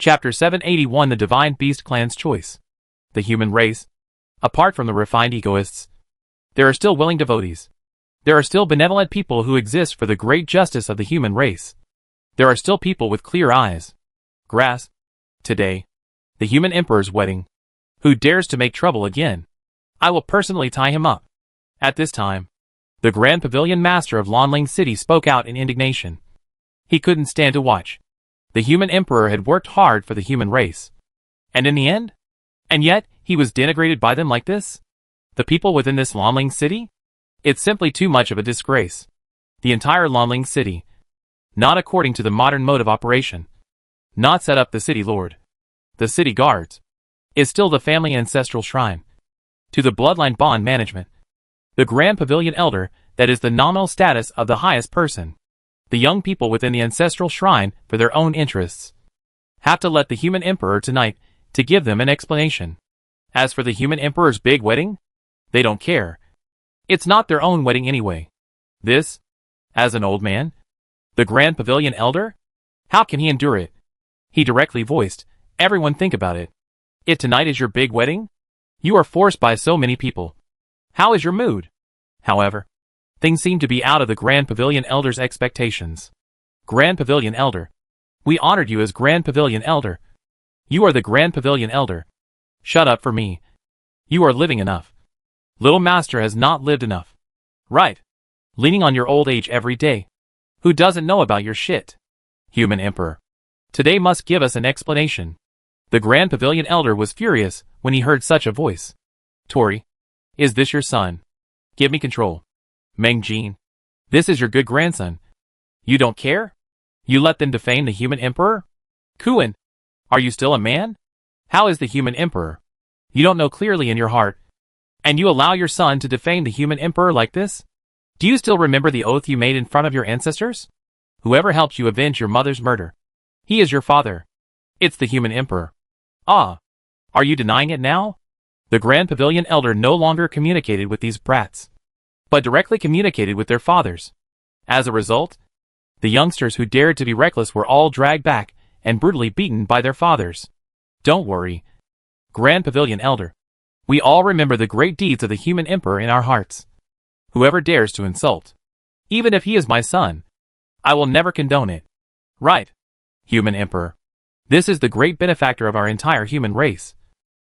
Chapter 781 The Divine Beast Clan's Choice. The human race. Apart from the refined egoists, there are still willing devotees. There are still benevolent people who exist for the great justice of the human race. There are still people with clear eyes. Grass. Today, the human emperor's wedding. Who dares to make trouble again? I will personally tie him up. At this time, the Grand Pavilion Master of Lanling City spoke out in indignation. He couldn't stand to watch. The human emperor had worked hard for the human race. And in the end? And yet, he was denigrated by them like this? The people within this Lanling City? It's simply too much of a disgrace. The entire Lanling City, not according to the modern mode of operation, not set up the city lord, the city guards, is still the family ancestral shrine. To the bloodline bond management, the Grand Pavilion Elder, that is the nominal status of the highest person. The young people within the ancestral shrine, for their own interests, have to let the human emperor tonight to give them an explanation. As for the human emperor's big wedding, they don't care. It's not their own wedding anyway. This, as an old man, the Grand Pavilion Elder, how can he endure it? He directly voiced, everyone think about it. It tonight is your big wedding? You are forced by so many people. How is your mood? However, things seem to be out of the Grand Pavilion Elder's expectations. Grand Pavilion Elder. We honored you as Grand Pavilion Elder. You are the Grand Pavilion Elder. Shut up for me. You are living enough. Little Master has not lived enough. Right. Leaning on your old age every day. Who doesn't know about your shit? Human Emperor. Today must give us an explanation. The Grand Pavilion Elder was furious when he heard such a voice. Tori. Is this your son? Give me control. Meng Jin. This is your good grandson. You don't care? You let them defame the human emperor? Kuan. Are you still a man? How is the human emperor? You don't know clearly in your heart. And you allow your son to defame the human emperor like this? Do you still remember the oath you made in front of your ancestors? Whoever helped you avenge your mother's murder. He is your father. It's the human emperor. Ah. Are you denying it now? The Grand Pavilion Elder no longer communicated with these brats, but directly communicated with their fathers. As a result, the youngsters who dared to be reckless were all dragged back and brutally beaten by their fathers. Don't worry, Grand Pavilion Elder. We all remember the great deeds of the human emperor in our hearts. Whoever dares to insult, even if he is my son, I will never condone it. Right, human emperor. This is the great benefactor of our entire human race.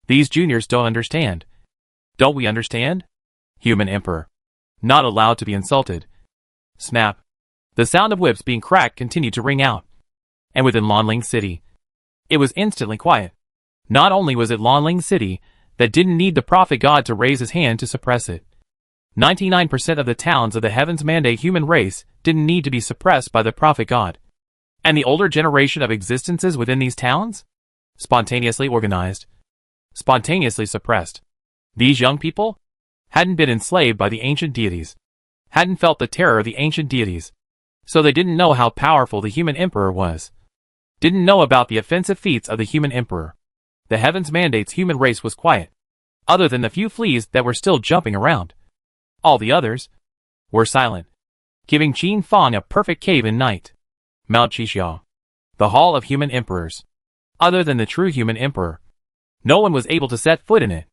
These juniors don't understand. Don't we understand? Human emperor. Not allowed to be insulted. Snap. The sound of whips being cracked continued to ring out. And within Lanling City, it was instantly quiet. Not only was it Lanling City that didn't need the prophet god to raise his hand to suppress it. 99% of the towns of the Heavens Mandate human race didn't need to be suppressed by the prophet god. And the older generation of existences within these towns? Spontaneously organized. Spontaneously suppressed. These young people hadn't been enslaved by the ancient deities, hadn't felt the terror of the ancient deities, so they didn't know how powerful the human emperor was. Didn't know about the offensive feats of the human emperor. The Heavens Mandate's human race was quiet, other than the few fleas that were still jumping around. All the others were silent, giving Qin Fang a perfect cave in night. Mount Chixiao, the Hall of Human Emperors. Other than the true human emperor, no one was able to set foot in it.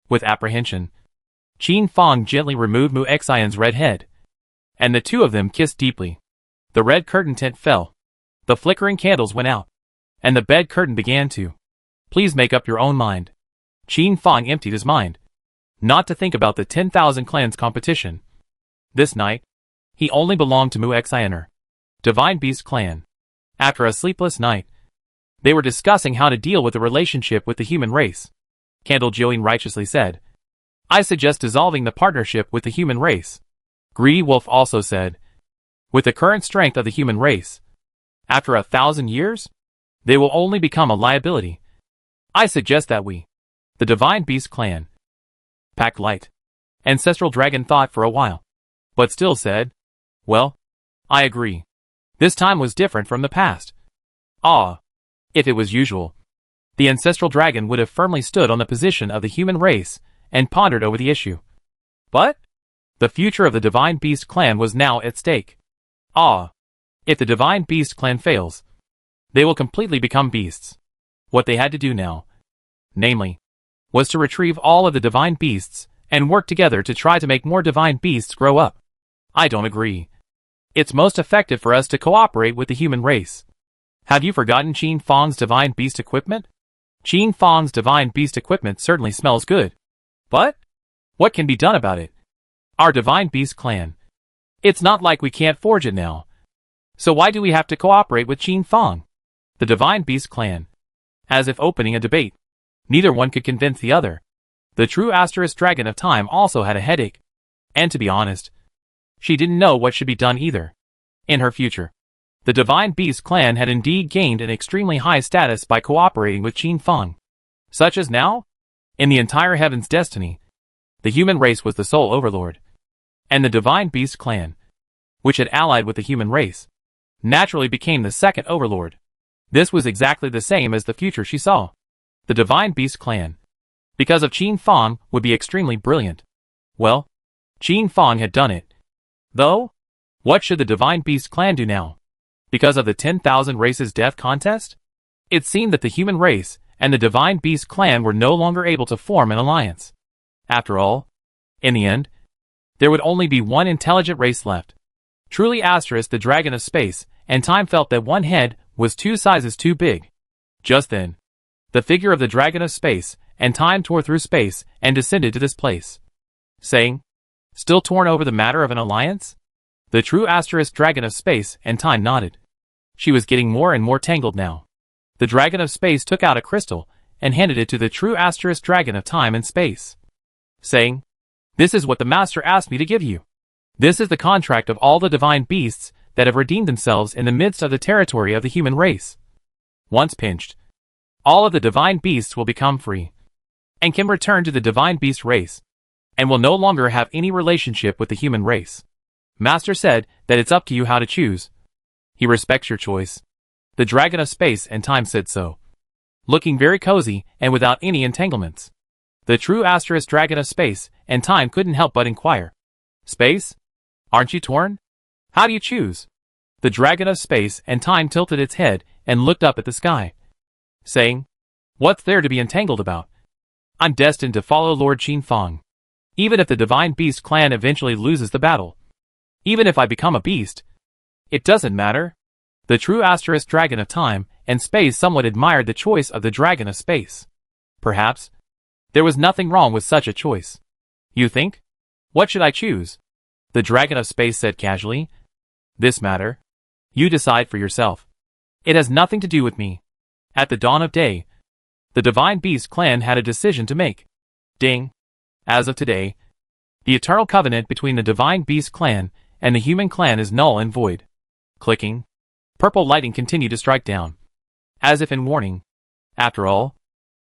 With apprehension, Qin Fang gently removed Mu Xian's red head, and the two of them kissed deeply. The red curtain tent fell, the flickering candles went out, and the bed curtain began to. Please make up your own mind. Qin Fang emptied his mind, not to think about the 10,000 clans competition. This night, he only belonged to Mu Xianer, Divine Beast clan. After a sleepless night, they were discussing how to deal with the relationship with the human race. Candle Join righteously said, I suggest dissolving the partnership with the human race. Greedy Wolf also said, with the current strength of the human race, after 1,000 years, they will only become a liability. I suggest that we, the Divine Beast clan, pack light. Ancestral Dragon thought for a while, but still said, well, I agree. This time was different from the past. Ah. If it was usual, the Ancestral Dragon would have firmly stood on the position of the human race and pondered over the issue. But the future of the Divine Beast clan was now at stake. Ah. If the Divine Beast clan fails, they will completely become beasts. What they had to do now, namely, was to retrieve all of the divine beasts and work together to try to make more divine beasts grow up. I don't agree. It's most effective for us to cooperate with the human race. Have you forgotten Qin Fang's divine beast equipment? Qin Fang's divine beast equipment certainly smells good. But what can be done about it? Our divine beast clan. It's not like we can't forge it now. So why do we have to cooperate with Qin Fang? The divine beast clan. As if opening a debate. Neither one could convince the other. The true asterisk dragon of time also had a headache. And to be honest, she didn't know what should be done either. In her future, the divine beast clan had indeed gained an extremely high status by cooperating with Qin Fang. Such as now, in the entire heaven's destiny, the human race was the sole overlord. And the divine beast clan, which had allied with the human race, naturally became the second overlord. This was exactly the same as the future she saw. The divine beast clan, because of Qin Fang, would be extremely brilliant. Well, Qin Fang had done it. Though, what should the divine beast clan do now? Because of the 10,000 races death contest? It seemed that the human race and the divine beast clan were no longer able to form an alliance. After all, in the end, there would only be one intelligent race left. Truly asterisk the dragon of space and time felt that one head was 2 sizes too big. Just then, the figure of the dragon of space and time tore through space and descended to this place. Saying, still torn over the matter of an alliance? The true asterisk dragon of space and time nodded. She was getting more and more tangled now. The dragon of space took out a crystal and handed it to the true asterisk dragon of time and space. Saying, this is what the master asked me to give you. This is the contract of all the divine beasts that have redeemed themselves in the midst of the territory of the human race. Once pinched, all of the divine beasts will become free, and can return to the divine beast race, and will no longer have any relationship with the human race. Master said that it's up to you how to choose. He respects your choice. The dragon of space and time said so. Looking very cozy and without any entanglements. The true asterisk dragon of space and time couldn't help but inquire. Space? Aren't you torn? How do you choose? The dragon of space and time tilted its head and looked up at the sky, saying, what's there to be entangled about? I'm destined to follow Lord Qin Fang. Even if the divine beast clan eventually loses the battle. Even if I become a beast. It doesn't matter. The true asterisk dragon of time and space somewhat admired the choice of the dragon of space. Perhaps there was nothing wrong with such a choice. You think? What should I choose? The dragon of space said casually. This matter, you decide for yourself. It has nothing to do with me. At the dawn of day, the divine beast clan had a decision to make. Ding. As of today, the eternal covenant between the divine beast clan and the human clan is null and void. Clicking. Purple lighting continued to strike down, as if in warning. After all,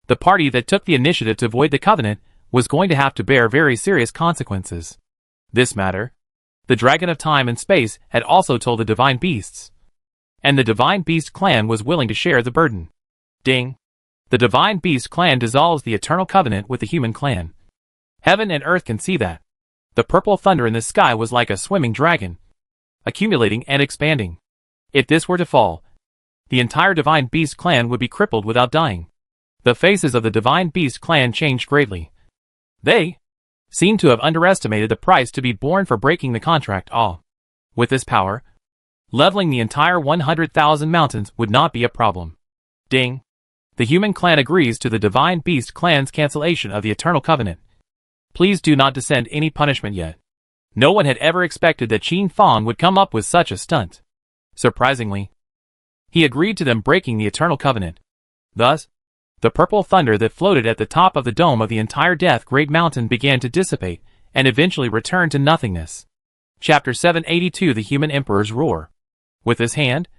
the party that took the initiative to void the covenant was going to have to bear very serious consequences. This matter, the dragon of time and space had also told the divine beasts. And the divine beast clan was willing to share the burden. Ding. The divine beast clan dissolves the eternal covenant with the human clan. Heaven and earth can see that. The purple thunder in the sky was like a swimming dragon, accumulating and expanding. If this were to fall, the entire divine beast clan would be crippled without dying. The faces of the divine beast clan changed greatly. They seemed to have underestimated the price to be borne for breaking the contract. With this power, leveling the entire 100,000 mountains would not be a problem. Ding. The human clan agrees to the divine beast clan's cancellation of the eternal covenant. Please do not descend any punishment yet. No one had ever expected that Qin Fang would come up with such a stunt. Surprisingly, he agreed to them breaking the eternal covenant. Thus, the purple thunder that floated at the top of the dome of the entire Death Great Mountain began to dissipate and eventually returned to nothingness. Chapter 782 The Human Emperor's Roar. With his hand,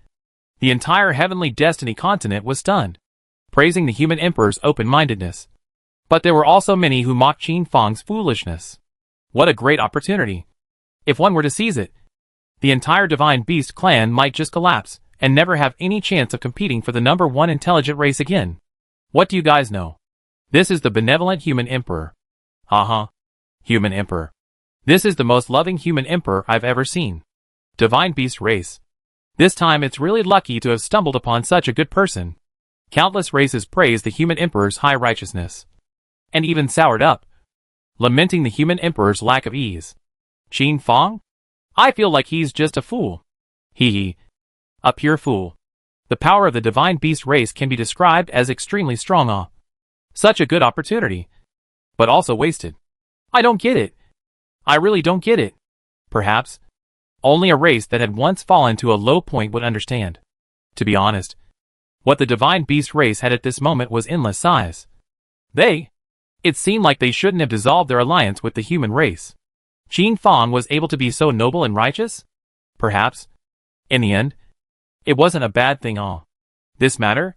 the entire heavenly destiny continent was stunned, praising the human emperor's open-mindedness. But there were also many who mocked Qin Fang's foolishness. What a great opportunity! If one were to seize it, the entire divine beast clan might just collapse and never have any chance of competing for the number one intelligent race again. What do you guys know? This is the benevolent human emperor. Human emperor. This is the most loving human emperor I've ever seen. Divine beast race. This time it's really lucky to have stumbled upon such a good person. Countless races praised the human emperor's high righteousness, and even soured up, lamenting the human emperor's lack of ease. Qin Fang? I feel like he's just a fool. Hee. A pure fool. The power of the divine beast race can be described as extremely strong. Such a good opportunity. But also wasted. I don't get it. I really don't get it. Perhaps only a race that had once fallen to a low point would understand. To be honest, what the divine beast race had at this moment was endless size. It seemed like they shouldn't have dissolved their alliance with the human race. Qin Fang was able to be so noble and righteous? Perhaps. In the end, it wasn't a bad thing. This matter?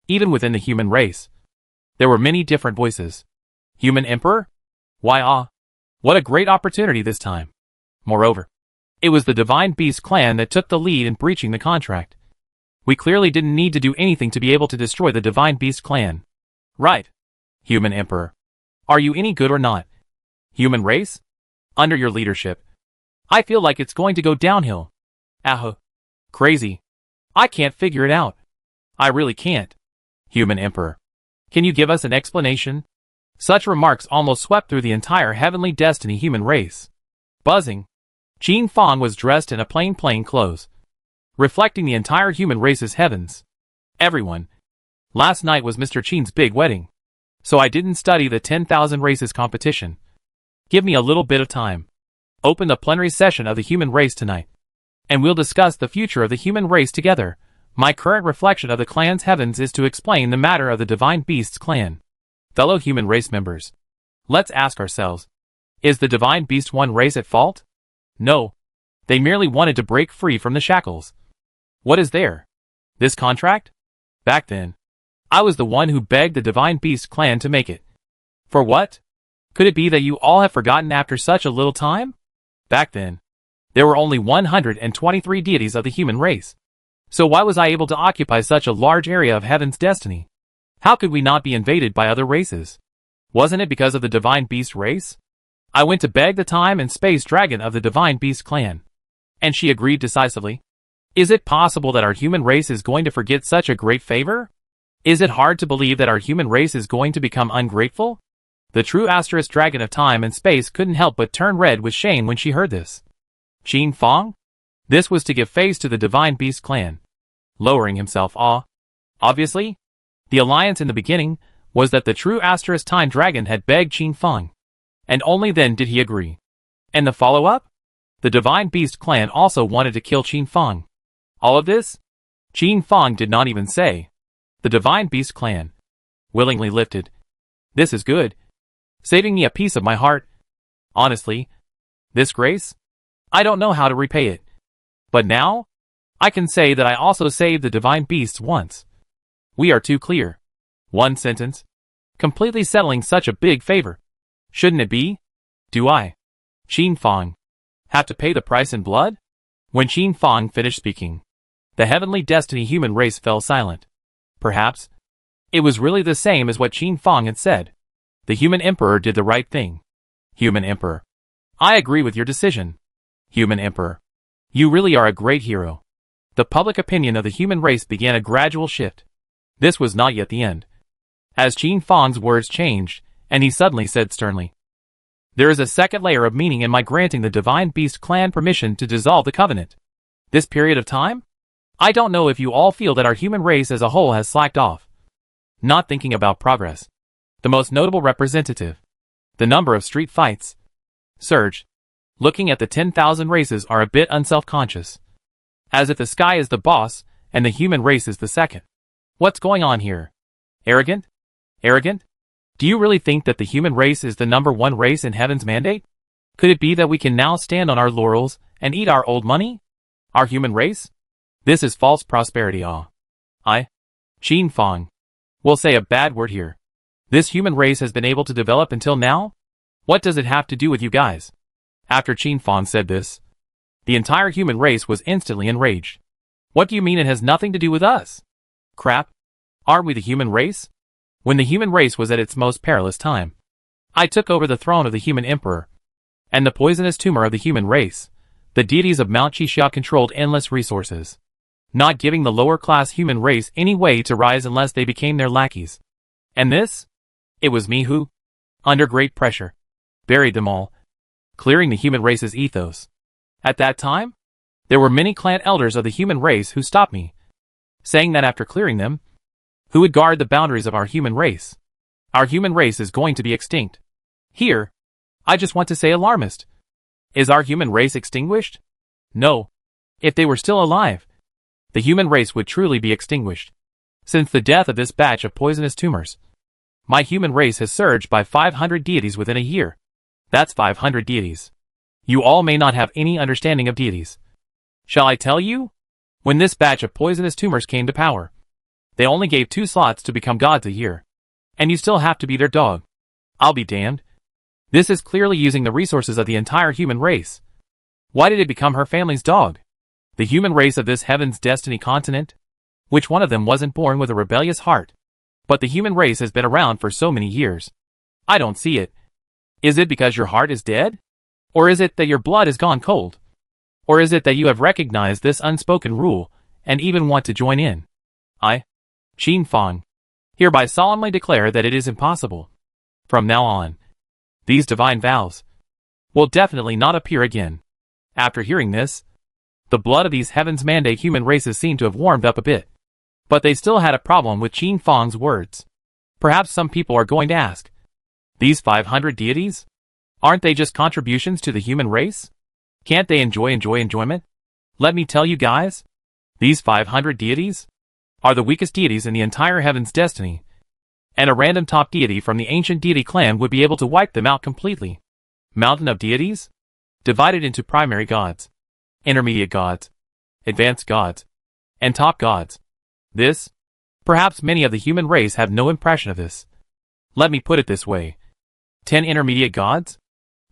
Even within the human race, there were many different voices. Human Emperor? Why what a great opportunity this time. Moreover, it was the Divine Beast clan that took the lead in breaching the contract. We clearly didn't need to do anything to be able to destroy the Divine Beast clan. Right. Human Emperor. Are you any good or not? Human race? Under your leadership, I feel like it's going to go downhill. Crazy. I can't figure it out. I really can't. Human Emperor. Can you give us an explanation? Such remarks almost swept through the entire Heavenly Destiny human race. Buzzing. Qin Fang was dressed in a plain clothes, reflecting the entire human race's heavens. Everyone. Last night was Mr. Qin's big wedding, so I didn't study the 10,000 races competition. Give me a little bit of time. Open the plenary session of the human race tonight, and we'll discuss the future of the human race together. My current reflection of the clan's heavens is to explain the matter of the Divine Beast's clan. Fellow human race members, let's ask ourselves, is the Divine Beast one race at fault? No. They merely wanted to break free from the shackles. What is there? This contract? Back then, I was the one who begged the Divine Beast clan to make it. For what? Could it be that you all have forgotten after such a little time? Back then, there were only 123 deities of the human race. So why was I able to occupy such a large area of heaven's destiny? How could we not be invaded by other races? Wasn't it because of the Divine Beast race? I went to beg the time and space dragon of the Divine Beast clan, and she agreed decisively. Is it possible that our human race is going to forget such a great favor? Is it hard to believe that our human race is going to become ungrateful? The true asterisk dragon of time and space couldn't help but turn red with shame when she heard this. Qin Fang? This was to give face to the Divine Beast clan. Lowering himself, obviously, the alliance in the beginning was that the true asterisk time dragon had begged Qin Fang, and only then did he agree. And the follow-up? The Divine Beast clan also wanted to kill Qin Fang. All of this? Qin Fang did not even say. The Divine Beast clan willingly lifted. This is good. Saving me a piece of my heart. Honestly, this grace? I don't know how to repay it. But now, I can say that I also saved the Divine Beasts once. We are too clear. One sentence, completely settling such a big favor. Shouldn't it be? Do I, Qin Fang, have to pay the price in blood? When Qin Fang finished speaking, the Heavenly Destiny human race fell silent. Perhaps it was really the same as what Qin Fang had said. The human emperor did the right thing. Human Emperor. I agree with your decision. Human Emperor. You really are a great hero. The public opinion of the human race began a gradual shift. This was not yet the end. As Qin Fang's words changed, and he suddenly said sternly, there is a second layer of meaning in my granting the Divine Beast clan permission to dissolve the covenant. This period of time? I don't know if you all feel that our human race as a whole has slacked off. Not thinking about progress. The most notable representative. The number of street fights. Surged. Looking at the 10,000 races are a bit unself-conscious. As if the sky is the boss, and the human race is the second. What's going on here? Arrogant? Arrogant? Do you really think that the human race is the number one race in heaven's mandate? Could it be that we can now stand on our laurels and eat our old money? Our human race? This is false prosperity. I, Qin Fang, will say a bad word here. This human race has been able to develop until now? What does it have to do with you guys? After Qin Fang said this, the entire human race was instantly enraged. What do you mean it has nothing to do with us? Crap. Aren't we the human race? When the human race was at its most perilous time, I took over the throne of the human emperor, and the poisonous tumor of the human race. The deities of Mount Qixia controlled endless resources. not giving the lower-class human race any way to rise unless they became their lackeys. And this? It was me who, under great pressure, buried them all, clearing the human race's ethos. At that time, there were many clan elders of the human race who stopped me, saying that after clearing them, who would guard the boundaries of our human race? Our human race is going to be extinct. Here, I just want to say alarmist. Is our human race extinguished? No. If they were still alive, the human race would truly be extinguished. Since the death of this batch of poisonous tumors, my human race has surged by 500 deities within a year. That's 500 deities. You all may not have any understanding of deities. Shall I tell you? When this batch of poisonous tumors came to power, they only gave 2 slots to become gods a year. And you still have to be their dog. I'll be damned. This is clearly using the resources of the entire human race. Why did it become her family's dog? The human race of this heaven's destiny continent? Which one of them wasn't born with a rebellious heart? But the human race has been around for so many years. I don't see it. Is it because your heart is dead? Or is it that your blood has gone cold? Or is it that you have recognized this unspoken rule and even want to join in? I, Qin Fang, hereby solemnly declare that it is impossible. From now on, these divine vows will definitely not appear again. After hearing this, the blood of these heavens mandate human races seemed to have warmed up a bit. But they still had a problem with Qin Fang's words. Perhaps some people are going to ask, these 500 deities? Aren't they just contributions to the human race? Can't they enjoy enjoyment? Let me tell you guys, these 500 deities are the weakest deities in the entire heaven's destiny, and a random top deity from the ancient deity clan would be able to wipe them out completely. Mountain of deities? Divided into primary gods, intermediate gods, advanced gods, and top gods. This? Perhaps many of the human race have no impression of this. Let me put it this way. 10 intermediate gods?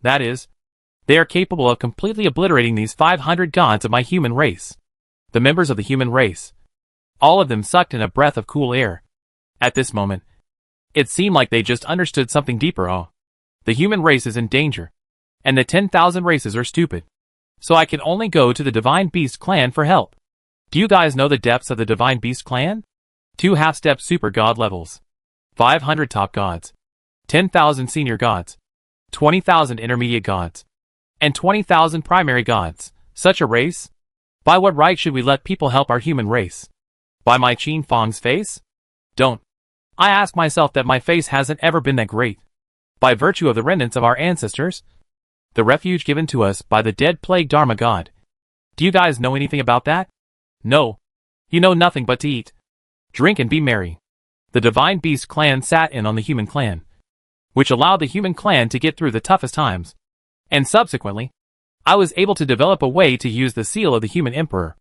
That is, they are capable of completely obliterating these 500 gods of my human race. The members of the human race. All of them sucked in a breath of cool air. At this moment, it seemed like they just understood something deeper. Oh, the human race is in danger, and the 10,000 races are stupid. So I can only go to the Divine Beast clan for help. Do you guys know the depths of the Divine Beast clan? 2 half-step super god levels, 500 top gods, 10,000 senior gods, 20,000 intermediate gods, and 20,000 primary gods. Such a race? By what right should we let people help our human race? By my Qin Fang's face? Don't. I ask myself that my face hasn't ever been that great. By virtue of the remnants of our ancestors, the refuge given to us by the dead plague Dharma god. Do you guys know anything about that? No. You know nothing but to eat, drink and be merry. The Divine Beast clan sat in on the human clan, which allowed the human clan to get through the toughest times. And subsequently, I was able to develop a way to use the seal of the human emperor,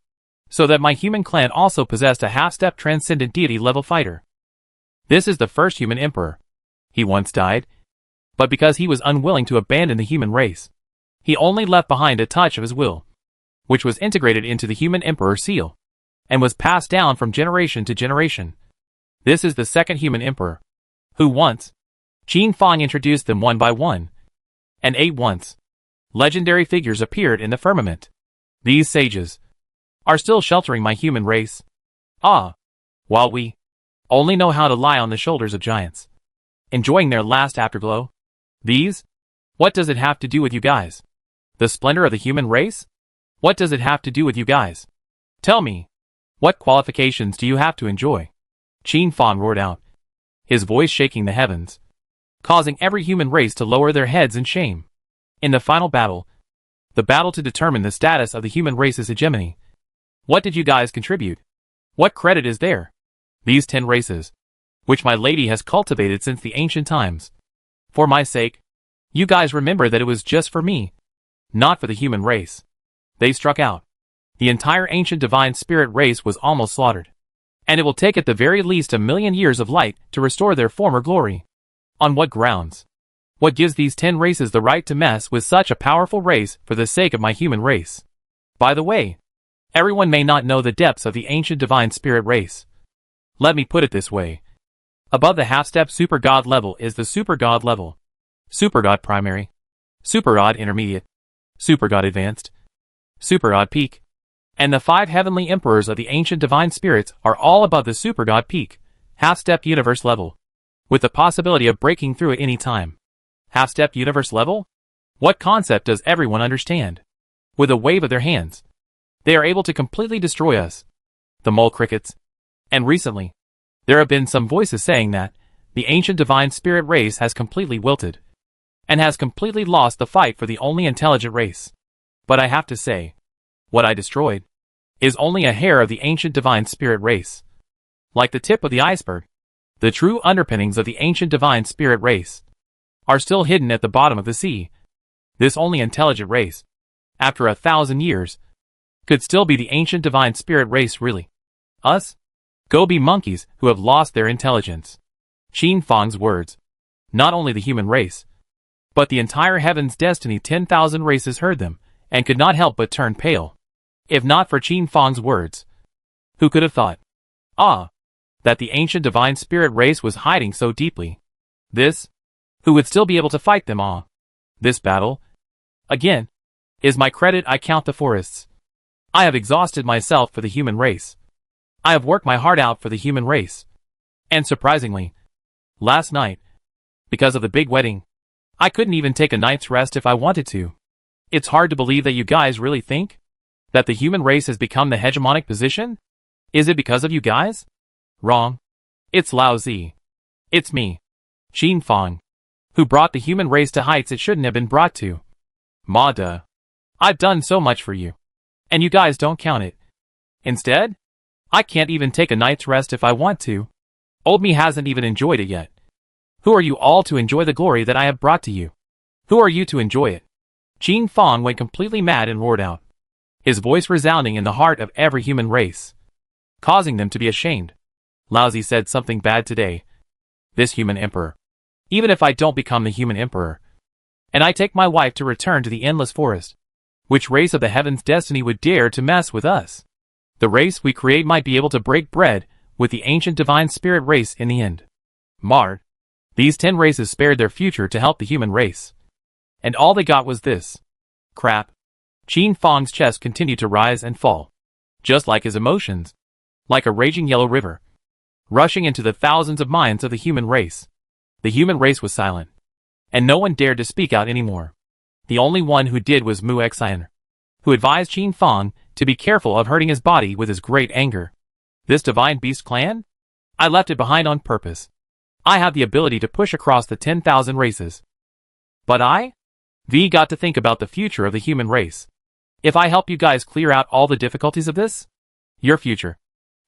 so that my human clan also possessed a half-step transcendent deity level fighter. This is the first human emperor. He once died, but because he was unwilling to abandon the human race, he only left behind a touch of his will, which was integrated into the human emperor seal, and was passed down from generation to generation. This is the second human emperor, who once, Qin Fang introduced them one by one, and 8 once, legendary figures appeared in the firmament. These sages are still sheltering my human race. While we only know how to lie on the shoulders of giants, enjoying their last afterglow. These? What does it have to do with you guys? The splendor of the human race? What does it have to do with you guys? Tell me, what qualifications do you have to enjoy? Qin Fang roared out, his voice shaking the heavens, causing every human race to lower their heads in shame. In the final battle, the battle to determine the status of the human race's hegemony, what did you guys contribute? What credit is there? These 10 races, which my lady has cultivated since the ancient times. For my sake, you guys remember that it was just for me, not for the human race. They struck out. The entire ancient divine spirit race was almost slaughtered, and it will take at the very least 1,000,000 years of light to restore their former glory. On what grounds? What gives these 10 races the right to mess with such a powerful race for the sake of my human race? By the way, everyone may not know the depths of the ancient divine spirit race. Let me put it this way. Above the half-step super god level is the super god level, super god primary, super god intermediate, super god advanced, super god peak, And the 5 heavenly emperors of the ancient divine spirits are all above the super-god peak, half-step universe level, with the possibility of breaking through at any time. Half-step universe level? What concept does everyone understand? With a wave of their hands, they are able to completely destroy us. The mole crickets. And recently, there have been some voices saying that the ancient divine spirit race has completely wilted and has completely lost the fight for the only intelligent race. But I have to say, what I destroyed is only a hair of the ancient divine spirit race. Like the tip of the iceberg, the true underpinnings of the ancient divine spirit race are still hidden at the bottom of the sea. This only intelligent race, after 1,000 years, could still be the ancient divine spirit race really. Us? Go be monkeys who have lost their intelligence. Qin Fang's words. Not only the human race, but the entire heaven's destiny 10,000 races heard them, and could not help but turn pale. If not for Qin Fang's words, who could have thought, that the ancient divine spirit race was hiding so deeply? This, who would still be able to fight them all? This battle, again, is my credit. I count the forests. I have exhausted myself for the human race. I have worked my heart out for the human race. And surprisingly, last night, because of the big wedding, I couldn't even take a night's rest if I wanted to. It's hard to believe that you guys really think that the human race has become the hegemonic position? Is it because of you guys? Wrong. It's Lao Zi. It's me, Qin Fang, who brought the human race to heights it shouldn't have been brought to. Ma duh. I've done so much for you, and you guys don't count it. Instead, I can't even take a night's rest if I want to. Old me hasn't even enjoyed it yet. Who are you all to enjoy the glory that I have brought to you? Who are you to enjoy it? Qin Fang went completely mad and roared out, his voice resounding in the heart of every human race, causing them to be ashamed. Lao Zi said something bad today. This human emperor. Even if I don't become the human emperor, and I take my wife to return to the endless forest, which race of the heavens' destiny would dare to mess with us? The race we create might be able to break bread with the ancient divine spirit race in the end. Marred. These 10 races spared their future to help the human race. And all they got was this crap. Qin Fang's chest continued to rise and fall, just like his emotions, like a raging yellow river, rushing into the thousands of minds of the human race. The human race was silent, and no one dared to speak out anymore. The only one who did was Mu Xian, who advised Qin Fang to be careful of hurting his body with his great anger. This divine beast clan? I left it behind on purpose. I have the ability to push across the 10,000 races. But I got to think about the future of the human race. If I help you guys clear out all the difficulties of this, your future,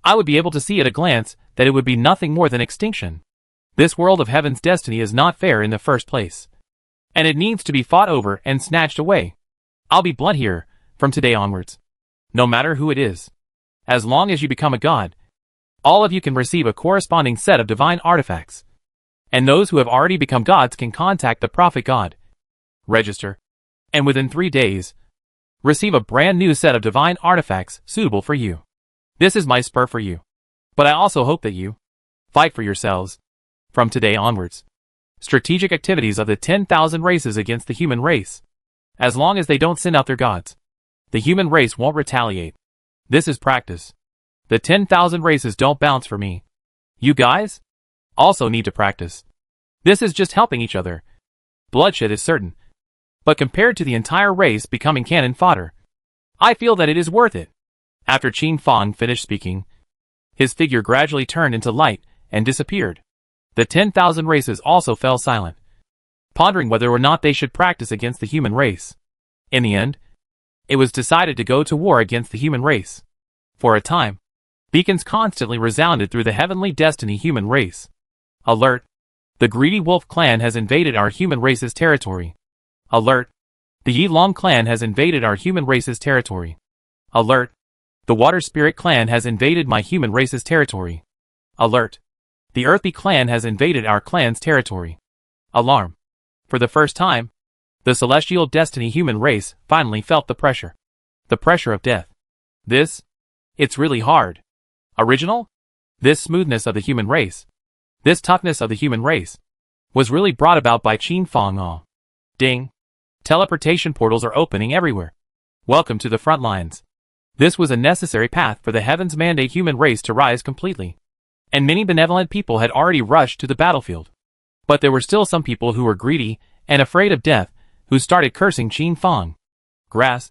I would be able to see at a glance that it would be nothing more than extinction. This world of heaven's destiny is not fair in the first place, and it needs to be fought over and snatched away. I'll be blunt here, from today onwards. No matter who it is, as long as you become a god, all of you can receive a corresponding set of divine artifacts. And those who have already become gods can contact the prophet god, register, and within 3 days, receive a brand new set of divine artifacts suitable for you. This is my spur for you. But I also hope that you fight for yourselves. From today onwards, strategic activities of the 10,000 races against the human race. As long as they don't send out their gods, the human race won't retaliate. This is practice. The 10,000 races don't bounce for me. You guys also need to practice. This is just helping each other. Bloodshed is certain, but compared to the entire race becoming cannon fodder, I feel that it is worth it. After Qin Fang finished speaking, his figure gradually turned into light and disappeared. The 10,000 races also fell silent, pondering whether or not they should practice against the human race. In the end, it was decided to go to war against the human race. For a time, beacons constantly resounded through the heavenly destiny human race. Alert! The greedy wolf clan has invaded our human race's territory. Alert! The Yilong clan has invaded our human race's territory. Alert! The water spirit clan has invaded my human race's territory. Alert! The earthy clan has invaded our clan's territory. Alarm! For the first time, the celestial destiny human race finally felt the pressure. The pressure of death. It's really hard. Original? This smoothness of the human race, this toughness of the human race, was really brought about by Qin Fang. Ding! Teleportation portals are opening everywhere. Welcome to the front lines. This was a necessary path for the heavens mandate human race to rise completely. And many benevolent people had already rushed to the battlefield. But there were still some people who were greedy and afraid of death, who started cursing Qin Fang. Grass,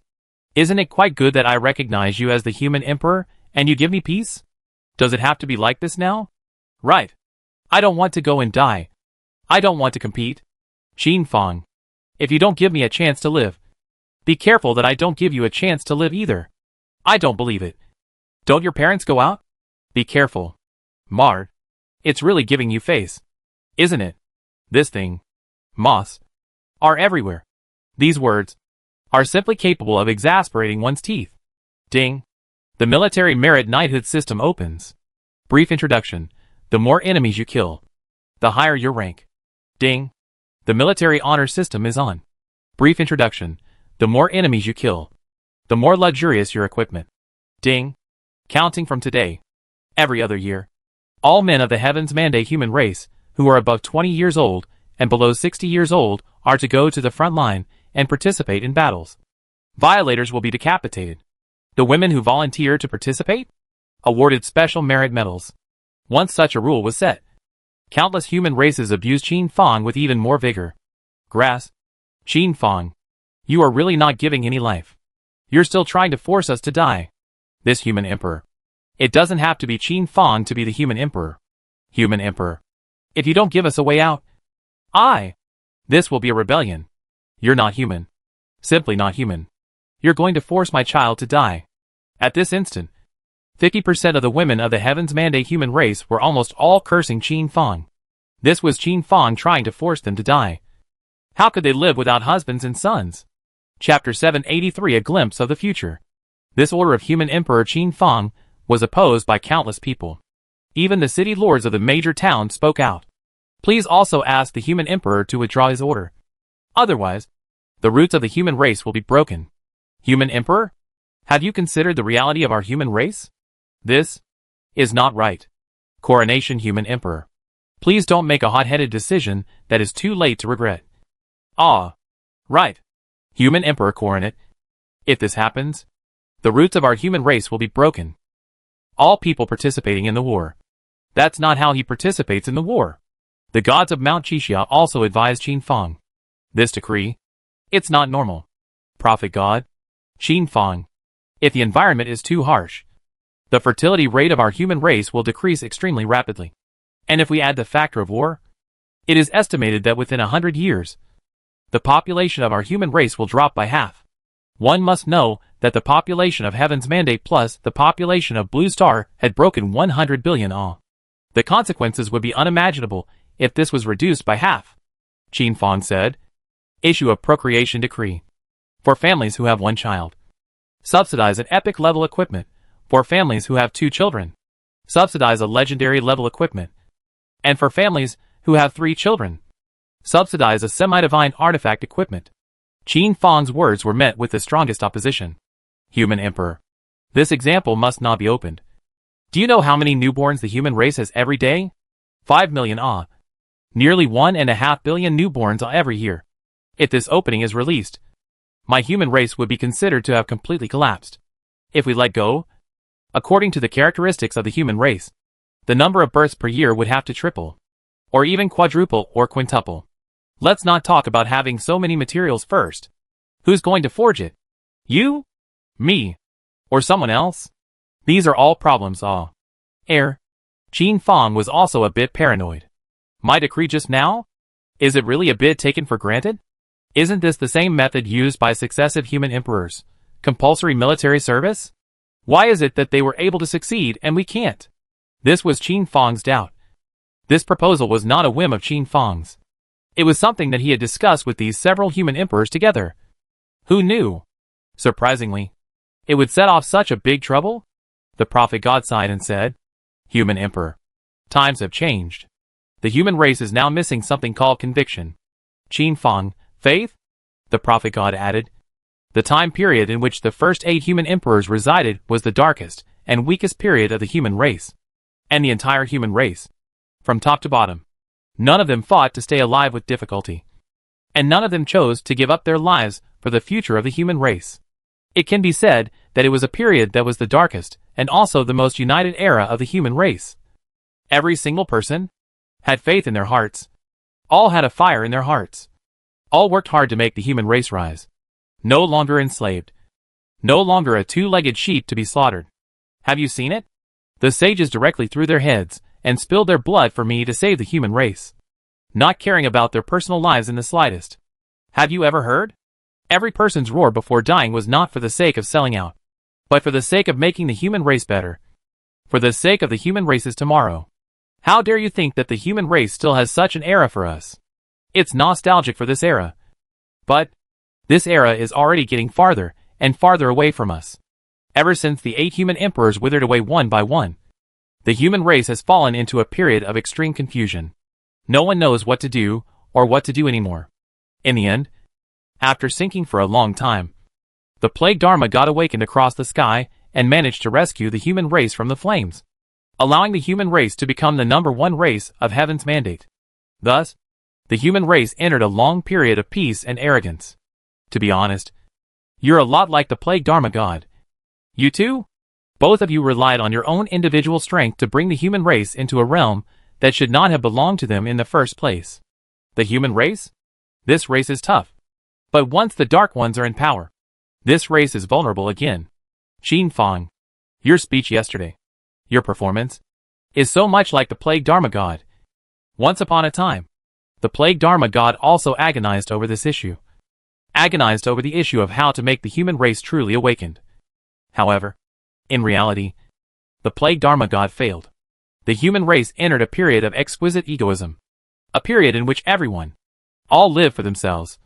isn't it quite good that I recognize you as the human emperor, and you give me peace? Does it have to be like this now? Right. I don't want to go and die. I don't want to compete. Qin Fang, if you don't give me a chance to live, be careful that I don't give you a chance to live either. I don't believe it. Don't your parents go out? Be careful. Mard, it's really giving you face, isn't it? This thing, moss, are everywhere. These words are simply capable of exasperating one's teeth. Ding. The military merit knighthood system opens. Brief introduction. The more enemies you kill, the higher your rank. Ding. The military honor system is on. Brief introduction. The more enemies you kill, the more luxurious your equipment. Ding. Counting from today, every other year, all men of the heavens mandate human race, who are above 20 years old and below 60 years old, are to go to the front line and participate in battles. Violators will be decapitated. The women who volunteer to participate? Awarded special merit medals. Once such a rule was set, countless human races abused Qin Fang with even more vigor. Grass. Qin Fang, you are really not giving any life. You're still trying to force us to die. This human emperor. It doesn't have to be Qin Fang to be the human emperor. Human emperor. If you don't give us a way out, this will be a rebellion. You're not human. Simply not human. You're going to force my child to die. At this instant, 50% of the women of the heavens mandate human race were almost all cursing Qin Fang. This was Qin Fang trying to force them to die. How could they live without husbands and sons? Chapter 783, a glimpse of the future. This order of human emperor Qin Fang was opposed by countless people. Even the city lords of the major towns spoke out. Please also ask the human emperor to withdraw his order. Otherwise, the roots of the human race will be broken. Human emperor? Have you considered the reality of our human race? This is not right. Coronation human emperor. Please don't make a hot-headed decision that is too late to regret. Right. Human emperor coronate. If this happens, the roots of our human race will be broken. All people participating in the war. That's not how he participates in the war. The gods of Mount Chixia also advised Qin Fang. This decree, it's not normal. Prophet God, Qin Fang, if the environment is too harsh, the fertility rate of our human race will decrease extremely rapidly. And if we add the factor of war, it is estimated that within 100 years, the population of our human race will drop by half. One must know that the population of Heaven's Mandate plus the population of Blue Star had broken 100 billion. The consequences would be unimaginable if this was reduced by half. Qin Fang said, issue a procreation decree. For families who have one child. Subsidize an epic level equipment. For families who have 2 children. Subsidize a legendary level equipment. And for families who have 3 children. Subsidize a semi-divine artifact equipment. Qin Fang's words were met with the strongest opposition. Human Emperor. This example must not be opened. Do you know how many newborns the human race has every day? 5 million. Nearly 1.5 billion newborns every year. If this opening is released, my human race would be considered to have completely collapsed. If we let go, according to the characteristics of the human race, the number of births per year would have to triple, or even quadruple or quintuple. Let's not talk about having so many materials first. Who's going to forge it? You? Me? Or someone else? These are all problems. Qin Fang was also a bit paranoid. My decree just now? Is it really a bit taken for granted? Isn't this the same method used by successive human emperors? Compulsory military service? Why is it that they were able to succeed and we can't? This was Qin Fang's doubt. This proposal was not a whim of Qin Fang's. It was something that he had discussed with these several human emperors together. Who knew? Surprisingly, it would set off such a big trouble? The prophet God sighed and said, Human Emperor, times have changed. The human race is now missing something called conviction. Qin Fang, faith? The prophet God added. The time period in which the first 8 human emperors resided was the darkest and weakest period of the human race. And the entire human race, from top to bottom, none of them fought to stay alive with difficulty. And none of them chose to give up their lives for the future of the human race. It can be said that it was a period that was the darkest and also the most united era of the human race. Every single person had faith in their hearts. All had a fire in their hearts. All worked hard to make the human race rise. No longer enslaved. No longer a two-legged sheep to be slaughtered. Have you seen it? The sages directly threw their heads and spilled their blood for me to save the human race, not caring about their personal lives in the slightest. Have you ever heard? Every person's roar before dying was not for the sake of selling out, but for the sake of making the human race better. For the sake of the human race's tomorrow. How dare you think that the human race still has such an era for us? It's nostalgic for this era. But this era is already getting farther and farther away from us. Ever since the 8 human emperors withered away one by one, the human race has fallen into a period of extreme confusion. No one knows what to do or what to do anymore. In the end, after sinking for a long time, the plague Dharma god awakened across the sky and managed to rescue the human race from the flames, allowing the human race to become the #1 race of heaven's mandate. Thus, the human race entered a long period of peace and arrogance. To be honest, you're a lot like the plague Dharma god. You too? Both of you relied on your own individual strength to bring the human race into a realm that should not have belonged to them in the first place. The human race? This race is tough. But once the Dark Ones are in power, this race is vulnerable again. Qin Fang, your speech yesterday, your performance, is so much like the plague Dharma god. Once upon a time, the plague Dharma god also agonized over this issue. Agonized over the issue of how to make the human race truly awakened. However, in reality, the plague Dharma god failed. The human race entered a period of exquisite egoism. A period in which everyone, all live for themselves.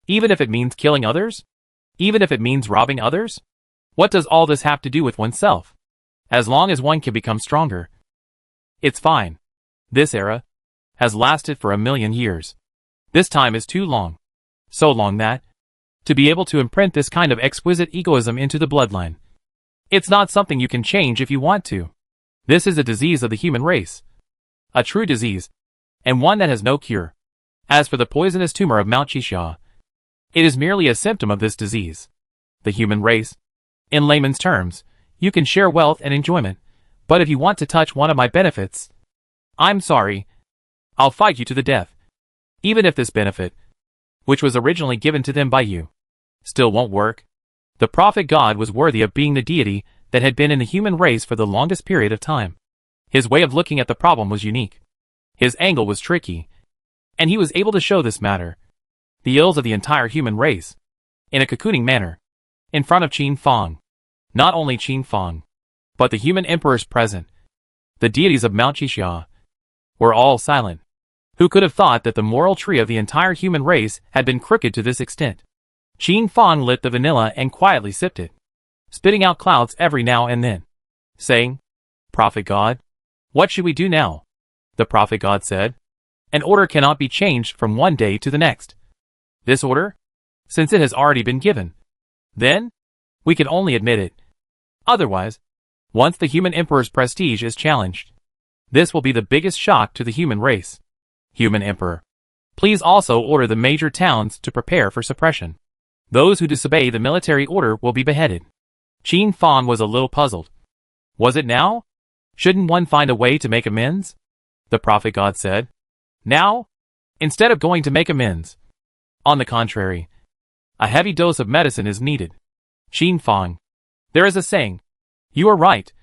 Even if it means killing others? Even if it means robbing others? What does all this have to do with oneself? As long as one can become stronger, it's fine. This era has lasted for 1,000,000 years. This time is too long. So long that, to be able to imprint this kind of exquisite egoism into the bloodline, it's not something you can change if you want to. This is a disease of the human race. A true disease, and one that has no cure. As for the poisonous tumor of Mount Qixia, it is merely a symptom of this disease. The human race. In layman's terms, you can share wealth and enjoyment, but if you want to touch one of my benefits, I'm sorry, I'll fight you to the death. Even if this benefit, which was originally given to them by you, still won't work. The prophet God was worthy of being the deity that had been in the human race for the longest period of time. His way of looking at the problem was unique. His angle was tricky, and he was able to show this matter, the ills of the entire human race, in a cocooning manner, in front of Qin Fang. Not only Qin Fang, but the human emperors present, the deities of Mount Qixia, were all silent. Who could have thought that the moral tree of the entire human race had been crooked to this extent? Qin Fang lit the vanilla and quietly sipped it, spitting out clouds every now and then, saying, "Prophet God, what should we do now?" The prophet God said, "An order cannot be changed from one day to the next. This order, since it has already been given, then we can only admit it. Otherwise, once the human emperor's prestige is challenged, this will be the biggest shock to the human race. Human emperor, please also order the major towns to prepare for suppression. Those who disobey the military order will be beheaded." Qin Fang was a little puzzled. Was it now? Shouldn't one find a way to make amends? The prophet God said. Now? Instead of going to make amends. On the contrary, a heavy dose of medicine is needed. Qin Fang, there is a saying. You are right.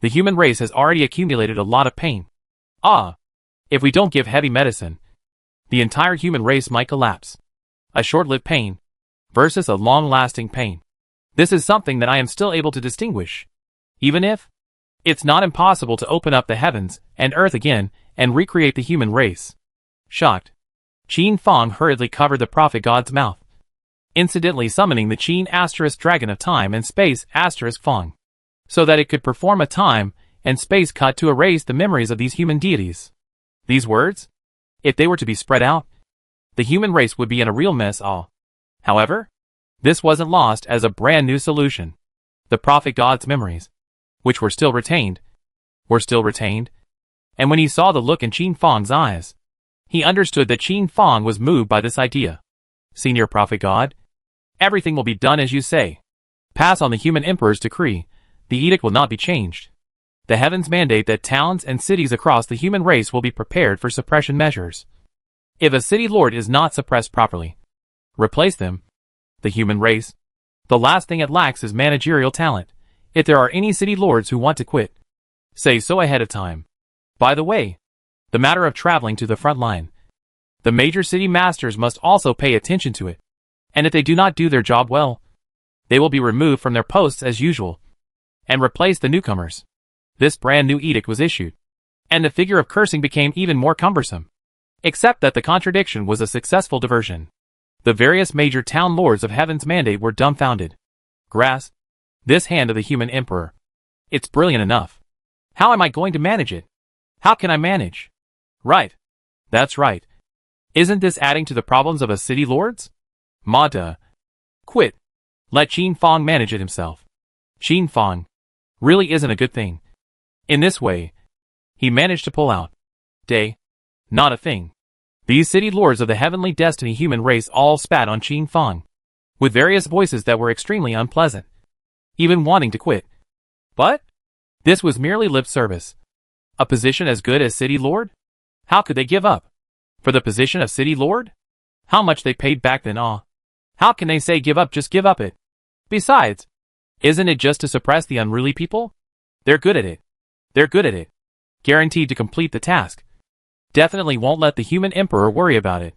The human race has already accumulated a lot of pain. If we don't give heavy medicine, the entire human race might collapse. A short-lived pain versus a long-lasting pain. This is something that I am still able to distinguish. Even if it's not impossible to open up the heavens and earth again and recreate the human race. Shocked, Qin Fang hurriedly covered the prophet God's mouth, incidentally summoning the Qin * dragon of time and space * Fang, so that it could perform a time and space cut to erase the memories of these human deities. These words, if they were to be spread out, the human race would be in a real mess. However, this wasn't lost as a brand new solution. The prophet God's memories, which were still retained, and when he saw the look in Qin Fang's eyes, he understood that Qin Fang was moved by this idea. Senior prophet God, everything will be done as you say. pass on the human emperor's decree, the edict will not be changed. The heavens mandate that towns and cities across the human race will be prepared for suppression measures. If a city lord is not suppressed properly, replace them. The human race. The last thing it lacks is managerial talent. If there are any city lords who want to quit, say so ahead of time. By the way, the matter of traveling to the front line. The major city masters must also pay attention to it. And if they do not do their job well, they will be removed from their posts as usual and replace the newcomers. This brand new edict was issued, and the figure of cursing became even more cumbersome. Except that the contradiction was a successful diversion. The various major town lords of Heaven's mandate were dumbfounded. Grass. This hand of the human emperor. It's brilliant enough. How am I going to manage it? How can I manage? Right. That's right. Isn't this adding to the problems of a city lords? Mata. Quit. Let Qin Fang manage it himself. Qin Fang. Really isn't a good thing. In this way, he managed to pull out. Not a thing. These city lords of the heavenly destiny human race all spat on Qin Fang, with various voices that were extremely unpleasant, even wanting to quit. But this was merely lip service. A position as good as city lord? How could they give up? For the position of city lord? How much they paid back then, How can they say give up, just give up it? Besides, isn't it just to suppress the unruly people? They're good at it. They're good at it. Guaranteed to complete the task. Definitely won't let the human emperor worry about it.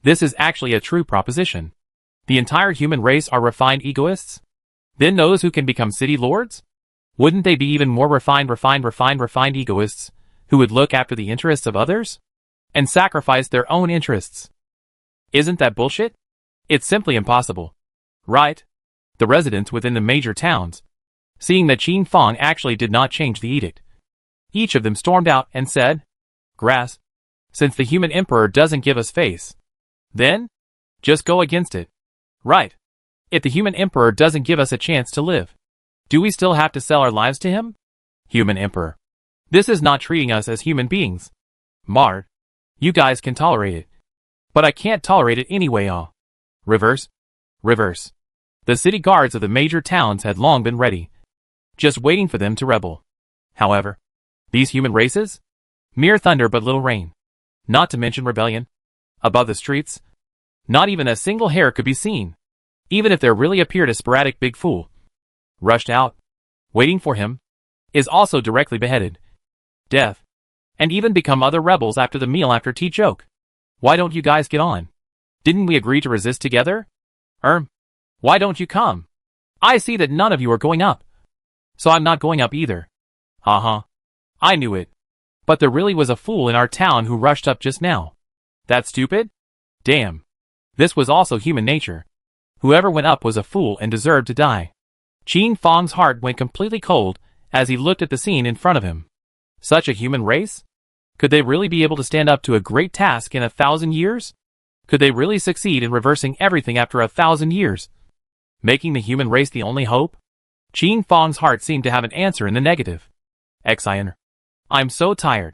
This is actually a true proposition. The entire human race are refined egoists? Then those who can become city lords? Wouldn't they be even more refined egoists, who would look after the interests of others? And sacrifice their own interests? Isn't that bullshit? It's simply impossible. Right? The residents within the major towns, seeing that Qin Fang actually did not change the edict, each of them stormed out and said, Grass. Since the human emperor doesn't give us face, then just go against it. Right. If the human emperor doesn't give us a chance to live, do we still have to sell our lives to him? Human emperor. This is not treating us as human beings. Mard. You guys can tolerate it. But I can't tolerate it anyway, Reverse. Reverse. The city guards of the major towns had long been ready, just waiting for them to rebel. However, these human races? Mere thunder but little rain. Not to mention rebellion. Above the streets, not even a single hair could be seen. Even if there really appeared a sporadic big fool, rushed out, waiting for him, is also directly beheaded. Death. And even become other rebels after the meal after tea joke. Why don't you guys get on? Didn't we agree to resist together? Why don't you come? I see that none of you are going up. So I'm not going up either. I knew it. But there really was a fool in our town who rushed up just now. That stupid? Damn. This was also human nature. Whoever went up was a fool and deserved to die. Qin Fang's heart went completely cold as he looked at the scene in front of him. Such a human race? Could they really be able to stand up to a great task in 1,000 years? Could they really succeed in reversing everything after 1,000 years? Making the human race the only hope? Qin Fang's heart seemed to have an answer in the negative. Xianer. I'm so tired.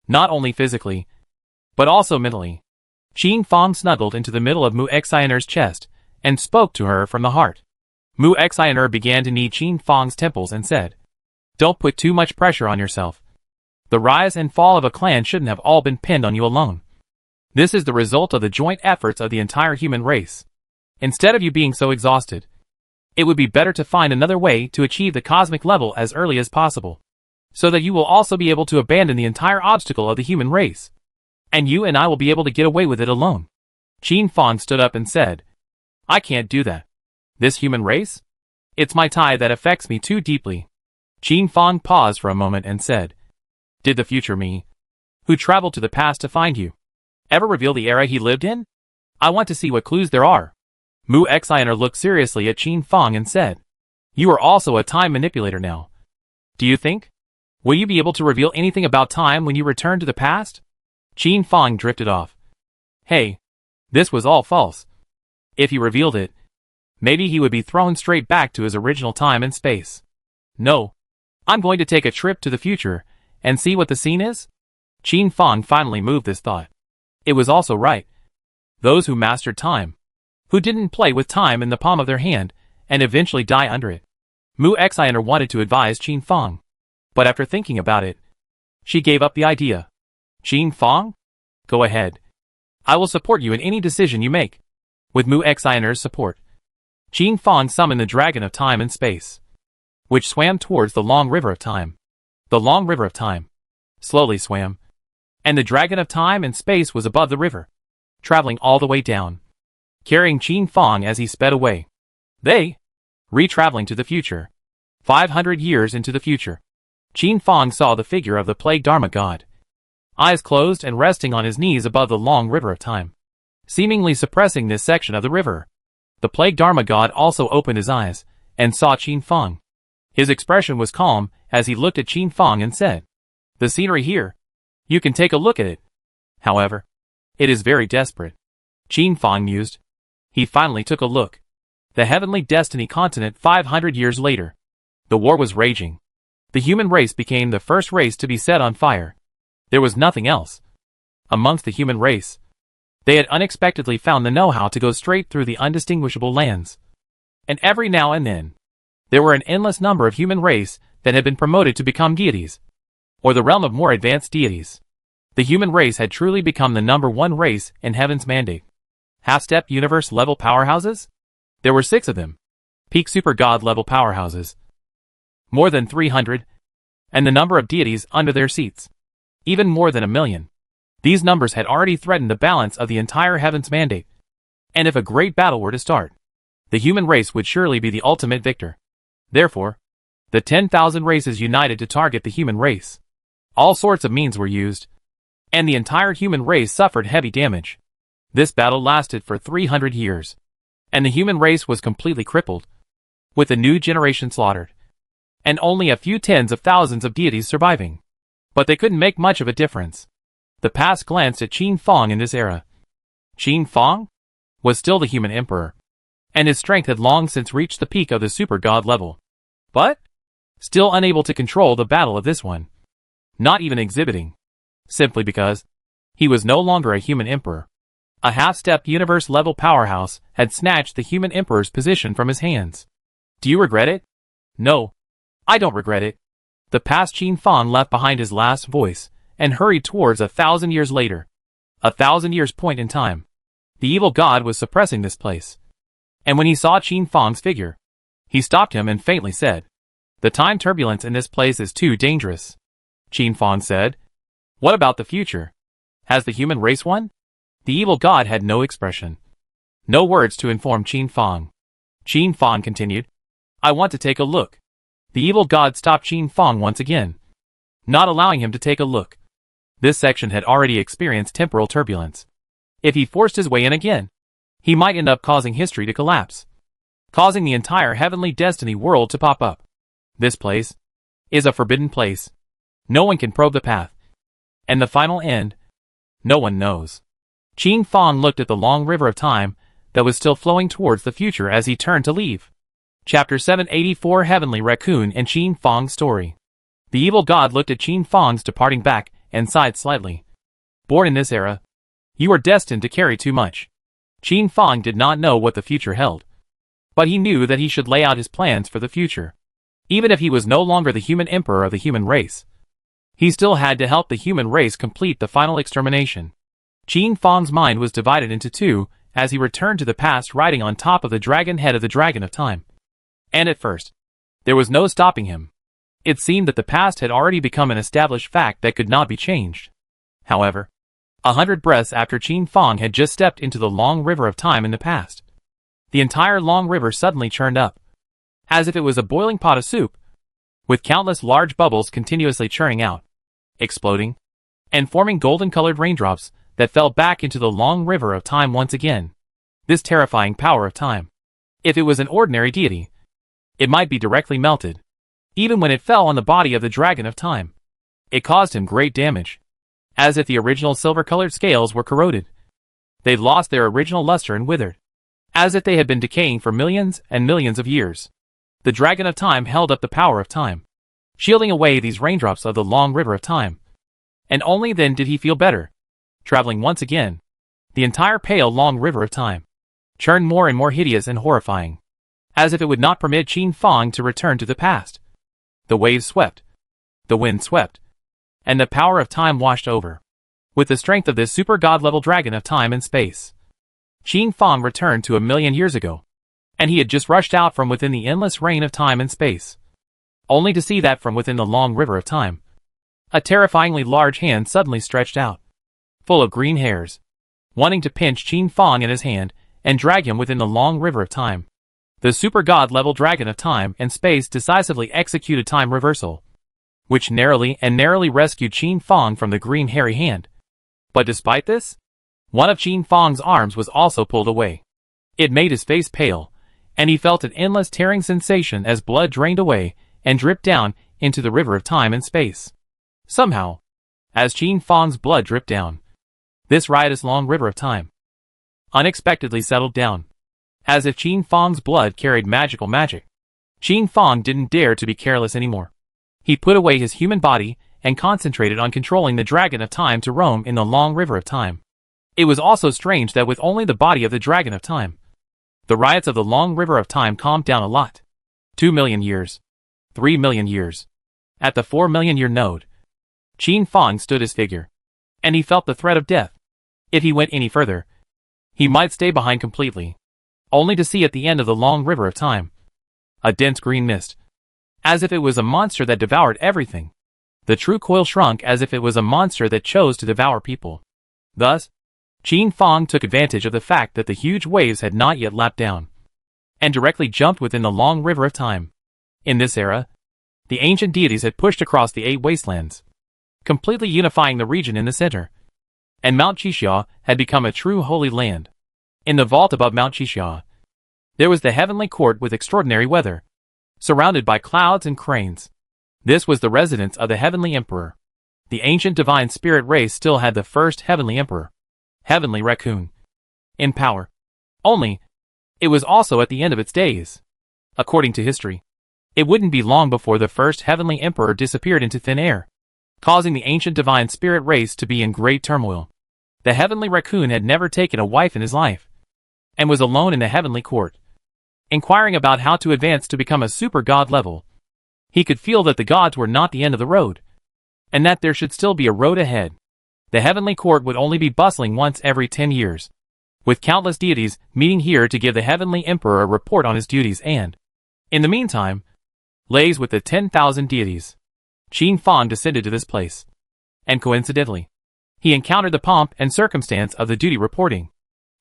Not only physically, but also mentally. Qin Fang snuggled into the middle of Mu Xianer's chest and spoke to her from the heart. Mu Xianer began to knead Qin Fang's temples and said, Don't put too much pressure on yourself. The rise and fall of a clan shouldn't have all been pinned on you alone. This is the result of the joint efforts of the entire human race. Instead of you being so exhausted, it would be better to find another way to achieve the cosmic level as early as possible, so that you will also be able to abandon the entire obstacle of the human race. And you and I will be able to get away with it alone. Qin Fang stood up and said, I can't do that. This human race? It's my tie that affects me too deeply. Qin Fang paused for a moment and said, Did the future me, who traveled to the past to find you, ever reveal the era he lived in? I want to see what clues there are. Mu Xianer looked seriously at Qin Fang and said, You are also a time manipulator now. Do you think? Will you be able to reveal anything about time when you return to the past? Qin Fang drifted off. Hey, this was all false. If he revealed it, maybe he would be thrown straight back to his original time and space. No. I'm going to take a trip to the future and see what the scene is? Qin Fang finally moved this thought. It was also right. Those who mastered time, who didn't play with time in the palm of their hand and eventually die under it. Mu Xianer wanted to advise Qin Fang, but after thinking about it, she gave up the idea. Qin Fang? Go ahead. I will support you in any decision you make. With Mu Xianer's support, Qin Fang summoned the Dragon of Time and Space, which swam towards the Long River of Time. The Long River of Time slowly swam, and the Dragon of Time and Space was above the river, traveling all the way down, carrying Qin Fang as he sped away. They, re-traveling to the future. 500 years into the future, Qin Fang saw the figure of the Plague Dharma god, eyes closed and resting on his knees above the Long River of Time, seemingly suppressing this section of the river. The Plague Dharma god also opened his eyes and saw Qin Fang. His expression was calm as he looked at Qin Fang and said, "The scenery here, you can take a look at it. However, it is very desperate." Qin Fang mused. He finally took a look. The Heavenly Destiny continent 500 years later. The war was raging. The human race became the first race to be set on fire. There was nothing else. Amongst the human race, they had unexpectedly found the know-how to go straight through the undistinguishable lands. And every now and then, there were an endless number of human race that had been promoted to become deities, or the realm of more advanced deities. The human race had truly become the #1 race in Heaven's mandate. Half-step universe level powerhouses? There were 6 of them. Peak super god level powerhouses. More than 300. And the number of deities under their seats. Even more than 1,000,000. These numbers had already threatened the balance of the entire Heaven's mandate. And if a great battle were to start, the human race would surely be the ultimate victor. Therefore, the 10,000 races united to target the human race. All sorts of means were used, and the entire human race suffered heavy damage. This battle lasted for 300 years, and the human race was completely crippled, with a new generation slaughtered, and only a few tens of thousands of deities surviving. But they couldn't make much of a difference. The past glanced at Qin Fang in this era. Qin Fang was still the human emperor, and his strength had long since reached the peak of the super god level. But still unable to control the battle of this one. Not even exhibiting. Simply because he was no longer a human emperor. A half-step universe-level powerhouse had snatched the human emperor's position from his hands. Do you regret it? No, I don't regret it. The past Qin Fang left behind his last voice and hurried towards 1,000 years later. 1,000 years point in time. The evil god was suppressing this place. And when he saw Qin Fang's figure, he stopped him and faintly said, "The time turbulence in this place is too dangerous." Qin Fang said, "What about the future? Has the human race won?" The evil god had no expression. No words to inform Qin Fang. Qin Fang continued, "I want to take a look." The evil god stopped Qin Fang once again, not allowing him to take a look. This section had already experienced temporal turbulence. If he forced his way in again, he might end up causing history to collapse, causing the entire Heavenly Destiny world to pop up. This place is a forbidden place. No one can probe the path. And the final end, no one knows. Qin Fang looked at the long river of time that was still flowing towards the future as he turned to leave. Chapter 784 Heavenly Raccoon and Qin Fang's Story. The evil god looked at Qin Fang's departing back and sighed slightly. Born in this era, you are destined to carry too much. Qin Fang did not know what the future held, but he knew that he should lay out his plans for the future. Even if he was no longer the human emperor of the human race, he still had to help the human race complete the final extermination. Qin Fang's mind was divided into two as he returned to the past riding on top of the dragon head of the Dragon of Time. And at first, there was no stopping him. It seemed that the past had already become an established fact that could not be changed. However, 100 breaths after Qin Fang had just stepped into the long river of time in the past, the entire long river suddenly churned up, as if it was a boiling pot of soup, with countless large bubbles continuously churning out, exploding, and forming golden-colored raindrops that fell back into the long river of time once again. This terrifying power of time. If it was an ordinary deity, it might be directly melted. Even when it fell on the body of the Dragon of Time, it caused him great damage, as if the original silver-colored scales were corroded. They'd lost their original luster and withered, as if they had been decaying for millions and millions of years. The Dragon of Time held up the power of time, shielding away these raindrops of the long river of time. And only then did he feel better. Traveling once again, the entire pale long river of time churned more and more hideous and horrifying, as if it would not permit Qin Fang to return to the past. The waves swept, the wind swept, and the power of time washed over. With the strength of this super god-level dragon of time and space, Qin Fang returned to 1,000,000 years ago, and he had just rushed out from within the endless reign of time and space, only to see that from within the long river of time, a terrifyingly large hand suddenly stretched out, full of green hairs, wanting to pinch Qin Fang in his hand and drag him within the long river of time. The super god-level dragon of time and space decisively executed time reversal, which narrowly rescued Qin Fang from the green hairy hand. But despite this, one of Qin Fang's arms was also pulled away. It made his face pale, and he felt an endless tearing sensation as blood drained away and dripped down into the river of time and space. Somehow, as Qin Fang's blood dripped down, this riotous long river of time unexpectedly settled down, as if Qin Fang's blood carried magical magic. Qin Fang didn't dare to be careless anymore. He put away his human body and concentrated on controlling the dragon of time to roam in the long river of time. It was also strange that with only the body of the dragon of time, the riots of the long river of time calmed down a lot. 2,000,000 years. 3,000,000 years. At the 4,000,000-year node, Qin Fang stood his figure, and he felt the threat of death. If he went any further, he might stay behind completely, only to see at the end of the long river of time a dense green mist, as if it was a monster that devoured everything. The true coil shrunk as if it was a monster that chose to devour people. Thus, Qin Fang took advantage of the fact that the huge waves had not yet lapped down, and directly jumped within the long river of time. In this era, the ancient deities had pushed across the 8 wastelands, completely unifying the region in the center, and Mount Qixia had become a true holy land. In the vault above Mount Qixia, there was the heavenly court with extraordinary weather, surrounded by clouds and cranes. This was the residence of the heavenly emperor. The ancient divine spirit race still had the first heavenly emperor, Heavenly Raccoon, in power. Only, it was also at the end of its days. According to history, it wouldn't be long before the first heavenly emperor disappeared into thin air, causing the ancient divine spirit race to be in great turmoil. The heavenly raccoon had never taken a wife in his life, and was alone in the heavenly court, inquiring about how to advance to become a super god level. He could feel that the gods were not the end of the road, and that there should still be a road ahead. The heavenly court would only be bustling once every 10 years, with countless deities meeting here to give the heavenly emperor a report on his duties and, in the meantime, lays with the 10,000 deities. Qin Fang descended to this place, and coincidentally, he encountered the pomp and circumstance of the duty reporting.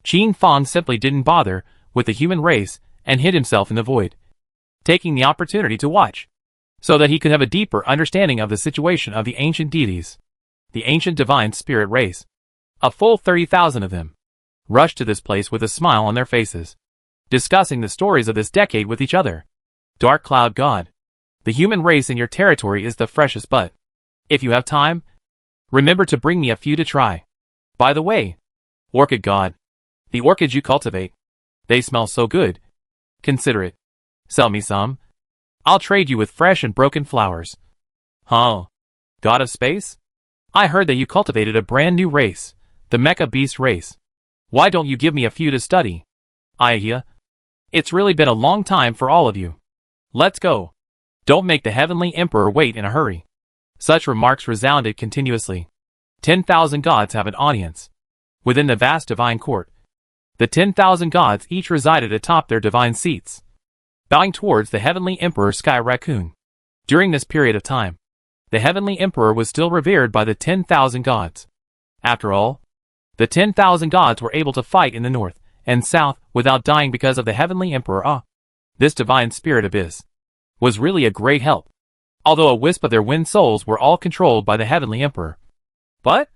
Qin Fang simply didn't bother with the human race and hid himself in the void, taking the opportunity to watch, so that he could have a deeper understanding of the situation of the ancient deities. The ancient divine spirit race, a full 30,000 of them, rushed to this place with a smile on their faces, discussing the stories of this decade with each other. Dark Cloud God, the human race in your territory is the freshest, but if you have time, remember to bring me a few to try. By the way, Orchid God, the orchids you cultivate, they smell so good. Consider it. Sell me some. I'll trade you with fresh and broken flowers. Huh? God of Space? I heard that you cultivated a brand new race, the Mecha Beast race. Why don't you give me a few to study? It's really been a long time for all of you. Let's go. Don't make the heavenly emperor wait in a hurry. Such remarks resounded continuously. 10,000 gods have an audience within the vast divine court. The 10,000 gods each resided atop their divine seats, bowing towards the heavenly emperor Sky Raccoon. During this period of time, the heavenly emperor was still revered by the 10,000 gods. After all, the 10,000 gods were able to fight in the north and south without dying because of the heavenly emperor. This divine spirit abyss was really a great help, although a wisp of their wind souls were all controlled by the heavenly emperor. But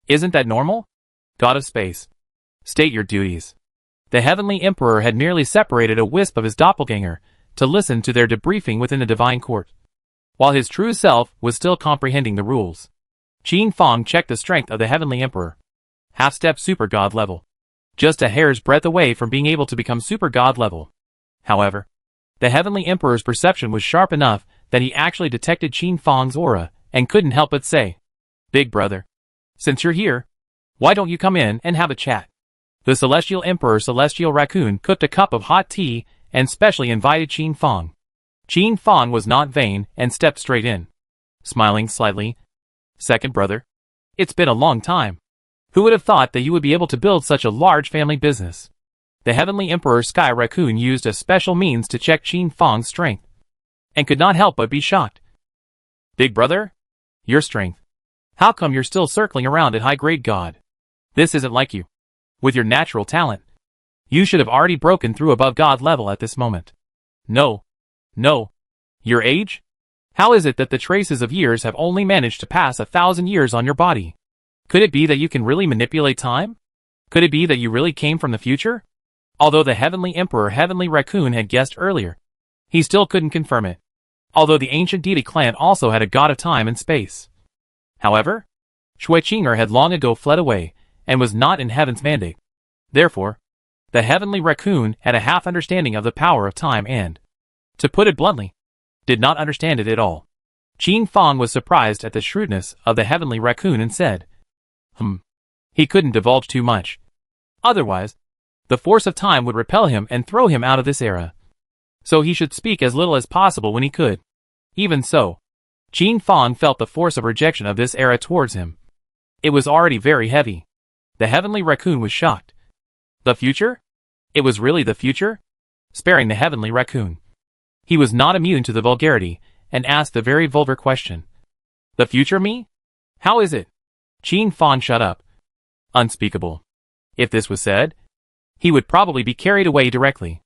isn't that normal? God of Space, state your duties. The heavenly emperor had merely separated a wisp of his doppelganger to listen to their debriefing within the divine court, while his true self was still comprehending the rules. Qin Fang checked the strength of the heavenly emperor. Half-step super god level. Just a hair's breadth away from being able to become super god level. However, the heavenly emperor's perception was sharp enough that he actually detected Qin Fang's aura and couldn't help but say, "Big brother, since you're here, why don't you come in and have a chat?" The celestial emperor Celestial Raccoon cooked a cup of hot tea and specially invited Qin Fang. Qin Fang was not vain and stepped straight in, smiling slightly. "Second brother, it's been a long time. Who would have thought that you would be able to build such a large family business?" The Heavenly Emperor Sky Raccoon used a special means to check Qin Fang's strength, and could not help but be shocked. "Big brother? Your strength? How come you're still circling around at high-grade God? This isn't like you. With your natural talent, you should have already broken through above God level at this moment." No. Your age? How is it that the traces of years have only managed to pass 1,000 years on your body? Could it be that you can really manipulate time? Could it be that you really came from the future? Although the Heavenly Emperor Heavenly Raccoon had guessed earlier, he still couldn't confirm it. Although the ancient deity clan also had a god of time and space. However, Shui Qinger had long ago fled away, and was not in heaven's mandate. Therefore, the Heavenly Raccoon had a half understanding of the power of time and, to put it bluntly, did not understand it at all. Qin Fang was surprised at the shrewdness of the Heavenly Raccoon and said, He couldn't divulge too much. Otherwise, the force of time would repel him and throw him out of this era. So he should speak as little as possible when he could. Even so, Qin Fang felt the force of rejection of this era towards him. It was already very heavy. The Heavenly Raccoon was shocked. The future? It was really the future? Sparing the Heavenly Raccoon, he was not immune to the vulgarity, and asked the very vulgar question. "The future me? How is it?" Qin Fang shut up. Unspeakable. If this was said, he would probably be carried away directly.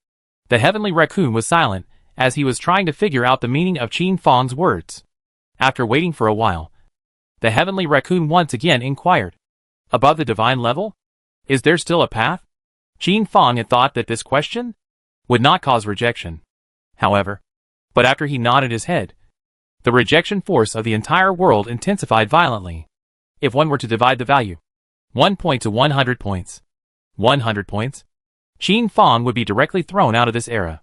The Heavenly Raccoon was silent, as he was trying to figure out the meaning of Qin Fang's words. After waiting for a while, the Heavenly Raccoon once again inquired, "Above the divine level? Is there still a path?" Qin Fang had thought that this question would not cause rejection. However, but after he nodded his head, the rejection force of the entire world intensified violently. If one were to divide the value, 1 point to 100 points, 100 points, Qin Fang would be directly thrown out of this era.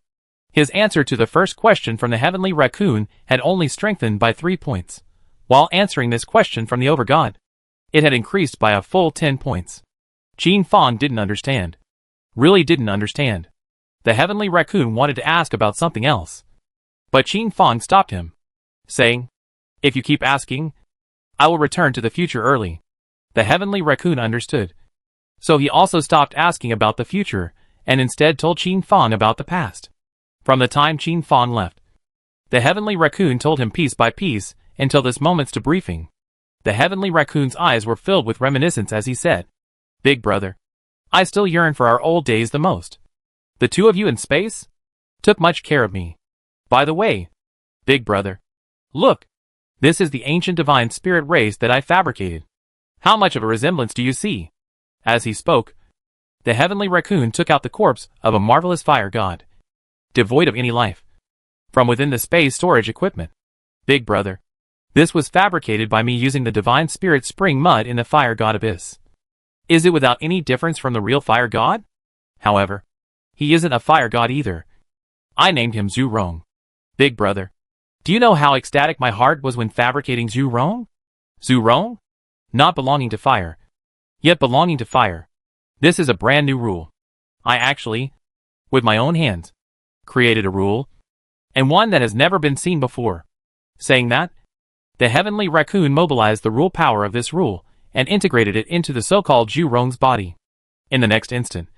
His answer to the first question from the Heavenly Raccoon had only strengthened by 3 points, while answering this question from the Overgod, it had increased by a full 10 points. Qin Fang didn't understand. Really didn't understand. The Heavenly Raccoon wanted to ask about something else, but Qin Fang stopped him, saying, "If you keep asking, I will return to the future early." The Heavenly Raccoon understood. So he also stopped asking about the future, and instead told Qin Fang about the past. From the time Qin Fang left, the Heavenly Raccoon told him piece by piece, until this moment's debriefing. The Heavenly Raccoon's eyes were filled with reminiscence as he said, "Big brother, I still yearn for our old days the most. The two of you in space took much care of me. By the way, big brother, look, this is the ancient divine spirit race that I fabricated. How much of a resemblance do you see?" As he spoke, the Heavenly Raccoon took out the corpse of a marvelous fire god, devoid of any life, from within the space storage equipment. "Big brother, this was fabricated by me using the divine spirit spring mud in the fire god abyss. Is it without any difference from the real fire god? However, he isn't a fire god either. I named him Zhu Rong. Big brother, do you know how ecstatic my heart was when fabricating Zhu Rong? Zhu Rong? Not belonging to fire, yet belonging to fire. This is a brand new rule. I actually, with my own hands, created a rule, and one that has never been seen before." Saying that, the Heavenly Raccoon mobilized the rule power of this rule, and integrated it into the so-called Zhu Rong's body. In the next instant,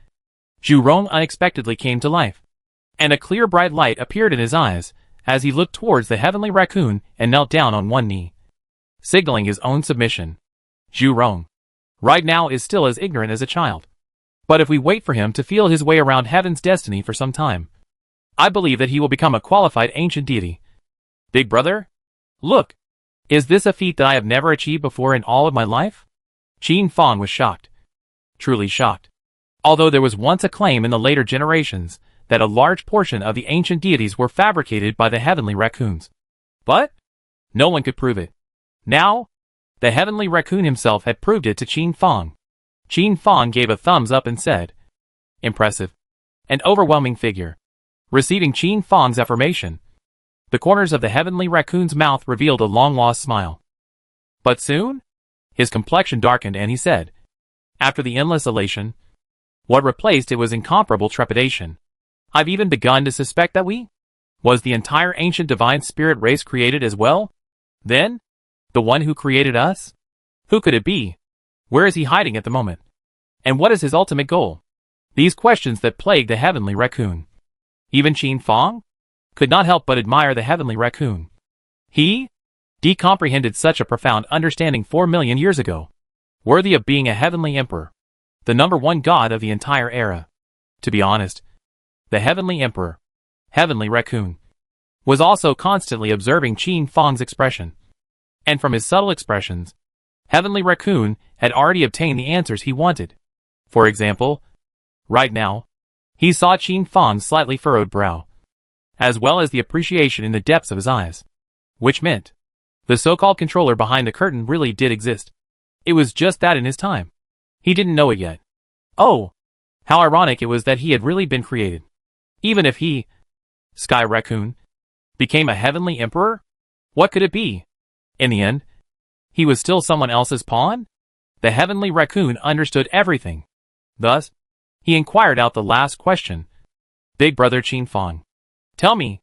Zhu Rong unexpectedly came to life, and a clear bright light appeared in his eyes, as he looked towards the Heavenly Raccoon and knelt down on one knee, signaling his own submission. Zhu Rong, right now, is still as ignorant as a child. But if we wait for him to feel his way around heaven's destiny for some time, I believe that he will become a qualified ancient deity. Big brother, look, is this a feat that I have never achieved before in all of my life? Qin Fang was shocked. Truly shocked. Although there was once a claim in the later generations that a large portion of the ancient deities were fabricated by the Heavenly Raccoons. But no one could prove it. Now, the Heavenly Raccoon himself had proved it to Qin Fang. Qin Fang gave a thumbs up and said, "Impressive. An overwhelming figure." Receiving Qin Fang's affirmation, the corners of the Heavenly Raccoon's mouth revealed a long-lost smile. But soon, his complexion darkened and he said, after the endless elation, what replaced it was incomparable trepidation. I've even begun to suspect that was the entire ancient divine spirit race created as well? Then? The one who created us? Who could it be? Where is he hiding at the moment? And what is his ultimate goal? These questions that plague the heavenly raccoon. Even Qin Fong could not help but admire the heavenly raccoon. He comprehended such a profound understanding 4 million years ago, worthy of being a heavenly emperor, the #1 god of the entire era. To be honest, the heavenly emperor, heavenly raccoon, was also constantly observing Qin Fong's expression. And from his subtle expressions, heavenly raccoon had already obtained the answers he wanted. For example, right now, he saw Qin Fong's slightly furrowed brow, as well as the appreciation in the depths of his eyes, which meant the so-called controller behind the curtain really did exist. It was just that in his time. He didn't know it yet. Oh, how ironic it was that he had really been created. Even if he, Sky Raccoon, became a heavenly emperor? What could it be? In the end, he was still someone else's pawn? The heavenly raccoon understood everything. Thus, he inquired out the last question. Big brother Qin Fong, tell me,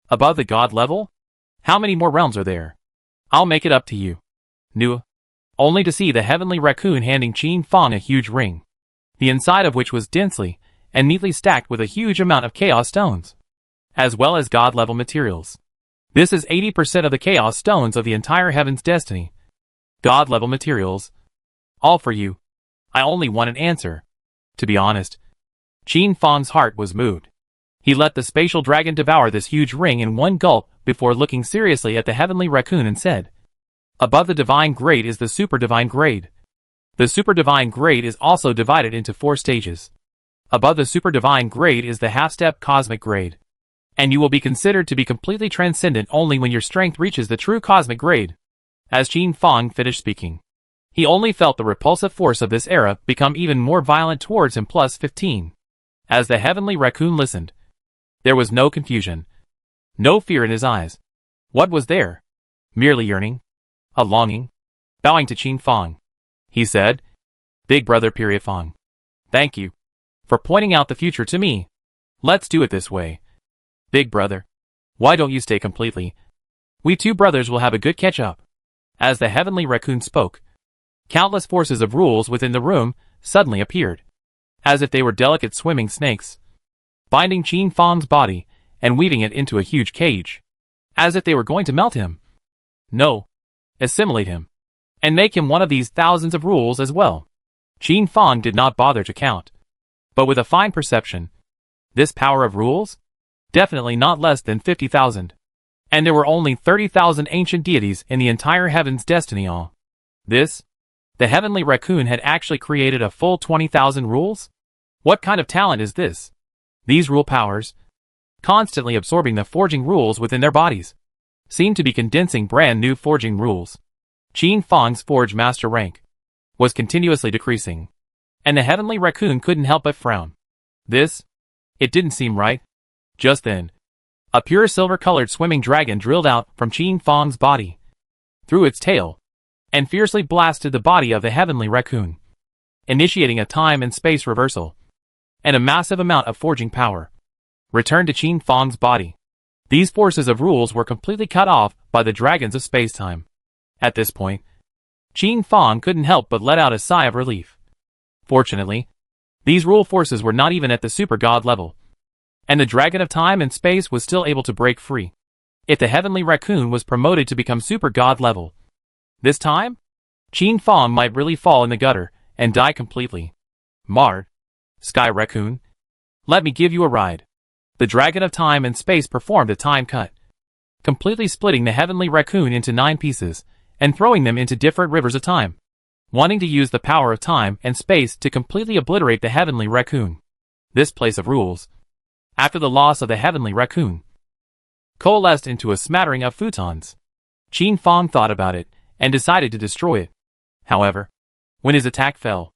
above the god level, how many more realms are there? I'll make it up to you. Nu, only to see the heavenly raccoon handing Qin Fong a huge ring, the inside of which was densely and neatly stacked with a huge amount of chaos stones, as well as god-level materials. This is 80% of the chaos stones of the entire heaven's destiny. God-level materials. All for you. I only want an answer. To be honest, Qin Fong's heart was moved. He let the spatial dragon devour this huge ring in one gulp before looking seriously at the heavenly raccoon and said, above the divine grade is the super divine grade. The super divine grade is also divided into 4 stages. Above the super divine grade is the half-step cosmic grade, and you will be considered to be completely transcendent only when your strength reaches the true cosmic grade. As Qin Fong finished speaking, he only felt the repulsive force of this era become even more violent towards him. Plus 15. As the heavenly raccoon listened, there was no confusion, no fear in his eyes. What was there? Merely yearning, a longing. Bowing to Qin Fong, he said, Big brother Fong, thank you for pointing out the future to me. Let's do it this way. Big brother, why don't you stay completely? We two brothers will have a good catch-up. As the heavenly raccoon spoke, countless forces of rules within the room suddenly appeared, as if they were delicate swimming snakes, binding Qin Fong's body and weaving it into a huge cage, as if they were going to melt him. No, assimilate him, and make him one of these thousands of rules as well. Qin Fong did not bother to count, but with a fine perception, this power of rules? Definitely not less than 50,000. And there were only 30,000 ancient deities in the entire heaven's destiny. All this? The heavenly raccoon had actually created a full 20,000 rules? What kind of talent is this? These rule powers, constantly absorbing the forging rules within their bodies, seemed to be condensing brand new forging rules. Qin Fong's forge master rank was continuously decreasing, and the heavenly raccoon couldn't help but frown. It didn't seem right. Just then, a pure silver-colored swimming dragon drilled out from Qin Fong's body, through its tail, and fiercely blasted the body of the heavenly raccoon, initiating a time and space reversal, and a massive amount of forging power returned to Qin Fong's body. These forces of rules were completely cut off by the dragons of space-time. At this point, Qin Fong couldn't help but let out a sigh of relief. Fortunately, these rule forces were not even at the super god level, and the dragon of time and space was still able to break free. If the heavenly raccoon was promoted to become super god level, this time, Qin Fong might really fall in the gutter and die completely. Marred. Sky Raccoon, let me give you a ride. The dragon of time and space performed a time cut, completely splitting the heavenly raccoon into 9 pieces and throwing them into different rivers of time, wanting to use the power of time and space to completely obliterate the heavenly raccoon. This place of rules, after the loss of the heavenly raccoon, coalesced into a smattering of futons. Qin Fong thought about it and decided to destroy it. However, when his attack fell,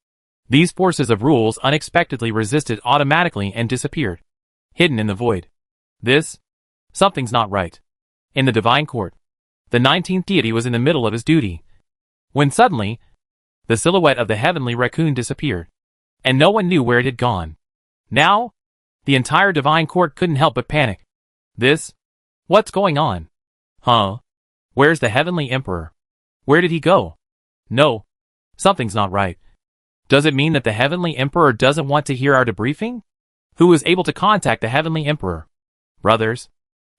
these forces of rules unexpectedly resisted automatically and disappeared, hidden in the void. Something's not right. In the divine court, the 19th deity was in the middle of his duty, when suddenly, the silhouette of the heavenly raccoon disappeared, and no one knew where it had gone. Now, The entire divine court couldn't help but panic. This? What's going on? Huh? Where's the heavenly emperor? Where did he go? No. Something's not right. Does it mean that the heavenly emperor doesn't want to hear our debriefing? Who is able to contact the heavenly emperor? Brothers,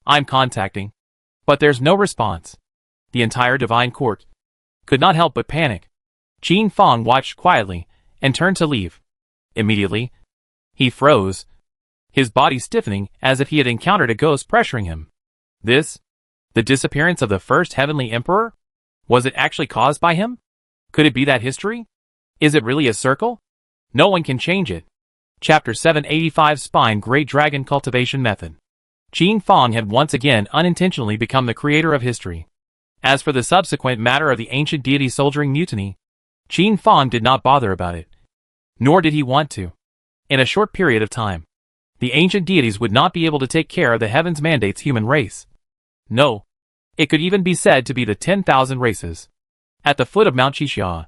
I'm contacting. But there's no response. The entire divine court could not help but panic. Qin Fang watched quietly and turned to leave. Immediately, he froze, his body stiffening as if he had encountered a ghost pressuring him. This? The disappearance of the first heavenly emperor? Was it actually caused by him? Could it be that history? Is it really a circle? No one can change it. Chapter 785 Spine Great Dragon Cultivation Method. Qin Fang had once again unintentionally become the creator of history. As for the subsequent matter of the ancient deity soldiering mutiny, Qin Fang did not bother about it. Nor did he want to. In a short period of time, the ancient deities would not be able to take care of the heavens mandate's human race. No. It could even be said to be the 10,000 races. At the foot of Mount Xixia,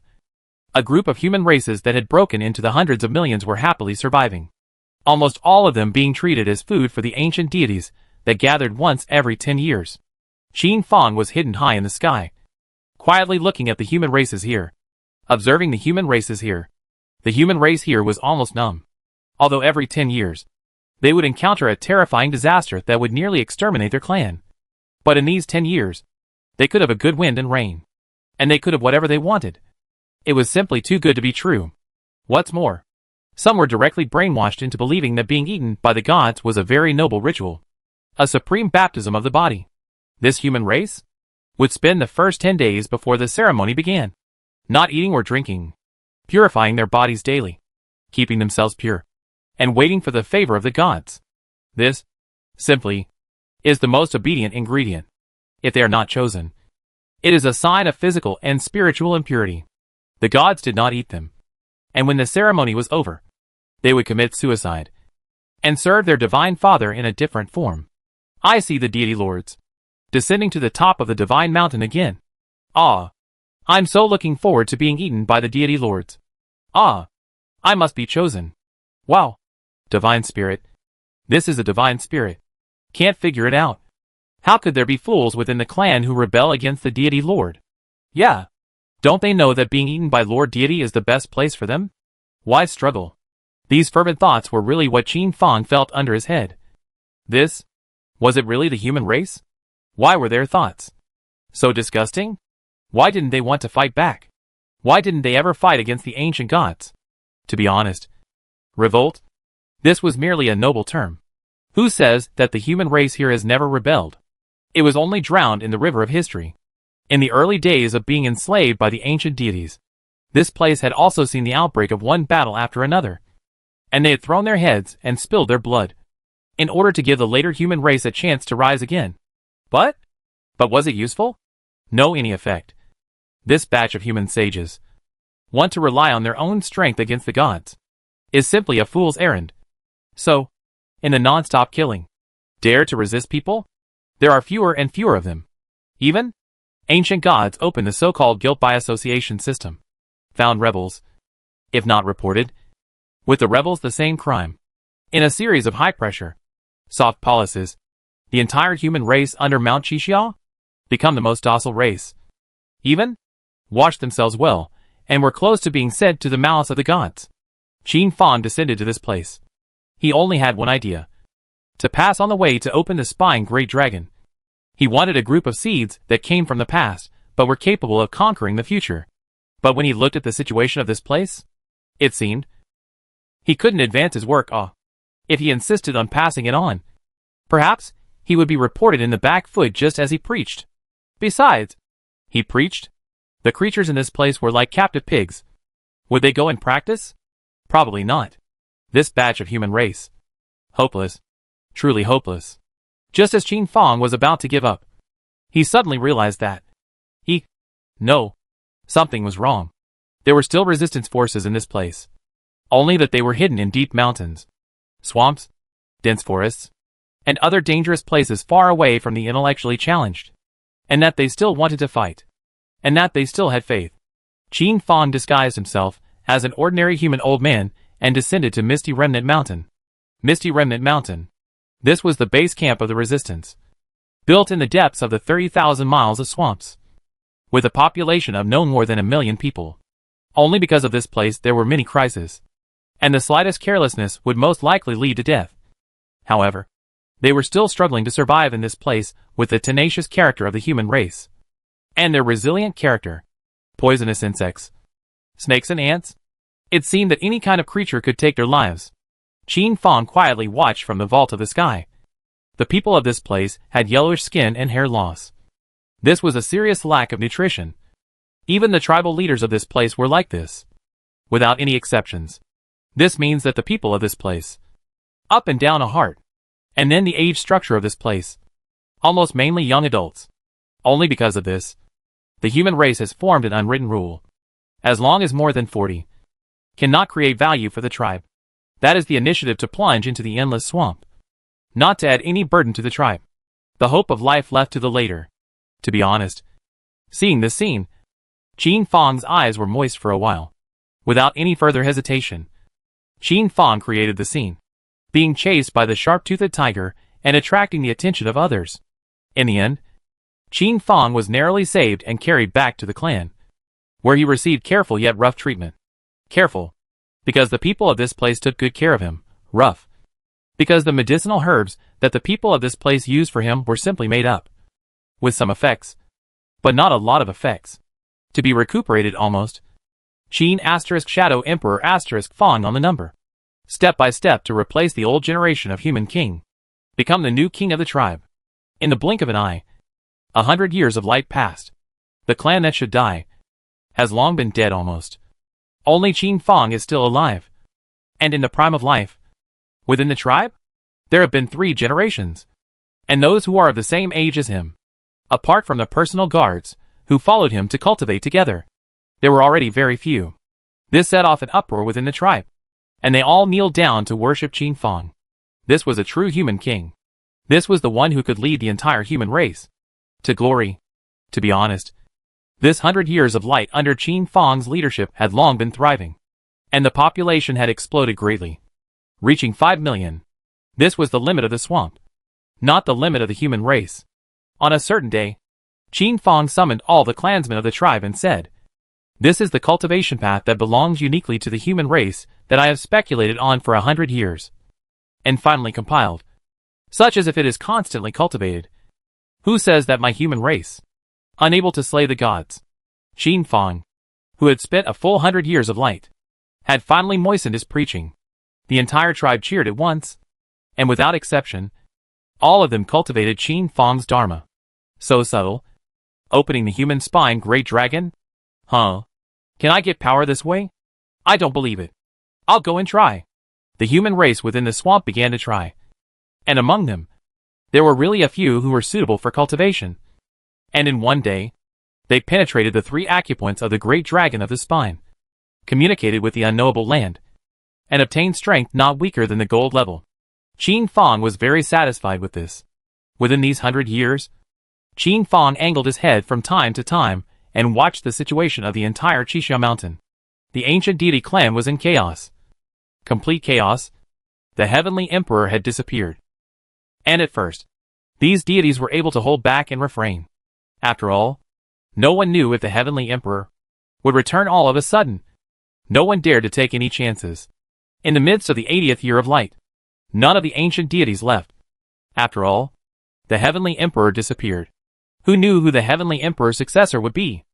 a group of human races that had broken into the hundreds of millions were happily surviving. Almost all of them being treated as food for the ancient deities that gathered once every 10 years. Qin Fang was hidden high in the sky, quietly looking at the human races here. Observing the human races here. The human race here was almost numb. Although every 10 years, they would encounter a terrifying disaster that would nearly exterminate their clan. But in these 10 years, they could have a good wind and rain. And they could have whatever they wanted. It was simply too good to be true. What's more, some were directly brainwashed into believing that being eaten by the gods was a very noble ritual. A supreme baptism of the body. This human race would spend the first 10 days before the ceremony began, not eating or drinking, purifying their bodies daily, keeping themselves pure, and waiting for the favor of the gods. This, simply, is the most obedient ingredient. If they are not chosen, it is a sign of physical and spiritual impurity. The gods did not eat them. And when the ceremony was over, they would commit suicide and serve their divine father in a different form. I see the deity lords descending to the top of the divine mountain again. Ah, I'm so looking forward to being eaten by the deity lords. Ah, I must be chosen. Wow. Divine spirit. This is a divine spirit. Can't figure it out. How could there be fools within the clan who rebel against the deity lord? Yeah. Don't they know that being eaten by Lord Deity is the best place for them? Why struggle? These fervent thoughts were really what Qin Fang felt under his head. This? Was it really the human race? Why were their thoughts so disgusting? Why didn't they want to fight back? Why didn't they ever fight against the ancient gods? To be honest, revolt? This was merely a noble term. Who says that the human race here has never rebelled? It was only drowned in the river of history. In the early days of being enslaved by the ancient deities, this place had also seen the outbreak of one battle after another. And they had thrown their heads and spilled their blood, in order to give the later human race a chance to rise again. But was it useful? No any effect. This batch of human sages want to rely on their own strength against the gods, is simply a fool's errand. So, in the non-stop killing, dare to resist people? There are fewer and fewer of them. Even ancient gods opened the so-called guilt by association system. Found rebels, if not reported, with the rebels the same crime. In a series of high-pressure, soft policies, the entire human race under Mount Xixia become the most docile race. Even washed themselves well, and were close to being sent to the malice of the gods. Qin Fang descended to this place. He only had one idea: to pass on the way to open the spine great dragon. He wanted a group of seeds that came from the past, but were capable of conquering the future. But when he looked at the situation of this place, it seemed he couldn't advance his work if he insisted on passing it on. Perhaps he would be reported in the back foot just as he preached. Besides, he preached. The creatures in this place were like captive pigs. Would they go and practice? Probably not. This batch of human race. Hopeless. Truly hopeless. Just as Qin Fang was about to give up, he suddenly realized that no, something was wrong. There were still resistance forces in this place. Only that they were hidden in deep mountains, swamps, dense forests, and other dangerous places far away from the intellectually challenged. And that they still wanted to fight. And that they still had faith. Qin Fang disguised himself as an ordinary human old man and descended to Misty Remnant Mountain. Misty Remnant Mountain. This was the base camp of the resistance, built in the depths of the 30,000 miles of swamps, with a population of no more than 1 million people. Only because of this place there were many crises, and the slightest carelessness would most likely lead to death. However, they were still struggling to survive in this place with the tenacious character of the human race, and their resilient character. Poisonous insects, snakes and ants. It seemed that any kind of creature could take their lives. Qin Fang quietly watched from the vault of the sky. The people of this place had yellowish skin and hair loss. This was a serious lack of nutrition. Even the tribal leaders of this place were like this, without any exceptions. This means that the people of this place, up and down a heart, and then the age structure of this place, almost mainly young adults. Only because of this, the human race has formed an unwritten rule. As long as more than 40 cannot create value for the tribe, that is the initiative to plunge into the endless swamp, not to add any burden to the tribe. The hope of life left to the later. To be honest, seeing this scene, Qin Fang's eyes were moist for a while. Without any further hesitation, Qin Fang created the scene, being chased by the sharp-toothed tiger and attracting the attention of others. In the end, Qin Fang was narrowly saved and carried back to the clan, where he received careful yet rough treatment. Careful, because the people of this place took good care of him. Rough, because the medicinal herbs that the people of this place used for him were simply made up, with some effects, but not a lot of effects, to be recuperated almost. Qin Shadow Emperor Fang on the number, step by step to replace the old generation of human king, become the new king of the tribe. In the blink of an eye, 100 years of light passed. The clan that should die has long been dead almost. Only Qin Fang is still alive, and in the prime of life. Within the tribe, there have been 3 generations, and those who are of the same age as him, apart from the personal guards who followed him to cultivate together. There were already very few. This set off an uproar within the tribe, and they all kneeled down to worship Qin Fang. This was a true human king. This was the one who could lead the entire human race to glory. To be honest, this 100 years of light under Qin Fang's leadership had long been thriving, and the population had exploded greatly, reaching 5 million. This was the limit of the swamp, not the limit of the human race. On a certain day, Qin Fang summoned all the clansmen of the tribe and said, "This is the cultivation path that belongs uniquely to the human race that I have speculated on for 100 years, and finally compiled, such as if it is constantly cultivated. Who says that my human race, unable to slay the gods?" Qin Fang, who had spent a full 100 years of light, had finally moistened his preaching. The entire tribe cheered at once, and without exception, all of them cultivated Qin Fang's dharma. So subtle, opening the human spine, great dragon? Huh? Can I get power this way? I don't believe it. I'll go and try. The human race within the swamp began to try, and among them, there were really a few who were suitable for cultivation. And in one day, they penetrated the 3 acupoints of the great dragon of the spine, communicated with the unknowable land, and obtained strength not weaker than the gold level. Qin Fang was very satisfied with this. Within these 100 years, Qin Fang angled his head from time to time and watched the situation of the entire Qixia mountain. The ancient deity clan was in chaos. Complete chaos. The heavenly emperor had disappeared. And at first, these deities were able to hold back and refrain. After all, no one knew if the heavenly emperor would return all of a sudden. No one dared to take any chances. In the midst of the 80th year of light, none of the ancient deities left. After all, the heavenly emperor disappeared. Who knew who the heavenly emperor's successor would be?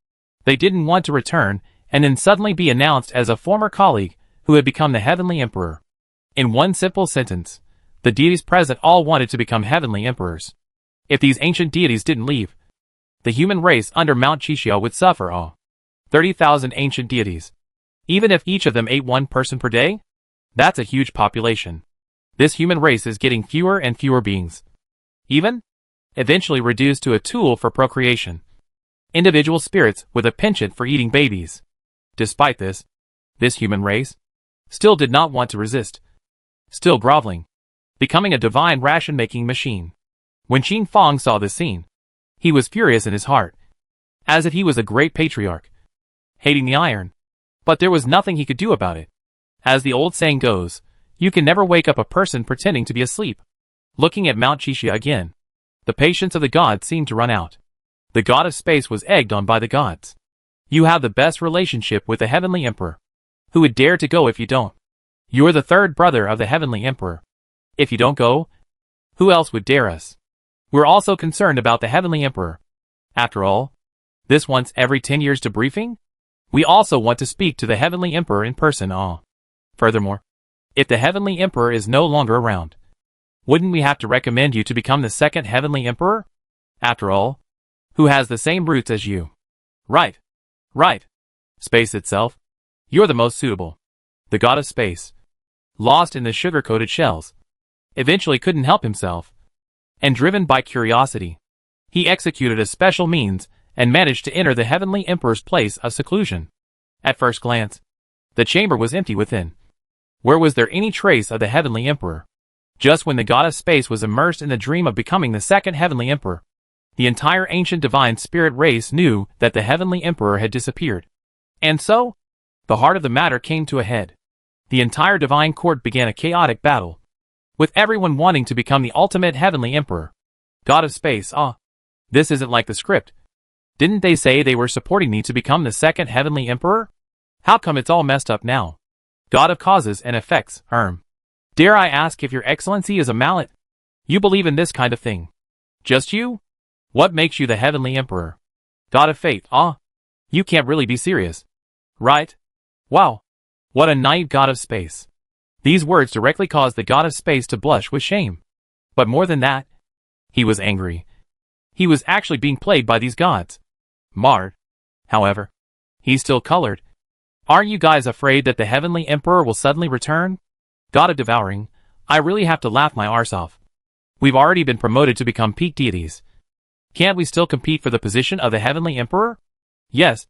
They didn't want to return and then suddenly be announced as a former colleague who had become the heavenly emperor. In one simple sentence, the deities present all wanted to become heavenly emperors. If these ancient deities didn't leave, the human race under Mount Qixia would suffer. 30,000 ancient deities. Even if each of them ate 1 person per day? That's a huge population. This human race is getting fewer and fewer beings. Eventually reduced to a tool for procreation. Individual spirits with a penchant for eating babies. Despite this human race still did not want to resist. Still groveling, becoming a divine ration-making machine. When Qin Fang saw this scene, he was furious in his heart, as if he was a great patriarch, hating the iron. But there was nothing he could do about it. As the old saying goes, You can never wake up a person pretending to be asleep. Looking at Mount Chixia again, the patience of the gods seemed to run out. The god of space was egged on by the gods. You have the best relationship with the Heavenly Emperor. Who would dare to go if you don't? You're the third brother of the Heavenly Emperor. If you don't go, who else would dare us? We're also concerned about the Heavenly Emperor. After all, this once every 10 years debriefing? We also want to speak to the Heavenly Emperor in person. Furthermore, if the Heavenly Emperor is no longer around, wouldn't we have to recommend you to become the second Heavenly Emperor? After all, who has the same roots as you? Right. Space itself. You're the most suitable. The god of space, lost in the sugar-coated shells, eventually couldn't help himself. And driven by curiosity, he executed a special means and managed to enter the Heavenly Emperor's place of seclusion. At first glance, the chamber was empty within. Where was there any trace of the Heavenly Emperor? Just when the god of space was immersed in the dream of becoming the second Heavenly Emperor, the entire ancient divine spirit race knew that the Heavenly Emperor had disappeared. And so, the heart of the matter came to a head. The entire divine court began a chaotic battle, with everyone wanting to become the ultimate Heavenly Emperor. God of space, this isn't like the script. Didn't they say they were supporting me to become the second Heavenly Emperor? How come it's all messed up now? God of causes and effects, Dare I ask if your excellency is a mallet? You believe in this kind of thing? Just you? What makes you the Heavenly Emperor? God of fate, You can't really be serious. Right? Wow. What a naive god of space. These words directly caused the god of space to blush with shame. But more than that, he was angry. He was actually being played by these gods. Marred. However, he still colored. Aren't you guys afraid that the Heavenly Emperor will suddenly return? God of devouring, I really have to laugh my arse off. We've already been promoted to become peak deities. Can't we still compete for the position of the Heavenly Emperor? Yes,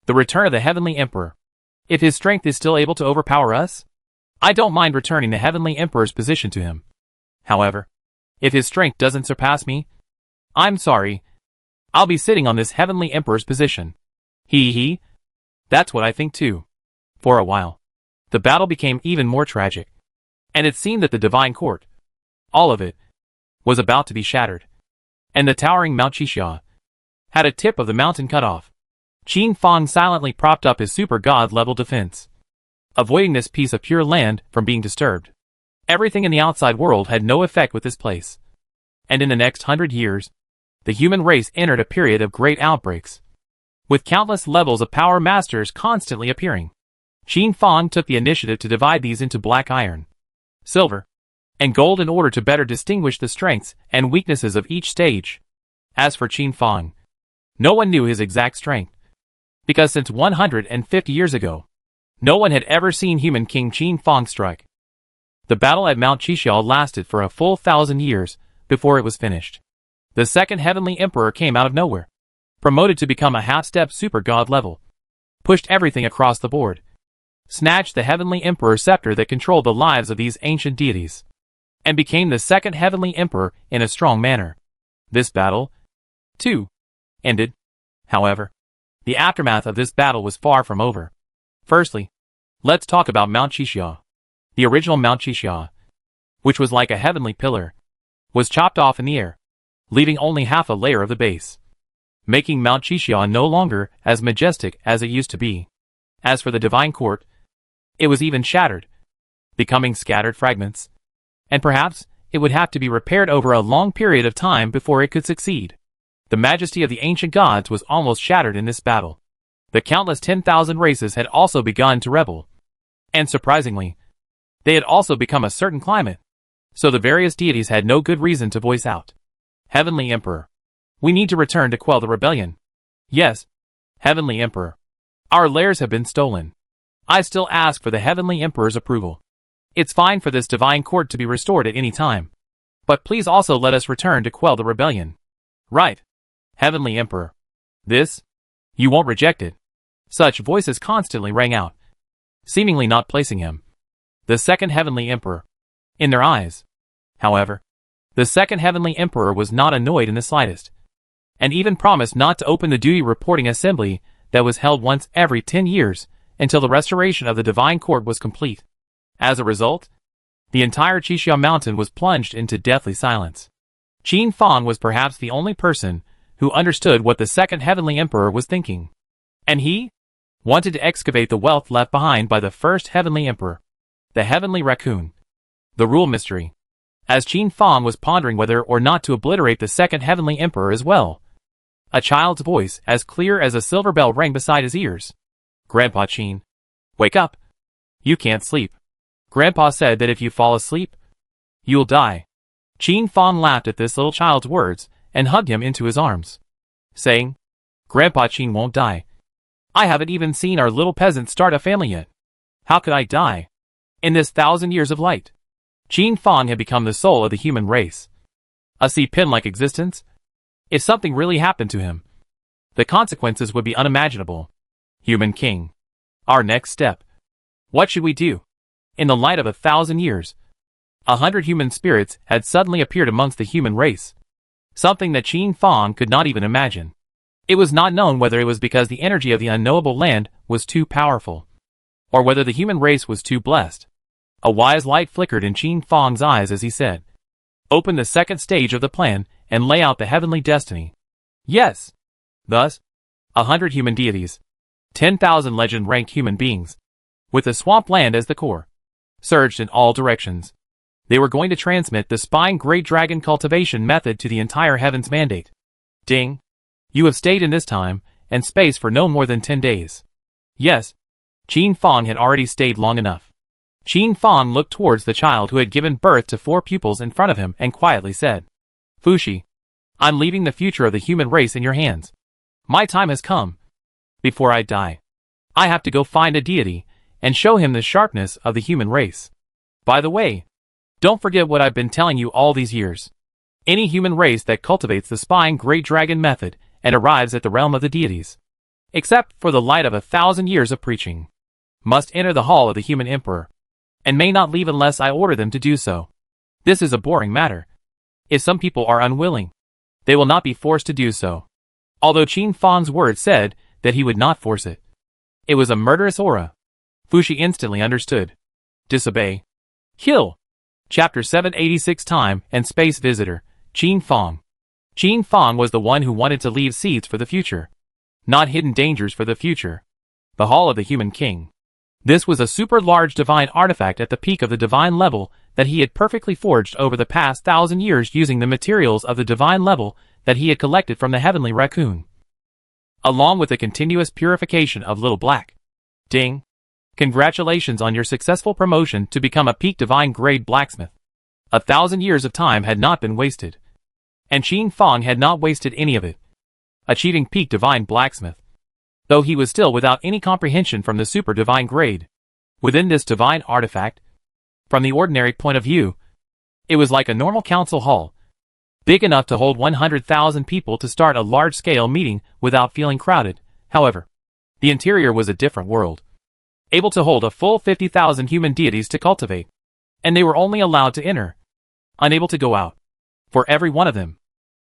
the return of the Heavenly Emperor. If his strength is still able to overpower us, I don't mind returning the Heavenly Emperor's position to him. However, if his strength doesn't surpass me, I'm sorry, I'll be sitting on this Heavenly Emperor's position. That's what I think too. For a while, the battle became even more tragic, and it seemed that the divine court, all of it, was about to be shattered. And the towering Mount Chixia had a tip of the mountain cut off. Qin Fang silently propped up his super god-level defense, avoiding this piece of pure land from being disturbed. Everything in the outside world had no effect with this place. And in the next 100 years, the human race entered a period of great outbreaks, with countless levels of power masters constantly appearing. Qin Fang took the initiative to divide these into black iron, silver, and gold in order to better distinguish the strengths and weaknesses of each stage. As for Qin Fang, no one knew his exact strength, because since 150 years ago, no one had ever seen human King Qin Fang strike. The battle at Mount Chixia lasted for a full 1,000 years before it was finished. The second Heavenly Emperor came out of nowhere, promoted to become a half-step super god level, pushed everything across the board, snatched the Heavenly Emperor's scepter that controlled the lives of these ancient deities, and became the second Heavenly Emperor in a strong manner. This battle, too, ended. However, the aftermath of this battle was far from over. Firstly, let's talk about Mount Chixia. The original Mount Chixia, which was like a heavenly pillar, was chopped off in the air, leaving only half a layer of the base, making Mount Chixia no longer as majestic as it used to be. As for the divine court, it was even shattered, becoming scattered fragments, and perhaps it would have to be repaired over a long period of time before it could succeed. The majesty of the ancient gods was almost shattered in this battle. The countless 10,000 races had also begun to rebel, and surprisingly, they had also become a certain climate, so the various deities had no good reason to voice out. Heavenly Emperor, we need to return to quell the rebellion. Yes, Heavenly Emperor, our lairs have been stolen. I still ask for the Heavenly Emperor's approval. It's fine for this divine court to be restored at any time, but please also let us return to quell the rebellion. Right, Heavenly Emperor. This? You won't reject it. Such voices constantly rang out, seemingly not placing him, the second Heavenly Emperor, in their eyes. However, the second Heavenly Emperor was not annoyed in the slightest, and even promised not to open the duty reporting assembly that was held once every 10 years until the restoration of the divine court was complete. As a result, The entire Qixia mountain was plunged into deathly silence. Qin Fang was perhaps the only person who understood what the second heavenly emperor was thinking. And he wanted to excavate the wealth left behind by the first heavenly emperor, the heavenly raccoon. The rule mystery. As Qin Fang was pondering whether or not to obliterate the second heavenly emperor as well, a child's voice, as clear as a silver bell, rang beside his ears. "Grandpa Qin, wake up. You can't sleep. Grandpa said that if you fall asleep, you'll die." Qin Fang laughed at this little child's words and hugged him into his arms, saying, "Grandpa Qin won't die. I haven't even seen our little peasant start a family yet. How could I die? In this 1,000 years of light." Qin Fang had become the soul of the human race. A sea-pin-like existence. If something really happened to him, the consequences would be unimaginable. Human King. Our next step. What should we do? In the light of 1,000 years, 100 human spirits had suddenly appeared amongst the human race. Something that Qin Fang could not even imagine. It was not known whether it was because the energy of the unknowable land was too powerful, or whether the human race was too blessed. A wise light flickered in Qin Fang's eyes as he said, "Open the second stage of the plan and lay out the heavenly destiny." Yes. Thus, 100 human deities, 10,000 legend-ranked human beings, with the swamp land as the core, surged in all directions. They were going to transmit the spine great dragon cultivation method to the entire heavens mandate. Ding. You have stayed in this time and space for no more than 10 days. Yes. Qin Fang had already stayed long enough. Qin Fang looked towards the child who had given birth to 4 pupils in front of him and quietly said, "Fushi, I'm leaving the future of the human race in your hands. My time has come. Before I die, I have to go find a deity and show him the sharpness of the human race. By the way, don't forget what I've been telling you all these years. Any human race that cultivates the spine great dragon method and arrives at the realm of the deities, except for the light of 1,000 years of preaching, must enter the hall of the human emperor, and may not leave unless I order them to do so. This is a boring matter. If some people are unwilling, they will not be forced to do so." Although Qin Fang's words said that he would not force it, it was a murderous aura. Fushi instantly understood. Disobey. Kill. Chapter 786. Time and Space Visitor, Qin Fang. Qin Fang was the one who wanted to leave seeds for the future, not hidden dangers for the future. The Hall of the Human King. This was a super large divine artifact at the peak of the divine level that he had perfectly forged over the past 1,000 years using the materials of the divine level that he had collected from the heavenly raccoon, along with the continuous purification of Little Black. Ding. Congratulations on your successful promotion to become a peak divine grade blacksmith. 1,000 years of time had not been wasted, and Qin Fang had not wasted any of it, achieving peak divine blacksmith, though he was still without any comprehension from the super divine grade. Within this divine artifact, from the ordinary point of view, it was like a normal council hall, big enough to hold 100,000 people to start a large-scale meeting without feeling crowded. However, the interior was a different world, able to hold a full 50,000 human deities to cultivate, and they were only allowed to enter, unable to go out. For every one of them,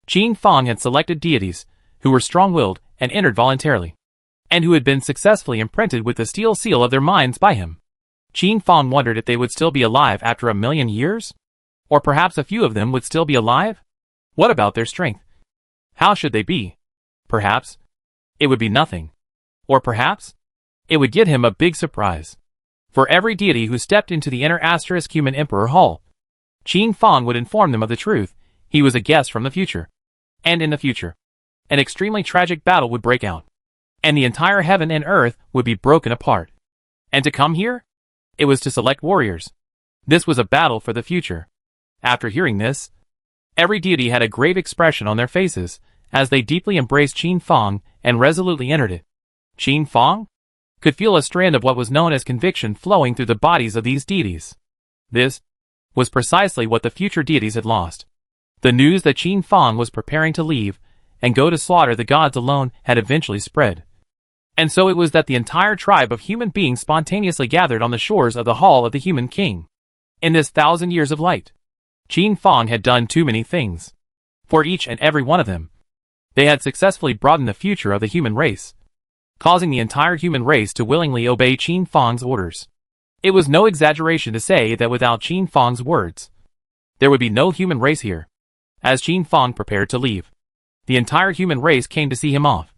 Qin Fang had selected deities who were strong-willed and entered voluntarily, and who had been successfully imprinted with the steel seal of their minds by him. Qin Fang wondered if they would still be alive after 1,000,000 years? Or perhaps a few of them would still be alive? What about their strength? How should they be? Perhaps it would be nothing. Or perhaps it would get him a big surprise. For every deity who stepped into the inner asterisk human emperor hall, Qin Fang would inform them of the truth. He was a guest from the future. And in the future, an extremely tragic battle would break out, and the entire heaven and earth would be broken apart. And to come here? It was to select warriors. This was a battle for the future. After hearing this, every deity had a grave expression on their faces as they deeply embraced Qin Fang and resolutely entered it. Qin Fang could feel a strand of what was known as conviction flowing through the bodies of these deities. This was precisely what the future deities had lost. The news that Qin Fang was preparing to leave and go to slaughter the gods alone had eventually spread. And so it was that the entire tribe of human beings spontaneously gathered on the shores of the Hall of the Human King. In this 1,000 years of light, Qin Fang had done too many things. For each and every one of them, they had successfully broadened the future of the human race, causing the entire human race to willingly obey Qin Fang's orders. It was no exaggeration to say that without Qin Fang's words, there would be no human race here. As Qin Fang prepared to leave, the entire human race came to see him off,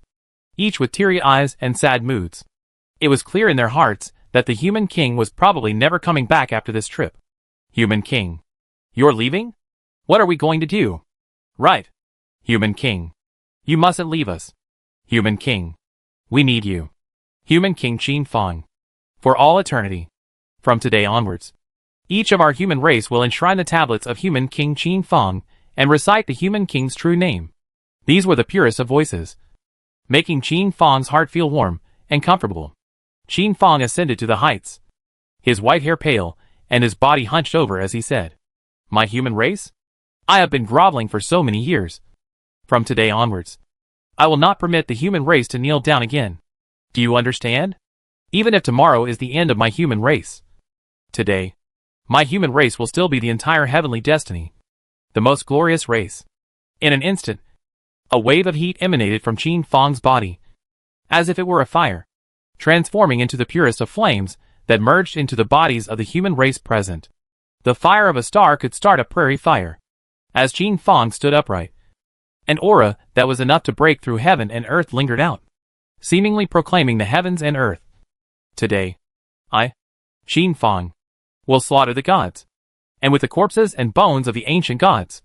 each with teary eyes and sad moods. It was clear in their hearts that the human king was probably never coming back after this trip. Human king. You're leaving? What are we going to do? Right. Human king. You mustn't leave us. Human king. We need you. Human king Qin Fang. For all eternity. From today onwards, each of our human race will enshrine the tablets of human king Qin Fang and recite the human king's true name. These were the purest of voices, making Qin Fang's heart feel warm and comfortable. Qin Fang ascended to the heights, his white hair pale and his body hunched over as he said, "My human race? I have been groveling for so many years. From today onwards, I will not permit the human race to kneel down again. Do you understand? Even if tomorrow is the end of my human race, today, my human race will still be the entire heavenly destiny, the most glorious race." In an instant, a wave of heat emanated from Qin Fang's body, as if it were a fire, transforming into the purest of flames that merged into the bodies of the human race present. The fire of a star could start a prairie fire. As Qin Fang stood upright, an aura that was enough to break through heaven and earth lingered out, seemingly proclaiming the heavens and earth. Today, I, Qin Fang, will slaughter the gods, and with the corpses and bones of the ancient gods,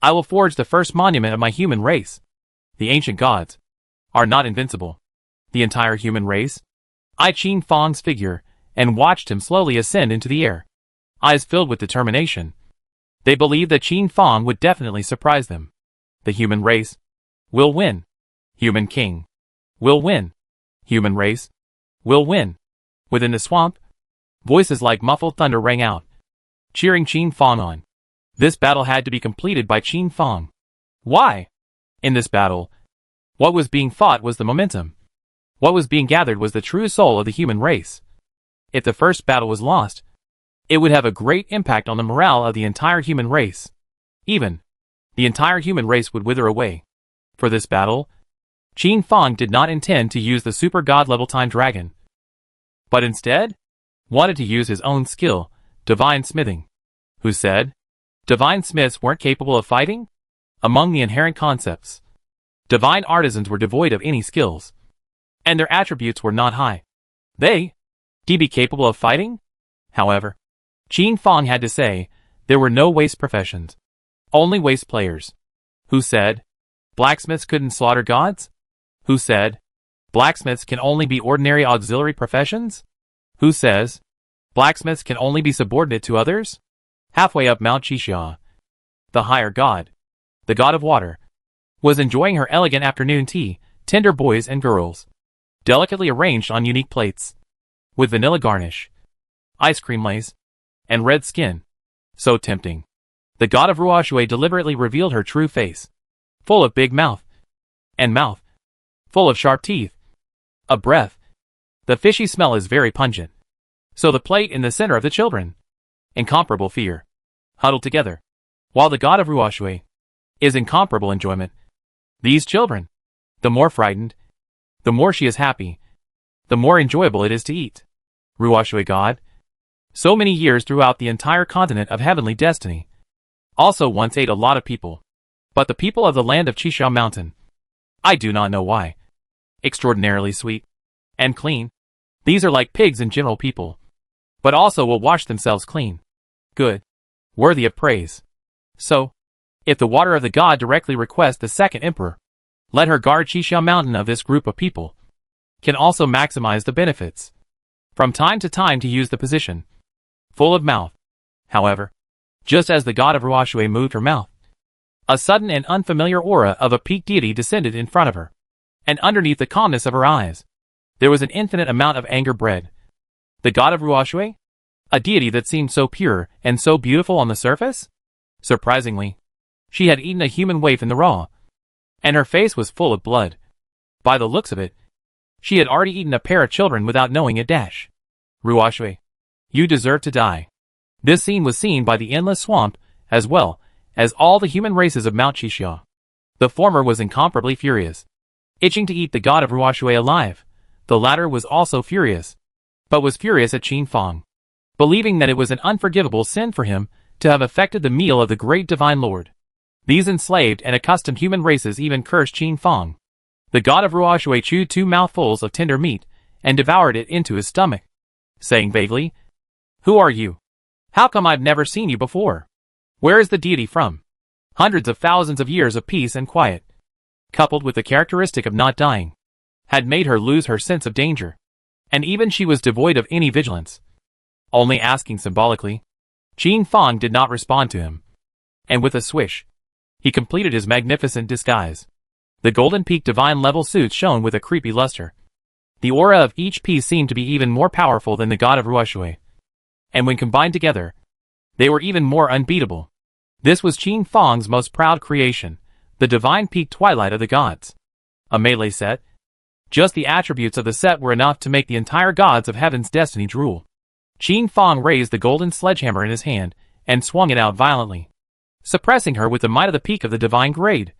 I will forge the first monument of my human race. The ancient gods are not invincible. The entire human race eyed Qin Fang's figure and watched him slowly ascend into the air, eyes filled with determination. They believed that Qin Fang would definitely surprise them. The human race will win. Human king will win. Human race will win. Within the swamp, voices like muffled thunder rang out, cheering Qin Fang on. This battle had to be completed by Qin Fang. Why? In this battle, what was being fought was the momentum. What was being gathered was the true soul of the human race. If the first battle was lost, it would have a great impact on the morale of the entire human race. Even, the entire human race would wither away. For this battle, Qin Fang did not intend to use the super god level time dragon, but instead, wanted to use his own skill, divine smithing. Who said divine smiths weren't capable of fighting? Among the inherent concepts, divine artisans were devoid of any skills, and their attributes were not high. They be capable of fighting? However, Qin Fang had to say, there were no waste professions, only waste players. Who said blacksmiths couldn't slaughter gods? Who said blacksmiths can only be ordinary auxiliary professions? Who says blacksmiths can only be subordinate to others? Halfway up Mount Qixia, the higher god, the god of water, was enjoying her elegant afternoon tea, tender boys and girls, delicately arranged on unique plates, with vanilla garnish, ice cream lace, and red skin. So tempting. The god of Ruoshui deliberately revealed her true face, full of big mouth, and mouth, full of sharp teeth, a breath. The fishy smell is very pungent. So the plate in the center of the children, incomparable fear, huddled together, while the god of Ruoshui is incomparable enjoyment. These children, the more frightened, the more she is happy, the more enjoyable it is to eat. Ruoshui god, so many years throughout the entire continent of heavenly destiny, also once ate a lot of people, but the people of the land of Qixia Mountain, I do not know why, extraordinarily sweet and clean. These are like pigs in general people, but also will wash themselves clean, good, worthy of praise. So, if the water of the god directly requests the second emperor, let her guard Qixia Mountain of this group of people, can also maximize the benefits. From time to time to use the position, full of mouth. However, just as the god of Ruoshui moved her mouth, a sudden and unfamiliar aura of a peak deity descended in front of her, and underneath the calmness of her eyes, there was an infinite amount of anger bred. The god of Ruoshui? A deity that seemed so pure and so beautiful on the surface? Surprisingly, she had eaten a human waif in the raw, and her face was full of blood. By the looks of it, she had already eaten a pair of children without knowing it. Ruoshui, you deserve to die. This scene was seen by the endless swamp, as well as all the human races of Mount Qixia. The former was incomparably furious, itching to eat the god of Ruoshui alive. The latter was also furious, but was furious at Qin Fang. believing that it was an unforgivable sin for him to have affected the meal of the great divine Lord. These enslaved and accustomed human races even cursed Qin Fang. The god of Ruoshui chewed 2 mouthfuls of tender meat and devoured it into his stomach, saying vaguely, "Who are you? How come I've never seen you before? Where is the deity from?" Hundreds of thousands of years of peace and quiet, coupled with the characteristic of not dying, had made her lose her sense of danger, and even she was devoid of any vigilance, only asking symbolically. Qin Fang did not respond to him, and with a swish, he completed his magnificent disguise. The golden peak divine level suits shone with a creepy luster. The aura of each piece seemed to be even more powerful than the god of Ruoshui, and when combined together, they were even more unbeatable. This was Qin Fang's most proud creation, the divine peak twilight of the gods. A melee set. Just the attributes of the set were enough to make the entire gods of heaven's destiny drool. Qin Fang raised the golden sledgehammer in his hand and swung it out violently, suppressing her with the might of the peak of the divine grade,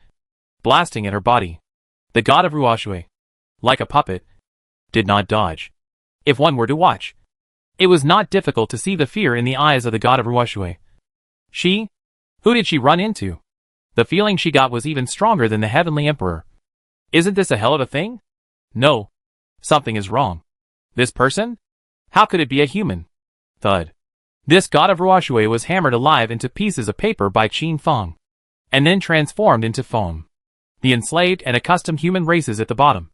blasting at her body. The god of Ruoshui, like a puppet, did not dodge. If one were to watch, it was not difficult to see the fear in the eyes of the god of Ruoshui. Who did she run into? The feeling she got was even stronger than the heavenly emperor. Isn't this a hell of a thing? No. Something is wrong. This person? How could it be a human? Thud. This god of Ruoshui was hammered alive into pieces of paper by Qin Fang, and then transformed into foam. The enslaved and accustomed human races at the bottom,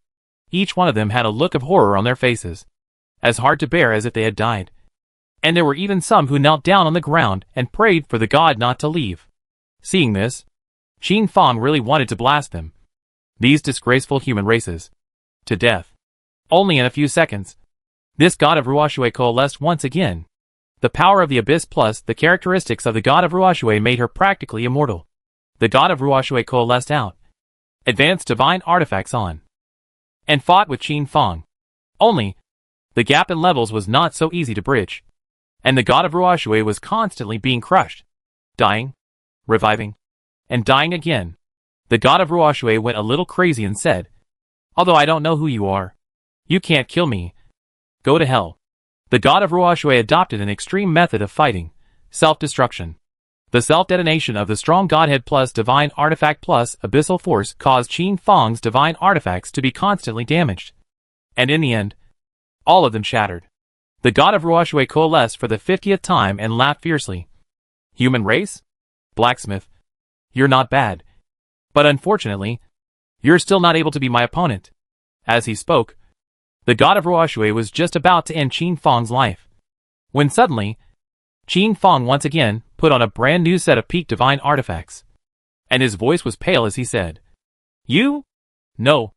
each one of them had a look of horror on their faces, as hard to bear as if they had died. And there were even some who knelt down on the ground and prayed for the god not to leave. Seeing this, Qin Fang really wanted to blast them, these disgraceful human races, to death. Only in a few seconds, this god of Ruoshui coalesced once again. The power of the abyss plus the characteristics of the god of Ruoshui made her practically immortal. The god of Ruoshui coalesced out, advanced divine artifacts on, and fought with Qin Fang. Only, the gap in levels was not so easy to bridge, and the god of Ruoshui was constantly being crushed, dying, reviving, and dying again. The god of Ruoshui went a little crazy and said, "Although I don't know who you are, you can't kill me. Go to hell." The god of Ruoshui adopted an extreme method of fighting, self-destruction. The self-detonation of the strong godhead plus divine artifact plus abyssal force caused Qin Fang's divine artifacts to be constantly damaged. And in the end, all of them shattered. The god of Ruoshui coalesced for the 50th time and laughed fiercely. "Human race? Blacksmith, you're not bad. But unfortunately, you're still not able to be my opponent." As he spoke, the god of Ruoshui was just about to end Qin Fang's life, when suddenly, Qin Fang once again put on a brand new set of peak divine artifacts, and his voice was pale as he said, "You? No.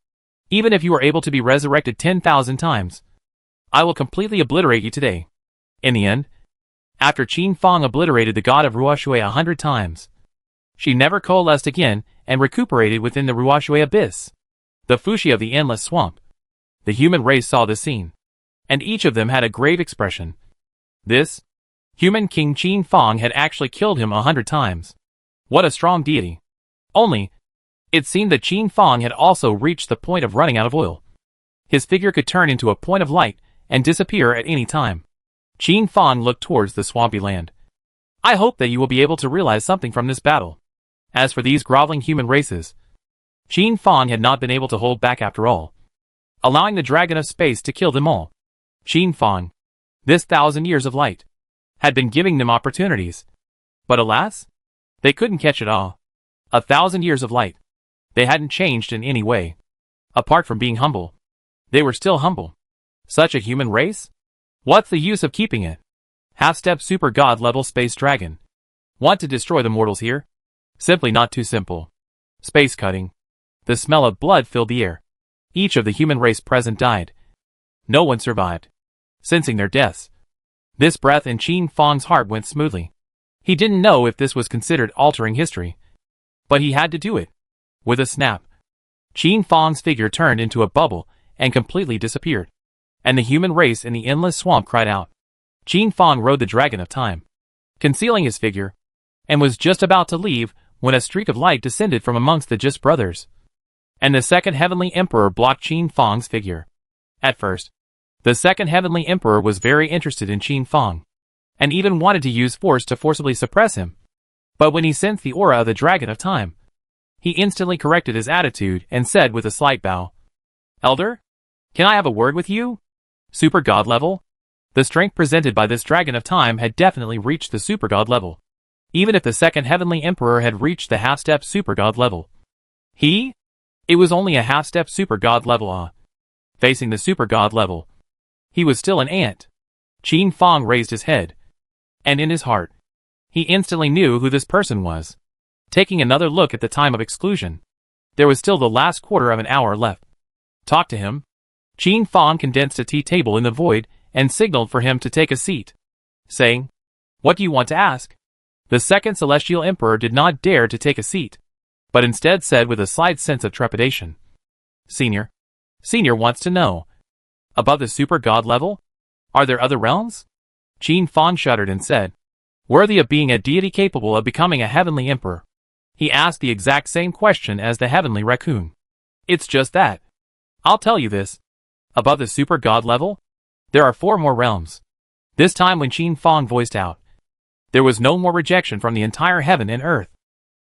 Even if you are able to be resurrected 10,000 times, I will completely obliterate you today." In the end, after Qin Fang obliterated the god of Ruoshui 100 times, she never coalesced again and recuperated within the Ruoshui abyss, the Fushi of the endless swamp. The human race saw this scene, and each of them had a grave expression. This human king Qin Fang had actually killed him 100 times. What a strong deity. Only, it seemed that Qin Fang had also reached the point of running out of oil. His figure could turn into a point of light and disappear at any time. Qin Fang looked towards the swampy land. "I hope that you will be able to realize something from this battle." As for these groveling human races, Qin Fang had not been able to hold back after all, allowing the dragon of space to kill them all. Qin Fang, this 1,000 years of light, had been giving them opportunities. But alas, they couldn't catch it all. 1,000 years of light. They hadn't changed in any way. Apart from being humble, they were still humble. Such a human race? What's the use of keeping it? Half-step super god level space dragon. Want to destroy the mortals here? Simply not too simple. Space cutting. The smell of blood filled the air. Each of the human race present died. No one survived. Sensing their deaths, this breath in Qin Fang's heart went smoothly. He didn't know if this was considered altering history, but he had to do it. With a snap, Qin Fang's figure turned into a bubble and completely disappeared, and the human race in the endless swamp cried out. Qin Fang rode the dragon of time, concealing his figure, and was just about to leave when a streak of light descended from amongst the Just brothers, and the second heavenly emperor blocked Qin Fang's figure. At first, the second heavenly emperor was very interested in Qin Fang. and even wanted to use force to forcibly suppress him. But when he sensed the aura of the Dragon of Time, he instantly corrected his attitude and said with a slight bow, "Elder, can I have a word with you?" Super God level? The strength presented by this Dragon of Time had definitely reached the Super God level. Even if the second Heavenly Emperor had reached the half-step Super God level, it was only a half-step Super God level. Facing the Super God level, he was still an ant. Qin Fang raised his head, and in his heart, he instantly knew who this person was. Taking another look at the time of exclusion, there was still the last quarter of an hour left. Talk to him. Qin Fang condensed a tea table in the void and signaled for him to take a seat, saying, "What do you want to ask?" The second Celestial Emperor did not dare to take a seat, but instead said with a slight sense of trepidation, Senior wants to know, above the Super God level, are there other realms?" Qin Fang shuddered and said, "Worthy of being a deity capable of becoming a Heavenly Emperor." He asked the exact same question as the Heavenly Raccoon. "It's just that. I'll tell you this. Above the Super God level, there are 4 more realms." This time when Qin Fang voiced out, there was no more rejection from the entire heaven and earth.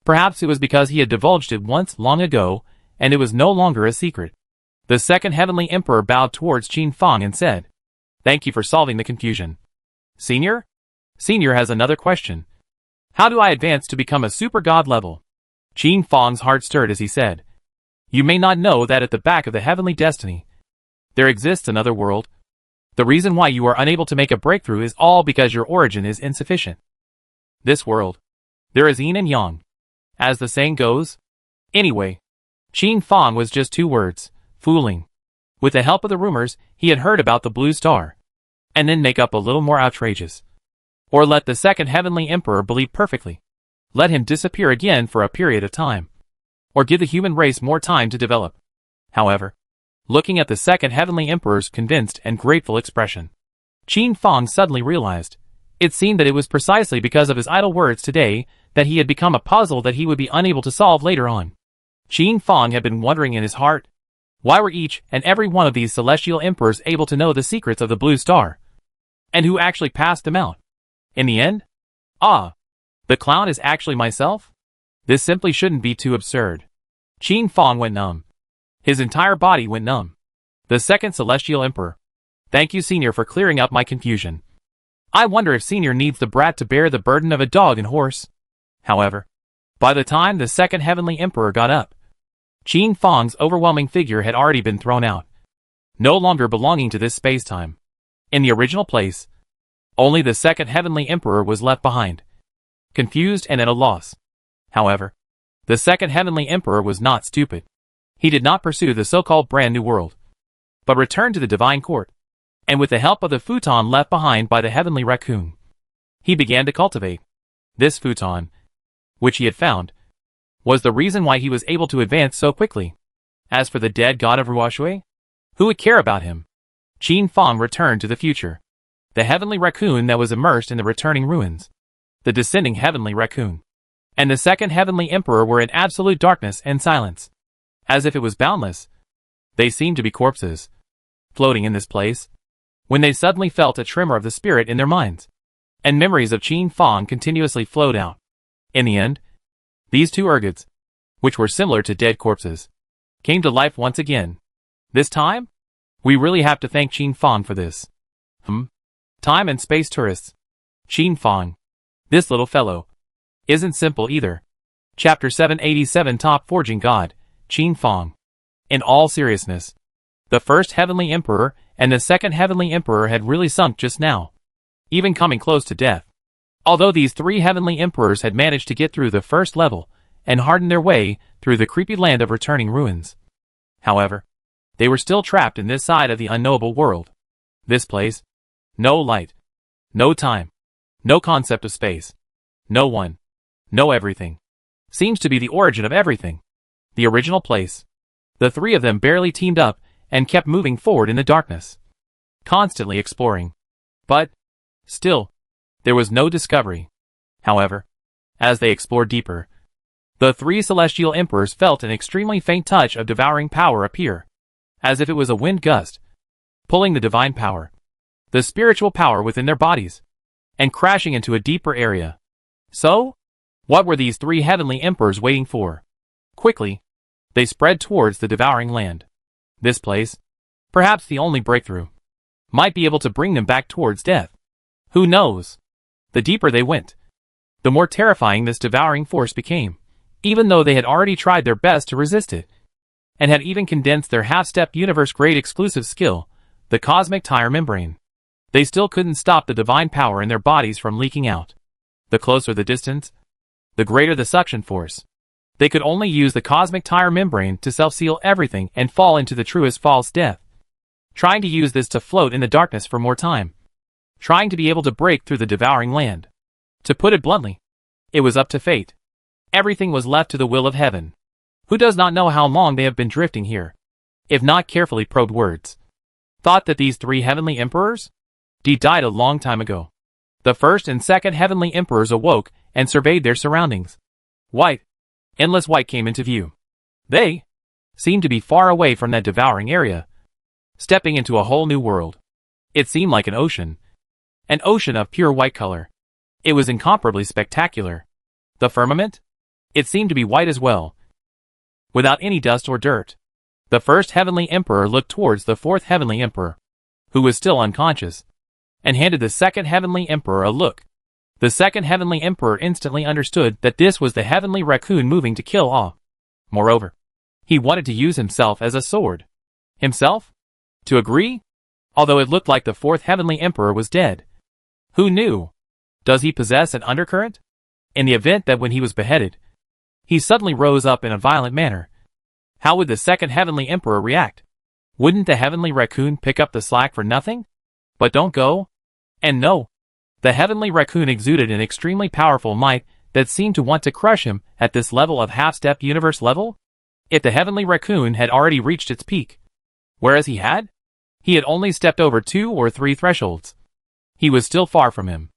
Perhaps it was because he had divulged it once long ago, and it was no longer a secret. The second Heavenly Emperor bowed towards Qin Fang and said, "Thank you for solving the confusion. Senior has another question. How do I advance to become a Super God level?" Qin Fang's heart stirred as he said, "You may not know that at the back of the heavenly destiny, there exists another world. The reason why you are unable to make a breakthrough is all because your origin is insufficient. This world, there is yin and yang, as the saying goes. Anyway, Qin Fang was just 2 words, fooling. With the help of the rumors he had heard about the Blue Star, and then make up a little more outrageous. Or let the second Heavenly Emperor believe perfectly. Let him disappear again for a period of time. Or give the human race more time to develop." However, looking at the second Heavenly Emperor's convinced and grateful expression, Qin Fang suddenly realized, it seemed that it was precisely because of his idle words today that he had become a puzzle that he would be unable to solve later on. Qin Fang had been wondering in his heart, why were each and every one of these celestial emperors able to know the secrets of the Blue Star? And who actually passed them out? In the end? The clown is actually myself? This simply shouldn't be too absurd. Qin Fang went numb. His entire body went numb. The second Celestial Emperor. "Thank you, Senior, for clearing up my confusion. I wonder if Senior needs the brat to bear the burden of a dog and horse." However, by the time the second Heavenly Emperor got up, Qin Fang's overwhelming figure had already been thrown out, no longer belonging to this space-time. In the original place, only the second Heavenly Emperor was left behind, confused and at a loss. However, the second Heavenly Emperor was not stupid. He did not pursue the so-called brand new world, but returned to the Divine Court, and with the help of the futon left behind by the Heavenly Raccoon, he began to cultivate. This futon, which he had found, was the reason why he was able to advance so quickly. As for the dead god of Ruoshui, who would care about him? Qin Fang returned to the future. The Heavenly Raccoon that was immersed in the returning ruins, the descending Heavenly Raccoon, and the second Heavenly Emperor were in absolute darkness and silence. As if it was boundless, they seemed to be corpses, floating in this place, when they suddenly felt a tremor of the spirit in their minds, and memories of Qin Fang continuously flowed out. In the end, these 2 ergods, which were similar to dead corpses, came to life once again. This time, we really have to thank Qin Fang for this. Time and space tourists. Qin Fang, this little fellow, isn't simple either. Chapter 787 Top Forging God, Qin Fang. In all seriousness, the first Heavenly Emperor and the second Heavenly Emperor had really sunk just now, even coming close to death. Although these 3 Heavenly Emperors had managed to get through the first level and harden their way through the creepy land of returning ruins. However, they were still trapped in this side of the unknowable world. This place, no light, no time, no concept of space, no one, no everything, seems to be the origin of everything. The original place. The 3 of them barely teamed up and kept moving forward in the darkness, constantly exploring. But, still, there was no discovery. However, as they explored deeper, the 3 celestial emperors felt an extremely faint touch of devouring power appear, as if it was a wind gust, pulling the divine power, the spiritual power within their bodies. and crashing into a deeper area. So, what were these three heavenly emperors waiting for? Quickly, they spread towards the devouring land. This place, perhaps the only breakthrough, might be able to bring them back towards death. Who knows? The deeper they went, the more terrifying this devouring force became, even though they had already tried their best to resist it, and had even condensed their half-step universe-grade exclusive skill, the cosmic tire membrane. They still couldn't stop the divine power in their bodies from leaking out. The closer the distance, the greater the suction force. They could only use the cosmic tire membrane to self-seal everything and fall into the truest false death. Trying to use this to float in the darkness for more time. Trying to be able to break through the devouring land. To put it bluntly, it was up to fate. Everything was left to the will of heaven. Who does not know how long they have been drifting here? If not carefully probed words. Thought that these three heavenly emperors? Died a long time ago. The first and second heavenly emperors awoke and surveyed their surroundings. White, endless white came into view. They seemed to be far away from that devouring area, stepping into a whole new world. It seemed like an ocean of pure white color. It was incomparably spectacular. The firmament? It seemed to be white as well, without any dust or dirt. The first heavenly emperor looked towards the fourth heavenly emperor, who was still unconscious, and handed the second heavenly emperor a look. The second heavenly emperor instantly understood that this was the heavenly raccoon moving to kill all. Moreover, he wanted to use himself as a sword. Himself? To agree? Although it looked like the fourth heavenly emperor was dead. Who knew? Does he possess an undercurrent? In the event that when he was beheaded, he suddenly rose up in a violent manner, how would the second heavenly emperor react? Wouldn't the heavenly raccoon pick up the slack for nothing? But don't go. And no. The heavenly raccoon exuded an extremely powerful might that seemed to want to crush him at this level of half-step universe level. If the heavenly raccoon had already reached its peak, whereas he had only stepped over 2 or 3 thresholds. He was still far from him.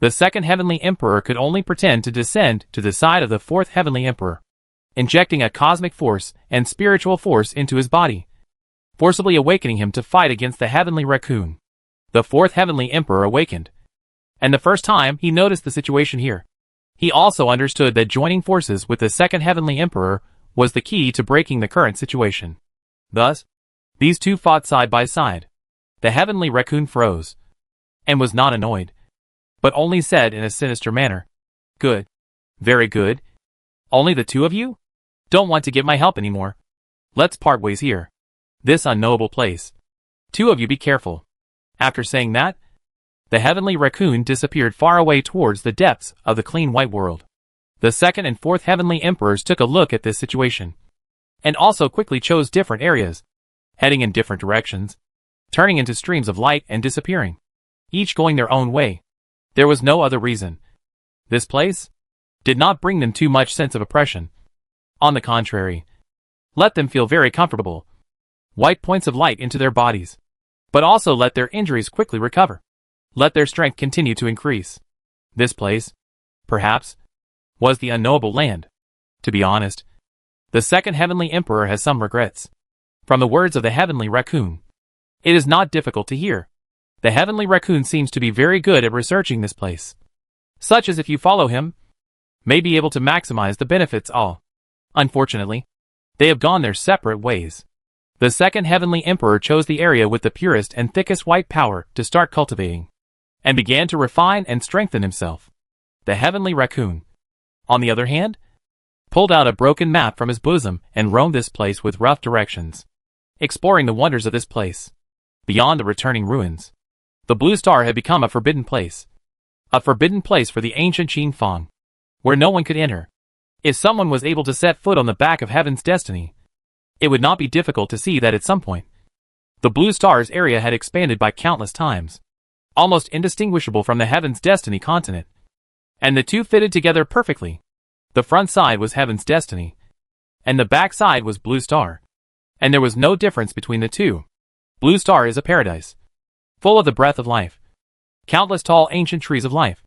The second heavenly emperor could only pretend to descend to the side of the fourth heavenly emperor, injecting a cosmic force and spiritual force into his body, forcibly awakening him to fight against the heavenly raccoon. The fourth heavenly emperor awakened, and the first time he noticed the situation here, he also understood that joining forces with the second heavenly emperor was the key to breaking the current situation. Thus, these two fought side by side. The heavenly raccoon froze, and was not annoyed, but only said in a sinister manner, "Good. Very good. Only the two of you? Don't want to give my help anymore. Let's part ways here. This unknowable place. Two of you be careful." After saying that, the heavenly raccoon disappeared far away towards the depths of the clean white world. The second and fourth heavenly emperors took a look at this situation, and also quickly chose different areas, heading in different directions, turning into streams of light and disappearing, each going their own way. There was no other reason. This place did not bring them too much sense of oppression. On the contrary, let them feel very comfortable. White points of light into their bodies, but also let their injuries quickly recover. Let their strength continue to increase. This place, perhaps, was the unknowable land. To be honest, the second heavenly emperor has some regrets. From the words of the heavenly raccoon, it is not difficult to hear. The heavenly raccoon seems to be very good at researching this place, such as if you follow him, may be able to maximize the benefits all. Unfortunately, they have gone their separate ways. The second heavenly emperor chose the area with the purest and thickest white power to start cultivating, and began to refine and strengthen himself. The heavenly raccoon, on the other hand, pulled out a broken map from his bosom and roamed this place with rough directions, exploring the wonders of this place. Beyond the returning ruins, the blue star had become a forbidden place for the ancient Qin Fang, where no one could enter. If someone was able to set foot on the back of heaven's destiny, it would not be difficult to see that at some point, the blue star's area had expanded by countless times, almost indistinguishable from the heaven's destiny continent, and the two fitted together perfectly. The front side was heaven's destiny, and the back side was blue star, and there was no difference between the two. Blue star is a paradise, full of the breath of life, countless tall ancient trees of life,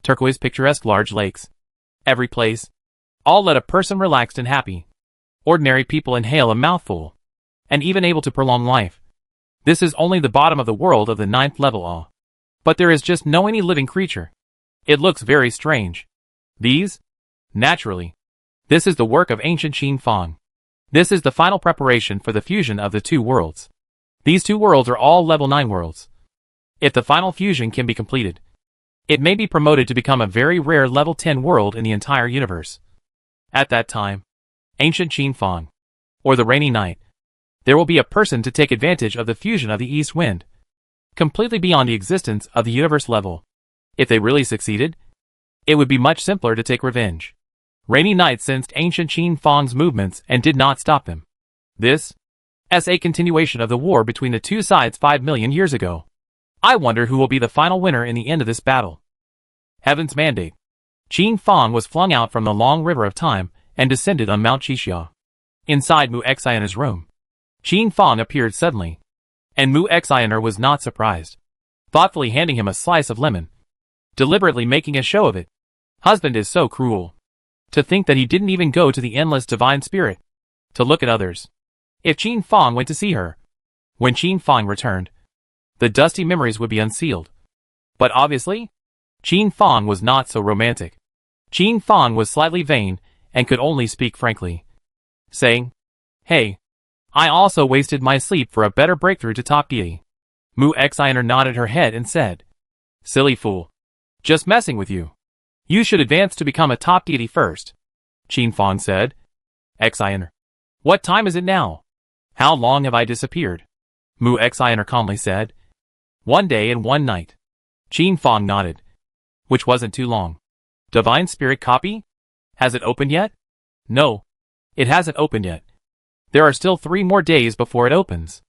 turquoise picturesque large lakes. Every place, all let a person relaxed and happy. Ordinary people inhale a mouthful, and even able to prolong life. This is only the bottom of the world of the 9th level awe. But there is just no any living creature. It looks very strange. These? Naturally. This is the work of ancient Qin Fang. This is the final preparation for the fusion of the two worlds. These two worlds are all level 9 worlds. If the final fusion can be completed, it may be promoted to become a very rare level 10 world in the entire universe. At that time, ancient Qin Fang, or the rainy night, there will be a person to take advantage of the fusion of the east wind, completely beyond the existence of the universe level. If they really succeeded, it would be much simpler to take revenge. Rainy Night sensed ancient Qin Fang's movements and did not stop them. This is a continuation of the war between the two sides 5 million years ago. I wonder who will be the final winner in the end of this battle. Heaven's Mandate. Qin Fang was flung out from the long river of time and descended on Mount Qixia. Inside Mu Xianer's room, Qin Fang appeared suddenly, and Mu Xianer was not surprised, thoughtfully handing him a slice of lemon, deliberately making a show of it. Husband is so cruel. To think that he didn't even go to the endless divine spirit to look at others. If Qin Fang went to see her, when Qin Fang returned, the dusty memories would be unsealed. But obviously, Qin Fang was not so romantic. Qin Fang was slightly vain and could only speak frankly, saying, "Hey, I also wasted my sleep for a better breakthrough to top deity." Mu Xianer nodded her head and said, "Silly fool. Just messing with you. You should advance to become a top deity first." Qin Fang said, "Xianer, what time is it now? How long have I disappeared?" Mu Xianer calmly said, "1 day and 1 night." Qin Fang nodded, which wasn't too long. Divine Spirit copy? Has it opened yet? No, it hasn't opened yet. There are still 3 more days before it opens.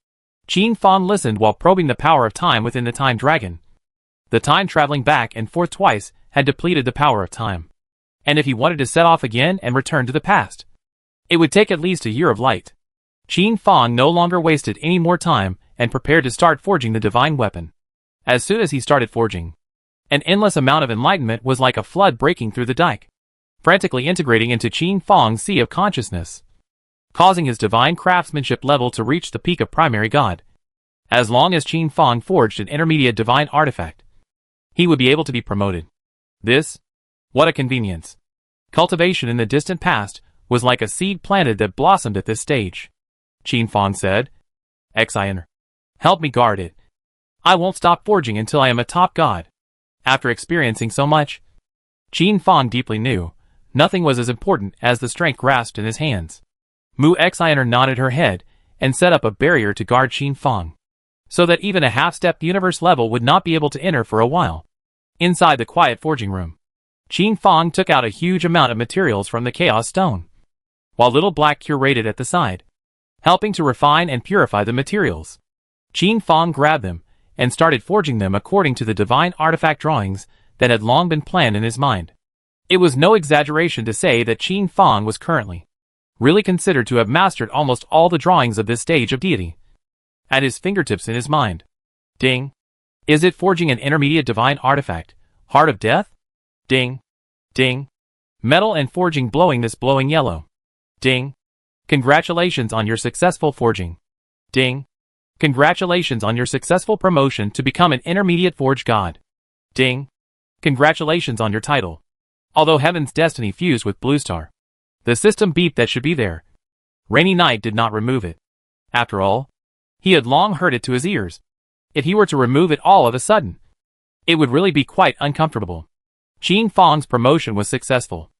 Qin Fang listened while probing the power of time within the time dragon. The time traveling back and forth twice had depleted the power of time. And if he wanted to set off again and return to the past, it would take at least a year of light. Qin Fang no longer wasted any more time and prepared to start forging the divine weapon. As soon as he started forging, an endless amount of enlightenment was like a flood breaking through the dike, frantically integrating into Qin Fang's sea of consciousness, causing his divine craftsmanship level to reach the peak of primary god. As long as Qin Fang forged an intermediate divine artifact, he would be able to be promoted. What a convenience. Cultivation in the distant past was like a seed planted that blossomed at this stage. Qin Fang said, "Xianer, help me guard it. I won't stop forging until I am a top god." After experiencing so much, Qin Fang deeply knew nothing was as important as the strength grasped in his hands. Mu Xianer nodded her head and set up a barrier to guard Qin Fang, so that even a half-stepped universe level would not be able to enter for a while. Inside the quiet forging room, Qin Fang took out a huge amount of materials from the Chaos Stone, while Little Black curated at the side, helping to refine and purify the materials. Qin Fang grabbed them and started forging them according to the divine artifact drawings that had long been planned in his mind. It was no exaggeration to say that Qin Fang was currently really considered to have mastered almost all the drawings of this stage of deity. At his fingertips in his mind. Ding. Is it forging an intermediate divine artifact, Heart of Death? Ding. Ding. Metal and forging blowing yellow. Ding. Congratulations on your successful forging. Ding. Congratulations on your successful promotion to become an intermediate forge god. Ding. Congratulations on your title. Although Heaven's destiny fused with Blue Star, the system beeped that should be there. Rainy Night did not remove it. After all, he had long heard it to his ears. If he were to remove it all of a sudden, it would really be quite uncomfortable. Qin Fang's promotion was successful,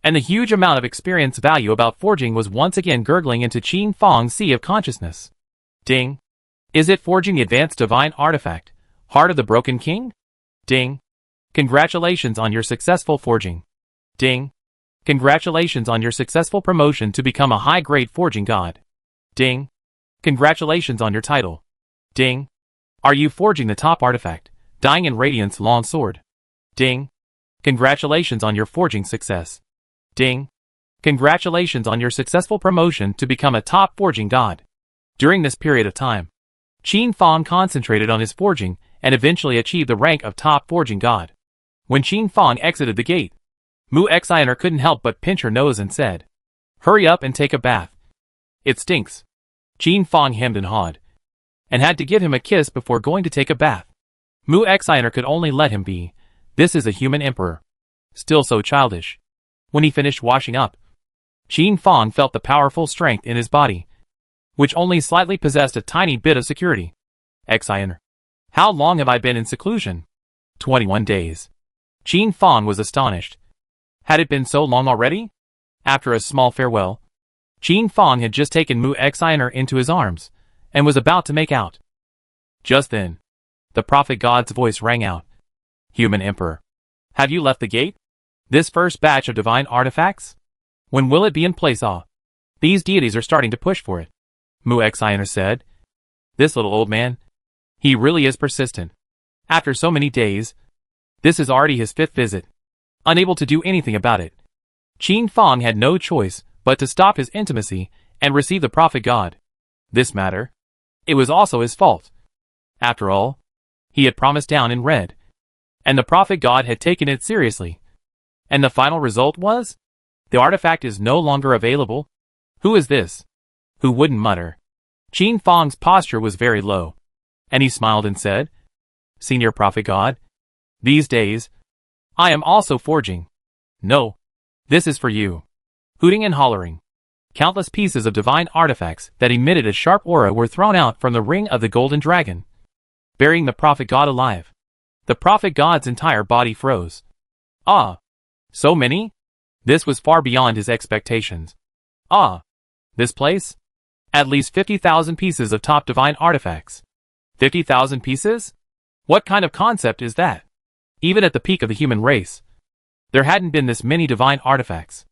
and the huge amount of experience value about forging was once again gurgling into Qin Fang's sea of consciousness. Ding. Is it forging the advanced divine artifact, Heart of the Broken King? Ding. Congratulations on your successful forging. Ding. Congratulations on your successful promotion to become a high-grade forging god. Ding. Congratulations on your title. Ding. Are you forging the top artifact, Dying in Radiance Long Sword? Ding. Congratulations on your forging success. Ding. Congratulations on your successful promotion to become a top forging god. During this period of time, Qin Fang concentrated on his forging and eventually achieved the rank of top forging god. When Qin Fang exited the gate, Mu Xianer couldn't help but pinch her nose and said, "Hurry up and take a bath. It stinks." Qin Fang hemmed and hawed, and had to give him a kiss before going to take a bath. Mu Xiner could only let him be. This is a human emperor. Still so childish. When he finished washing up, Qin Fang felt the powerful strength in his body, which only slightly possessed a tiny bit of security. Xiner. How long have I been in seclusion? 21 days. Qin Fang was astonished. Had it been so long already? After a small farewell, Qin Fang had just taken Mu Xiner into his arms, and was about to make out. Just then, the prophet god's voice rang out. Human Emperor. Have you left the gate? This first batch of divine artifacts? When will it be in place? These deities are starting to push for it. Mu Xiner said. This little old man. He really is persistent. After so many days, this is already his 5th visit. Unable to do anything about it, Qin Fang had no choice but to stop his intimacy and receive the prophet god. This matter, it was also his fault. After all, he had promised down in red, and the prophet god had taken it seriously. And the final result was? The artifact is no longer available. Who is this? Who wouldn't mutter? Qin Fang's posture was very low, and he smiled and said, Senior prophet god, these days, I am also forging. No, this is for you. Hooting and hollering, countless pieces of divine artifacts that emitted a sharp aura were thrown out from the ring of the golden dragon, burying the prophet god alive. The prophet god's entire body froze. Ah! So many? This was far beyond his expectations. Ah! This place? At least 50,000 pieces of top divine artifacts. 50,000 pieces? What kind of concept is that? Even at the peak of the human race, there hadn't been this many divine artifacts.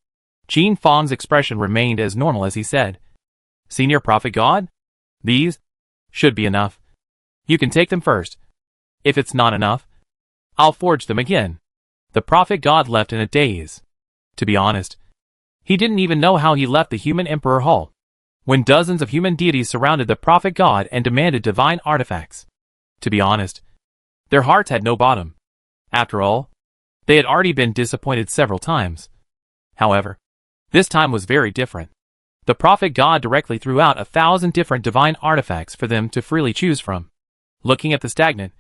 Qin Fang's expression remained as normal as he said, Senior prophet god? These should be enough. You can take them first. If it's not enough, I'll forge them again. The prophet god left in a daze. To be honest, he didn't even know how he left the human emperor hall, when dozens of human deities surrounded the prophet god and demanded divine artifacts. To be honest, their hearts had no bottom. After all, they had already been disappointed several times. However, this time was very different. The prophet god directly threw out 1,000 different divine artifacts for them to freely choose from. Looking at the stagnant,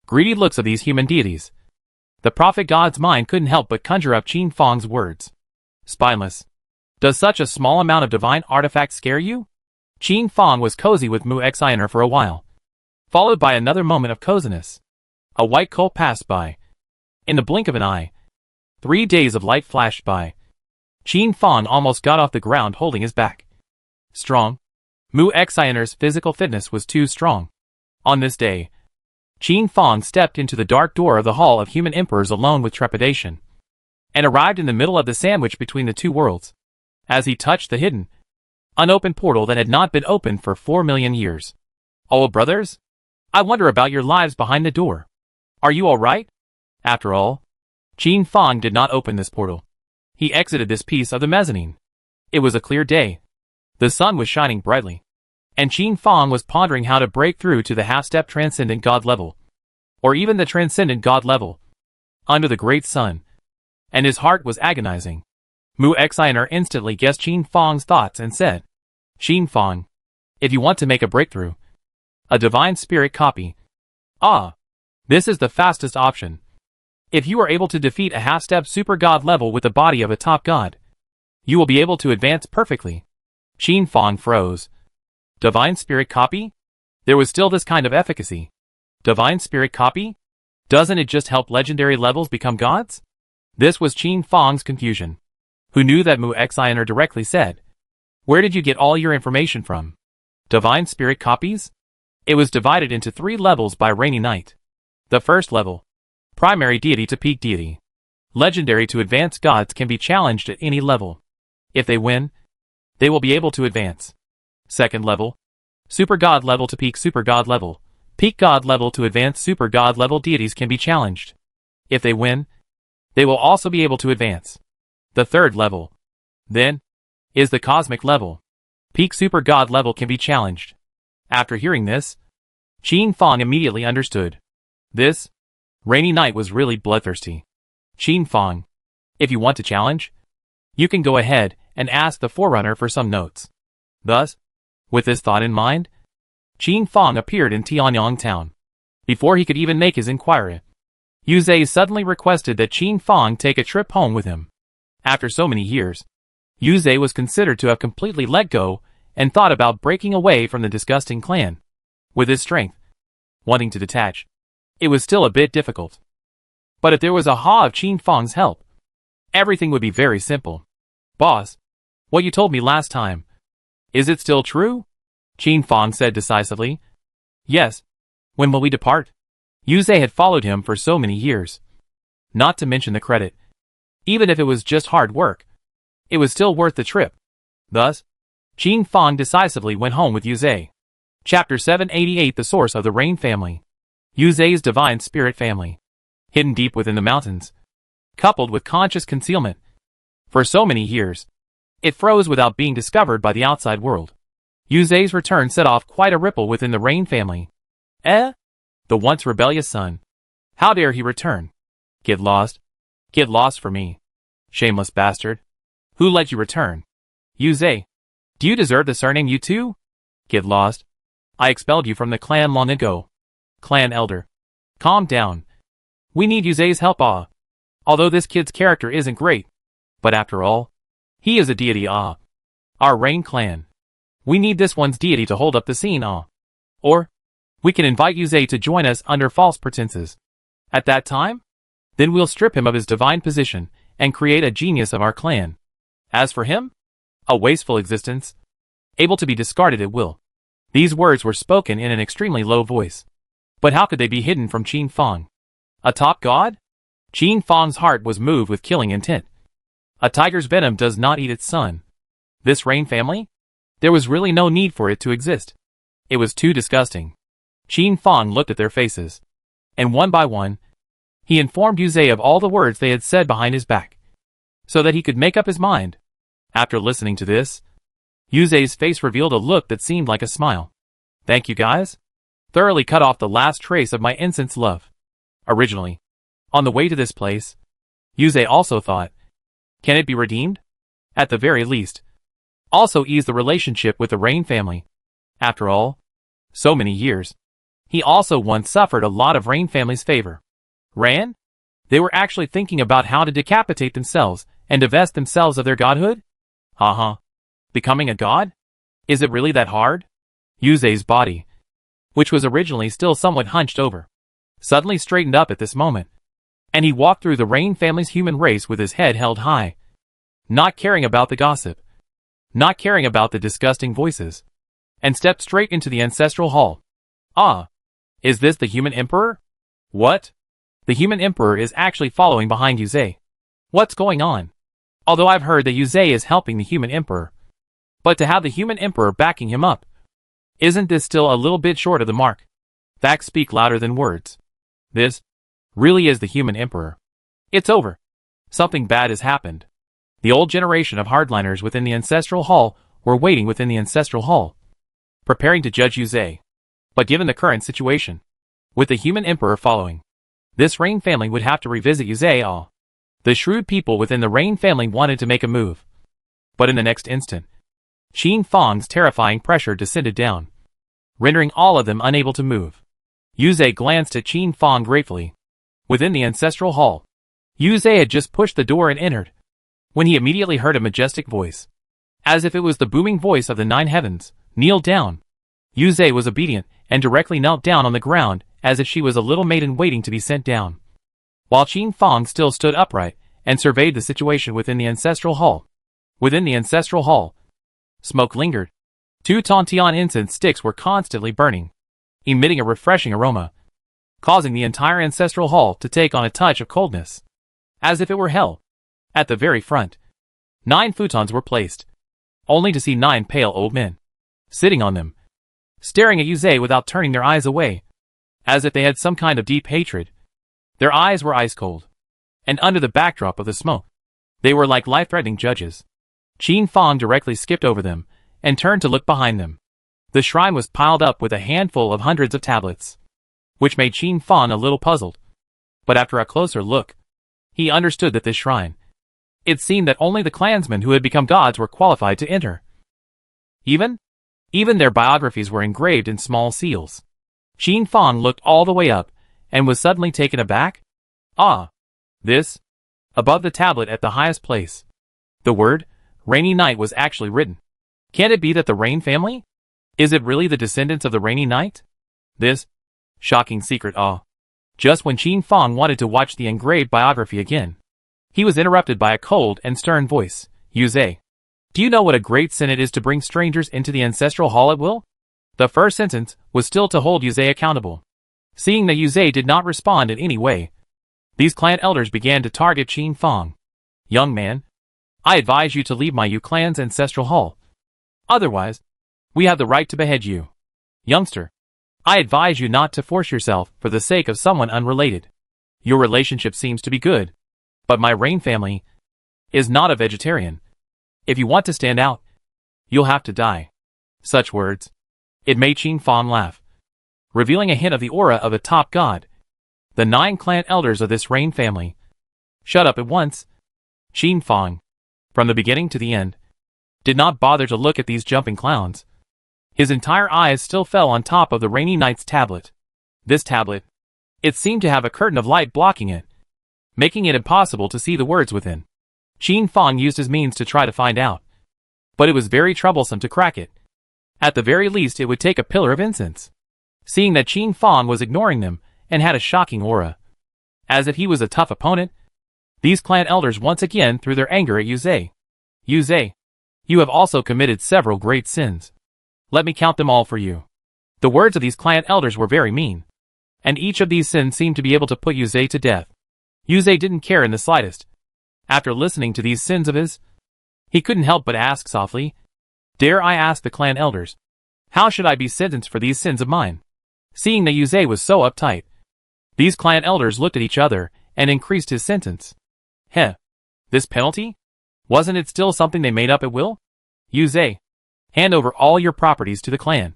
greedy looks of these human deities, the prophet god's mind couldn't help but conjure up Qin Fang's words. Spineless. Does such a small amount of divine artifacts scare you? Qin Fang was cozy with Mu Xiner for a while, followed by another moment of coziness. A white coal passed by. In the blink of an eye, 3 days of light flashed by. Qin Fang almost got off the ground holding his back. Strong. Mu Xiner's physical fitness was too strong. On this day, Qin Fang stepped into the dark door of the Hall of Human Emperors alone with trepidation, and arrived in the middle of the sandwich between the two worlds. As he touched the hidden, unopened portal that had not been opened for 4 million years. Oh, brothers? I wonder about your lives behind the door. Are you all right? After all, Qin Fang did not open this portal. He exited this piece of the mezzanine. It was a clear day. The sun was shining brightly, and Qin Fang was pondering how to break through to the half-step transcendent god level, or even the transcendent god level, under the great sun, and his heart was agonizing. Mu Xiner instantly guessed Qin Fang's thoughts and said, Qin Fang, if you want to make a breakthrough, a divine spirit copy. Ah, this is the fastest option. If you are able to defeat a half-step super god level with the body of a top god, you will be able to advance perfectly. Qin Fang froze. Divine spirit copy? There was still this kind of efficacy. Divine spirit copy? Doesn't it just help legendary levels become gods? This was Qin Fang's confusion. Who knew that Mu Xiner directly said, Where did you get all your information from? Divine spirit copies? It was divided into 3 levels by Rainy Night. The first level, primary deity to peak deity. Legendary to advanced gods can be challenged at any level. If they win, they will be able to advance. Second level, super god level to peak super god level. Peak god level to advanced super god level deities can be challenged. If they win, they will also be able to advance. The third level, then, is the cosmic level. Peak super god level can be challenged. After hearing this, Qin Fang immediately understood. This Rainy Night was really bloodthirsty. Qin Fang, if you want to challenge, you can go ahead and ask the Forerunner for some notes. Thus, with this thought in mind, Qin Fang appeared in Tianyang town. Before he could even make his inquiry, Yuzhe suddenly requested that Qin Fang take a trip home with him. After so many years, Yuzhe was considered to have completely let go and thought about breaking away from the disgusting clan. With his strength, wanting to detach, it was still a bit difficult. But if there was a ha of Qin Fang's help, everything would be very simple. Boss, what you told me last time, is it still true? Qin Fang said decisively. Yes. When will we depart? Yuzhe had followed him for so many years. Not to mention the credit. Even if it was just hard work, it was still worth the trip. Thus, Qin Fang decisively went home with Yuzhe. Chapter 788 The Source of the Rain Family. Yuzhe's Divine Spirit Family. Hidden deep within the mountains, coupled with conscious concealment. For so many years, it froze without being discovered by the outside world. Yuzhe's return set off quite a ripple within the Rain family. The once rebellious son. How dare he return? Get lost. Get lost for me. Shameless bastard. Who let you return? Yuzhe. Do you deserve the surname you too? Get lost. I expelled you from the clan long ago. Clan elder. Calm down. We need Yuzhe's help although this kid's character isn't great. But after all, he is a deity Our Rain clan. We need this one's deity to hold up the scene Or, we can invite Yuzhe to join us under false pretenses. At that time, then we'll strip him of his divine position and create a genius of our clan. As for him, a wasteful existence, able to be discarded at will. These words were spoken in an extremely low voice. But how could they be hidden from Qin Fang? A top god? Qin Fang's heart was moved with killing intent. A tiger's venom does not eat its son. This Rain family? There was really no need for it to exist. It was too disgusting. Qin Fang looked at their faces. And one by one, he informed Yuzhe of all the words they had said behind his back, so that he could make up his mind. After listening to this, Yuzhe's face revealed a look that seemed like a smile. Thank you guys. Thoroughly cut off the last trace of my incense love. Originally, on the way to this place, Yuzhe also thought, can it be redeemed? At the very least. Also ease the relationship with the Rain family. After all, so many years. He also once suffered a lot of Rain family's favor. Ran? They were actually thinking about how to decapitate themselves and divest themselves of their godhood? Becoming a god? Is it really that hard? Yuzhe's body, which was originally still somewhat hunched over, suddenly straightened up at this moment. And he walked through the Rain family's human race with his head held high. Not caring about the gossip. Not caring about the disgusting voices. And stepped straight into the ancestral hall. Is this the human emperor? What? The human emperor is actually following behind Yuzhe. What's going on? Although I've heard that Yuzhe is helping the human emperor. But to have the human emperor backing him up, isn't this still a little bit short of the mark? Facts speak louder than words. This really is the human emperor. It's over. Something bad has happened. The old generation of hardliners within the ancestral hall were waiting within the ancestral hall, preparing to judge Yuzhe. But given the current situation, with the human emperor following, this Rain family would have to revisit Yuzhe. The shrewd people within the Rain family wanted to make a move. But in the next instant, Qin Fang's terrifying pressure descended down, rendering all of them unable to move. Yuzhe glanced at Qin Fang gratefully. Within the ancestral hall, Yuzhe had just pushed the door and entered, when he immediately heard a majestic voice. As if it was the booming voice of the nine heavens, kneel down. Yuzhe was obedient and directly knelt down on the ground as if she was a little maiden waiting to be sent down. While Qin Fang still stood upright and surveyed the situation within the ancestral hall. Within the ancestral hall, smoke lingered. 2 Tantian incense sticks were constantly burning, emitting a refreshing aroma, causing the entire ancestral hall to take on a touch of coldness, as if it were hell. At the very front, 9 futons were placed, only to see 9 pale old men sitting on them, staring at Yuzhe without turning their eyes away, as if they had some kind of deep hatred. Their eyes were ice cold, and under the backdrop of the smoke, they were like life-threatening judges. Qin Fang directly skipped over them and turned to look behind them. The shrine was piled up with a handful of hundreds of tablets, which made Qin Fang a little puzzled. But after a closer look, he understood that this shrine, it seemed that only the clansmen who had become gods were qualified to enter. Even their biographies were engraved in small seals. Qin Fang looked all the way up, and was suddenly taken aback. Ah! This? Above the tablet at the highest place. The word, Rainy Night, was actually written. Can it be that the Rain family? Is it really the descendants of the Rainy Night? This? Shocking secret. Ah! Just when Qin Fang wanted to watch the engraved biography again, he was interrupted by a cold and stern voice. Yuze, do you know what a great sin it is to bring strangers into the ancestral hall at will? The first sentence was still to hold Yuze accountable. Seeing that Yuze did not respond in any way, these clan elders began to target Qin Fang. Young man, I advise you to leave my Yu clan's ancestral hall. Otherwise, we have the right to behead you. Youngster, I advise you not to force yourself for the sake of someone unrelated. Your relationship seems to be good, but my Rain family is not a vegetarian. If you want to stand out, you'll have to die. Such words. It made Qin Fang laugh, revealing a hint of the aura of a top god. The 9 clan elders of this Rain family. Shut up at once. Qin Fang, from the beginning to the end, did not bother to look at these jumping clowns. His entire eyes still fell on top of the Rainy Night's tablet. This tablet, it seemed to have a curtain of light blocking it, making it impossible to see the words within. Qin Fang used his means to try to find out, but it was very troublesome to crack it. At the very least, it would take a pillar of incense. Seeing that Qin Fang was ignoring them and had a shocking aura, as if he was a tough opponent, these clan elders once again threw their anger at Yuze. Yuze, you have also committed several great sins. Let me count them all for you. The words of these clan elders were very mean, and each of these sins seemed to be able to put Yuze to death. Yuze didn't care in the slightest. After listening to these sins of his, he couldn't help but ask softly, "Dare I ask the clan elders, how should I be sentenced for these sins of mine?" Seeing that Yuze was so uptight, these clan elders looked at each other and increased his sentence. Heh. This penalty? Wasn't it still something they made up at will? Yuze, hand over all your properties to the clan.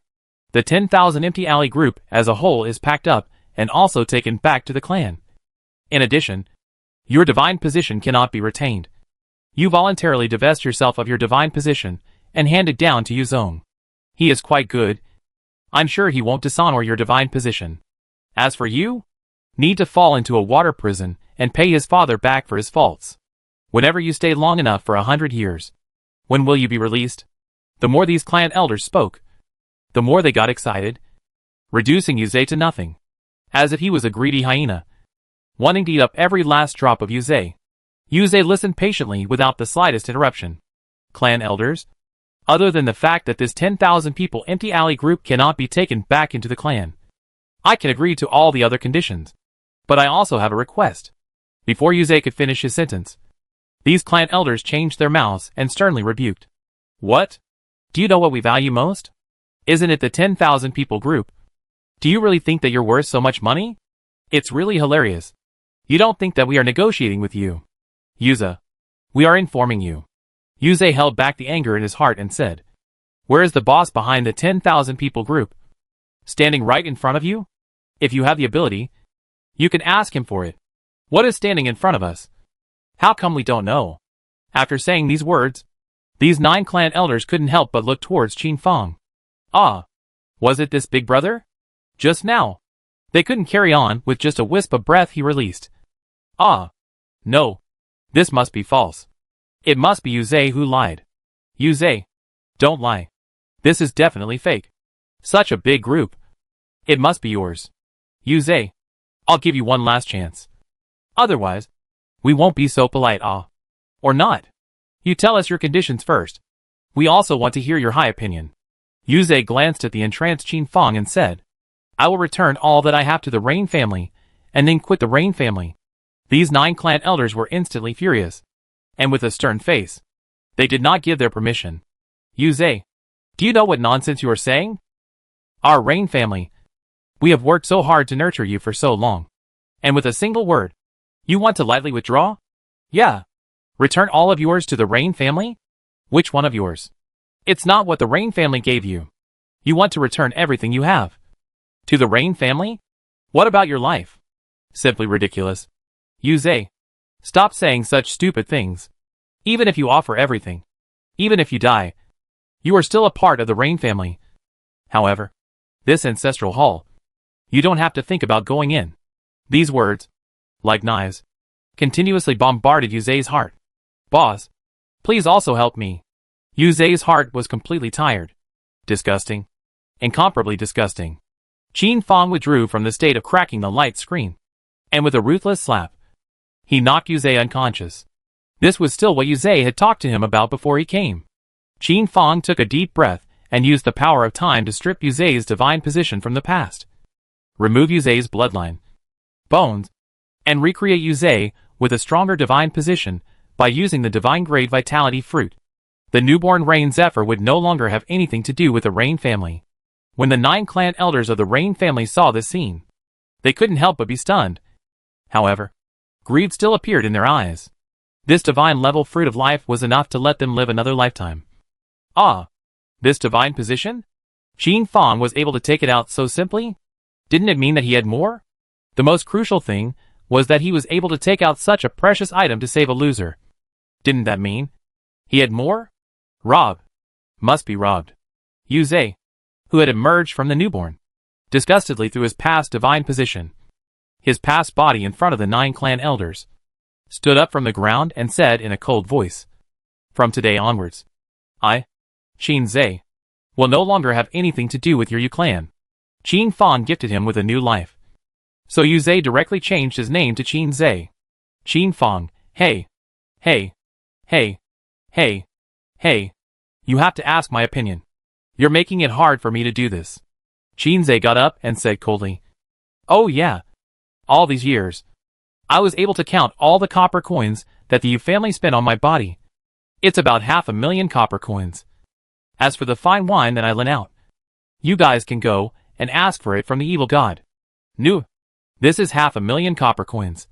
The 10,000 Empty Alley group as a whole is packed up and also taken back to the clan. In addition, your divine position cannot be retained. You voluntarily divest yourself of your divine position and hand it down to Yuzong. He is quite good. I'm sure he won't dishonor your divine position. As for you, need to fall into a water prison and pay his father back for his faults. Whenever you stay long enough for 100 years. When will you be released? The more these clan elders spoke, the more they got excited, reducing Yuze to nothing, as if he was a greedy hyena, wanting to eat up every last drop of Yuze. Yuze listened patiently without the slightest interruption. Clan elders? Other than the fact that this 10,000 people Empty Alley group cannot be taken back into the clan, I can agree to all the other conditions. But I also have a request. Before Yuze could finish his sentence, these clan elders changed their mouths and sternly rebuked. What? Do you know what we value most? Isn't it the 10,000 people group? Do you really think that you're worth so much money? It's really hilarious. You don't think that we are negotiating with you. Yuze, we are informing you. Yuze held back the anger in his heart and said, "Where is the boss behind the 10,000 people group? Standing right in front of you? If you have the ability, you can ask him for it. What is standing in front of us? How come we don't know?" After saying these words, these 9 clan elders couldn't help but look towards Qin Fang. Ah, was it this big brother? Just now. They couldn't carry on with just a wisp of breath he released. Ah, no. This must be false. It must be Yuze who lied. Yuze, don't lie. This is definitely fake. Such a big group. It must be yours. Yuze, I'll give you one last chance. Otherwise, we won't be so polite, or not. You tell us your conditions first. We also want to hear your high opinion. Yuze glanced at the entranced Qin Fang and said, "I will return all that I have to the Rain family, and then quit the Rain family." These 9 clan elders were instantly furious, and with a stern face, they did not give their permission. Yuze, do you know what nonsense you are saying? Our Rain family, we have worked so hard to nurture you for so long, and with a single word, you want to lightly withdraw? Yeah. Return all of yours to the Rain family? Which one of yours? It's not what the Rain family gave you. You want to return everything you have. To the Rain family? What about your life? Simply ridiculous. Yuze, stop saying such stupid things. Even if you offer everything, even if you die, you are still a part of the Rain family. However, this ancestral hall, You don't have to think about going in. These words, like knives, continuously bombarded Yuze's heart. Boss, please also help me. Yuze's heart was completely tired. Disgusting. Incomparably disgusting. Qin Fong withdrew from the state of cracking the light screen. And with a ruthless slap, he knocked Yuze unconscious. This was still what Yuze had talked to him about before he came. Qin Fong took a deep breath and used the power of time to strip Yuze's divine position from the past. Remove Yuze's bloodline, bones, and recreate Yuze with a stronger divine position by using the divine grade vitality fruit. The newborn Rain Zephyr would no longer have anything to do with the Rain family. When the 9 clan elders of the Rain family saw this scene, they couldn't help but be stunned. However, greed still appeared in their eyes. This divine level fruit of life was enough to let them live another lifetime. Ah, this divine position? Qin Fong was able to take it out so simply? Didn't it mean that he had more? The most crucial thing was that he was able to take out such a precious item to save a loser. Didn't that mean he had more? Rob. Must be robbed. Yuze, who had emerged from the newborn, disgustedly threw his past divine position. His past body in front of the 9 clan elders, stood up from the ground and said in a cold voice, "From today onwards, I, Qin Zhe, will no longer have anything to do with your Yu clan." Qin Fong gifted him with a new life. So Yuze directly changed his name to Qin Zhe. Qin Fong, hey, hey, hey, hey, hey, you have to ask my opinion. You're making it hard for me to do this. Qin Zhe got up and said coldly, "Oh yeah, all these years, I was able to count all the copper coins that the Yu family spent on my body. It's about 500,000 copper coins. As for the fine wine that I lent out, you guys can go and ask for it from the evil god. Nu, this is 500,000 copper coins.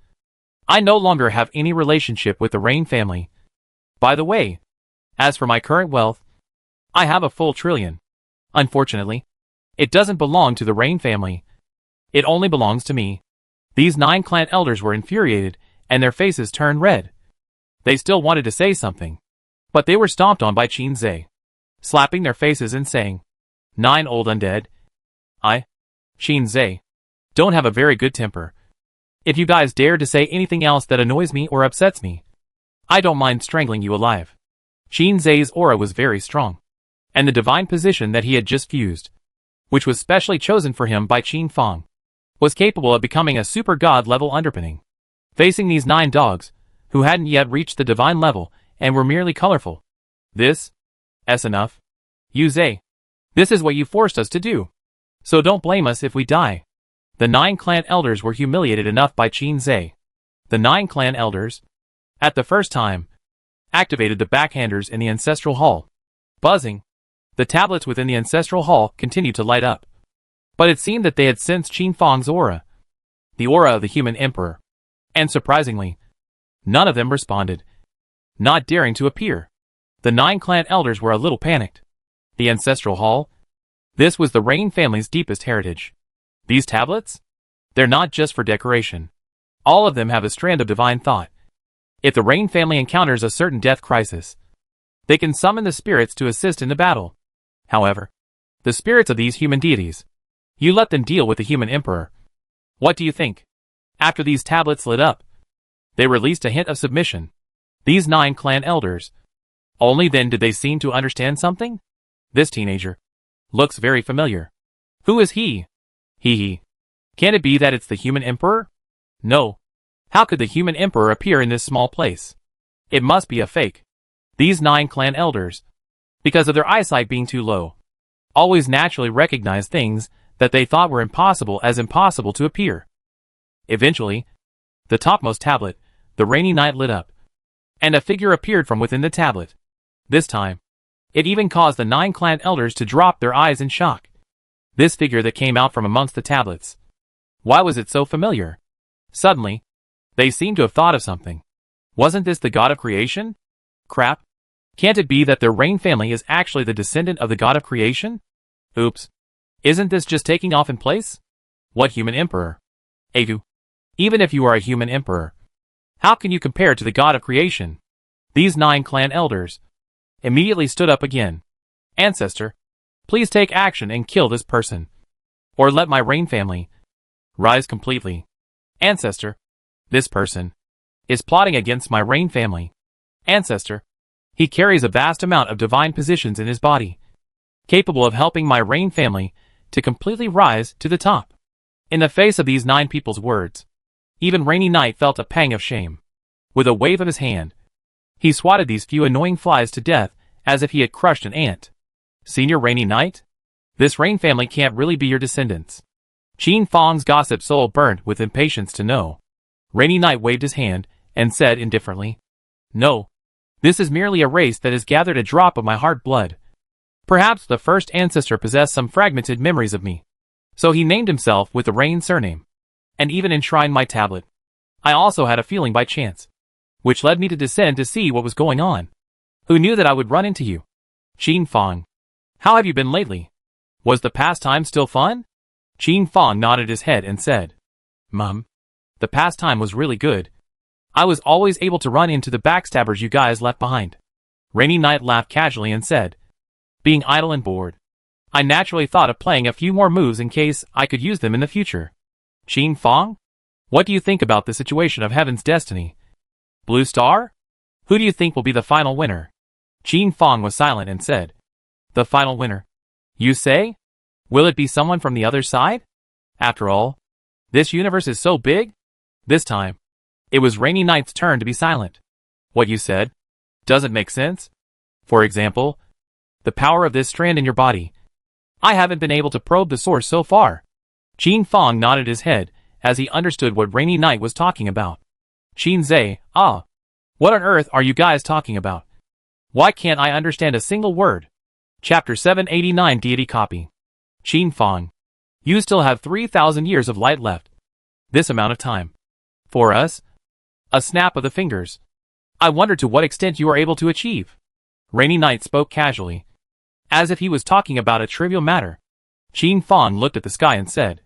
I no longer have any relationship with the Rain family. By the way, as for my current wealth, I have a full trillion. Unfortunately, it doesn't belong to the Rain family. It only belongs to me." These 9 clan elders were infuriated, and their faces turned red. They still wanted to say something, but they were stomped on by Qin Zhe, slapping their faces and saying, "9 old undead. I, Qin Zhe, don't have a very good temper. If you guys dare to say anything else that annoys me or upsets me, I don't mind strangling you alive." Qin Zhe's aura was very strong, and the divine position that he had just fused, which was specially chosen for him by Qin Fong, was capable of becoming a super god level underpinning. Facing these 9 dogs, who hadn't yet reached the divine level and were merely colorful. This is enough. Yuze, this is what you forced us to do. So don't blame us if we die. The 9 clan elders were humiliated enough by Qin Zhe. The 9 clan elders, at the first time, activated the backhanders in the ancestral hall. Buzzing, the tablets within the ancestral hall continued to light up. But it seemed that they had sensed Qin Fong's aura, the aura of the human emperor. And surprisingly, none of them responded, not daring to appear. The 9 clan elders were a little panicked. The ancestral hall? This was the Rain family's deepest heritage. These tablets? They're not just for decoration. All of them have a strand of divine thought. If the Rain family encounters a certain death crisis, they can summon the spirits to assist in the battle. However, the spirits of these human deities, you let them deal with the human emperor. What do you think? After these tablets lit up, they released a hint of submission. These 9 clan elders. Only then did they seem to understand something? This teenager looks very familiar. Who is he? He. Can it be that it's the human emperor? No. How could the human emperor appear in this small place? It must be a fake. These 9 clan elders, because of their eyesight being too low, always naturally recognize things that they thought were impossible as impossible to appear. Eventually, the topmost tablet, the rainy night, lit up, and a figure appeared from within the tablet. This time, it even caused the 9 clan elders to drop their eyes in shock. This figure that came out from amongst the tablets. Why was it so familiar? Suddenly, they seemed to have thought of something. Wasn't this the god of creation? Crap. Can't it be that their Rain family is actually the descendant of the god of creation? Oops. Isn't this just taking off in place? What human emperor? Agu. Even if you are a human emperor, how can you compare to the god of creation? These 9 clan elders immediately stood up again. Ancestor, please take action and kill this person, or let my Rain family Rise completely. Ancestor. This person is plotting against my Rain family. Ancestor. He carries a vast amount of divine positions in his body, capable of helping my Rain family to completely rise to the top. In the face of these 9 people's words, even Rainy Knight felt a pang of shame. With a wave of his hand, he swatted these few annoying flies to death as if he had crushed an ant. Senior Rainy Knight? This Rain family can't really be your descendants. Qin Fang's gossip soul burned with impatience to know. Rainy Knight waved his hand and said indifferently, "No. This is merely a race that has gathered a drop of my heart blood. Perhaps the first ancestor possessed some fragmented memories of me, so he named himself with the Rain surname, and even enshrined my tablet. I also had a feeling by chance, which led me to descend to see what was going on. Who knew that I would run into you? Qin Fang. How have you been lately? Was the pastime still fun?" Qin Fang nodded his head and said, "Mum, the pastime was really good. I was always able to run into the backstabbers you guys left behind." Rainy Knight laughed casually and said, "Being idle and bored, I naturally thought of playing a few more moves in case I could use them in the future. Qin Fang, what do you think about the situation of Heaven's destiny? Blue Star? Who do you think will be the final winner?" Qin Fang was silent and said, "The final winner? You say? Will it be someone from the other side? After all, this universe is so big." This time, it was Rainy Knight's turn to be silent. "What you said doesn't make sense. For example, the power of this strand in your body. I haven't been able to probe the source so far." Qin Fang nodded his head as he understood what Rainy Knight was talking about. Qin Zhe, what on earth are you guys talking about? Why can't I understand a single word? Chapter 789 Deity Copy. Qin Fang, you still have 3,000 years of light left. This amount of time. For us? A snap of the fingers. I wonder to what extent you are able to achieve." Rainy Knight spoke casually, as if he was talking about a trivial matter. Qin Fang looked at the sky and said,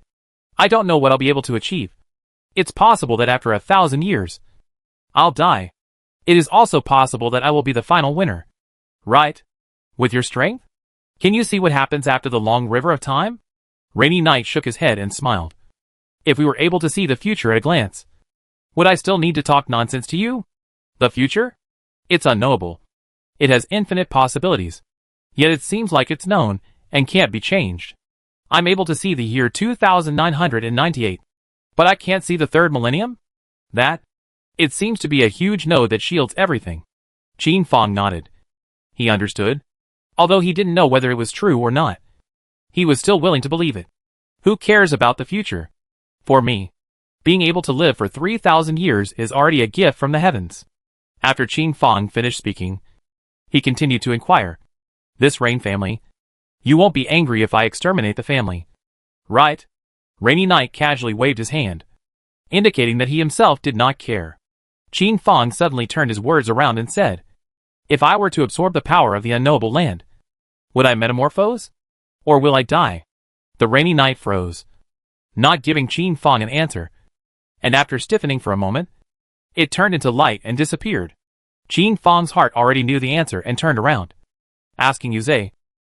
"I don't know what I'll be able to achieve. It's possible that after 1,000 years, I'll die. It is also possible that I will be the final winner. Right? With your strength? Can you see what happens after the long river of time?" Rainy Knight shook his head and smiled. "If we were able to see the future at a glance, would I still need to talk nonsense to you? The future? It's unknowable. It has infinite possibilities. Yet it seems like it's known and can't be changed. I'm able to see the year 2998. But I can't see the third millennium? That? It seems to be a huge node that shields everything." Qin Fang nodded. He understood. Although he didn't know whether it was true or not, he was still willing to believe it. Who cares about the future? For me, being able to live for 3,000 years is already a gift from the heavens. After Qin Fang finished speaking, he continued to inquire, "This Rain family? You won't be angry if I exterminate the family, right?" Rainy Knight casually waved his hand, indicating that he himself did not care. Qin Fang suddenly turned his words around and said, "If I were to absorb the power of the unknowable land, would I metamorphose? Or will I die?" The Rainy Knight froze, not giving Qin Fang an answer, and after stiffening for a moment, it turned into light and disappeared. Qin Fang's heart already knew the answer and turned around, asking Yuze,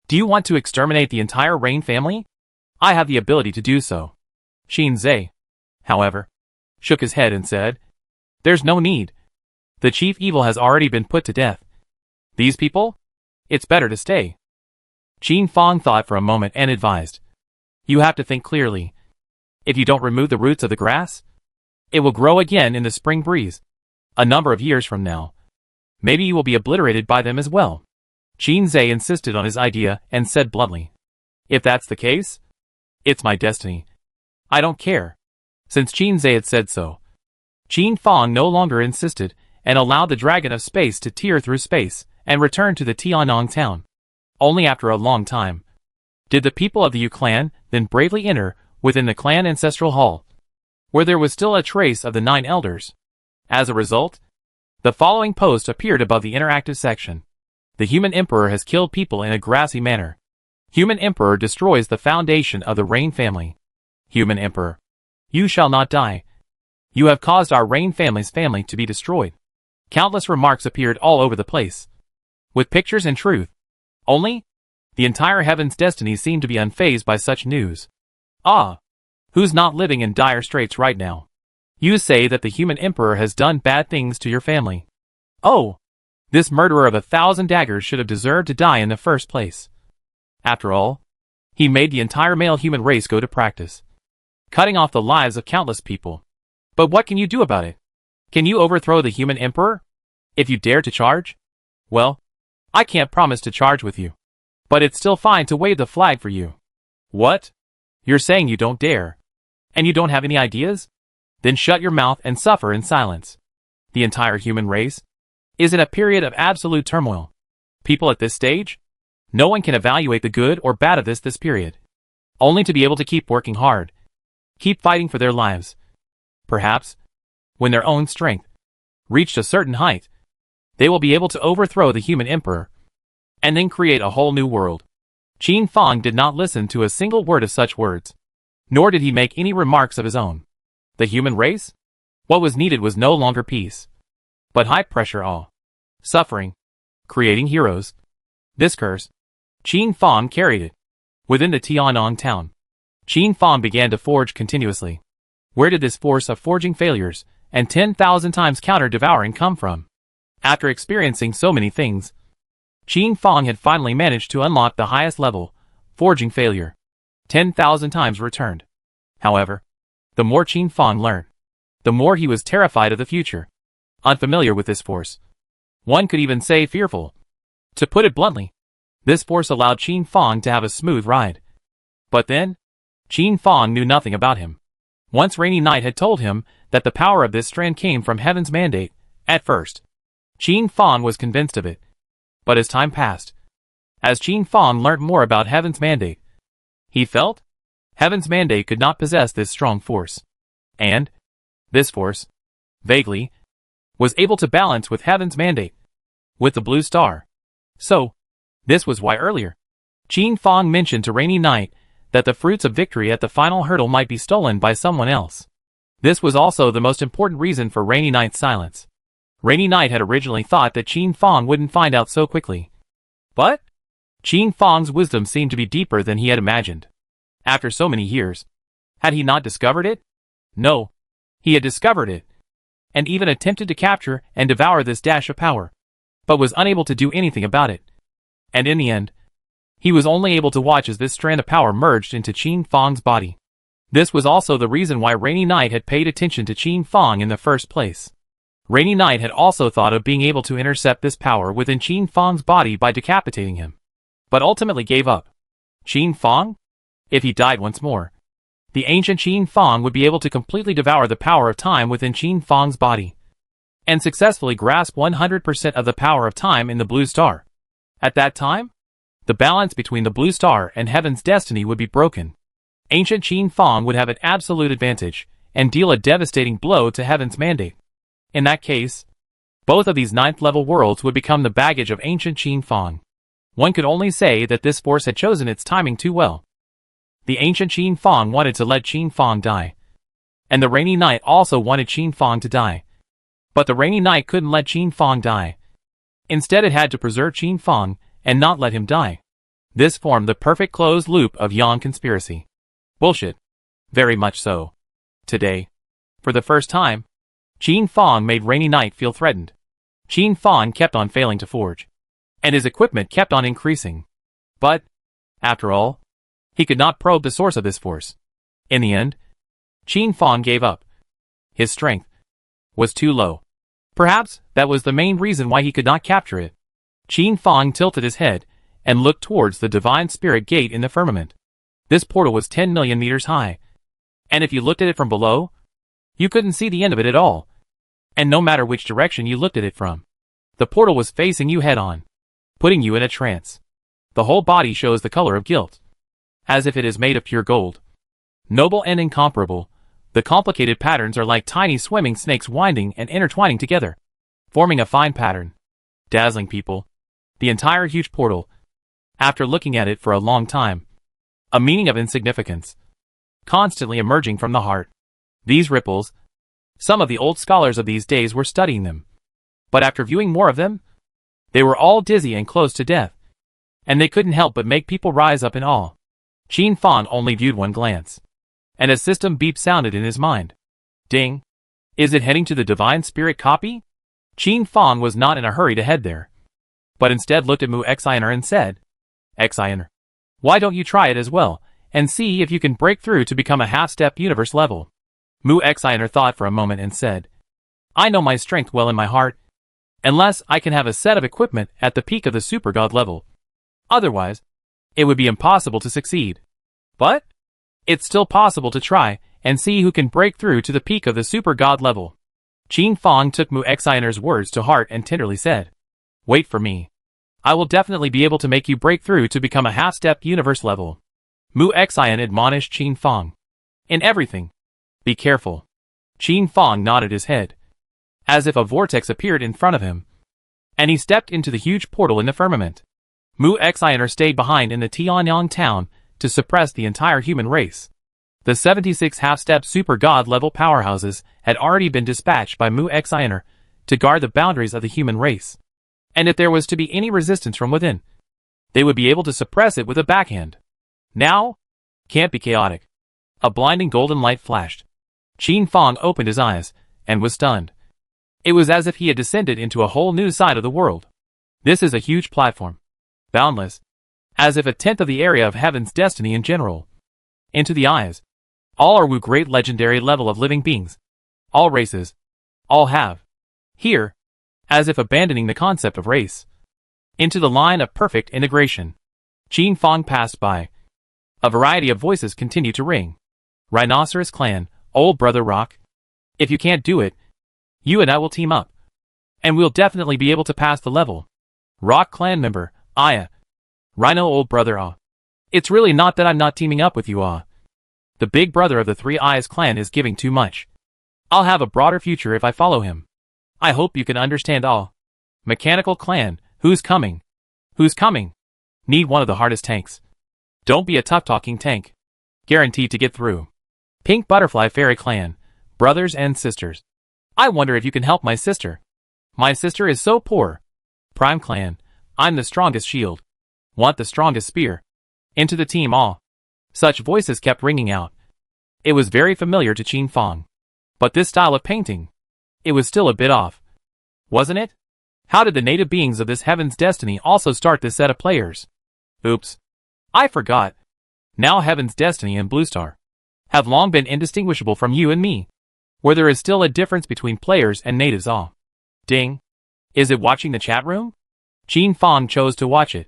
"Do you want to exterminate the entire Rain family? I have the ability to do so." Qin Zhe, however, shook his head and said, "There's no need. The chief evil has already been put to death. These people? It's better to stay." Qin Fang thought for a moment and advised, "You have to think clearly. If you don't remove the roots of the grass, it will grow again in the spring breeze. A number of years from now, maybe you will be obliterated by them as well." Qin Zhe insisted on his idea and said bluntly, "If that's the case, it's my destiny. I don't care." Since Qin Zhe had said so, Qin Fang no longer insisted and allowed the Dragon of Space to tear through space and return to the Tiannong town. Only after a long time did the people of the Yu clan then bravely enter within the clan ancestral hall, where there was still a trace of the 9 elders. As a result, the following post appeared above the interactive section. The Human Emperor has killed people in a grassy manner. Human Emperor destroys the foundation of the Rain family. Human Emperor, you shall not die. You have caused our Rain family's family to be destroyed. Countless remarks appeared all over the place, with pictures and truth. Only, the entire Heaven's destiny seemed to be unfazed by such news. Who's not living in dire straits right now? You say that the human emperor has done bad things to your family. Oh, this murderer of 1,000 daggers should have deserved to die in the first place. After all, he made the entire male human race go to practice, cutting off the lives of countless people. But what can you do about it? Can you overthrow the human emperor? If you dare to charge? Well, I can't promise to charge with you. But it's still fine to wave the flag for you. What? You're saying you don't dare? And you don't have any ideas? Then shut your mouth and suffer in silence. The entire human race is in a period of absolute turmoil. People at this stage? No one can evaluate the good or bad of this period. Only to be able to keep working hard. Keep fighting for their lives. Perhaps, when their own strength reached a certain height, they will be able to overthrow the human emperor and then create a whole new world. Qin Fang did not listen to a single word of such words, nor did he make any remarks of his own. The human race? What was needed was no longer peace, but high pressure awe, suffering, creating heroes. This curse, Qin Fang carried it. Within the Tiannong town, Qin Fang began to forge continuously. Where did this force of forging failures and 10,000 times counter-devouring come from? After experiencing so many things, Qin Fang had finally managed to unlock the highest level, forging failure, 10,000 times returned. However, the more Qin Fang learned, the more he was terrified of the future. Unfamiliar with this force, one could even say fearful. To put it bluntly, this force allowed Qin Fang to have a smooth ride. But then, Qin Fang knew nothing about him. Once Rainy Knight had told him that the power of this strand came from heaven's mandate. At first, Qin Fang was convinced of it. But as time passed, as Qin Fang learnt more about heaven's mandate, he felt heaven's mandate could not possess this strong force. And this force, vaguely, was able to balance with heaven's mandate, with the blue star. So, this was why earlier, Qin Fang mentioned to Rainy Knight that the fruits of victory at the final hurdle might be stolen by someone else. This was also the most important reason for Rainy Knight's silence. Rainy Knight had originally thought that Qin Fang wouldn't find out so quickly. But Qin Fang's wisdom seemed to be deeper than he had imagined. After so many years, had he not discovered it? No, he had discovered it, and even attempted to capture and devour this dash of power, but was unable to do anything about it. And in the end, he was only able to watch as this strand of power merged into Qin Fang's body. This was also the reason why Rainy Knight had paid attention to Qin Fang in the first place. Rainy Knight had also thought of being able to intercept this power within Qin Fang's body by decapitating him, but ultimately gave up. Qin Fang? If he died once more, the ancient Qin Fang would be able to completely devour the power of time within Qin Fang's body, and successfully grasp 100% of the power of time in the blue star. At that time, the balance between the blue star and heaven's destiny would be broken. Ancient Qin Fang would have an absolute advantage, and deal a devastating blow to heaven's mandate. In that case, both of these 9th-level worlds would become the baggage of ancient Qin Fang. One could only say that this force had chosen its timing too well. The ancient Qin Fang wanted to let Qin Fang die, and the Rainy Knight also wanted Qin Fang to die. But the Rainy Knight couldn't let Qin Fang die. Instead, it had to preserve Qin Fang and not let him die. This formed the perfect closed loop of Yang conspiracy. Bullshit. Very much so. Today, for the first time, Qin Fang made Rainy Knight feel threatened. Qin Fang kept on failing to forge, and his equipment kept on increasing. But, after all, he could not probe the source of this force. In the end, Qin Fang gave up. His strength was too low. Perhaps that was the main reason why he could not capture it. Qin Fang tilted his head and looked towards the Divine Spirit Gate in the firmament. This portal was 10 million meters high, and if you looked at it from below, you couldn't see the end of it at all. And no matter which direction you looked at it from, the portal was facing you head-on, putting you in a trance. The whole body shows the color of guilt, as if it is made of pure gold. Noble and incomparable, the complicated patterns are like tiny swimming snakes winding and intertwining together, forming a fine pattern. Dazzling people. The entire huge portal, after looking at it for a long time, a meaning of insignificance, constantly emerging from the heart. These ripples, some of the old scholars of these days were studying them. But after viewing more of them, they were all dizzy and close to death, and they couldn't help but make people rise up in awe. Qin Fang only viewed one glance. and a system beep sounded in his mind. Ding! Is it heading to the Divine Spirit copy? Qin Fong was not in a hurry to head there, but instead looked at Mu Xiner and said, Xiner, why don't you try it as well, and see if you can break through to become a half-step universe level? Mu Xiner thought for a moment and said, I know my strength well in my heart, unless I can have a set of equipment at the peak of the super god level. Otherwise, it would be impossible to succeed. But it's still possible to try and see who can break through to the peak of the super god level. Qin Fong took Mu Xiner's words to heart and tenderly said, Wait for me. I will definitely be able to make you break through to become a half-step universe level. Mu Xiner admonished Qin Fong. In everything, be careful. Qin Fong nodded his head, as if a vortex appeared in front of him, and he stepped into the huge portal in the firmament. Mu Xiner stayed behind in the Tianyang town to suppress the entire human race. The 76 half-step super god level powerhouses had already been dispatched by Mu Xiner to guard the boundaries of the human race, and if there was to be any resistance from within, they would be able to suppress it with a backhand. Now, can't be chaotic. A blinding golden light flashed. Qin Fong opened his eyes and was stunned. It was as if he had descended into a whole new side of the world. This is a huge platform, boundless, as if a tenth of the area of heaven's destiny in general. Into the eyes, all are Wu great legendary level of living beings. All races. All have. Here, as if abandoning the concept of race. Into the line of perfect integration. Qin Fong passed by. A variety of voices continued to ring. Rhinoceros Clan, Old Brother Rock. If you can't do it, you and I will team up. And we'll definitely be able to pass the level. Rock Clan member, Aya. Rhino Old Brother Ah. It's really not that I'm not teaming up with you Ah. The big brother of the Three Eyes clan is giving too much. I'll have a broader future if I follow him. I hope you can understand all. Mechanical Clan, who's coming? Who's coming? Need one of the hardest tanks. Don't be a tough-talking tank. Guaranteed to get through. Pink Butterfly Fairy Clan, brothers and sisters. I wonder if you can help my sister. My sister is so poor. Prime Clan, I'm the strongest shield. Want the strongest spear. Into the team all. Such voices kept ringing out. It was very familiar to Qin Fong. But this style of painting, it was still a bit off. Wasn't it? How did the native beings of this heaven's destiny also start this set of players? Oops. I forgot. Now Heaven's Destiny and Blue Star have long been indistinguishable from you and me, where there is still a difference between players and natives all. Ding. Is it watching the chat room? Qin Fong chose to watch it.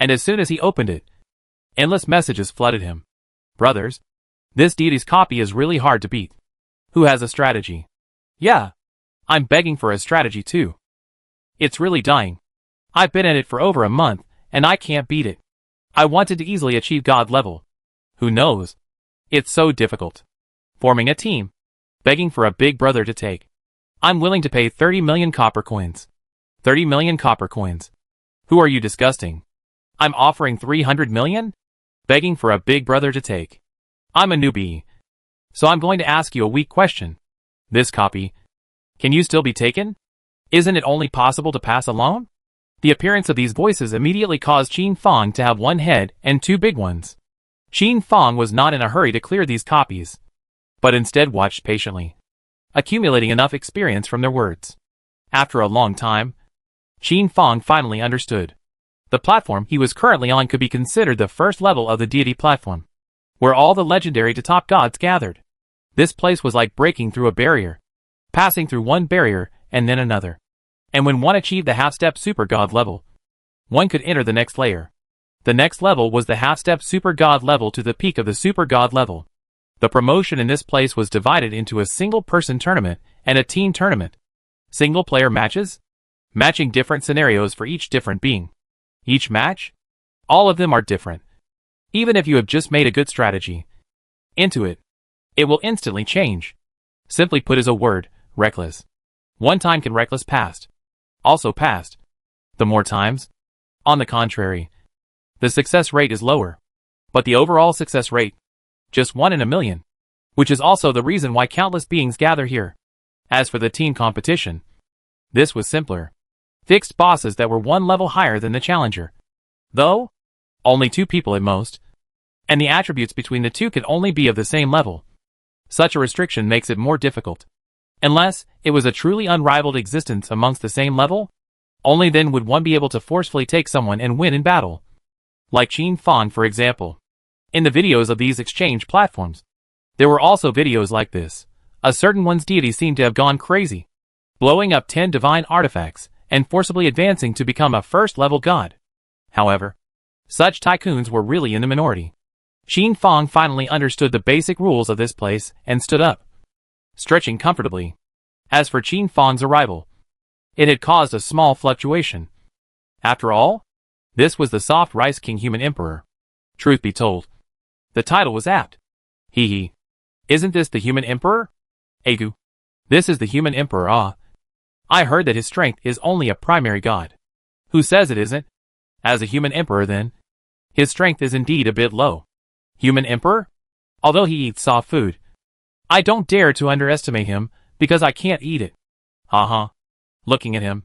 And as soon as he opened it, endless messages flooded him. Brothers, this deity's copy is really hard to beat. Who has a strategy? Yeah. I'm begging for a strategy too. It's really dying. I've been at it for over a month, and I can't beat it. I wanted to easily achieve God level. Who knows? It's so difficult. Forming a team. Begging for a big brother to take. I'm willing to pay 30 million copper coins. 30 million copper coins. Who are you disgusting? I'm offering 300 million? Begging for a big brother to take. I'm a newbie. So I'm going to ask you a weak question. This copy, can you still be taken? Isn't it only possible to pass alone? The appearance of these voices immediately caused Qin Fong to have one head and two big ones. Qin Fong was not in a hurry to clear these copies, but instead watched patiently, accumulating enough experience from their words. After a long time, Qin Fong finally understood. The platform he was currently on could be considered the first level of the deity platform, where all the legendary to top gods gathered. This place was like breaking through a barrier, passing through one barrier and then another. And when one achieved the half-step super god level, one could enter the next layer. The next level was the half-step super god level to the peak of the super god level. The promotion in this place was divided into a single-person tournament and a team tournament. Single-player matches? Matching different scenarios for each different being. Each match? All of them are different. Even if you have just made a good strategy into it, it will instantly change. Simply put is a word, reckless. One time can reckless past. Also past. The more times, on the contrary, the success rate is lower. But the overall success rate, just 1 in a million. Which is also the reason why countless beings gather here. As for the team competition, this was simpler. Fixed bosses that were one level higher than the challenger. Though, only 2 people at most. and the attributes between the two could only be of the same level. Such a restriction makes it more difficult. Unless it was a truly unrivaled existence amongst the same level, only then would one be able to forcefully take someone and win in battle. Like Qin Fang, for example. In the videos of these exchange platforms, there were also videos like this. A certain one's deity seemed to have gone crazy, blowing up 10 divine artifacts and forcibly advancing to become a first-level god. However, such tycoons were really in the minority. Qin Fang finally understood the basic rules of this place and stood up, stretching comfortably. As for Qin Fang's arrival, it had caused a small fluctuation. After all, this was the Soft Rice King Human Emperor. Truth be told, the title was apt. Hee hee. Isn't this the Human Emperor? Egu. This is the Human Emperor, ah. I heard that his strength is only a primary god. Who says it isn't? As a Human Emperor then, his strength is indeed a bit low. Human Emperor? Although he eats soft food, I don't dare to underestimate him, because I can't eat it. Ha. Looking at him,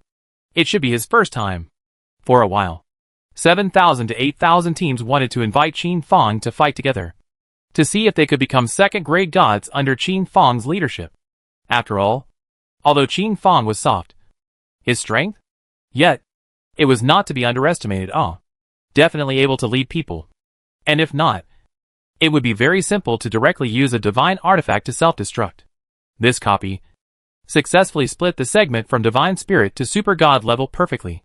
it should be his first time. For a while, 7,000 to 8,000 teams wanted to invite Qin Fang to fight together, to see if they could become second-grade gods under Qin Fang's leadership. After all, although Qin Fang was soft, his strength? Yet, it was not to be underestimated, definitely able to lead people. And if not, it would be very simple to directly use a divine artifact to self-destruct. This copy successfully split the segment from divine spirit to super god level perfectly.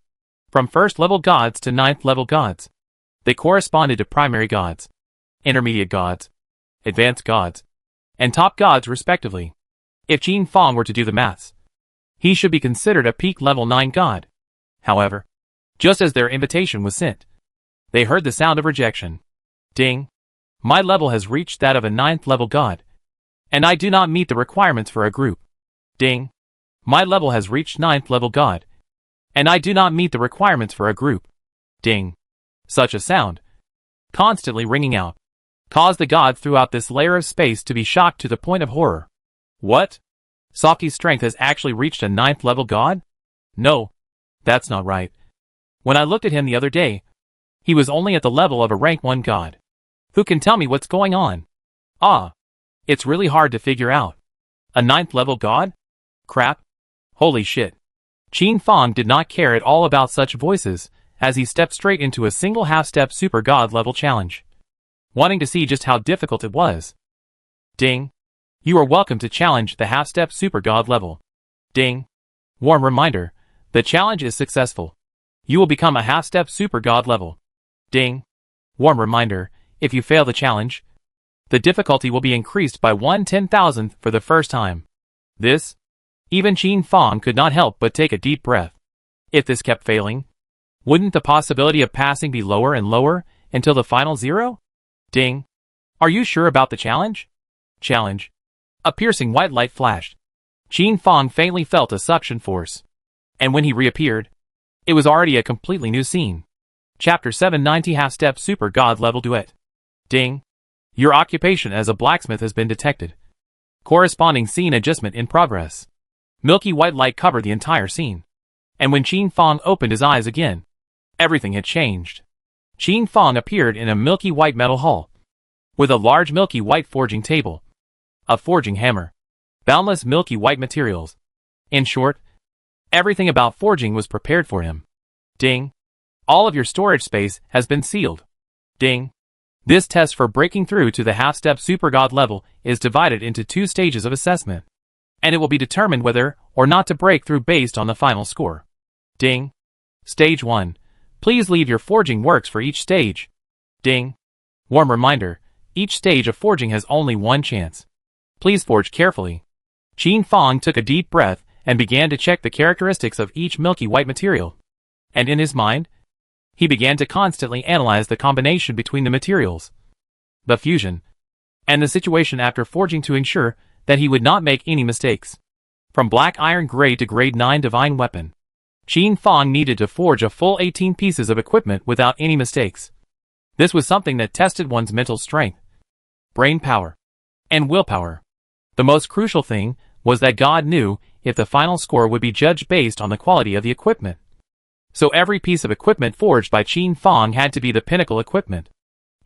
From first level gods to ninth level gods. They corresponded to primary gods, intermediate gods, advanced gods, and top gods respectively. If Qin Fang were to do the maths, he should be considered a peak level 9 god. However, just as their invitation was sent, they heard the sound of rejection. Ding. My level has reached that of a 9th level god, and I do not meet the requirements for a group. Ding. My level has reached 9th level god, and I do not meet the requirements for a group. Ding. Such a sound, constantly ringing out, caused the gods throughout this layer of space to be shocked to the point of horror. What? Saki's strength has actually reached a 9th level god? No, that's not right. When I looked at him the other day, he was only at the level of a rank 1 god. Who can tell me what's going on? It's really hard to figure out. A 9th level god? Crap. Holy shit. Qin Fang did not care at all about such voices, as he stepped straight into a single half-step super god level challenge, wanting to see just how difficult it was. Ding. You are welcome to challenge the half-step super god level. Ding. Warm reminder, the challenge is successful. You will become a half-step super god level. Ding. Warm reminder, if you fail the challenge, the difficulty will be increased by 1/10,000th for the first time. This? Even Qin Fang could not help but take a deep breath. If this kept failing, wouldn't the possibility of passing be lower and lower until the final 0? Ding. Are you sure about the challenge? Challenge. A piercing white light flashed. Qin Fang faintly felt a suction force. And when he reappeared, it was already a completely new scene. Chapter 790 Half-Step Super God Level Duet. Ding. Your occupation as a blacksmith has been detected. Corresponding scene adjustment in progress. Milky white light covered the entire scene. And when Qin Fang opened his eyes again, everything had changed. Qin Fang appeared in a milky white metal hall, with a large milky white forging table, a forging hammer, boundless milky white materials. In short, everything about forging was prepared for him. Ding. All of your storage space has been sealed. Ding. This test for breaking through to the half-step super god level is divided into 2 stages of assessment, and it will be determined whether or not to break through based on the final score. Ding. Stage 1. Please leave your forging works for each stage. Ding. Warm reminder, each stage of forging has only 1 chance. Please forge carefully. Qin Fang took a deep breath and began to check the characteristics of each milky white material. And in his mind, he began to constantly analyze the combination between the materials, the fusion, and the situation after forging to ensure that he would not make any mistakes. From black iron grade to grade 9 divine weapon, Qin Fang needed to forge a full 18 pieces of equipment without any mistakes. This was something that tested one's mental strength, brain power, and willpower. The most crucial thing was that God knew if the final score would be judged based on the quality of the equipment. So every piece of equipment forged by Qin Fang had to be the pinnacle equipment.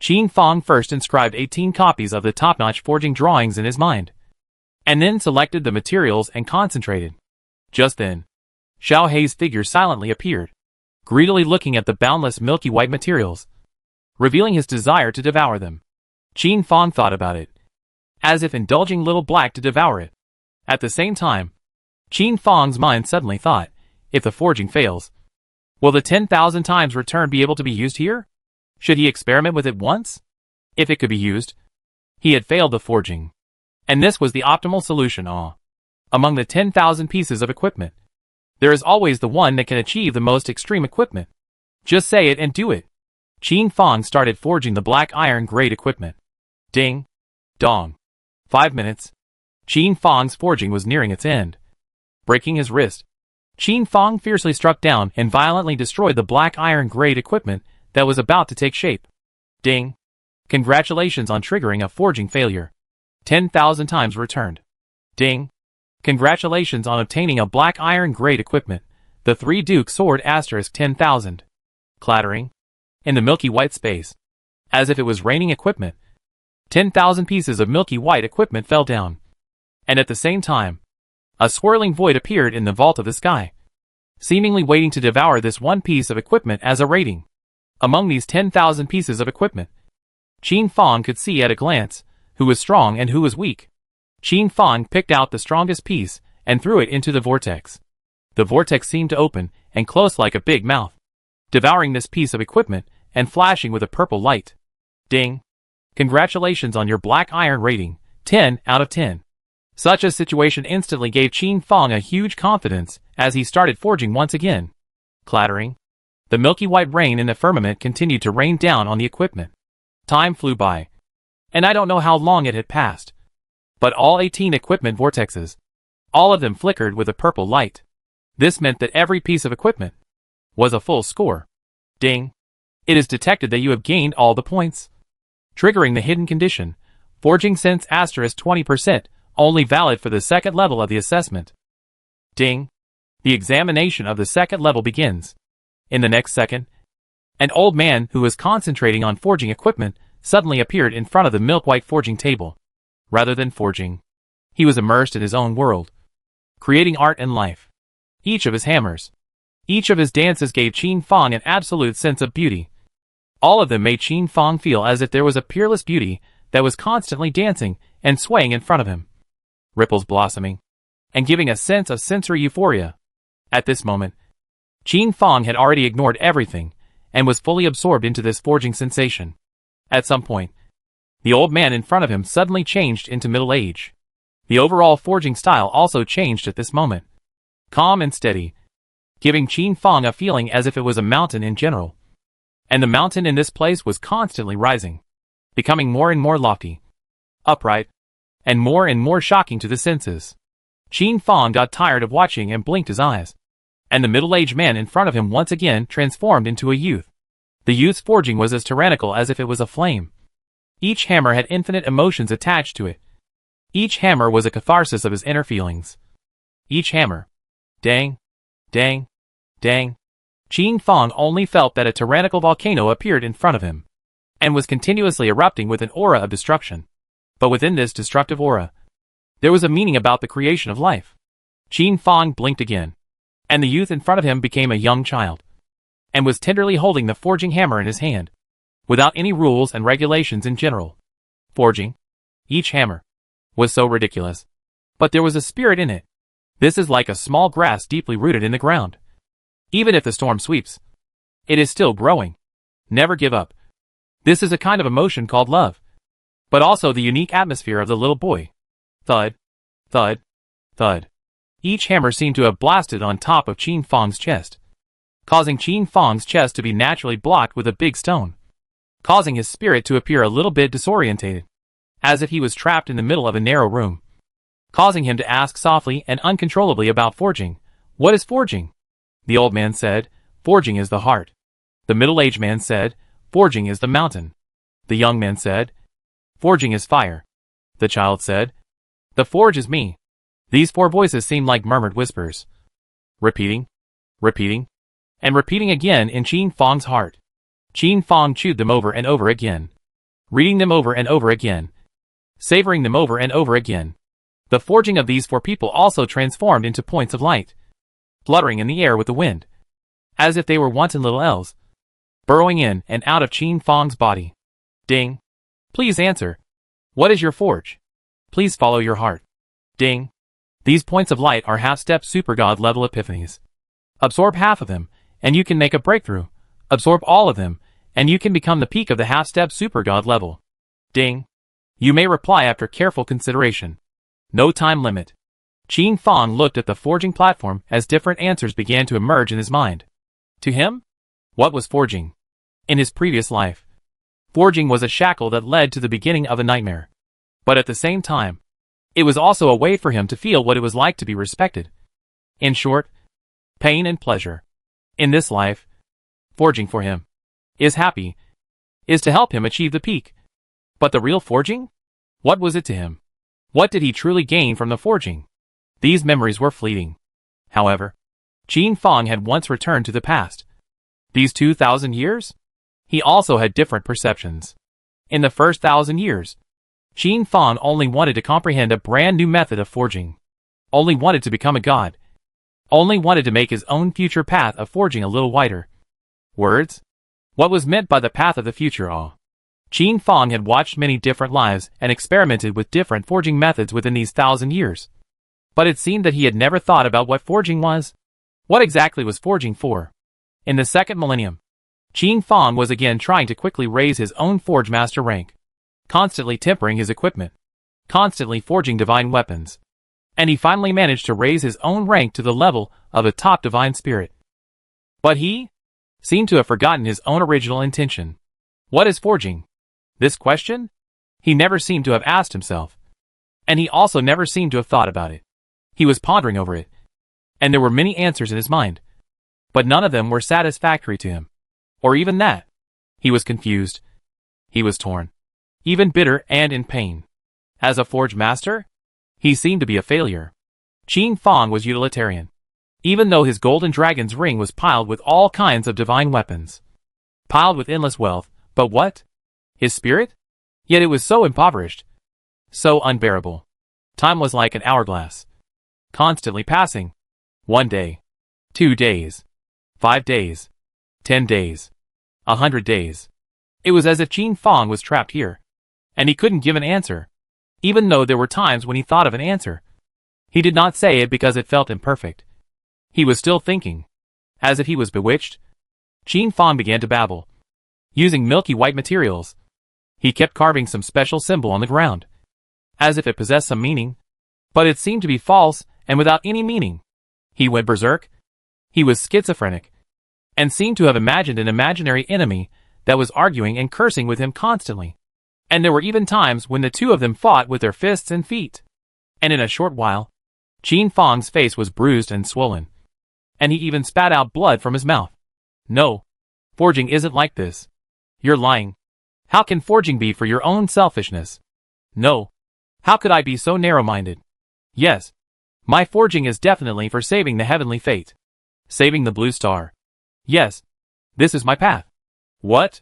Qin Fong first inscribed 18 copies of the top-notch forging drawings in his mind, and then selected the materials and concentrated. Just then, Xiao Hei's figure silently appeared, greedily looking at the boundless milky white materials, revealing his desire to devour them. Qin Fong thought about it, as if indulging Little Black to devour it. At the same time, Qin Fong's mind suddenly thought, if the forging fails, will the 10,000 times return be able to be used here? Should he experiment with it once? If it could be used. He had failed the forging, and this was the optimal solution. Among the 10,000 pieces of equipment, there is always the one that can achieve the most extreme equipment. Just say it and do it. Qin Fong started forging the black iron grade equipment. Ding. Dong. 5 minutes. Qin Fong's forging was nearing its end. Breaking his wrist, Qin Fong fiercely struck down and violently destroyed the black iron grade equipment that was about to take shape. Ding. Congratulations on triggering a forging failure. 10,000 times returned. Ding. Congratulations on obtaining a black iron grade equipment. The Three Duke Sword * 10,000. Clattering. In the milky white space, as if it was raining equipment, 10,000 pieces of milky white equipment fell down. And at the same time, a swirling void appeared in the vault of the sky, seemingly waiting to devour this one piece of equipment as a rating. Among these 10,000 pieces of equipment, Qin Fong could see at a glance who was strong and who was weak. Qin Fong picked out the strongest piece and threw it into the vortex. The vortex seemed to open and close like a big mouth, devouring this piece of equipment and flashing with a purple light. Ding. Congratulations on your black iron rating, 10 out of 10. Such a situation instantly gave Qin Fong a huge confidence as he started forging once again. Clattering. The milky white rain in the firmament continued to rain down on the equipment. Time flew by, and I don't know how long it had passed, but all 18 equipment vortexes, all of them flickered with a purple light. This meant that every piece of equipment was a full score. Ding. It is detected that you have gained all the points. Triggering the hidden condition, forging sense * 20%, only valid for the second level of the assessment. Ding. The examination of the second level begins. In the next second, an old man who was concentrating on forging equipment suddenly appeared in front of the milk-white forging table. Rather than forging, he was immersed in his own world, creating art and life. Each of his hammers, each of his dances gave Qin Fong an absolute sense of beauty. All of them made Qin Fong feel as if there was a peerless beauty that was constantly dancing and swaying in front of him. Ripples blossoming, and giving a sense of sensory euphoria. At this moment, Qin Fong had already ignored everything, and was fully absorbed into this forging sensation. At some point, the old man in front of him suddenly changed into middle age. The overall forging style also changed at this moment. Calm and steady, giving Qin Fong a feeling as if it was a mountain in general. And the mountain in this place was constantly rising, becoming more and more lofty, upright, and more shocking to the senses. Qin Fong got tired of watching and blinked his eyes. And the middle-aged man in front of him once again transformed into a youth. The youth's forging was as tyrannical as if it was a flame. Each hammer had infinite emotions attached to it. Each hammer was a catharsis of his inner feelings. Each hammer. Dang. Dang. Dang. Qin Fong only felt that a tyrannical volcano appeared in front of him, and was continuously erupting with an aura of destruction. But within this destructive aura, there was a meaning about the creation of life. Qin Fong blinked again, and the youth in front of him became a young child, and was tenderly holding the forging hammer in his hand, without any rules and regulations in general. Forging, each hammer, was so ridiculous. But there was a spirit in it. This is like a small grass deeply rooted in the ground. Even if the storm sweeps, it is still growing. Never give up. This is a kind of emotion called love, but also the unique atmosphere of the little boy. Thud, thud, thud. Each hammer seemed to have blasted on top of Qin Fong's chest, causing Qin Fong's chest to be naturally blocked with a big stone, causing his spirit to appear a little bit disorientated, as if he was trapped in the middle of a narrow room, causing him to ask softly and uncontrollably about forging. What is forging? The old man said, forging is the heart. The middle-aged man said, forging is the mountain. The young man said, forging is fire. The child said, the forge is me. These four voices seemed like murmured whispers, repeating, repeating, and repeating again in Qin Fong's heart. Qin Fong chewed them over and over again. reading them over and over again, savoring them over and over again. The forging of these 4 people also transformed into points of light, fluttering in the air with the wind, as if they were wanton little elves, burrowing in and out of Qin Fang's body. Ding. Please answer. What is your forge? Please follow your heart. Ding. These points of light are half-step super-god level epiphanies. Absorb half of them, and you can make a breakthrough. Absorb all of them, and you can become the peak of the half-step super-god level. Ding. You may reply after careful consideration. No time limit. Qin Fang looked at the forging platform as different answers began to emerge in his mind. To him, what was forging? In his previous life, forging was a shackle that led to the beginning of a nightmare. But at the same time, it was also a way for him to feel what it was like to be respected. In short, pain and pleasure. In this life, forging for him is happy, is to help him achieve the peak. But the real forging? What was it to him? What did he truly gain from the forging? These memories were fleeting. However, Qin Fang had once returned to the past. These 2,000 years? He also had different perceptions. In the first 1,000 years, Qin Fang only wanted to comprehend a brand new method of forging. Only wanted to become a god. Only wanted to make his own future path of forging a little wider. Words? What was meant by the path of the future? Qin Fang had watched many different lives and experimented with different forging methods within these 1,000 years. But it seemed that he had never thought about what forging was. What exactly was forging for? In the second millennium, Qin Fang was again trying to quickly raise his own forge master rank, constantly tempering his equipment, constantly forging divine weapons. And he finally managed to raise his own rank to the level of a top divine spirit. But he seemed to have forgotten his own original intention. What is forging? This question? He never seemed to have asked himself. And he also never seemed to have thought about it. He was pondering over it. And there were many answers in his mind. But none of them were satisfactory to him. Or even that. He was confused. He was torn. Even bitter and in pain. As a forge master, he seemed to be a failure. Qin Fang was utilitarian. Even though his golden dragon's ring was piled with all kinds of divine weapons. Piled with endless wealth, but what? His spirit? Yet it was so impoverished. So unbearable. Time was like an hourglass. Constantly passing. 1 day. 2 days. 5 days. 10 days. 100 days. It was as if Qin Fang was trapped here. And he couldn't give an answer. Even though there were times when he thought of an answer. He did not say it because it felt imperfect. He was still thinking. As if he was bewitched. Qin Fang began to babble. Using milky white materials. He kept carving some special symbol on the ground. As if it possessed some meaning. But it seemed to be false and without any meaning. He went berserk. He was schizophrenic. And seemed to have imagined an imaginary enemy that was arguing and cursing with him constantly. And there were even times when the two of them fought with their fists and feet. And in a short while, Qin Fang's face was bruised and swollen. And he even spat out blood from his mouth. No. Forging isn't like this. You're lying. How can forging be for your own selfishness? No. How could I be so narrow-minded? Yes. My forging is definitely for saving the heavenly fate. Saving the blue star. Yes. This is my path. What?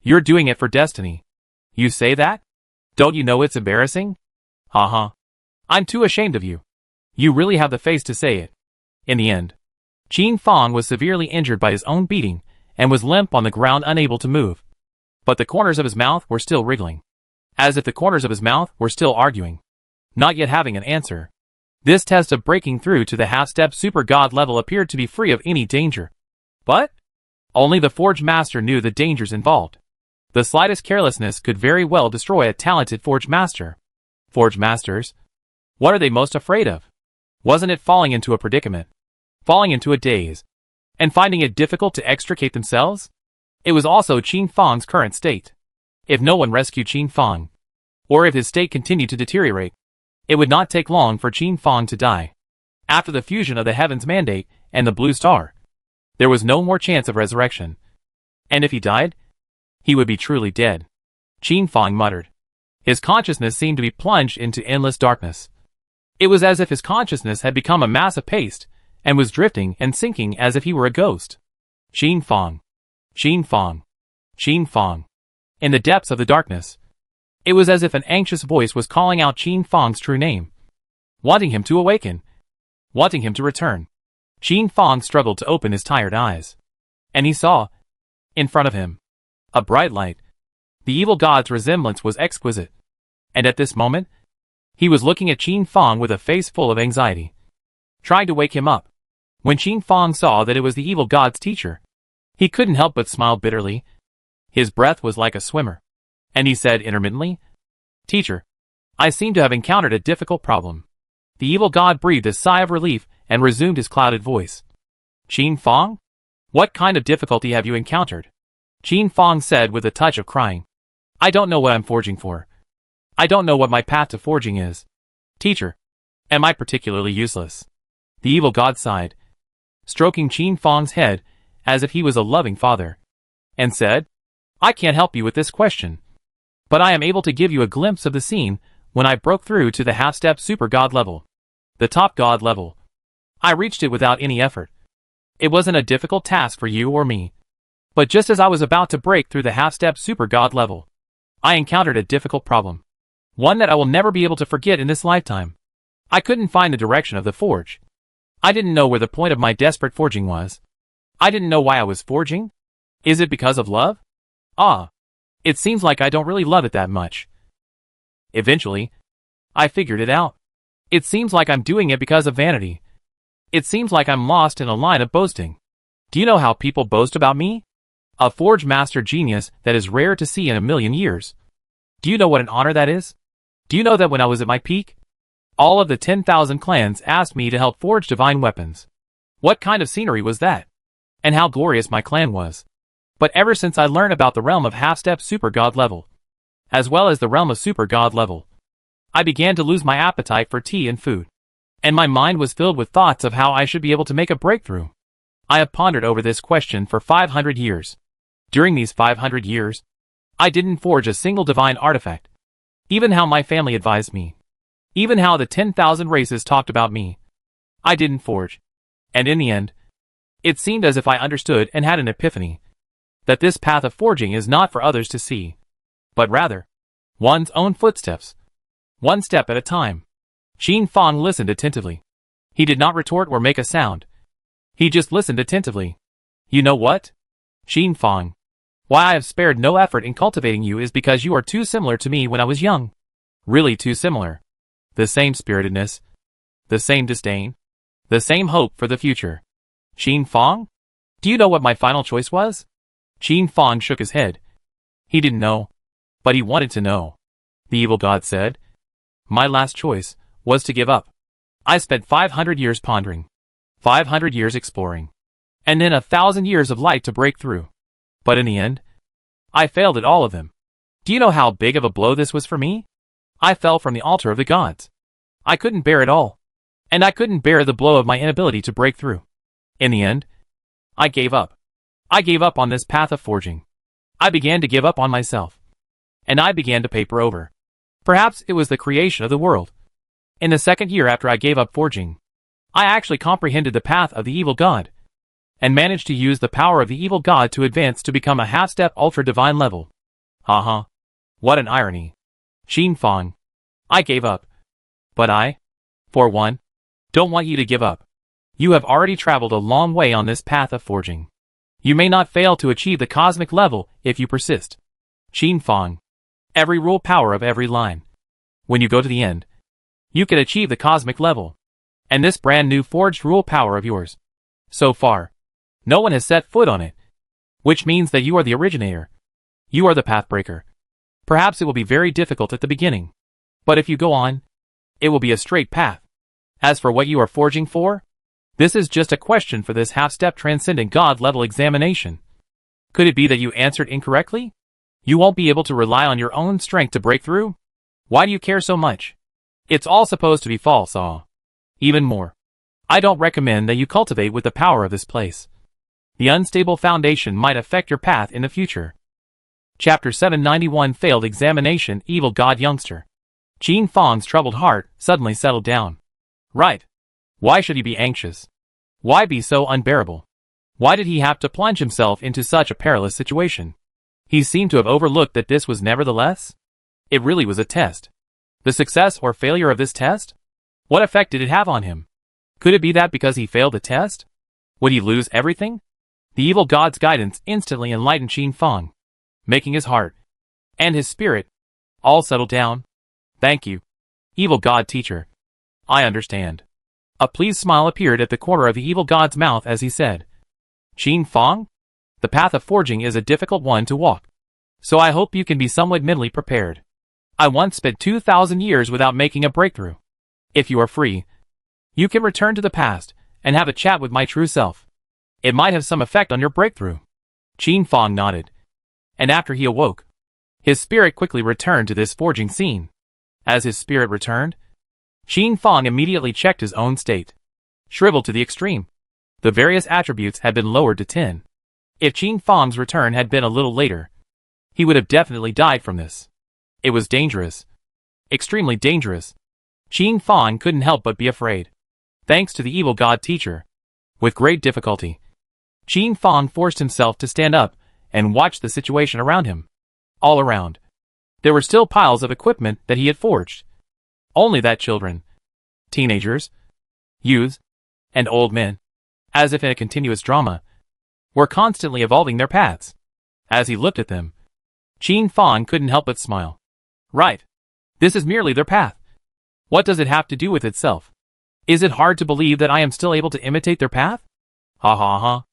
You're doing it for destiny. You say that? Don't you know it's embarrassing? Uh-huh. I'm too ashamed of you. You really have the face to say it. In the end, Qin Fang was severely injured by his own beating and was limp on the ground, unable to move. But the corners of his mouth were still wriggling. As if the corners of his mouth were still arguing. Not yet having an answer. This test of breaking through to the half-step super god level appeared to be free of any danger. But only the forge master knew the dangers involved. The slightest carelessness could very well destroy a talented forge master. Forge masters? What are they most afraid of? Wasn't it falling into a predicament? Falling into a daze? And finding it difficult to extricate themselves? It was also Qin Fang's current state. If no one rescued Qin Fang, or if his state continued to deteriorate, it would not take long for Qin Fang to die. After the fusion of the Heaven's Mandate and the Blue Star, there was no more chance of resurrection. And if he died, he would be truly dead. Qin Fang muttered. His consciousness seemed to be plunged into endless darkness. It was as if his consciousness had become a mass of paste, and was drifting and sinking as if he were a ghost. Qin Fang. Qin Fang. Qin Fang. In the depths of the darkness, It was as if an anxious voice was calling out Qin Fang's true name, wanting him to awaken, wanting him to return. Qin Fang struggled to open his tired eyes, and he saw, in front of him, a bright light. The evil god's resemblance was exquisite, and at this moment, he was looking at Qin Fang with a face full of anxiety, trying to wake him up. When Qin Fang saw that it was the evil god's teacher, he couldn't help but smile bitterly. His breath was like a swimmer, and he said intermittently, "Teacher, I seem to have encountered a difficult problem." The evil god breathed a sigh of relief and resumed his clouded voice. "Qin Fang? What kind of difficulty have you encountered?" Qin Fang said with a touch of crying. "I don't know what I'm forging for. I don't know what my path to forging is. Teacher, am I particularly useless?" The evil god sighed, stroking Qin Fang's head as if he was a loving father, and said, "I can't help you with this question, but I am able to give you a glimpse of the scene when I broke through to the half-step super god level, the top god level. I reached it without any effort. It wasn't a difficult task for you or me. But just as I was about to break through the half-step super god level, I encountered a difficult problem. One that I will never be able to forget in this lifetime. I couldn't find the direction of the forge. I didn't know where the point of my desperate forging was. I didn't know why I was forging. Is it because of love? It seems like I don't really love it that much. Eventually, I figured it out. It seems like I'm doing it because of vanity. It seems like I'm lost in a line of boasting. Do you know how people boast about me? A forge master genius that is rare to see in a million years. Do you know what an honor that is? Do you know that when I was at my peak, all of the 10,000 clans asked me to help forge divine weapons? What kind of scenery was that? And how glorious my clan was. But ever since I learned about the realm of half-step super god level, as well as the realm of super god level, I began to lose my appetite for tea and food, and my mind was filled with thoughts of how I should be able to make a breakthrough. I have pondered over this question for 500 years. During these 500 years, I didn't forge a single divine artifact. Even how my family advised me, even how the 10,000 races talked about me, I didn't forge. And in the end, it seemed as if I understood and had an epiphany, that this path of forging is not for others to see, but rather, one's own footsteps, one step at a time. Qin Fang listened attentively. He did not retort or make a sound. He just listened attentively. "You know what? Qin Fang, why I have spared no effort in cultivating you is because you are too similar to me when I was young. Really too similar. The same spiritedness, the same disdain, the same hope for the future. Qin Fang? Do you know what my final choice was?" Qin Fang shook his head. He didn't know, but he wanted to know. The evil god said, "My last choice was to give up. I spent 500 years pondering, 500 years exploring, and then 1,000 years of light to break through. But in the end, I failed at all of them. Do you know how big of a blow this was for me? I fell from the altar of the gods. I couldn't bear it all, and I couldn't bear the blow of my inability to break through. In the end, I gave up. I gave up on this path of forging. I began to give up on myself, and I began to paper over. Perhaps it was the creation of the world. In the second year after I gave up forging, I actually comprehended the path of the evil god, and managed to use the power of the evil god to advance to become a half-step ultra-divine level. Haha. What an irony. Qin Fang, I gave up. But I, for one, don't want you to give up. You have already traveled a long way on this path of forging. You may not fail to achieve the cosmic level if you persist. Qin Fang, every rule power of every line. When you go to the end, you can achieve the cosmic level, and this brand new forged rule power of yours. So far, no one has set foot on it, which means that you are the originator. You are the pathbreaker. Perhaps it will be very difficult at the beginning, but if you go on, it will be a straight path. As for what you are forging for, this is just a question for this half-step transcendent god-level examination. Could it be that you answered incorrectly? You won't be able to rely on your own strength to break through? Why do you care so much? It's all supposed to be false. Even more, I don't recommend that you cultivate with the power of this place. The unstable foundation might affect your path in the future. Chapter 791 Failed Examination. Evil God Youngster. Qin Fang's troubled heart suddenly settled down. Right. Why should he be anxious? Why be so unbearable? Why did he have to plunge himself into such a perilous situation? He seemed to have overlooked that this was nevertheless It really was a test. The success or failure of this test? What effect did it have on him? Could it be that because he failed the test, would he lose everything? The evil god's guidance instantly enlightened Qin Fang, making his heart and his spirit all settle down. Thank you, evil god teacher. I understand. A pleased smile appeared at the corner of the evil god's mouth as he said, Qin Fang, the path of forging is a difficult one to walk, so I hope you can be somewhat mentally prepared. I once spent 2,000 years without making a breakthrough. If you are free, you can return to the past and have a chat with my true self. It might have some effect on your breakthrough. Qin Fang nodded, and after he awoke, his spirit quickly returned to this forging scene. As his spirit returned, Qin Fang immediately checked his own state. Shriveled to the extreme. The various attributes had been lowered to 10. If Qin Fang's return had been a little later, he would have definitely died from this. It was dangerous. Extremely dangerous. Qin Fang couldn't help but be afraid. Thanks to the evil god teacher. With great difficulty, Qin Fang forced himself to stand up and watch the situation around him. All around, there were still piles of equipment that he had forged. Only that children, teenagers, youths, and old men, as if in a continuous drama, were constantly evolving their paths. As he looked at them, Qin Fang couldn't help but smile. Right. This is merely their path. What does it have to do with itself? Is it hard to believe that I am still able to imitate their path? Ha ha ha.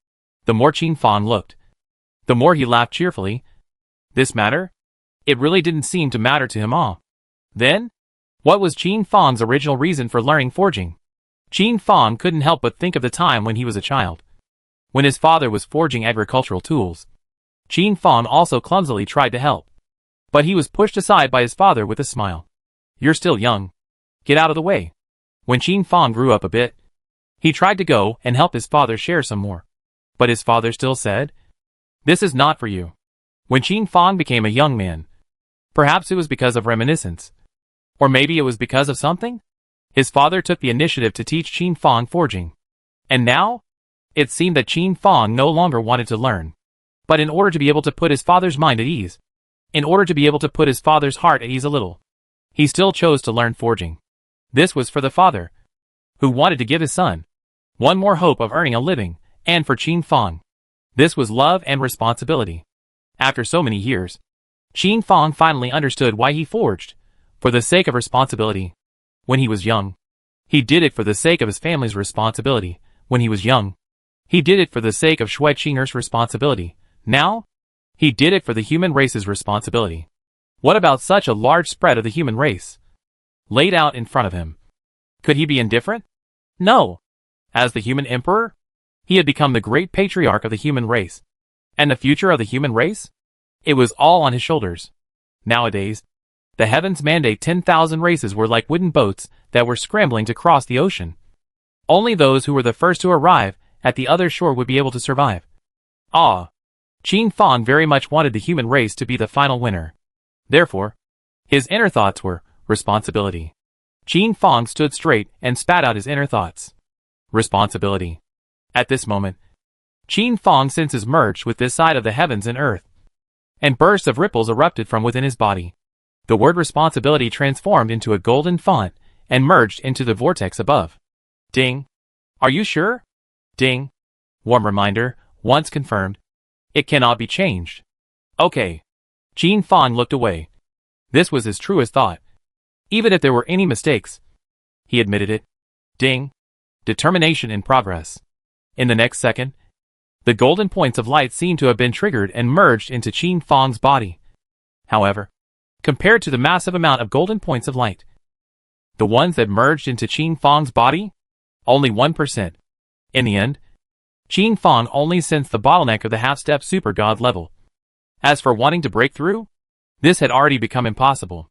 The more Qin Fang looked, the more he laughed cheerfully. This matter? It really didn't seem to matter to him all. Then, what was Qin Fang's original reason for learning forging? Qin Fang couldn't help but think of the time when he was a child. When his father was forging agricultural tools, Qin Fang also clumsily tried to help. But he was pushed aside by his father with a smile. You're still young. Get out of the way. When Qin Fang grew up a bit, he tried to go and help his father share some more. But his father still said, this is not for you. When Qin Fang became a young man, perhaps it was because of reminiscence. Or maybe it was because of something? His father took the initiative to teach Qin Fang forging. And now, it seemed that Qin Fang no longer wanted to learn. But in order to be able to put his father's mind at ease, in order to be able to put his father's heart at ease a little, he still chose to learn forging. This was for the father, who wanted to give his son one more hope of earning a living, and for Qin Fang, this was love and responsibility. After so many years, Qin Fang finally understood why he forged, for the sake of responsibility. When he was young, he did it for the sake of his family's responsibility. When he was young, he did it for the sake of Shui Qing'er's responsibility. Now, he did it for the human race's responsibility. What about such a large spread of the human race laid out in front of him? Could he be indifferent? No. As the human emperor, he had become the great patriarch of the human race. And the future of the human race? It was all on his shoulders. Nowadays, the heavens mandate 10,000 races were like wooden boats that were scrambling to cross the ocean. Only those who were the first to arrive at the other shore would be able to survive. Ah! Qin Fang very much wanted the human race to be the final winner. Therefore, his inner thoughts were responsibility. Qin Fang stood straight and spat out his inner thoughts. Responsibility. At this moment, Qin Fang's senses merged with this side of the heavens and earth, and bursts of ripples erupted from within his body. The word responsibility transformed into a golden font and merged into the vortex above. Ding. Are you sure? Ding. Warm reminder, once confirmed. It cannot be changed. Okay. Qin Fang looked away. This was his truest thought. Even if there were any mistakes, he admitted it. Ding. Determination in progress. In the next second, the golden points of light seemed to have been triggered and merged into Qin Fang's body. However, compared to the massive amount of golden points of light, the ones that merged into Qin Fang's body? Only 1%. In the end, Qin Fang only sensed the bottleneck of the half-step super god level. As for wanting to break through, this had already become impossible.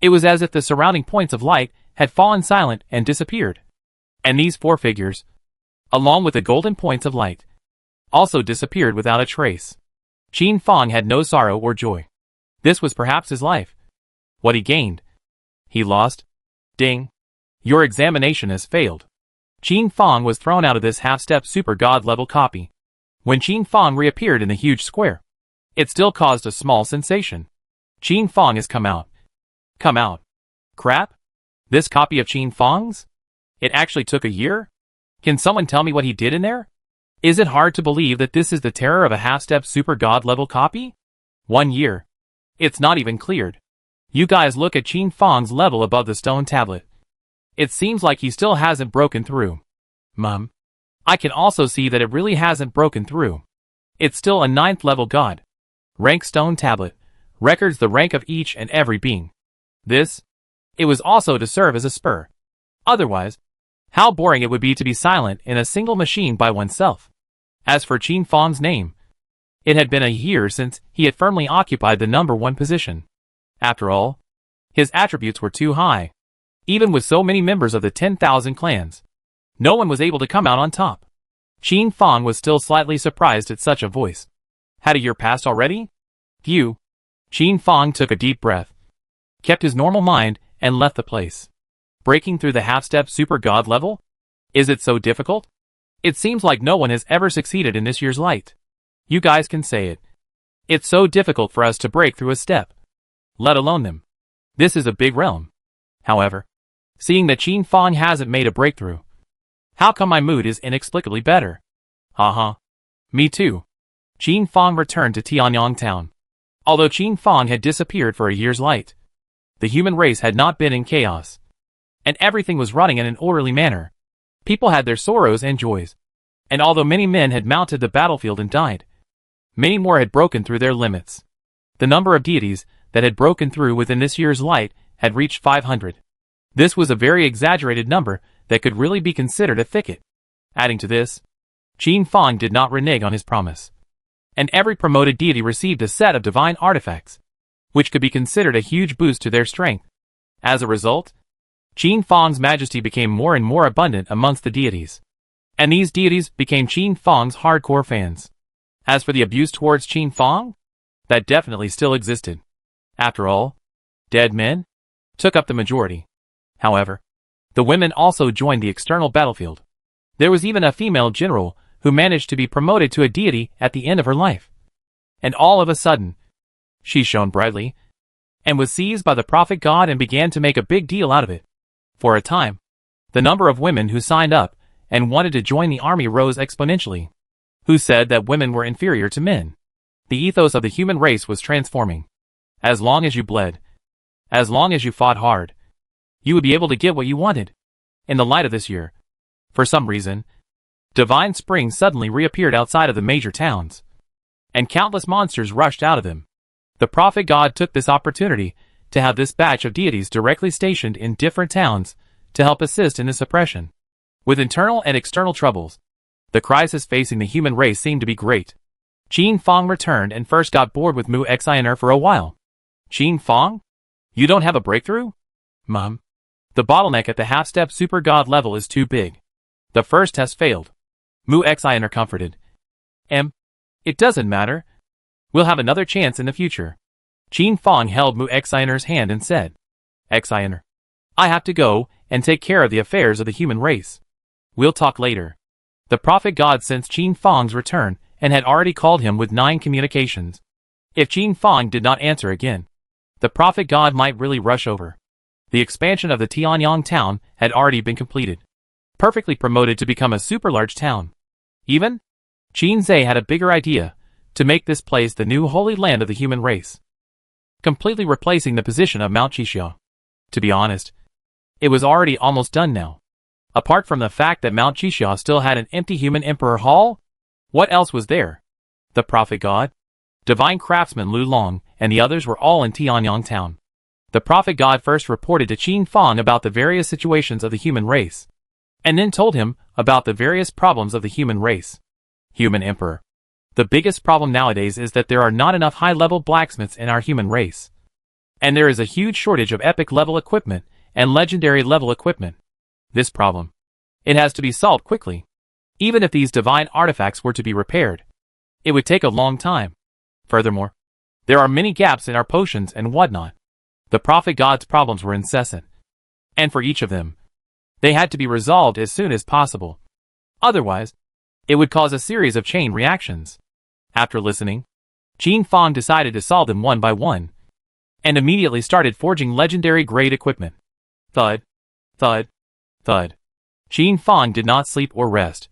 It was as if the surrounding points of light had fallen silent and disappeared. And these four figures, along with the golden points of light, also disappeared without a trace. Qin Fang had no sorrow or joy. This was perhaps his life. What he gained, he lost. Ding. Your examination has failed. Qin Fang was thrown out of this half-step super god level copy. When Qin Fang reappeared in the huge square, it still caused a small sensation. Qin Fang has come out. Come out. Crap? This copy of Qin Fang's? It actually took a year? Can someone tell me what he did in there? Is it hard to believe that this is the terror of a half-step super god level copy? 1 year. It's not even cleared. You guys look at Qin Fang's level above the stone tablet. It seems like he still hasn't broken through. Mum. I can also see that it really hasn't broken through. It's still a 9th level god. Rank stone tablet. Records the rank of each and every being. It was also to serve as a spur. Otherwise, how boring it would be to be silent in a single machine by oneself. As for Qin Fang's name, it had been a year since he had firmly occupied the number 1 position. After all, his attributes were too high. Even with so many members of the 10,000 clans, no one was able to come out on top. Qin Fang was still slightly surprised at such a voice. Had a year passed already? Phew. Qin Fang took a deep breath, kept his normal mind, and left the place. Breaking through the half-step super god level? Is it so difficult? It seems like no one has ever succeeded in this year's light. You guys can say it. It's so difficult for us to break through a step, let alone them. This is a big realm. However, seeing that Qin Fang hasn't made a breakthrough, how come my mood is inexplicably better? Haha. Me too. Qin Fang returned to Tianyang town. Although Qin Fang had disappeared for a year's light, the human race had not been in chaos, and everything was running in an orderly manner. People had their sorrows and joys, and although many men had mounted the battlefield and died, many more had broken through their limits. The number of deities that had broken through within this year's light had reached 500. This was a very exaggerated number that could really be considered a thicket. Adding to this, Qin Fang did not renege on his promise, and every promoted deity received a set of divine artifacts, which could be considered a huge boost to their strength. As a result, Qin Fang's majesty became more and more abundant amongst the deities, and these deities became Qin Fang's hardcore fans. As for the abuse towards Qin Fang, that definitely still existed. After all, dead men took up the majority. However, the women also joined the external battlefield. There was even a female general who managed to be promoted to a deity at the end of her life. And all of a sudden, she shone brightly, and was seized by the prophet god and began to make a big deal out of it. For a time, the number of women who signed up and wanted to join the army rose exponentially. Who said that women were inferior to men? The ethos of the human race was transforming. As long as you bled, as long as you fought hard, you would be able to get what you wanted. In the light of this year, for some reason, divine springs suddenly reappeared outside of the major towns, and countless monsters rushed out of them. The prophet god took this opportunity to have this batch of deities directly stationed in different towns to help assist in this oppression. With internal and external troubles, the crisis facing the human race seemed to be great. Qin Fang returned and first got bored with Mu Xiner for a while. Qin Fang? You don't have a breakthrough? Mum. The bottleneck at the half-step super god level is too big. The first test failed. Mu Xiner comforted. It doesn't matter. We'll have another chance in the future. Qin Fang held Mu Xiner's hand and said, Xiner, I have to go and take care of the affairs of the human race. We'll talk later. The prophet god sensed Qin Fang's return and had already called him with 9 communications. If Qin Fang did not answer again, the prophet god might really rush over. The expansion of the Tianyang town had already been completed, perfectly promoted to become a super large town. Even Qin Zhe had a bigger idea, to make this place the new holy land of the human race, completely replacing the position of Mount Qixia. To be honest, it was already almost done now. Apart from the fact that Mount Qixia still had an empty human emperor hall, what else was there? The prophet god, divine craftsman Lu Long, and the others were all in Tianyang town. The prophet god first reported to Qin Fang about the various situations of the human race, and then told him about the various problems of the human race. Human emperor. The biggest problem nowadays is that there are not enough high-level blacksmiths in our human race, and there is a huge shortage of epic-level equipment and legendary-level equipment. This problem, it has to be solved quickly. Even if these divine artifacts were to be repaired, it would take a long time. Furthermore, there are many gaps in our potions and whatnot. The prophet god's problems were incessant, and for each of them, they had to be resolved as soon as possible. Otherwise, it would cause a series of chain reactions. After listening, Qin Fang decided to solve them one by one, and immediately started forging legendary grade equipment. Thud, thud, thud. Qin Fang did not sleep or rest,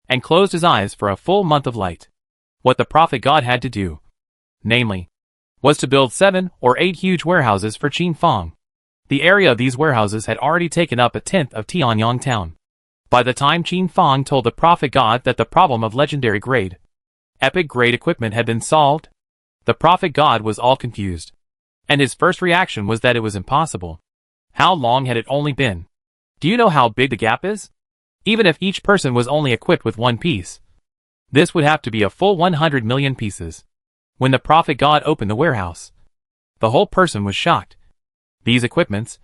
and closed his eyes for a full month of light. What the prophet god had to do, namely, was to build 7 or 8 huge warehouses for Qin Fang. The area of these warehouses had already taken up a tenth of Tianyang town. By the time Qin Fang told the prophet god that the problem of legendary grade, epic grade equipment had been solved, the prophet god was all confused, and his first reaction was that it was impossible. How long had it only been? Do you know how big the gap is? Even if each person was only equipped with 1 piece, this would have to be a full 100 million pieces. When the prophet god opened the warehouse, the whole person was shocked. These equipments,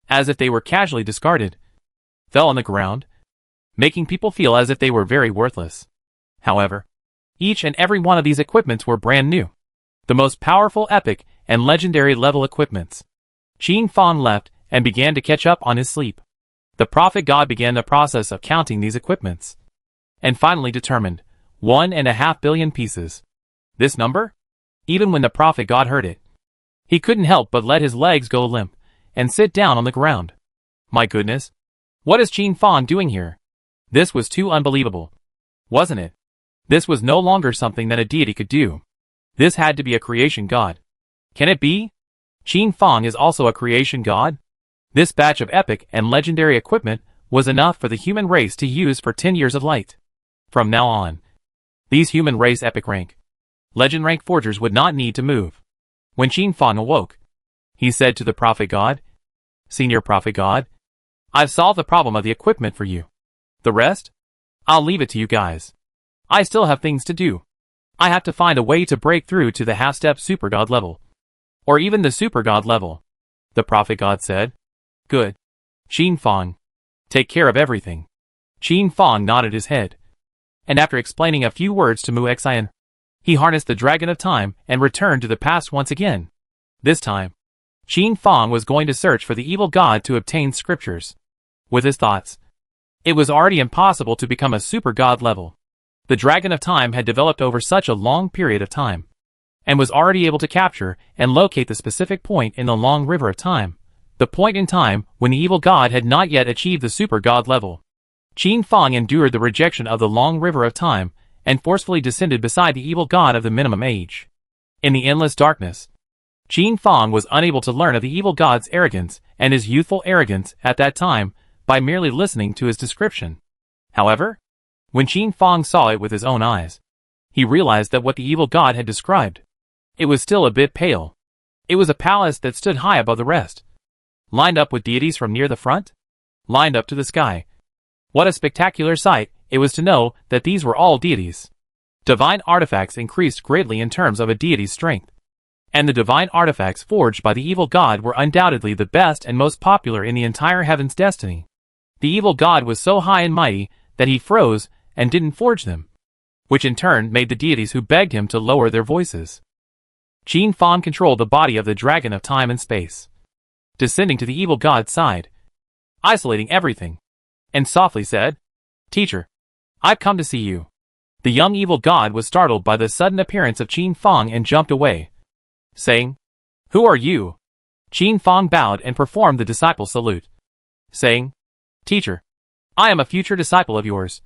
as if they were casually discarded, fell on the ground, making people feel as if they were very worthless. However, each and every one of these equipments were brand new. The most powerful epic and legendary level equipments. Qin Fang left and began to catch up on his sleep. The prophet god began the process of counting these equipments, and finally determined 1.5 billion pieces. This number? Even when the prophet god heard it, he couldn't help but let his legs go limp and sit down on the ground. My goodness, what is Qin Fang doing here? This was too unbelievable, wasn't it? This was no longer something that a deity could do. This had to be a creation god. Can it be? Qin Fang is also a creation god? This batch of epic and legendary equipment was enough for the human race to use for 10 years of light. From now on, these human race epic rank, legend rank forgers would not need to move. When Qin Fang awoke, he said to the prophet god, "Senior prophet god, I've solved the problem of the equipment for you. The rest? I'll leave it to you guys. I still have things to do. I have to find a way to break through to the half-step super god level. Or even the super god level." The prophet god said. "Good. Qin Fang, take care of everything." Qin Fang nodded his head, and after explaining a few words to Mu Xian, he harnessed the Dragon of Time and returned to the past once again. This time, Qin Fang was going to search for the evil god to obtain scriptures. With his thoughts, it was already impossible to become a super god level. The Dragon of Time had developed over such a long period of time, and was already able to capture and locate the specific point in the long river of time, the point in time when the evil god had not yet achieved the super god level. Qin Fang endured the rejection of the long river of time and forcefully descended beside the evil god of the minimum age. In the endless darkness, Qin Fang was unable to learn of the evil god's arrogance and his youthful arrogance at that time by merely listening to his description. However, when Qin Fang saw it with his own eyes, he realized that what the evil god had described, it was still a bit pale. It was a palace that stood high above the rest, lined up with deities from near the front, lined up to the sky. What a spectacular sight it was to know that these were all deities. Divine artifacts increased greatly in terms of a deity's strength, and the divine artifacts forged by the evil god were undoubtedly the best and most popular in the entire heaven's destiny. The evil god was so high and mighty that he froze and didn't forge them, which in turn made the deities who begged him to lower their voices. Qin Fang controlled the body of the Dragon of Time and Space, descending to the evil god's side, isolating everything, and softly said, "Teacher, I've come to see you." The young evil god was startled by the sudden appearance of Qin Fang and jumped away, saying, "Who are you?" Qin Fang bowed and performed the disciple salute, saying, "Teacher, I am a future disciple of yours,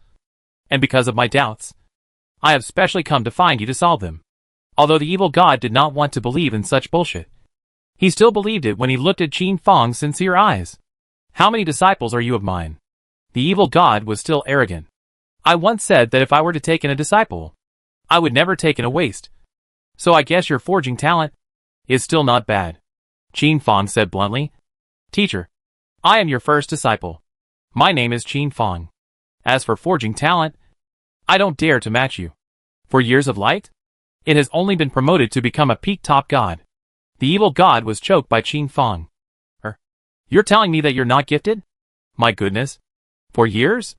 and because of my doubts, I have specially come to find you to solve them." Although the evil god did not want to believe in such bullshit, he still believed it when he looked at Qin Fang's sincere eyes. "How many disciples are you of mine?" The evil god was still arrogant. "I once said that if I were to take in a disciple, I would never take in a waste. So I guess your forging talent is still not bad." Qin Fang said bluntly, "Teacher, I am your first disciple. My name is Qin Fang. As for forging talent, I don't dare to match you. For years of light, it has only been promoted to become a peak top god." The evil god was choked by Qin Fang. You're telling me that you're not gifted? My goodness. For years?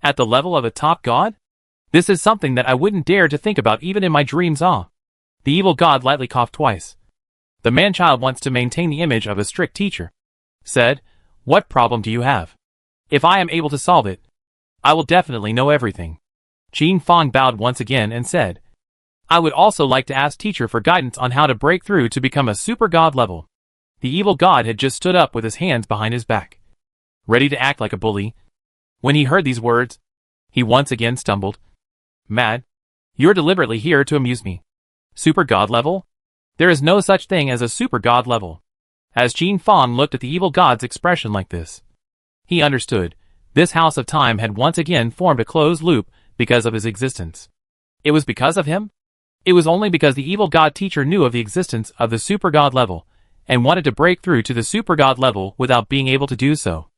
At the level of a top god? This is something that I wouldn't dare to think about even in my dreams. The evil god lightly coughed twice. The man-child wants to maintain the image of a strict teacher. Said, "What problem do you have? If I am able to solve it, I will definitely know everything." Qin Fang bowed once again and said, I would also like to ask teacher for guidance on how to break through to become a super god level. The evil god had just stood up with his hands behind his back, ready to act like a bully. When he heard these words, he once again stumbled. Mad? You're deliberately here to amuse me. Super god level? There is no such thing as a super god level. As Qin Fang looked at the evil god's expression like this, he understood. This house of time had once again formed a closed loop because of his existence. It was because of him? It was only because the evil god teacher knew of the existence of the super god level, and wanted to break through to the super god level without being able to do so.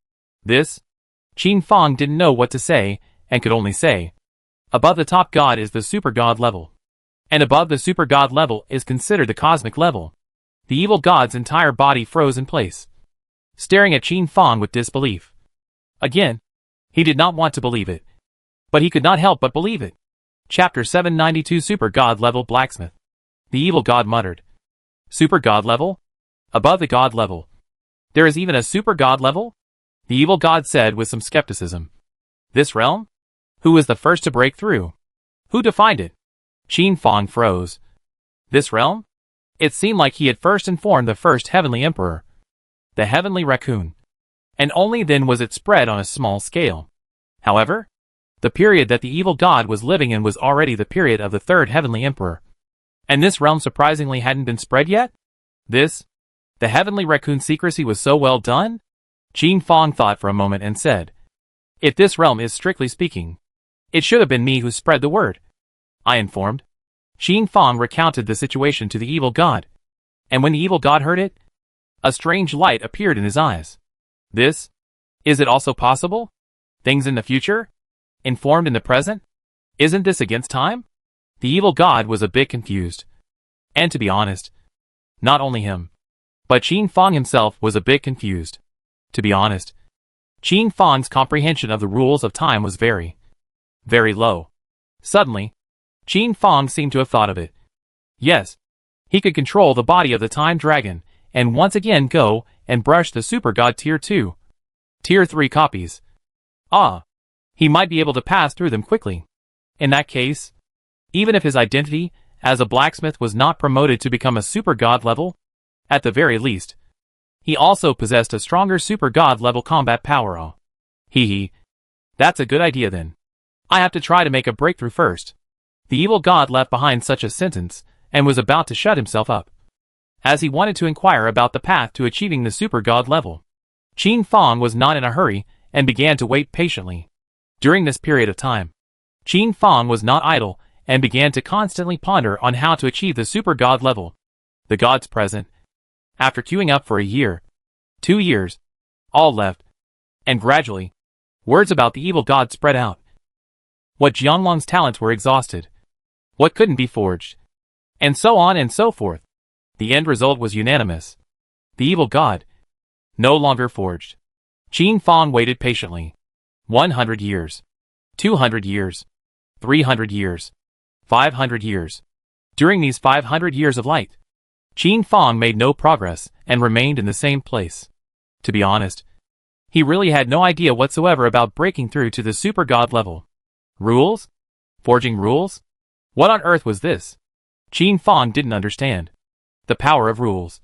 This? Qin Fang didn't know what to say, and could only say, above the top god is the super god level. And above the super god level is considered the cosmic level. The evil god's entire body froze in place, staring at Qin Fang with disbelief. Again, he did not want to believe it, but he could not help but believe it. Chapter 792 Super God Level Blacksmith. The evil god muttered. Super god level? Above the god level. There is even a super god level? The evil god said with some skepticism. This realm? Who was the first to break through? Who defined it? Qin Fang froze. This realm? It seemed like he had first informed the first heavenly emperor, the heavenly raccoon, and only then was it spread on a small scale. However, the period that the evil god was living in was already the period of the third heavenly emperor, and this realm surprisingly hadn't been spread yet? This? The heavenly raccoon secrecy was so well done? Qin Fang thought for a moment and said, if this realm is strictly speaking, it should have been me who spread the word. I informed. Qin Fang recounted the situation to the evil god, and when the evil god heard it, a strange light appeared in his eyes. This? Is it also possible? Things in the future? Informed in the present? Isn't this against time? The evil god was a bit confused. And to be honest, not only him, but Qin Fang himself was a bit confused. To be honest, Qin Fang's comprehension of the rules of time was very, very low. Suddenly, Qin Fang seemed to have thought of it. Yes, he could control the body of the time dragon, and once again go and brush the super god tier 2, tier 3 copies. Ah, he might be able to pass through them quickly. In that case, even if his identity as a blacksmith was not promoted to become a super god level, at the very least, he also possessed a stronger super god level combat power. Oh, hee. That's a good idea then. I have to try to make a breakthrough first. The evil god left behind such a sentence, and was about to shut himself up, as he wanted to inquire about the path to achieving the super god level. Qin Fang was not in a hurry, and began to wait patiently. During this period of time, Qin Fang was not idle, and began to constantly ponder on how to achieve the super god level. The gods present, after queuing up for a year, 2 years, all left, and gradually, words about the evil god spread out. What Jianglong's talents were exhausted, what couldn't be forged, and so on and so forth. The end result was unanimous. The evil god, no longer forged. Qin Fang waited patiently. 100 years, 200 years, 300 years, 500 years. During these 500 years of light, Qin Fang made no progress and remained in the same place. To be honest, he really had no idea whatsoever about breaking through to the super god level. Rules? Forging rules? What on earth was this? Qin Fang didn't understand. The power of rules.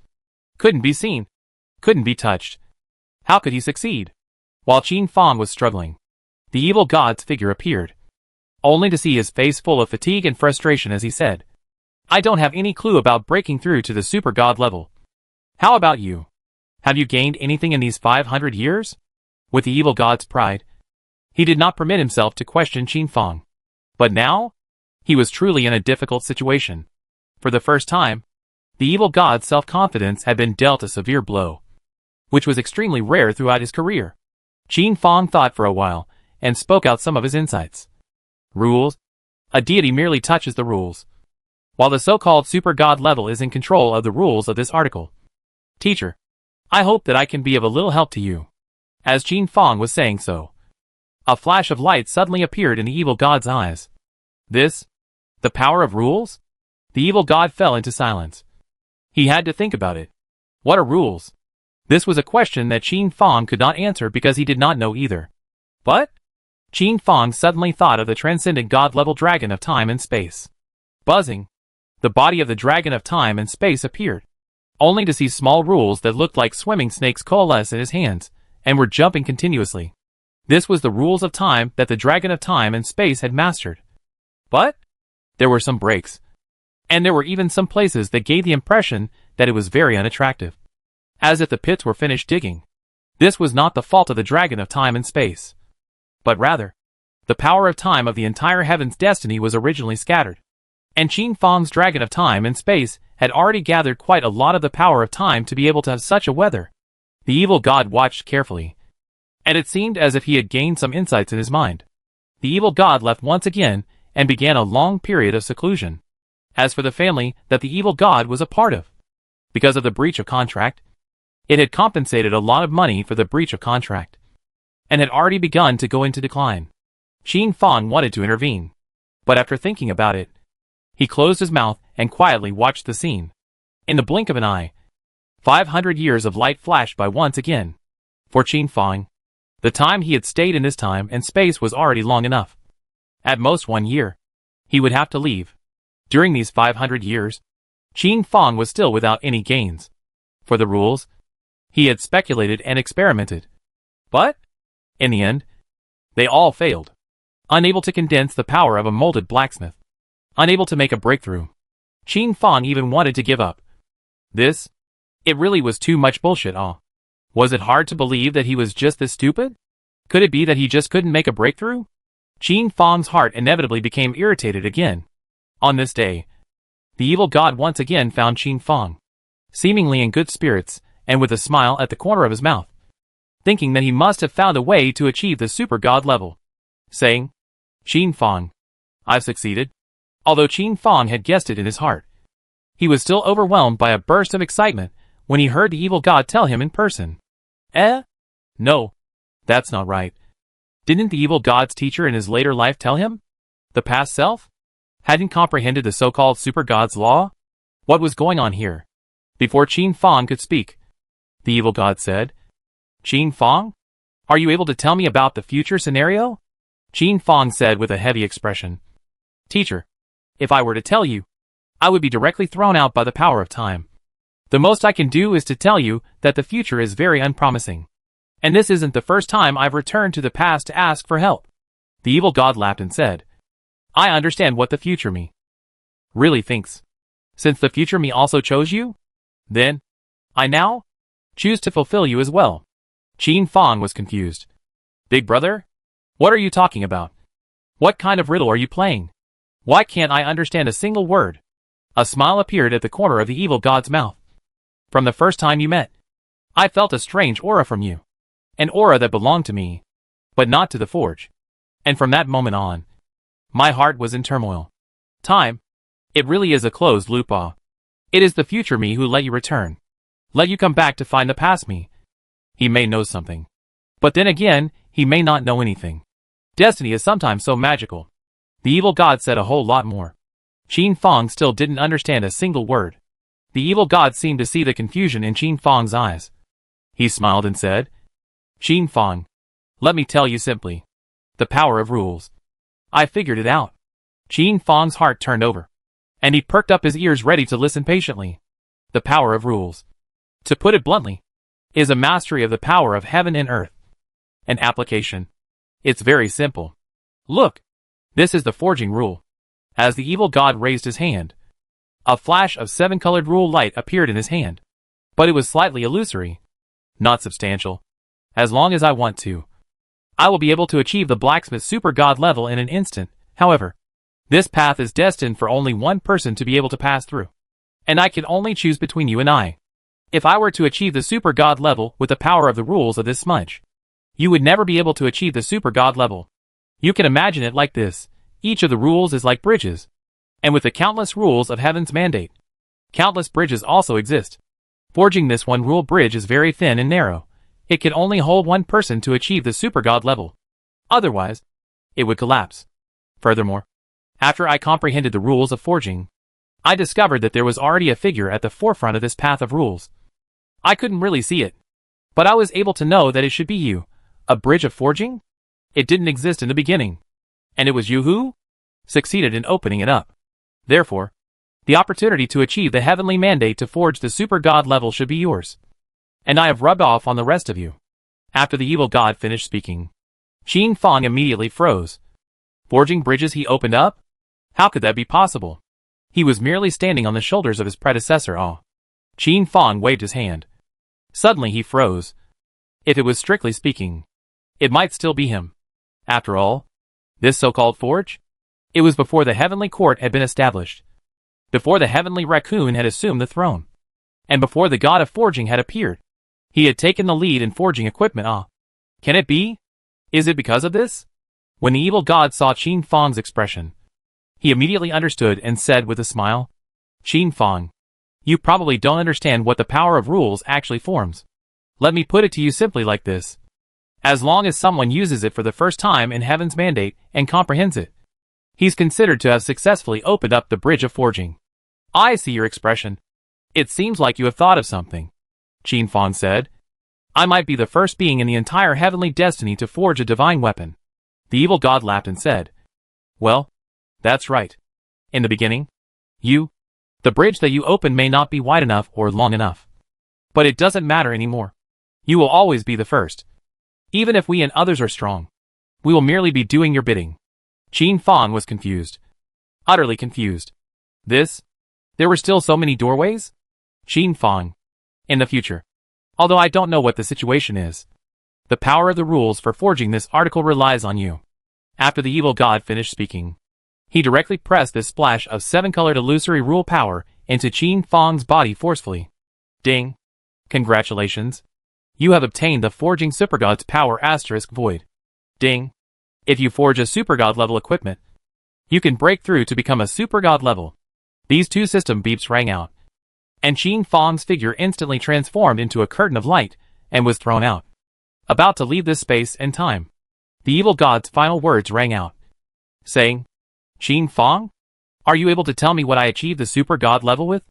Couldn't be seen. Couldn't be touched. How could he succeed? While Qin Fang was struggling, the evil god's figure appeared, only to see his face full of fatigue and frustration as he said, I don't have any clue about breaking through to the super god level. How about you? Have you gained anything in these 500 years? With the evil god's pride, he did not permit himself to question Qin Fang. But now, he was truly in a difficult situation. For the first time, the evil god's self-confidence had been dealt a severe blow, which was extremely rare throughout his career. Qin Fang thought for a while, and spoke out some of his insights. Rules? A deity merely touches the rules, while the so-called super god level is in control of the rules of this article. Teacher, I hope that I can be of a little help to you. As Qin Fang was saying so, a flash of light suddenly appeared in the evil god's eyes. This? The power of rules? The evil god fell into silence. He had to think about it. What are rules? This was a question that Qin Fang could not answer because he did not know either. But? Qin Fang suddenly thought of the transcendent god-level dragon of time and space. Buzzing, the body of the dragon of time and space appeared, only to see small rules that looked like swimming snakes coalesce in his hands, and were jumping continuously. This was the rules of time that the dragon of time and space had mastered. But there were some breaks, and there were even some places that gave the impression that it was very unattractive, as if the pits were finished digging. This was not the fault of the dragon of time and space, but rather, the power of time of the entire heaven's destiny was originally scattered, and Qin Fang's dragon of time and space had already gathered quite a lot of the power of time to be able to have such a weather. The evil god watched carefully, and it seemed as if he had gained some insights in his mind. The evil god left once again and began a long period of seclusion. As for the family that the evil god was a part of, because of the breach of contract, it had compensated a lot of money for the breach of contract, and had already begun to go into decline. Qin Fang wanted to intervene, but after thinking about it, he closed his mouth and quietly watched the scene. In the blink of an eye, 500 years of light flashed by once again. For Qin Fang, the time he had stayed in this time and space was already long enough. At most 1 year, he would have to leave. During these 500 years, Qin Fang was still without any gains. For the rules, he had speculated and experimented. But, in the end, they all failed. Unable to condense the power of a molded blacksmith. Unable to make a breakthrough. Qin Fang even wanted to give up. It really was too much bullshit. Was it hard to believe that he was just this stupid? Could it be that he just couldn't make a breakthrough? Qin Fang's heart inevitably became irritated again. On this day, the evil god once again found Qin Fang, seemingly in good spirits, and with a smile at the corner of his mouth, thinking that he must have found a way to achieve the super god level, saying, "Qin Fang, I've succeeded." Although Qin Fang had guessed it in his heart, he was still overwhelmed by a burst of excitement when he heard the evil god tell him in person. No, that's not right. Didn't the evil god's teacher in his later life tell him? The past self? Hadn't comprehended the so-called super god's law? What was going on here? Before Qin Fang could speak, the evil god said, "Qin Fang? Are you able to tell me about the future scenario?" Qin Fang said with a heavy expression, "Teacher, if I were to tell you, I would be directly thrown out by the power of time. The most I can do is to tell you that the future is very unpromising. And this isn't the first time I've returned to the past to ask for help." The evil god laughed and said, "I understand what the future me really thinks. Since the future me also chose you, then I now choose to fulfill you as well." Qin Fang was confused. "Big brother? What are you talking about? What kind of riddle are you playing? Why can't I understand a single word?" A smile appeared at the corner of the evil god's mouth. "From the first time you met, I felt a strange aura from you. An aura that belonged to me, but not to the forge. And from that moment on, my heart was in turmoil. Time, it really is a closed loop. It is the future me who let you return. Let you come back to find the past me. He may know something, but then again, he may not know anything. Destiny is sometimes so magical." The evil god said a whole lot more. Qin Fang still didn't understand a single word. The evil god seemed to see the confusion in Qin Fang's eyes. He smiled and said, "Qin Fang, let me tell you simply. The power of rules. I figured it out." Qin Fang's heart turned over, and he perked up his ears ready to listen patiently. The power of rules, to put it bluntly, is a mastery of the power of heaven and earth. An application. It's very simple. Look, this is the forging rule. As the evil god raised his hand, a flash of 7-colored rule light appeared in his hand. But it was slightly illusory, not substantial. As long as I want to, I will be able to achieve the blacksmith super god level in an instant. However, this path is destined for only one person to be able to pass through, and I can only choose between you and I. If I were to achieve the super god level with the power of the rules of this smudge, you would never be able to achieve the super god level. You can imagine it like this. Each of the rules is like bridges, and with the countless rules of heaven's mandate, countless bridges also exist. Forging this one rule bridge is very thin and narrow. It can only hold one person to achieve the super god level. Otherwise, it would collapse. Furthermore, after I comprehended the rules of forging, I discovered that there was already a figure at the forefront of this path of rules. I couldn't really see it, but I was able to know that it should be you. A bridge of forging? It didn't exist in the beginning. And it was you who succeeded in opening it up. Therefore, The opportunity to achieve the heavenly mandate to forge the super god level should be yours. And I have rubbed off on the rest of you. After the evil god finished speaking, Qin Fang immediately froze. Forging bridges he opened up? How could that be possible? He was merely standing on the shoulders of his predecessor. Qin Fang waved his hand. Suddenly he froze. If it was strictly speaking, it might still be him. After all, this so-called forge? It was before the heavenly court had been established. Before the heavenly raccoon had assumed the throne. And before the god of forging had appeared. He had taken the lead in forging equipment. Can it be? Is it because of this? When the evil god saw Qin Fang's expression, he immediately understood and said with a smile, Qin Fang, you probably don't understand what the power of rules actually forms. Let me put it to you simply like this. As long as someone uses it for the first time in heaven's mandate and comprehends it, he's considered to have successfully opened up the bridge of forging. I see your expression. It seems like you have thought of something, Qin Fang said. I might be the first being in the entire heavenly destiny to forge a divine weapon. The evil god laughed and said, well, that's right. In the beginning, the bridge that you opened may not be wide enough or long enough. But it doesn't matter anymore. You will always be the first. Even if we and others are strong, we will merely be doing your bidding. Qin Fang was confused. Utterly confused. There were still so many doorways? Qin Fang. In the future. Although I don't know what the situation is. The power of the rules for forging this article relies on you. After the evil god finished speaking, he directly pressed this splash of 7-colored illusory rule power into Qin Fang's body forcefully. Ding. Congratulations. You have obtained the Forging Supergod's Power * Void. Ding. If you forge a Supergod level equipment, you can break through to become a Supergod level. These two system beeps rang out, and Qin Fang's figure instantly transformed into a curtain of light and was thrown out. About to leave this space and time, the evil god's final words rang out, saying, Qin Fang? Are you able to tell me what I achieved the Supergod level with?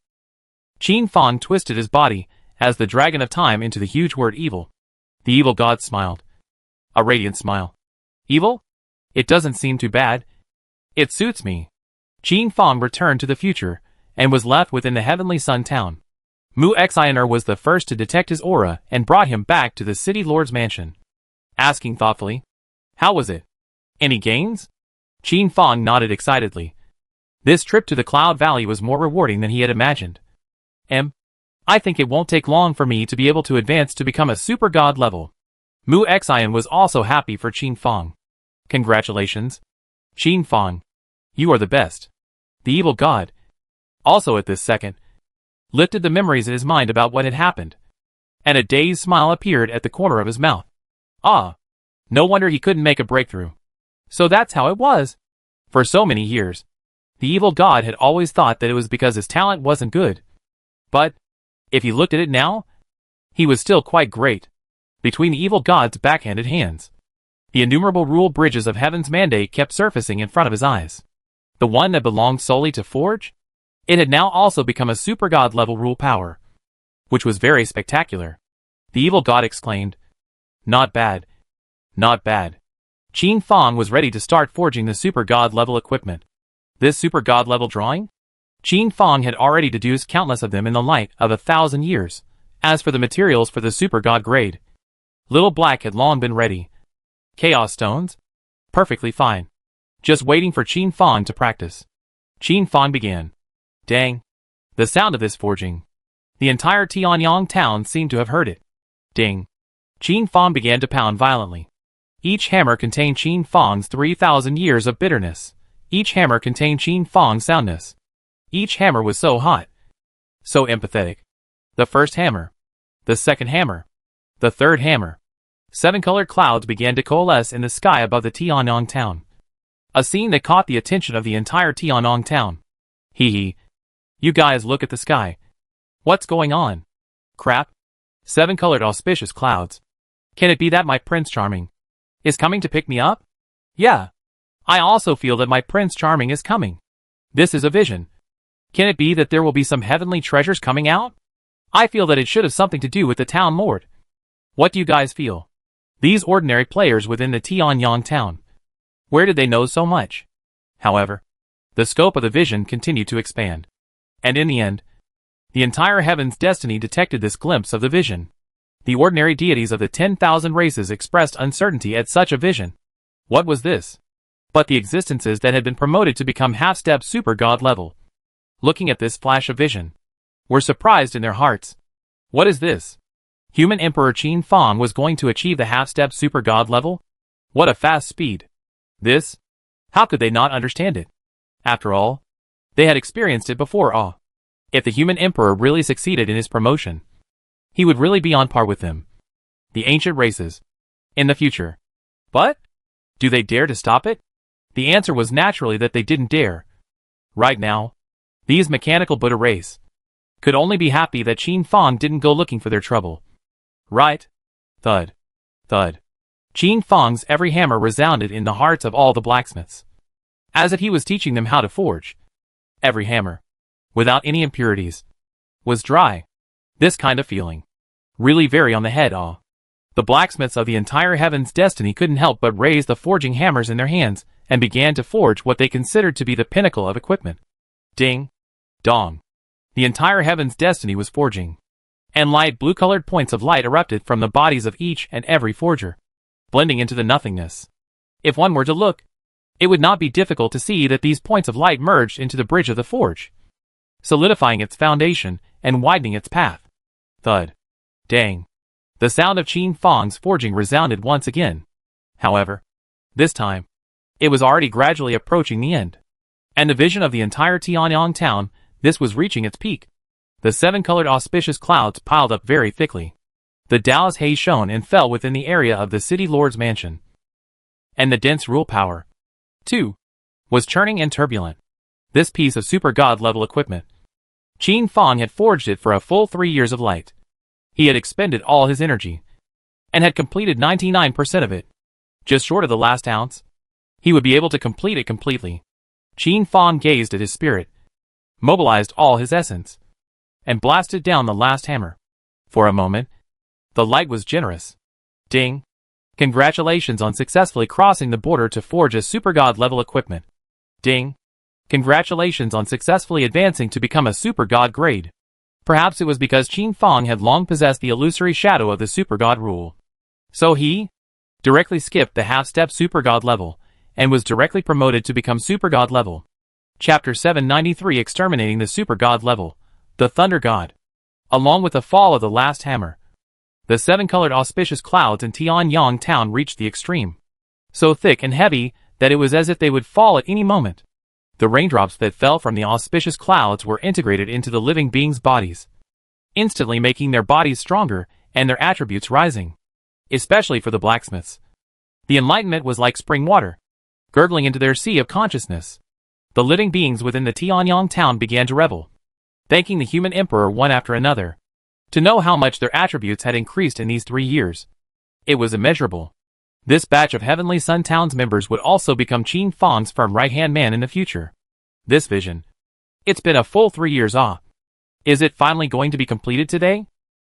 Qin Fang twisted his body as the dragon of time into the huge word evil. The evil god smiled. A radiant smile. Evil? It doesn't seem too bad. It suits me. Qin Fang returned to the future and was left within the heavenly sun town. Mu Xianer was the first to detect his aura and brought him back to the city lord's mansion. Asking thoughtfully, how was it? Any gains? Qin Fang nodded excitedly. This trip to the Cloud Valley was more rewarding than he had imagined. I think it won't take long for me to be able to advance to become a super god level. Mu Xian was also happy for Qin Fang. Congratulations. Qin Fang. You are the best. The evil god, also at this second, lifted the memories in his mind about what had happened, and a dazed smile appeared at the corner of his mouth. No wonder he couldn't make a breakthrough. So that's how it was. For so many years, the evil god had always thought that it was because his talent wasn't good. But, if he looked at it now, he was still quite great. Between the evil god's backhanded hands, the innumerable rule bridges of heaven's mandate kept surfacing in front of his eyes. The one that belonged solely to Forge? It had now also become a super god level rule power, which was very spectacular. The evil god exclaimed, Not bad. Not bad. Qin Fang was ready to start forging the super god level equipment. This super god level drawing? Qin Fang had already deduced countless of them in the light of 1,000 years. As for the materials for the super god grade, Little Black had long been ready. Chaos stones? Perfectly fine. Just waiting for Qin Fang to practice. Qin Fang began. Dang. The sound of this forging. The entire Tianyang town seemed to have heard it. Ding. Qin Fang began to pound violently. Each hammer contained Qin Fang's 3,000 years of bitterness. Each hammer contained Qin Fang's soundness. Each hammer was so hot. So empathetic. The first hammer. The second hammer. The third hammer. 7-colored clouds began to coalesce in the sky above the Tianyang town. A scene that caught the attention of the entire Tianyang town. Hee hee. You guys look at the sky. What's going on? Crap. 7-colored auspicious clouds. Can it be that my Prince Charming is coming to pick me up? Yeah. I also feel that my Prince Charming is coming. This is a vision. Can it be that there will be some heavenly treasures coming out? I feel that it should have something to do with the town lord. What do you guys feel? These ordinary players within the Tianyang town. Where did they know so much? However, the scope of the vision continued to expand. And in the end, the entire heaven's destiny detected this glimpse of the vision. The ordinary deities of the 10,000 races expressed uncertainty at such a vision. What was this? But the existences that had been promoted to become half-step super god level, looking at this flash of vision, were surprised in their hearts. What is this? Human Emperor Qin Fong was going to achieve the half-step super god level? What a fast speed. This? How could they not understand it? After all, they had experienced it before. If the human emperor really succeeded in his promotion, he would really be on par with them, the ancient races, in the future. But, do they dare to stop it? The answer was naturally that they didn't dare. Right now, these mechanical Buddha race could only be happy that Qin Fong didn't go looking for their trouble. Right? Thud. Thud. Qin Fong's every hammer resounded in the hearts of all the blacksmiths, as if he was teaching them how to forge. Every hammer, without any impurities, was dry. This kind of feeling really very on the head. The blacksmiths of the entire heaven's destiny couldn't help but raise the forging hammers in their hands and began to forge what they considered to be the pinnacle of equipment. Ding. Dong. The entire heaven's destiny was forging, and light blue-colored points of light erupted from the bodies of each and every forger, blending into the nothingness. If one were to look, it would not be difficult to see that these points of light merged into the bridge of the forge, solidifying its foundation and widening its path. Thud. Dang. The sound of Qin Fong's forging resounded once again. However, this time, it was already gradually approaching the end. And the vision of the entire Tianyang town, this was reaching its peak. The 7-colored auspicious clouds piled up very thickly. The Tao's haze shone and fell within the area of the city lord's mansion. And the dense rule power, too, was churning and turbulent. This piece of super god level equipment, Qin Fong had forged it for a full 3 years of light. He had expended all his energy, and had completed 99% of it. Just short of the last ounce, he would be able to complete it completely. Qin Fong gazed at his spirit, mobilized all his essence, and blasted down the last hammer. For a moment, the light was generous. Ding. Congratulations on successfully crossing the border to forge a super god level equipment. Ding. Congratulations on successfully advancing to become a super god grade. Perhaps it was because Qin Fong had long possessed the illusory shadow of the super god rule. So he directly skipped the half-step super god level, and was directly promoted to become super god level. Chapter 793 Exterminating the super god level, the Thunder God. Along with the fall of the last hammer, the 7-colored auspicious clouds in Tianyang town reached the extreme. So thick and heavy that it was as if they would fall at any moment. The raindrops that fell from the auspicious clouds were integrated into the living beings' bodies, instantly making their bodies stronger and their attributes rising. Especially for the blacksmiths, the enlightenment was like spring water, gurgling into their sea of consciousness. The living beings within the Tianyang town began to revel, thanking the human emperor one after another, to know how much their attributes had increased in these 3 years. It was immeasurable. This batch of Heavenly Sun Town's members would also become Qin Fong's firm right-hand man in the future. This vision. It's been a full 3 years. Is it finally going to be completed today?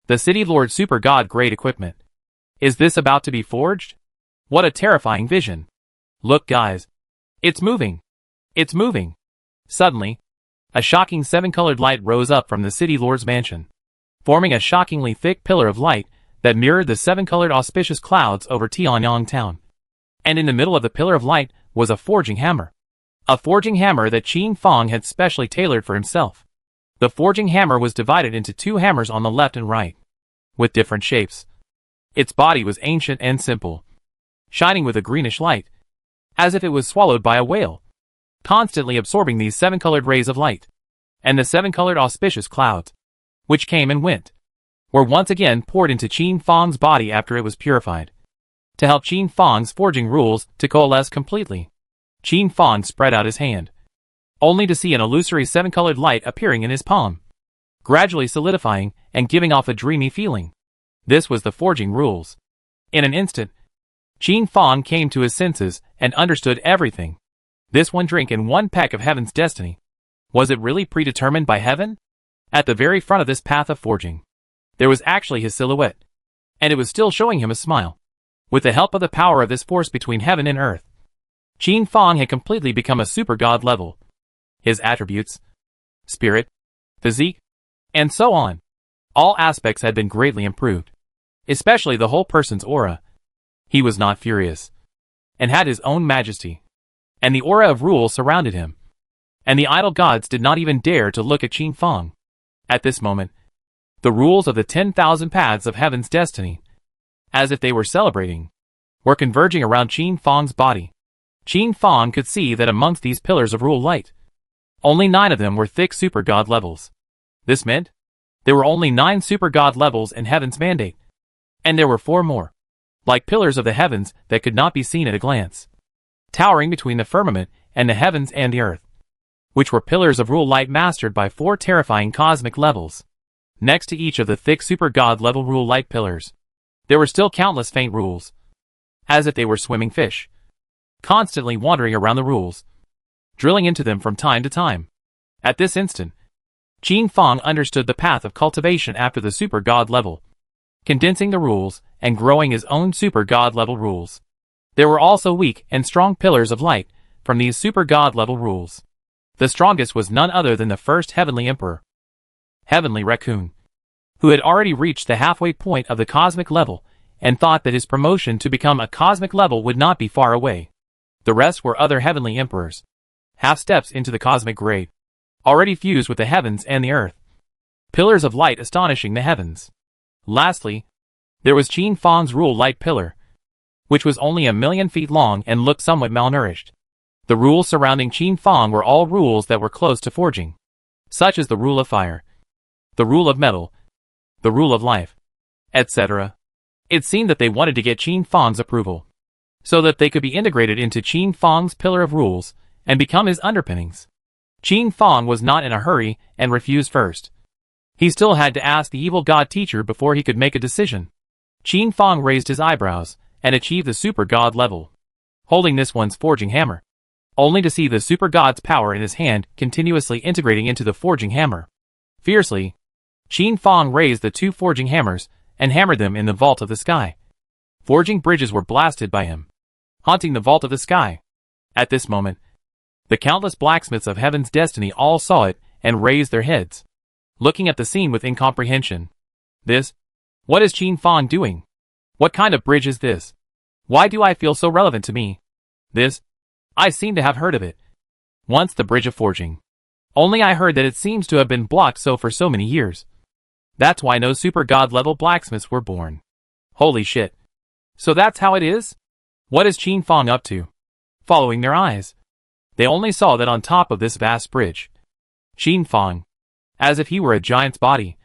The City Lord Super God grade equipment. Is this about to be forged? What a terrifying vision. Look guys. It's moving. It's moving. Suddenly, a shocking 7-colored light rose up from the City Lord's mansion, forming a shockingly thick pillar of light that mirrored the 7-colored auspicious clouds over Tianyang town. And in the middle of the pillar of light was a forging hammer. A forging hammer that Qin Fong had specially tailored for himself. The forging hammer was divided into 2 hammers on the left and right, with different shapes. Its body was ancient and simple, shining with a greenish light, as if it was swallowed by a whale, constantly absorbing these 7-colored rays of light. And the 7-colored auspicious clouds, which came and went, were once again poured into Qin Fong's body after it was purified, to help Qin Fong's forging rules to coalesce completely. Qin Fong spread out his hand, only to see an illusory 7-colored light appearing in his palm, gradually solidifying and giving off a dreamy feeling. This was the forging rules. In an instant, Qin Fong came to his senses and understood everything. This one drink and one peck of heaven's destiny. Was it really predetermined by heaven? At the very front of this path of forging, there was actually his silhouette, and it was still showing him a smile. With the help of the power of this force between heaven and earth, Qin Fong had completely become a super god level. His attributes, spirit, physique, and so on. All aspects had been greatly improved, especially the whole person's aura. He was not furious, and had his own majesty, and the aura of rule surrounded him, and the idol gods did not even dare to look at Qin Fang. At this moment, the rules of the 10,000 paths of heaven's destiny, as if they were celebrating, were converging around Qin Fang's body. Qin Fang could see that amongst these pillars of rule light, only 9 of them were thick super god levels. This meant there were only 9 super god levels in heaven's mandate, and there were 4 more, like pillars of the heavens that could not be seen at a glance, towering between the firmament and the heavens and the earth, which were pillars of rule light mastered by 4 terrifying cosmic levels. Next to each of the thick super god level rule light pillars, there were still countless faint rules, as if they were swimming fish, constantly wandering around the rules, drilling into them from time to time. At this instant, Qin Fang understood the path of cultivation after the super god level, condensing the rules and growing his own super god level rules. There were also weak and strong pillars of light from these super god level rules. The strongest was none other than the first heavenly emperor, Heavenly Raccoon, who had already reached the halfway point of the cosmic level and thought that his promotion to become a cosmic level would not be far away. The rest were other heavenly emperors, half steps into the cosmic grade, already fused with the heavens and the earth, pillars of light astonishing the heavens. Lastly, there was Qin Fang's rule light pillar, which was only 1,000,000 feet long and looked somewhat malnourished. The rules surrounding Qin Fang were all rules that were close to forging, such as the rule of fire, the rule of metal, the rule of life, etc. It seemed that they wanted to get Qin Fang's approval, so that they could be integrated into Qin Fang's pillar of rules and become his underpinnings. Qin Fang was not in a hurry and refused first. He still had to ask the evil god teacher before he could make a decision. Qin Fang raised his eyebrows and achieved the super god level, holding this one's forging hammer, only to see the super god's power in his hand continuously integrating into the forging hammer. Fiercely, Qin Fang raised the 2 forging hammers and hammered them in the vault of the sky. Forging bridges were blasted by him, haunting the vault of the sky. At this moment, the countless blacksmiths of heaven's destiny all saw it and raised their heads, looking at the scene with incomprehension. What is Qin Fang doing? What kind of bridge is this? Why do I feel so relevant to me? I seem to have heard of it. Once the bridge of forging. Only I heard that it seems to have been blocked so for so many years. That's why no super god level blacksmiths were born. Holy shit. So that's how it is? What is Qin Fang up to? Following their eyes, they only saw that on top of this vast bridge, Qin Fang, as if he were a giant's body,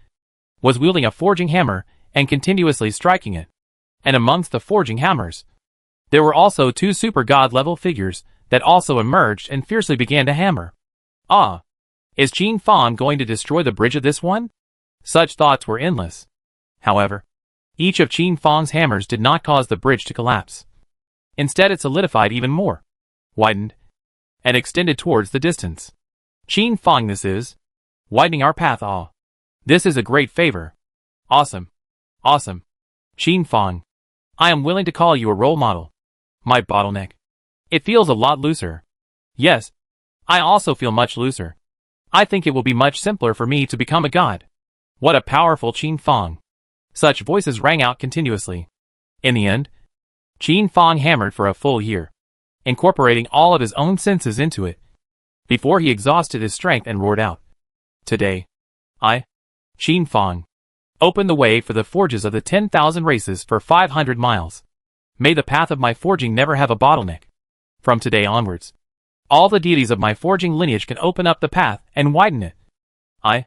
was wielding a forging hammer and continuously striking it. And amongst the forging hammers, there were also 2 super god level figures that also emerged and fiercely began to hammer. Is Qin Fang going to destroy the bridge of this one? Such thoughts were endless. However, each of Qin Fang's hammers did not cause the bridge to collapse. Instead it solidified even more, widened, and extended towards the distance. Qin Fang, this is widening our path. This is a great favor. Awesome. Qin Fang, I am willing to call you a role model. My bottleneck. It feels a lot looser. Yes, I also feel much looser. I think it will be much simpler for me to become a god. What a powerful Qin Fang. Such voices rang out continuously. In the end, Qin Fang hammered for a full year, incorporating all of his own senses into it, before he exhausted his strength and roared out. Today, I, Qin Fang, open the way for the forges of the 10,000 races for 500 miles. May the path of my forging never have a bottleneck. From today onwards, all the deities of my forging lineage can open up the path and widen it. I,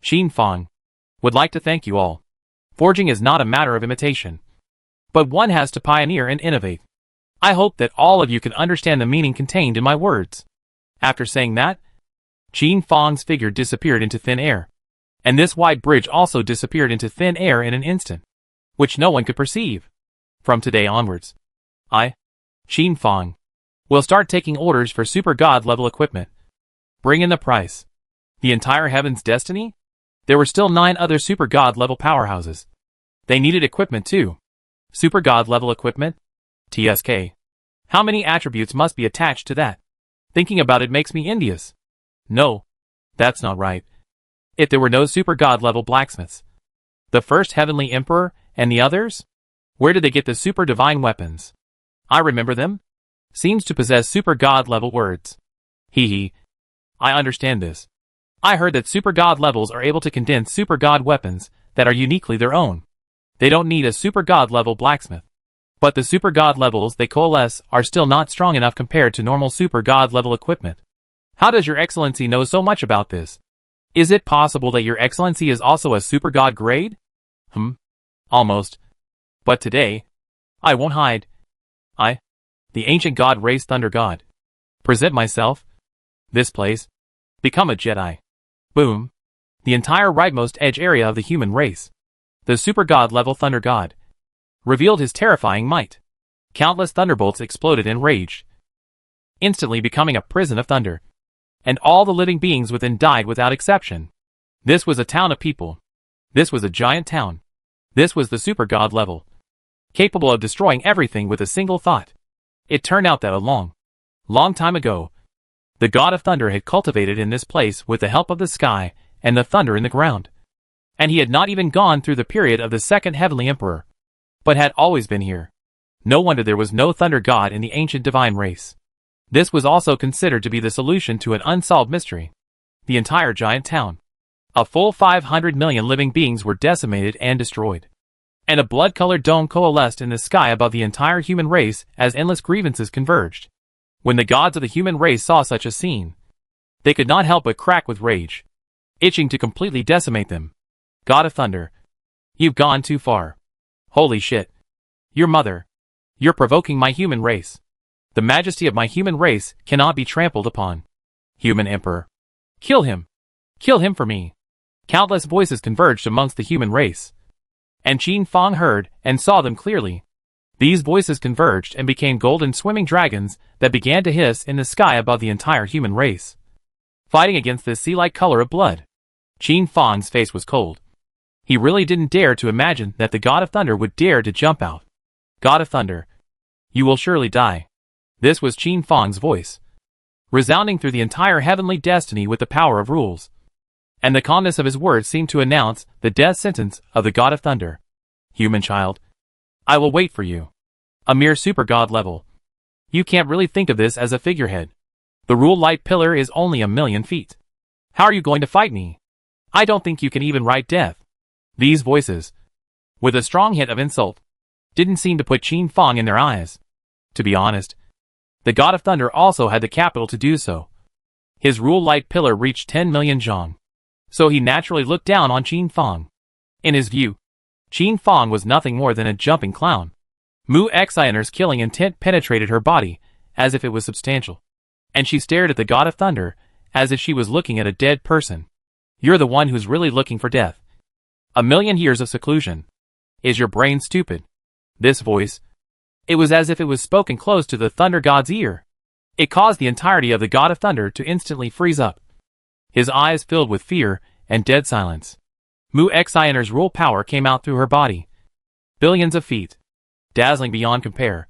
Qin Fang, would like to thank you all. Forging is not a matter of imitation, but one has to pioneer and innovate. I hope that all of you can understand the meaning contained in my words. After saying that, Qin Fang's figure disappeared into thin air, and this wide bridge also disappeared into thin air in an instant, which no one could perceive. From today onwards, I, Qin Fang, will start taking orders for super god level equipment. Bring in the price. The entire heaven's destiny? There were still 9 other super god level powerhouses. They needed equipment too. Super god level equipment? TSK. How many attributes must be attached to that? Thinking about it makes me envious. No, that's not right. If there were no super god level blacksmiths, the first heavenly emperor and the others, where did they get the super divine weapons? I remember them. Seems to possess super god level words. Hee. I understand this. I heard that super god levels are able to condense super god weapons that are uniquely their own. They don't need a super god level blacksmith. But the super god levels they coalesce are still not strong enough compared to normal super god level equipment. How does your excellency know so much about this? Is it possible that your excellency is also a super god grade? Almost. But today, I won't hide. I, the ancient god race thunder god, present myself. This place. Become a Jedi. Boom. The entire rightmost edge area of the human race. The super god level thunder god revealed his terrifying might. Countless thunderbolts exploded and raged, instantly becoming a prison of thunder. And all the living beings within died without exception. This was a town of people. This was a giant town. This was the super god level, capable of destroying everything with a single thought. It turned out that a long time ago, the god of thunder had cultivated in this place with the help of the sky and the thunder in the ground. And he had not even gone through the period of the second heavenly emperor, but had always been here. No wonder there was no thunder god in the ancient divine race. This was also considered to be the solution to an unsolved mystery. The entire giant town, a full 500 million living beings, were decimated and destroyed. And a blood-colored dome coalesced in the sky above the entire human race as endless grievances converged. When the gods of the human race saw such a scene, they could not help but crack with rage, itching to completely decimate them. God of Thunder, you've gone too far. Holy shit. Your mother. You're provoking my human race. The majesty of my human race cannot be trampled upon. Human Emperor. Kill him. Kill him for me. Countless voices converged amongst the human race. And Qin Fong heard and saw them clearly. These voices converged and became golden swimming dragons that began to hiss in the sky above the entire human race, fighting against this sea-like color of blood. Qin Fong's face was cold. He really didn't dare to imagine that the God of Thunder would dare to jump out. God of Thunder, you will surely die. This was Qin Fong's voice, resounding through the entire heavenly destiny with the power of rules. And the calmness of his words seemed to announce the death sentence of the God of Thunder. Human child, I will wait for you. A mere super god level. You can't really think of this as a figurehead. The rule light pillar is only 1,000,000 feet. How are you going to fight me? I don't think you can even write death. These voices, with a strong hint of insult, didn't seem to put Qin Fong in their eyes. To be honest, the God of Thunder also had the capital to do so. His rule light pillar reached 10 million zhong. So he naturally looked down on Qin Fong. In his view, Qin Fong was nothing more than a jumping clown. Mu Xioner's killing intent penetrated her body as if it was substantial. And she stared at the God of Thunder as if she was looking at a dead person. You're the one who's really looking for death. 1,000,000 years of seclusion. Is your brain stupid? This voice. It was as if it was spoken close to the Thunder God's ear. It caused the entirety of the God of Thunder to instantly freeze up. His eyes filled with fear and dead silence. Mu Xioner's rule power came out through her body. Billions of feet. Dazzling beyond compare.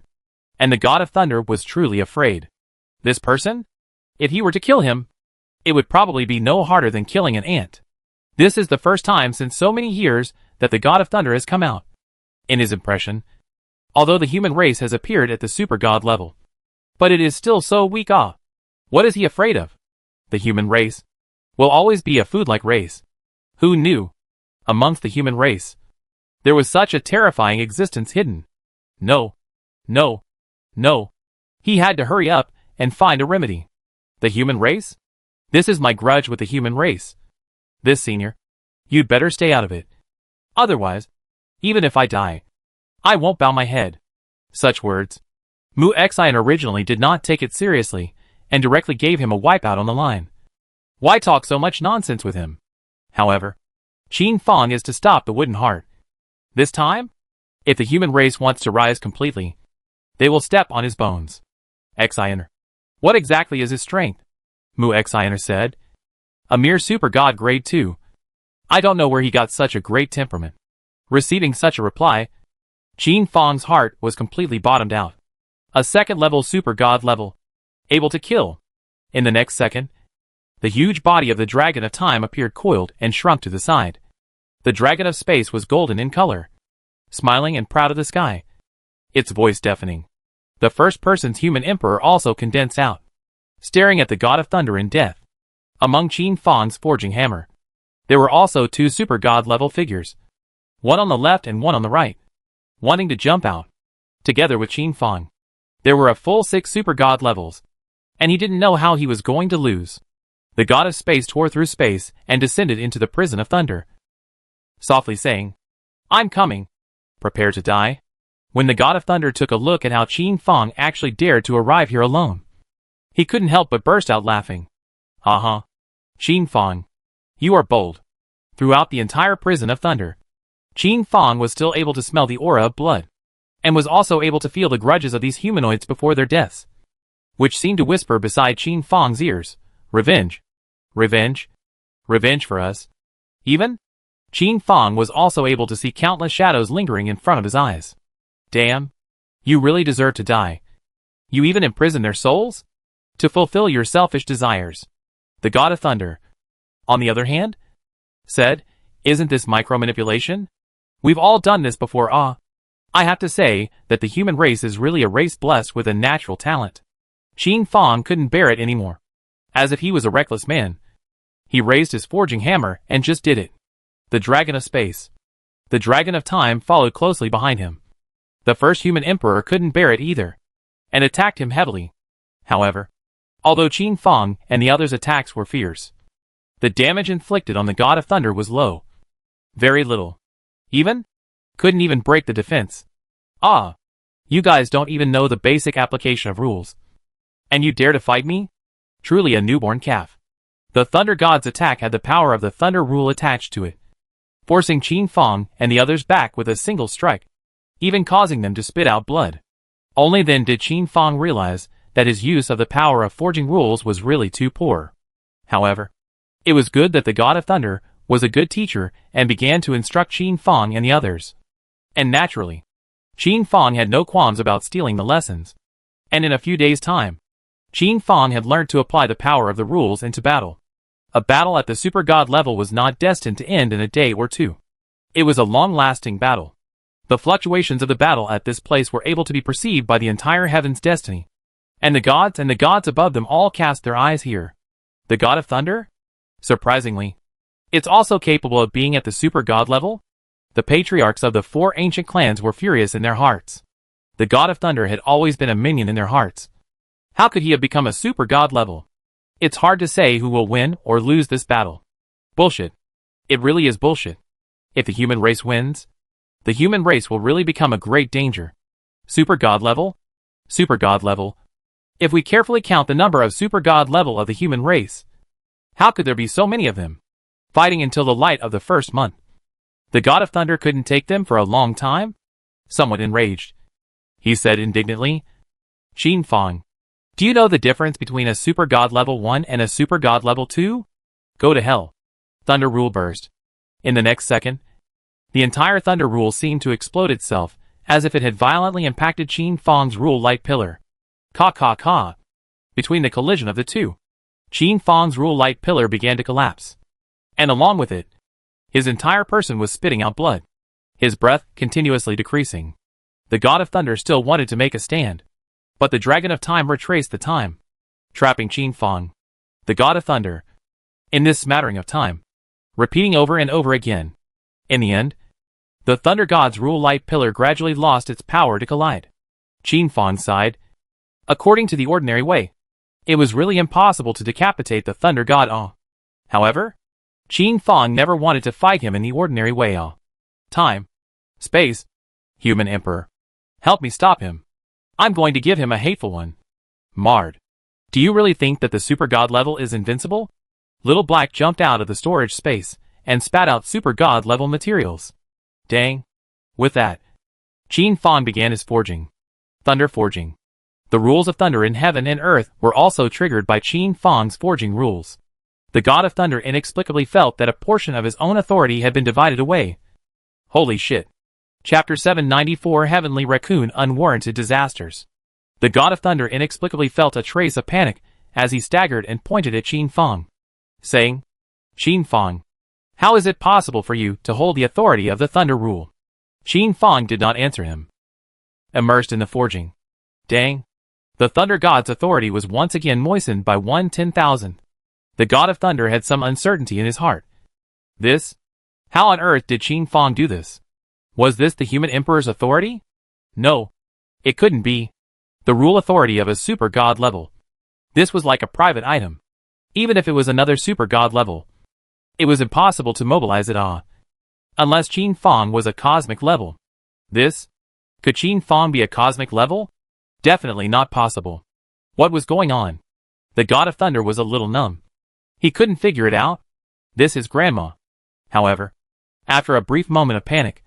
And the God of Thunder was truly afraid. This person? If he were to kill him, it would probably be no harder than killing an ant. This is the first time since so many years that the God of Thunder has come out. In his impression, although the human race has appeared at the super god level, but it is still so weak. What is he afraid of? The human race will always be a food-like race. Who knew? Amongst the human race, there was such a terrifying existence hidden. No. He had to hurry up and find a remedy. The human race? This is my grudge with the human race. This, senior, you'd better stay out of it. Otherwise, even if I die, I won't bow my head. Such words. Mu Xion originally did not take it seriously and directly gave him a wipeout on the line. Why talk so much nonsense with him? However, Qin Fong is to stop the wooden heart. This time, if the human race wants to rise completely, they will step on his bones. Xioner. What exactly is his strength? Mu Xioner said. A mere super god grade 2. I don't know where he got such a great temperament. Receiving such a reply, Qin Fong's heart was completely bottomed out. A second level super god level. Able to kill. In the next second, The huge body of the Dragon of Time appeared coiled and shrunk to the side. The Dragon of Space was golden in color, smiling and proud of the sky, its voice deafening. The first person's human emperor also condensed out, staring at the God of Thunder in death. Among Qin Fang's forging hammer, there were also two super god level figures, one on the left and one on the right, wanting to jump out. Together with Qin Fang, there were a full 6 super god levels, and he didn't know how he was going to lose. The God of Space tore through space and descended into the prison of thunder, softly saying, "I'm coming. Prepare to die." When the God of Thunder took a look at how Qin Fang actually dared to arrive here alone, he couldn't help but burst out laughing. Qin Fang, you are bold. Throughout the entire prison of thunder, Qin Fang was still able to smell the aura of blood, and was also able to feel the grudges of these humanoids before their deaths, which seemed to whisper beside Qin Fang's ears, "Revenge. Revenge. Revenge for us." Even Qin Fang was also able to see countless shadows lingering in front of his eyes. Damn. You really deserve to die. You even imprison their souls? To fulfill your selfish desires. The God of Thunder, on the other hand, said, "Isn't this micromanipulation? We've all done this before. I have to say that the human race is really a race blessed with a natural talent." Qin Fang couldn't bear it anymore. As if he was a reckless man, he raised his forging hammer and just did it. The Dragon of Space, the Dragon of Time, followed closely behind him. The first human emperor couldn't bear it either, and attacked him heavily. However, although Qin Fang and the others' attacks were fierce, the damage inflicted on the God of Thunder was low. Very little. Couldn't even break the defense. You guys don't even know the basic application of rules. And you dare to fight me? Truly a newborn calf. The Thunder God's attack had the power of the Thunder rule attached to it, forcing Qin Fang and the others back with a single strike, even causing them to spit out blood. Only then did Qin Fang realize that his use of the power of forging rules was really too poor. However, it was good that the God of Thunder was a good teacher and began to instruct Qin Fang and the others. And naturally, Qin Fang had no qualms about stealing the lessons. And in a few days' time, Qin Fang had learned to apply the power of the rules into battle. A battle at the super god level was not destined to end in a day or two. It was a long-lasting battle. The fluctuations of the battle at this place were able to be perceived by the entire heaven's destiny, and the gods above them all cast their eyes here. The God of Thunder? Surprisingly, it's also capable of being at the super god level? The patriarchs of the 4 ancient clans were furious in their hearts. The God of Thunder had always been a minion in their hearts. How could he have become a super god level? It's hard to say who will win or lose this battle. Bullshit. It really is bullshit. If the human race wins, the human race will really become a great danger. Super god level? Super god level. If we carefully count the number of super god level of the human race, how could there be so many of them, fighting until the light of the first month? The God of Thunder couldn't take them for a long time? Somewhat enraged, he said indignantly, "Qin Fang, do you know the difference between a super god level 1 and a super god level 2? Go to hell." Thunder rule burst. In the next second, the entire thunder rule seemed to explode itself, as if it had violently impacted Qin Fang's rule light pillar. Ka. Between the collision of the two, Qin Fang's rule light pillar began to collapse. And along with it, his entire person was spitting out blood, his breath continuously decreasing. The God of Thunder still wanted to make a stand, but the Dragon of Time retraced the time, trapping Qin Fang, the God of Thunder, in this smattering of time, repeating over and over again. In the end, the Thunder God's rule light pillar gradually lost its power to collide. Qin Fang sighed. According to the ordinary way, it was really impossible to decapitate the Thunder God. However, Qin Fang never wanted to fight him in the ordinary way. Time. Space. Human Emperor. Help me stop him. I'm going to give him a hateful one. Marred. Do you really think that the super god level is invincible? Little Black jumped out of the storage space and spat out super god level materials. Dang. With that, Qin Fang began his forging. Thunder forging. The rules of thunder in heaven and earth were also triggered by Qin Fang's forging rules. The God of Thunder inexplicably felt that a portion of his own authority had been divided away. Holy shit. Chapter 794 Heavenly Raccoon Unwarranted Disasters. The God of Thunder inexplicably felt a trace of panic as he staggered and pointed at Qin Fang. saying, Qin Fang, how is it possible for you to hold the authority of the thunder rule? Qin Fang did not answer him. Immersed in the forging. Dang. The thunder god's authority was once again moistened by 1/10,000. The god of thunder had some uncertainty in his heart. This? How on earth did Qin Fang do this? Was this the human emperor's authority? No. It couldn't be. The rule authority of a super god level. This was like a private item. Even if it was another super god level, it was impossible to mobilize it unless Qin Fang was a cosmic level. This? Could Qin Fang be a cosmic level? Definitely not possible. What was going on? The god of thunder was a little numb. He couldn't figure it out. This is grandma. However, after a brief moment of panic,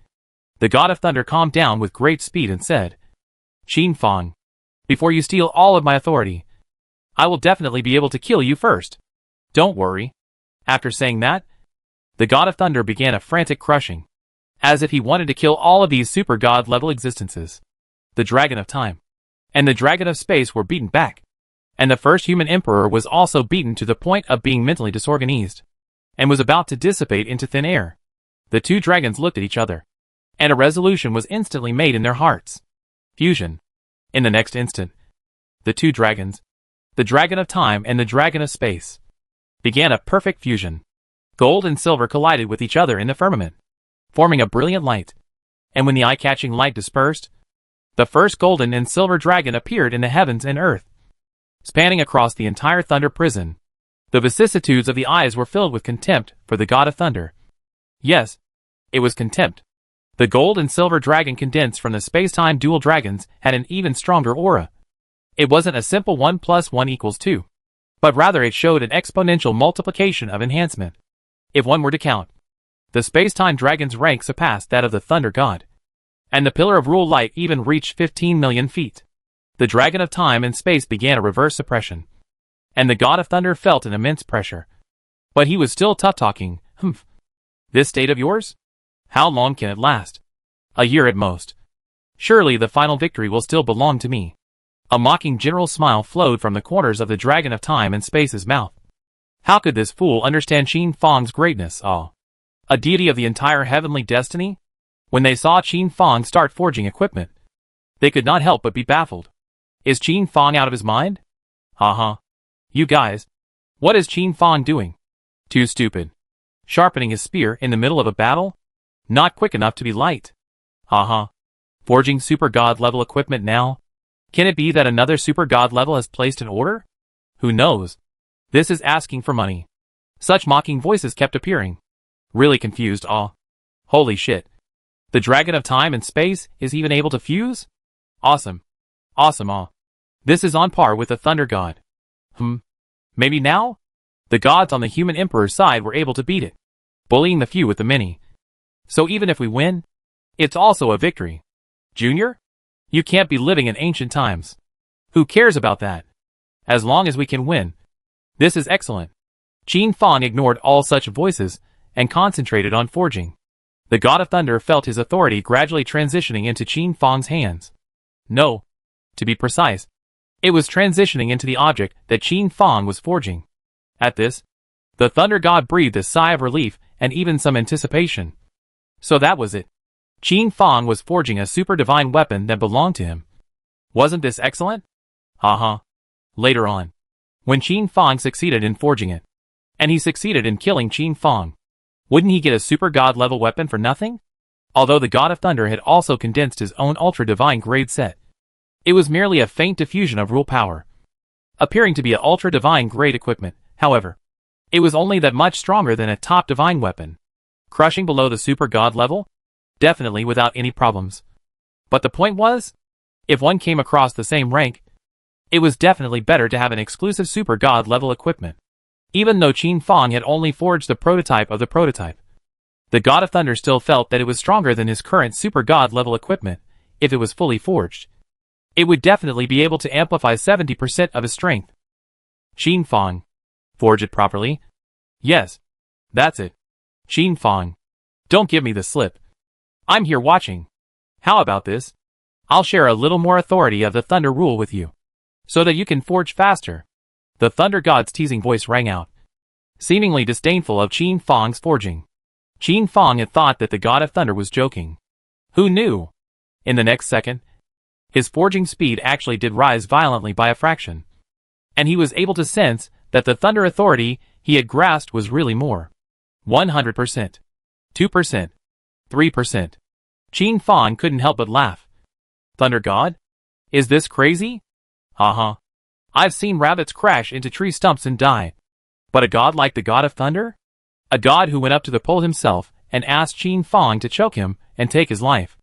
the god of thunder calmed down with great speed and said, Qin Fang, before you steal all of my authority, I will definitely be able to kill you first. Don't worry. After saying that, the god of thunder began a frantic crushing, as if he wanted to kill all of these super god level existences. The dragon of time and the dragon of space were beaten back, and the first human emperor was also beaten to the point of being mentally disorganized, and was about to dissipate into thin air. The two dragons looked at each other, and a resolution was instantly made in their hearts. Fusion. In the next instant, the two dragons, the dragon of time and the dragon of space, began a perfect fusion. Gold and silver collided with each other in the firmament, forming a brilliant light. And when the eye-catching light dispersed, the first golden and silver dragon appeared in the heavens and earth, spanning across the entire thunder prison. The vicissitudes of the eyes were filled with contempt for the god of thunder. Yes, it was contempt. The gold and silver dragon condensed from the space-time dual dragons had an even stronger aura. It wasn't a simple 1 + 1 = 2, but rather it showed an exponential multiplication of enhancement. If one were to count, the space-time dragon's rank surpassed that of the thunder god, and the pillar of rule light even reached 15 million feet. The dragon of time and space began a reverse suppression, and the god of thunder felt an immense pressure. But he was still tough-talking. Humph. This state of yours? How long can it last? A year at most. Surely the final victory will still belong to me. A mocking general smile flowed from the corners of the dragon of time and space's mouth. How could this fool understand Qin Fang's greatness? A deity of the entire heavenly destiny? When they saw Qin Fang start forging equipment, they could not help but be baffled. Is Qin Fang out of his mind? You guys. What is Qin Fang doing? Too stupid. Sharpening his spear in the middle of a battle? Not quick enough to be light. Forging super god level equipment now? Can it be that another super god level has placed an order? Who knows? This is asking for money. Such mocking voices kept appearing. Really confused. Holy shit. The dragon of time and space is even able to fuse? Awesome. Awesome. This is on par with the thunder god. Maybe now? The gods on the human emperor's side were able to beat it, bullying the few with the many. So even if we win, it's also a victory. Junior? You can't be living in ancient times. Who cares about that? As long as we can win. This is excellent. Qin Fang ignored all such voices and concentrated on forging. The god of thunder felt his authority gradually transitioning into Qin Fang's hands. No. To be precise, it was transitioning into the object that Qin Fang was forging. At this, the thunder god breathed a sigh of relief and even some anticipation. So that was it. Qin Fang was forging a super divine weapon that belonged to him. Wasn't this excellent? Later on, when Qin Fang succeeded in forging it, and he succeeded in killing Qin Fang, wouldn't he get a super god level weapon for nothing? Although the god of thunder had also condensed his own ultra divine grade set, it was merely a faint diffusion of rule power, appearing to be a ultra divine grade equipment. However, it was only that much stronger than a top divine weapon, crushing below the super god level, definitely without any problems. But the point was, if one came across the same rank, it was definitely better to have an exclusive super god level equipment. Even though Qin Fang had only forged the prototype of the prototype, the god of thunder still felt that it was stronger than his current super god level equipment. If it was fully forged, it would definitely be able to amplify 70% of his strength. Qin Fang. Forge it properly? Yes. That's it. Qin Fang. Don't give me the slip. I'm here watching. How about this? I'll share a little more authority of the thunder rule with you, so that you can forge faster. The thunder god's teasing voice rang out. seemingly disdainful of Qin Fang's forging. Qin Fang had thought that the god of thunder was joking. Who knew? In the next second, his forging speed actually did rise violently by a fraction, and he was able to sense that the thunder authority he had grasped was really more. 100%. 2%. 3%. Qin Fang couldn't help but laugh. Thunder God? Is this crazy? Uh-huh. I've seen rabbits crash into tree stumps and die. But a god like the god of thunder? A god who went up to the pole himself and asked Qin Fang to choke him and take his life.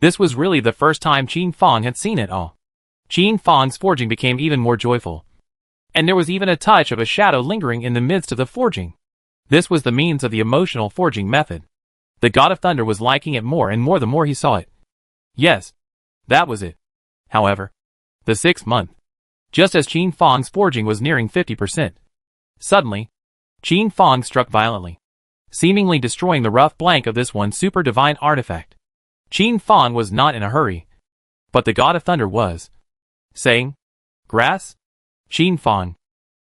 This was really the first time Qin Fang had seen it all. Qin Fang's forging became even more joyful. And there was even a touch of a shadow lingering in the midst of the forging. This was the means of the emotional forging method. The god of thunder was liking it more and more the more he saw it. Yes, that was it. However, the 6th month, just as Qin Fang's forging was nearing 50%, suddenly, Qin Fang struck violently, seemingly destroying the rough blank of this one super divine artifact. Qin Fang was not in a hurry, but the god of thunder was, saying, "Grass? Qin Fang,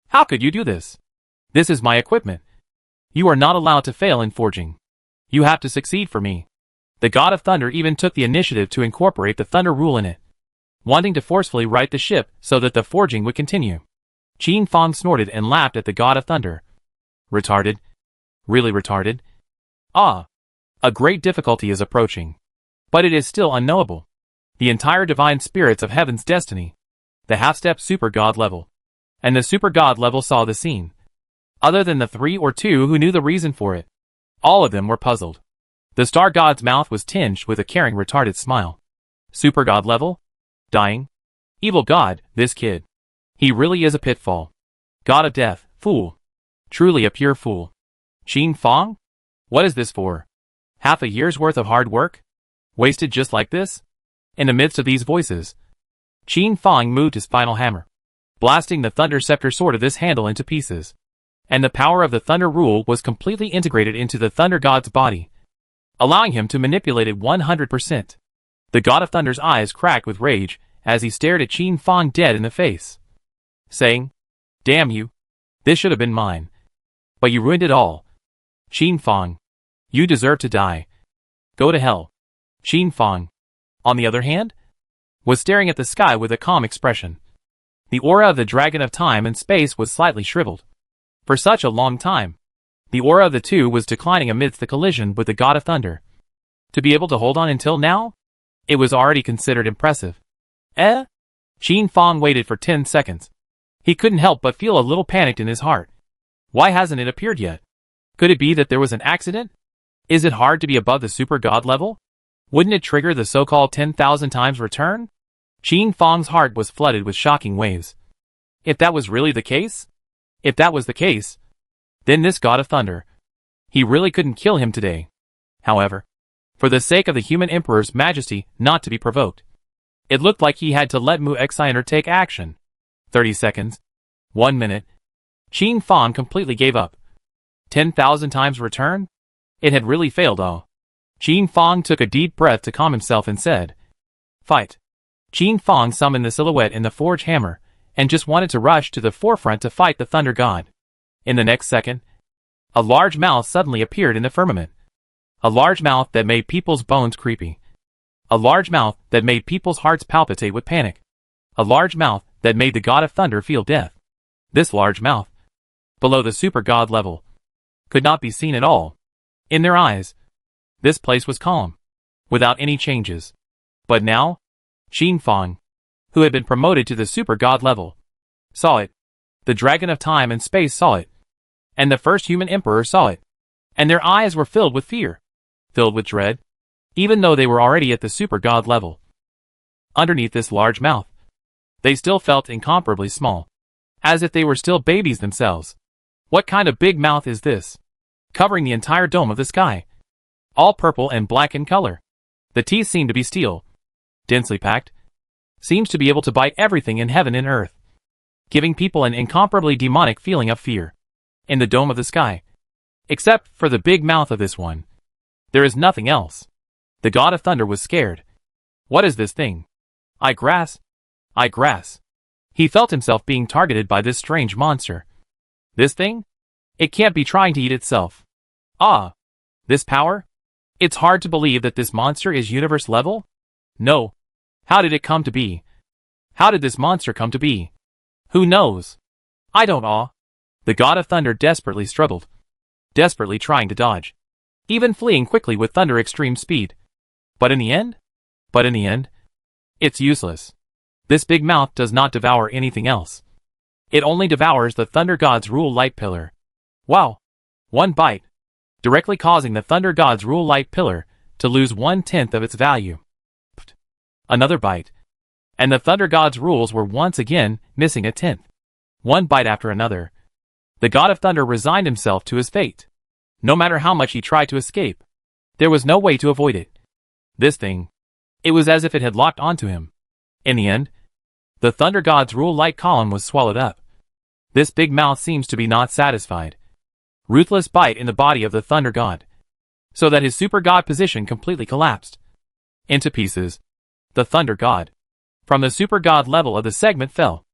how could you do this? This is my equipment. You are not allowed to fail in forging. You have to succeed for me." The god of thunder even took the initiative to incorporate the thunder rule in it, wanting to forcefully right the ship so that the forging would continue. Qin Fang snorted and laughed at the god of thunder. Retarded? Really retarded? Ah, a great difficulty is approaching. But it is still unknowable. The entire divine spirits of heaven's destiny, the half-step super god level, and the super god level saw the scene. Other than the 3 or 2 who knew the reason for it, all of them were puzzled. The star god's mouth was tinged with a caring retarded smile. Super god level? Dying? Evil god, this kid. He really is a pitfall. God of death, fool. Truly a pure fool. Qin Fang? What is this for? Half a year's worth of hard work? Wasted just like this? In the midst of these voices, Qin Fang moved his final hammer, blasting the thunder scepter sword of this handle into pieces. And the power of the thunder rule was completely integrated into the thunder god's body, allowing him to manipulate it 100%. The god of thunder's eyes cracked with rage as he stared at Qin Fang dead in the face, saying, "Damn you. This should have been mine. But you ruined it all. Qin Fang, you deserve to die. Go to hell." Qin Fang, on the other hand, was staring at the sky with a calm expression. The aura of the dragon of time and space was slightly shriveled. For such a long time, the aura of the two was declining amidst the collision with the god of thunder. To be able to hold on until now? It was already considered impressive. Qin Fang waited for 10 seconds. He couldn't help but feel a little panicked in his heart. Why hasn't it appeared yet? Could it be that there was an accident? Is it hard to be above the super god level? Wouldn't it trigger the so-called 10,000 times return? Qin Fang's heart was flooded with shocking waves. If that was really the case? If that was the case, then this god of thunder, he really couldn't kill him today. However, for the sake of the human emperor's majesty not to be provoked, it looked like he had to let Mu Xiner take action. 30 seconds. 1 minute. Qin Fang completely gave up. 10,000 times return? It had really failed all. Qin Fang took a deep breath to calm himself and said, "Fight." Qin Fang summoned the silhouette in the forge hammer, and just wanted to rush to the forefront to fight the thunder god. In the next second, a large mouth suddenly appeared in the firmament. A large mouth that made people's bones creepy. A large mouth that made people's hearts palpitate with panic. A large mouth that made the god of thunder feel death. This large mouth, below the super god level, could not be seen at all. In their eyes, this place was calm, without any changes. But now, Qin Fang, who had been promoted to the super god level, saw it. The dragon of time and space saw it. And the first human emperor saw it. And their eyes were filled with fear, filled with dread, even though they were already at the super god level. Underneath this large mouth, they still felt incomparably small, as if they were still babies themselves. What kind of big mouth is this? Covering the entire dome of the sky. All purple and black in color. The teeth seem to be steel, densely packed. Seems to be able to bite everything in heaven and earth, giving people an incomparably demonic feeling of fear. In the dome of the sky, except for the big mouth of this one, there is nothing else. The god of thunder was scared. What is this thing? I grass. He felt himself being targeted by this strange monster. This thing? It can't be trying to eat itself. Ah! This power? It's hard to believe that this monster is universe level? No. How did it come to be? How did this monster come to be? Who knows? I don't know. The god of thunder desperately struggled. Desperately trying to dodge. Even fleeing quickly with thunder extreme speed. But in the end? It's useless. This big mouth does not devour anything else. It only devours the thunder god's rule light pillar. Wow. One bite. Directly causing the thunder god's rule light pillar to lose 1/10 of its value. Another bite. And the thunder god's rules were once again missing 1/10. One bite after another. The god of thunder resigned himself to his fate. No matter how much he tried to escape, there was no way to avoid it. This thing. It was as if it had locked onto him. In the end, the thunder god's rule light column was swallowed up. This big mouth seems to be not satisfied. Ruthless bite in the body of the thunder god. So that his super god position completely collapsed. Into pieces. The thunder god. From the super god level of the segment fell.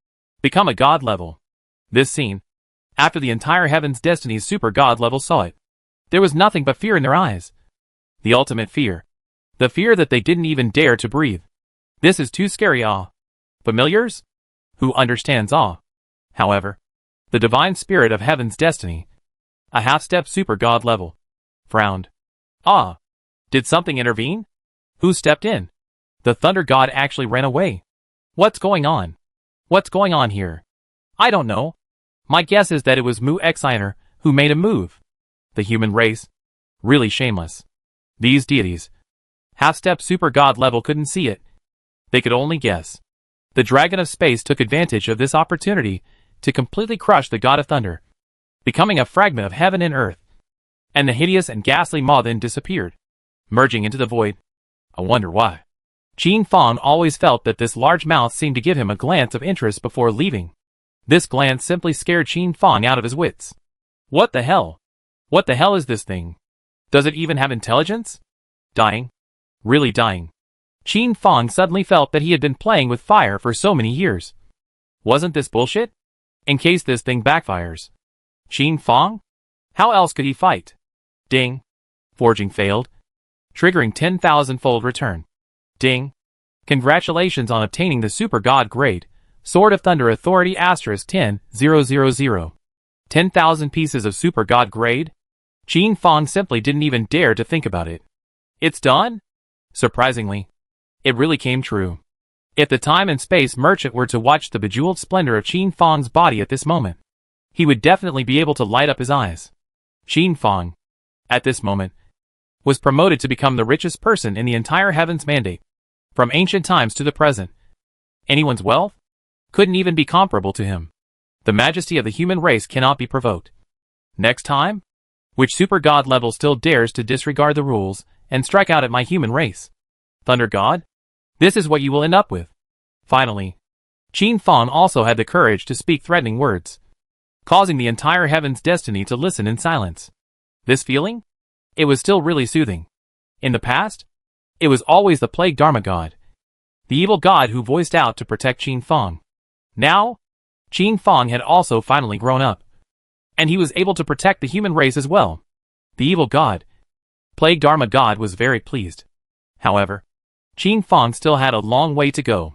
Become a god level. This scene. After the entire Heaven's Destiny's super god level saw it. There was nothing but fear in their eyes. The ultimate fear. The fear that they didn't even dare to breathe. This is too scary. Familiars? Who understands awe? However, the divine spirit of Heaven's Destiny, a half-step super god level, frowned. Did something intervene? Who stepped in? The thunder god actually ran away. What's going on? What's going on here? I don't know. My guess is that it was Mu Xiner who made a move. The human race. Really shameless. These deities. Half-step super god level couldn't see it. They could only guess. The Dragon of Space took advantage of this opportunity to completely crush the god of thunder, becoming a fragment of heaven and earth. And the hideous and ghastly maw then disappeared, merging into the void. I wonder why. Qin Fang always felt that this large mouth seemed to give him a glance of interest before leaving. This glance simply scared Qin Fang out of his wits. What the hell? What the hell is this thing? Does it even have intelligence? Dying? Really dying. Qin Fang suddenly felt that he had been playing with fire for so many years. Wasn't this bullshit? In case this thing backfires. Qin Fang? How else could he fight? Ding. Forging failed. Triggering 10,000-fold return. Ding. Congratulations on obtaining the Super God grade. Sword of Thunder Authority *10,000. 10,000 pieces of Super God grade? Qin Fang simply didn't even dare to think about it. It's done? Surprisingly, it really came true. If the time and space merchant were to watch the bejeweled splendor of Qin Fang's body at this moment, he would definitely be able to light up his eyes. Qin Fang, at this moment, was promoted to become the richest person in the entire Heaven's Mandate. From ancient times to the present, anyone's wealth couldn't even be comparable to him. The majesty of the human race cannot be provoked. Next time? Which super god level still dares to disregard the rules and strike out at my human race? Thunder God? This is what you will end up with. Finally, Qin Fang also had the courage to speak threatening words, causing the entire Heaven's Destiny to listen in silence. This feeling? It was still really soothing. In the past, it was always the Plague Dharma God, the evil god who voiced out to protect Qin Fang. Now, Qin Fang had also finally grown up, and he was able to protect the human race as well. The evil god, Plague Dharma God, was very pleased. However, Qin Fang still had a long way to go.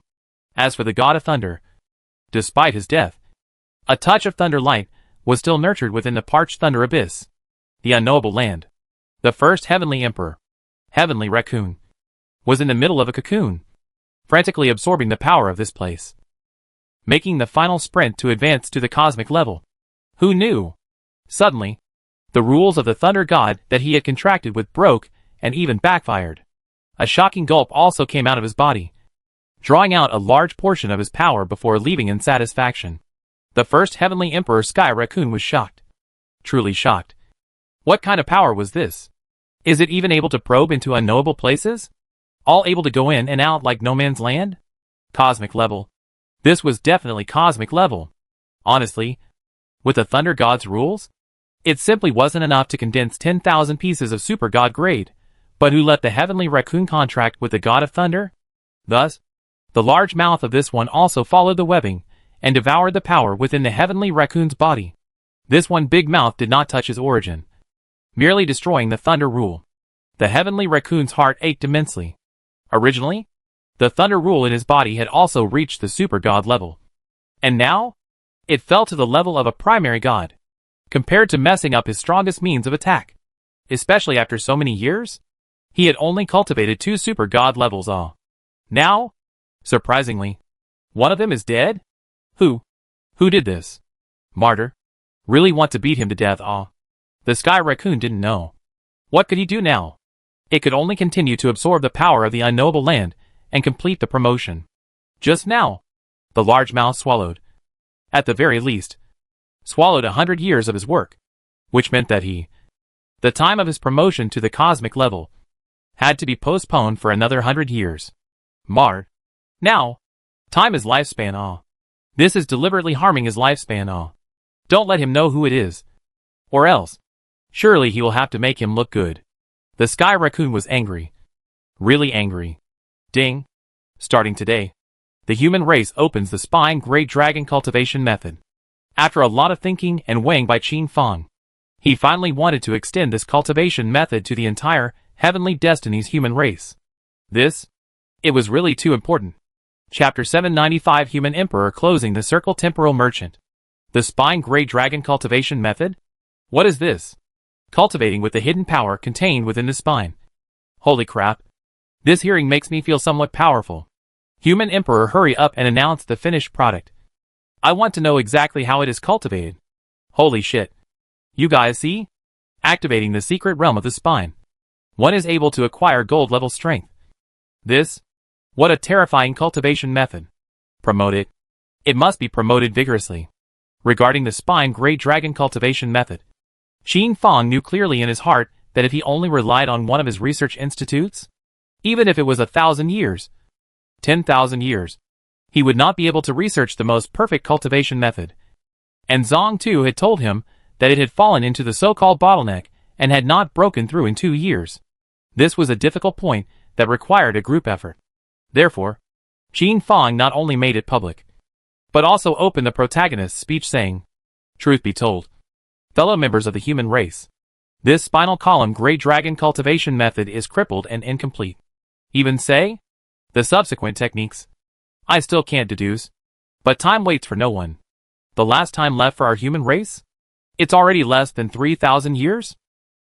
As for the god of thunder, despite his death, a touch of thunder light was still nurtured within the parched thunder abyss, the unknowable land. The first heavenly emperor, Heavenly Raccoon, was in the middle of a cocoon, frantically absorbing the power of this place, making the final sprint to advance to the cosmic level. Who knew? Suddenly, the rules of the thunder god that he had contracted with broke and even backfired. A shocking gulp also came out of his body, drawing out a large portion of his power before leaving in satisfaction. The first Heavenly Emperor Sky Raccoon was shocked. Truly shocked. What kind of power was this? Is it even able to probe into unknowable places? All able to go in and out like no man's land? Cosmic level. This was definitely cosmic level. Honestly, with the Thunder God's rules, it simply wasn't enough to condense 10,000 pieces of Super God grade, but who let the Heavenly Raccoon contract with the God of Thunder? Thus, the large mouth of this one also followed the webbing and devoured the power within the Heavenly Raccoon's body. This one big mouth did not touch his origin, merely destroying the thunder rule. The heavenly raccoon's heart ached immensely. Originally, the thunder rule in his body had also reached the super god level. And now, it fell to the level of a primary god, compared to messing up his strongest means of attack. Especially after so many years, he had only cultivated 2 super god levels. Now, surprisingly, one of them is dead? Who did this? Martyr? Really want to beat him to death? The Sky Raccoon didn't know. What could he do now? It could only continue to absorb the power of the unknowable land and complete the promotion. Just now, the large mouth swallowed. At the very least, swallowed 100 years of his work, which meant that the time of his promotion to the cosmic level, had to be postponed for another 100 years. Now, time is lifespan. This is deliberately harming his lifespan. Don't let him know who it is. Or else, surely he will have to make him look good. The Sky Raccoon was angry. Really angry. Ding. Starting today, the human race opens the Spine Great Dragon cultivation method. After a lot of thinking and weighing by Qin Fang, he finally wanted to extend this cultivation method to the entire Heavenly Destinies human race. It was really too important. Chapter 795 Human Emperor Closing the Circle Temporal Merchant. The Spine Great Dragon cultivation method? What is this? Cultivating with the hidden power contained within the spine. Holy crap. This hearing makes me feel somewhat powerful. Human Emperor, hurry up and announce the finished product. I want to know exactly how it is cultivated. Holy shit. You guys see? Activating the secret realm of the spine. One is able to acquire gold level strength. What a terrifying cultivation method. Promote it. It must be promoted vigorously. Regarding the Spine Great Dragon cultivation method, Qin Fang knew clearly in his heart that if he only relied on one of his research institutes, even if it was 1,000 years, 10,000 years, he would not be able to research the most perfect cultivation method. And Zhang too had told him that it had fallen into the so-called bottleneck and had not broken through in 2 years. This was a difficult point that required a group effort. Therefore, Qin Fang not only made it public, but also opened the protagonist's speech saying, "Truth be told, fellow members of the human race, this spinal column Great Dragon cultivation method is crippled and incomplete. Even say, the subsequent techniques, I still can't deduce. But time waits for no one. The last time left for our human race? It's already less than 3,000 years?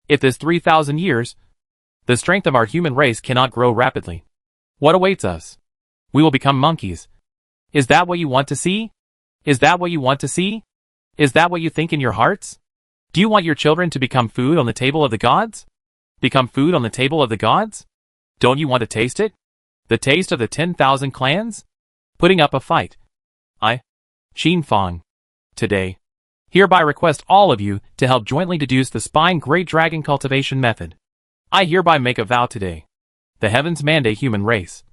If this 3,000 years, the strength of our human race cannot grow rapidly, what awaits us? We will become monkeys. Is that what you want to see? Is that what you want to see? Is that what you think in your hearts? Do you want your children to become food on the table of the gods? Become food on the table of the gods? Don't you want to taste it? The taste of the 10,000 clans? Putting up a fight. I, Qin Fang, today, hereby request all of you to help jointly deduce the Spine Great Dragon cultivation method. I hereby make a vow today. The heavens mandate human race.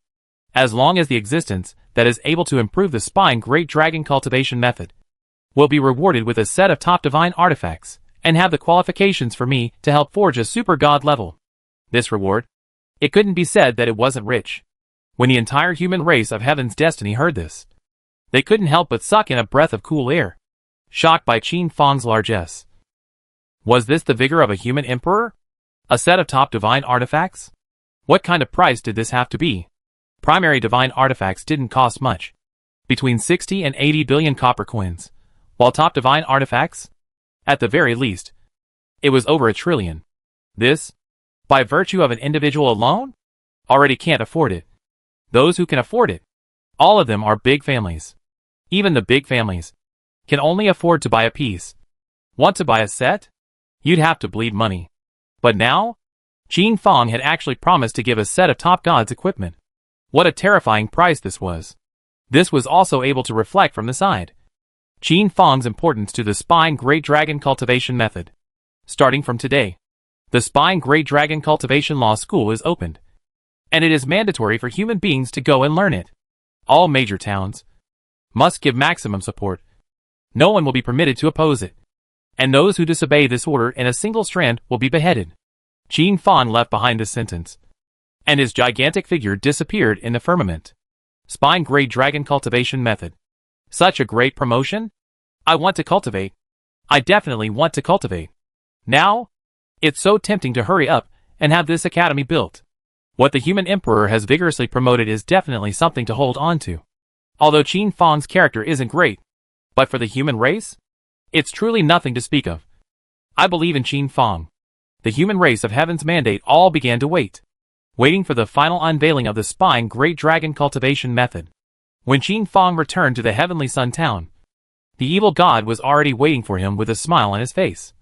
As long as the existence that is able to improve the Spine Great Dragon cultivation method will be rewarded with a set of top divine artifacts and have the qualifications for me to help forge a super god level. This reward, it couldn't be said that it wasn't rich. When the entire human race of Heaven's Destiny heard this, they couldn't help but suck in a breath of cool air, shocked by Qin Fang's largesse. Was this the vigor of a human emperor? A set of top divine artifacts? What kind of price did this have to be? Primary divine artifacts didn't cost much, between 60 and 80 billion copper coins, while top divine artifacts, at the very least, it was over 1 trillion. This, by virtue of an individual alone, already can't afford it. Those who can afford it, all of them are big families. Even the big families can only afford to buy a piece. Want to buy a set? You'd have to bleed money. But now, Qin Fang had actually promised to give a set of top gods equipment. What a terrifying price this was. This was also able to reflect from the side Qin Fang's importance to the Spine Great Dragon cultivation method. Starting from today, the Spine Great Dragon cultivation law school is opened, and it is mandatory for human beings to go and learn it. All major towns must give maximum support. No one will be permitted to oppose it, and those who disobey this order in a single strand will be beheaded. Qin Fang left behind this sentence, and his gigantic figure disappeared in the firmament. Spine Great Dragon cultivation method. Such a great promotion? I want to cultivate. I definitely want to cultivate. Now? It's so tempting to hurry up and have this academy built. What the human emperor has vigorously promoted is definitely something to hold on to. Although Qin Fang's character isn't great, but for the human race, it's truly nothing to speak of. I believe in Qin Fang. The human race of Heaven's Mandate all began to waiting for the final unveiling of the spine Great Dragon cultivation method. When Qin Fang returned to the Heavenly Sun Town, the evil god was already waiting for him with a smile on his face.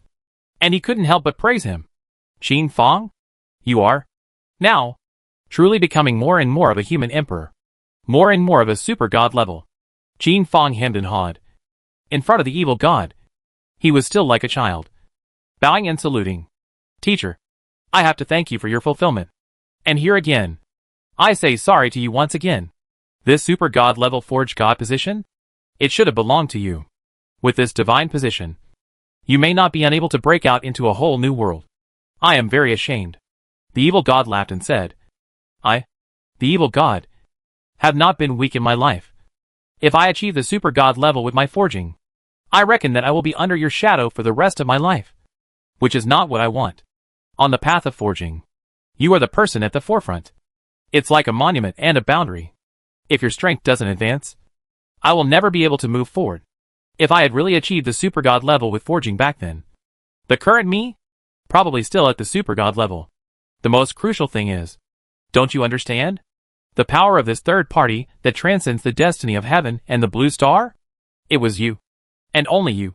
And he couldn't help but praise him. Qin Fang? You are, now, truly becoming more and more of a human emperor. More and more of a super god level. Qin Fang hemmed and hawed. In front of the evil god, he was still like a child. Bowing and saluting. Teacher, I have to thank you for your fulfillment. And here again, I say sorry to you once again. This super god level forge god position? It should have belonged to you. With this divine position, you may not be unable to break out into a whole new world. I am very ashamed. The evil god laughed and said, the evil god, have not been weak in my life. If I achieve the super god level with my forging, I reckon that I will be under your shadow for the rest of my life. Which is not what I want. On the path of forging, you are the person at the forefront. It's like a monument and a boundary. If your strength doesn't advance, I will never be able to move forward. If I had really achieved the super god level with forging back then, the current me, probably still at the super god level. The most crucial thing is, don't you understand? The power of this third party that transcends the destiny of heaven and the blue star? It was you, and only you,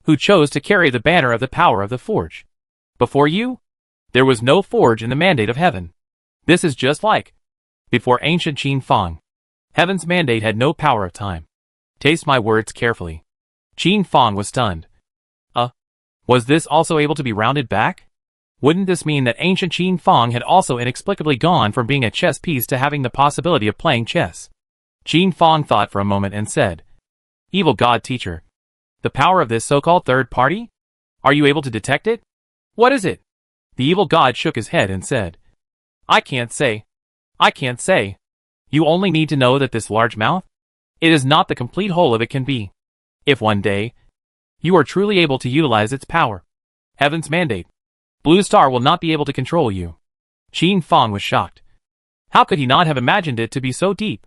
who chose to carry the banner of the power of the forge. Before you, there was no forge in the mandate of heaven. This is just like before ancient Qin Fang. Heaven's mandate had no power of time. Taste my words carefully. Qin Fang was stunned. Was this also able to be rounded back? Wouldn't this mean that ancient Qin Fang had also inexplicably gone from being a chess piece to having the possibility of playing chess? Qin Fang thought for a moment and said, Evil God teacher, the power of this so-called third party? Are you able to detect it? What is it? The evil god shook his head and said, I can't say. I can't say. You only need to know that this large mouth, it is not the complete whole of it can be. If one day, you are truly able to utilize its power, Heaven's mandate, Blue Star will not be able to control you. Qin Fang was shocked. How could he not have imagined it to be so deep?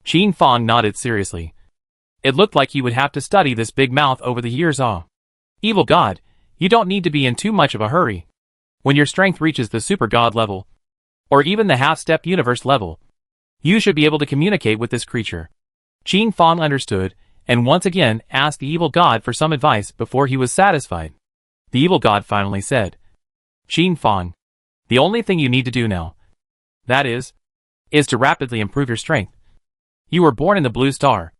Qin Fang nodded seriously. It looked like he would have to study this big mouth over the years. Evil God, you don't need to be in too much of a hurry. When your strength reaches the super god level, or even the half-step universe level, you should be able to communicate with this creature. Qin Fang understood, and once again asked the evil god for some advice before he was satisfied. The evil god finally said, Qin Fang, the only thing you need to do now, that is to rapidly improve your strength. You were born in the blue star,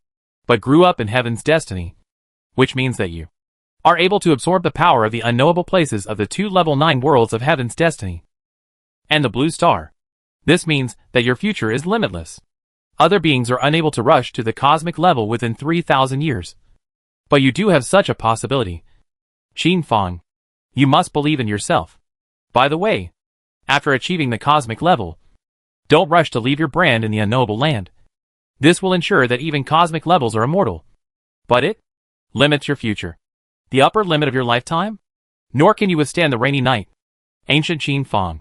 but grew up in heaven's destiny, which means that you are able to absorb the power of the unknowable places of the 2 level 9 worlds of heaven's destiny and the blue star. This means that your future is limitless. Other beings are unable to rush to the cosmic level within 3,000 years. But you do have such a possibility. Qin Fang, you must believe in yourself. By the way, after achieving the cosmic level, don't rush to leave your brand in the unknowable land. This will ensure that even cosmic levels are immortal. But it limits your future. The upper limit of your lifetime? Nor can you withstand the rainy night. Ancient Qin Fang.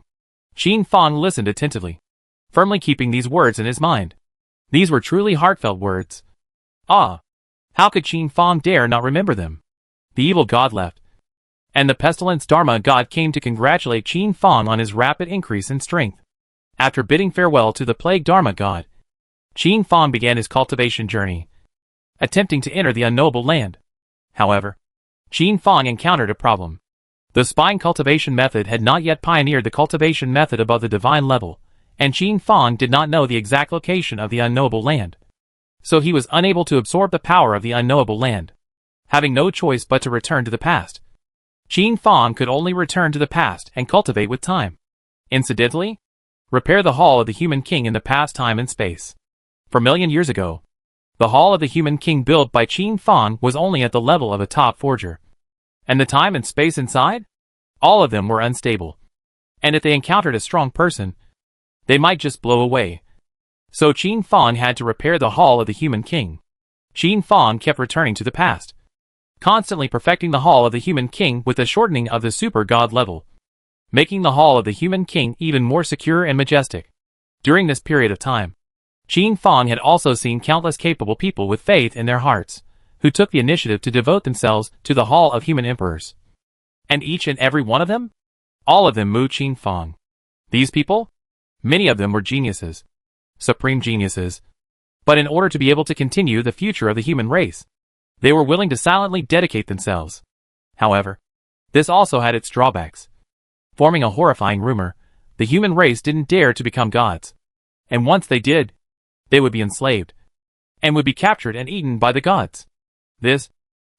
Qin Fang listened attentively, firmly keeping these words in his mind. These were truly heartfelt words. How could Qin Fang dare not remember them? The evil god left, and the pestilence Dharma god came to congratulate Qin Fang on his rapid increase in strength. After bidding farewell to the plague Dharma god, Qin Fang began his cultivation journey, attempting to enter the unknowable land. However, Qin Fang encountered a problem. The spine cultivation method had not yet pioneered the cultivation method above the divine level, and Qin Fang did not know the exact location of the unknowable land. So he was unable to absorb the power of the unknowable land. Having no choice but to return to the past, Qin Fang could only return to the past and cultivate with time. Incidentally, repair the Hall of the Human King in the past time and space. 4 million years ago, the Hall of the Human King built by Qin Fang was only at the level of a top forger. And the time and space inside? All of them were unstable. And if they encountered a strong person, they might just blow away. So Qin Fang had to repair the Hall of the Human King. Qin Fang kept returning to the past, constantly perfecting the Hall of the Human King with the shortening of the super god level, making the Hall of the Human King even more secure and majestic. During this period of time, Qin Fang had also seen countless capable people with faith in their hearts, who took the initiative to devote themselves to the Hall of Human Emperors. And each and every one of them? All of them moved Qin Fang. These people? Many of them were geniuses. Supreme geniuses. But in order to be able to continue the future of the human race, they were willing to silently dedicate themselves. However, this also had its drawbacks. Forming a horrifying rumor, the human race didn't dare to become gods. And once they did, they would be enslaved, and would be captured and eaten by the gods. This,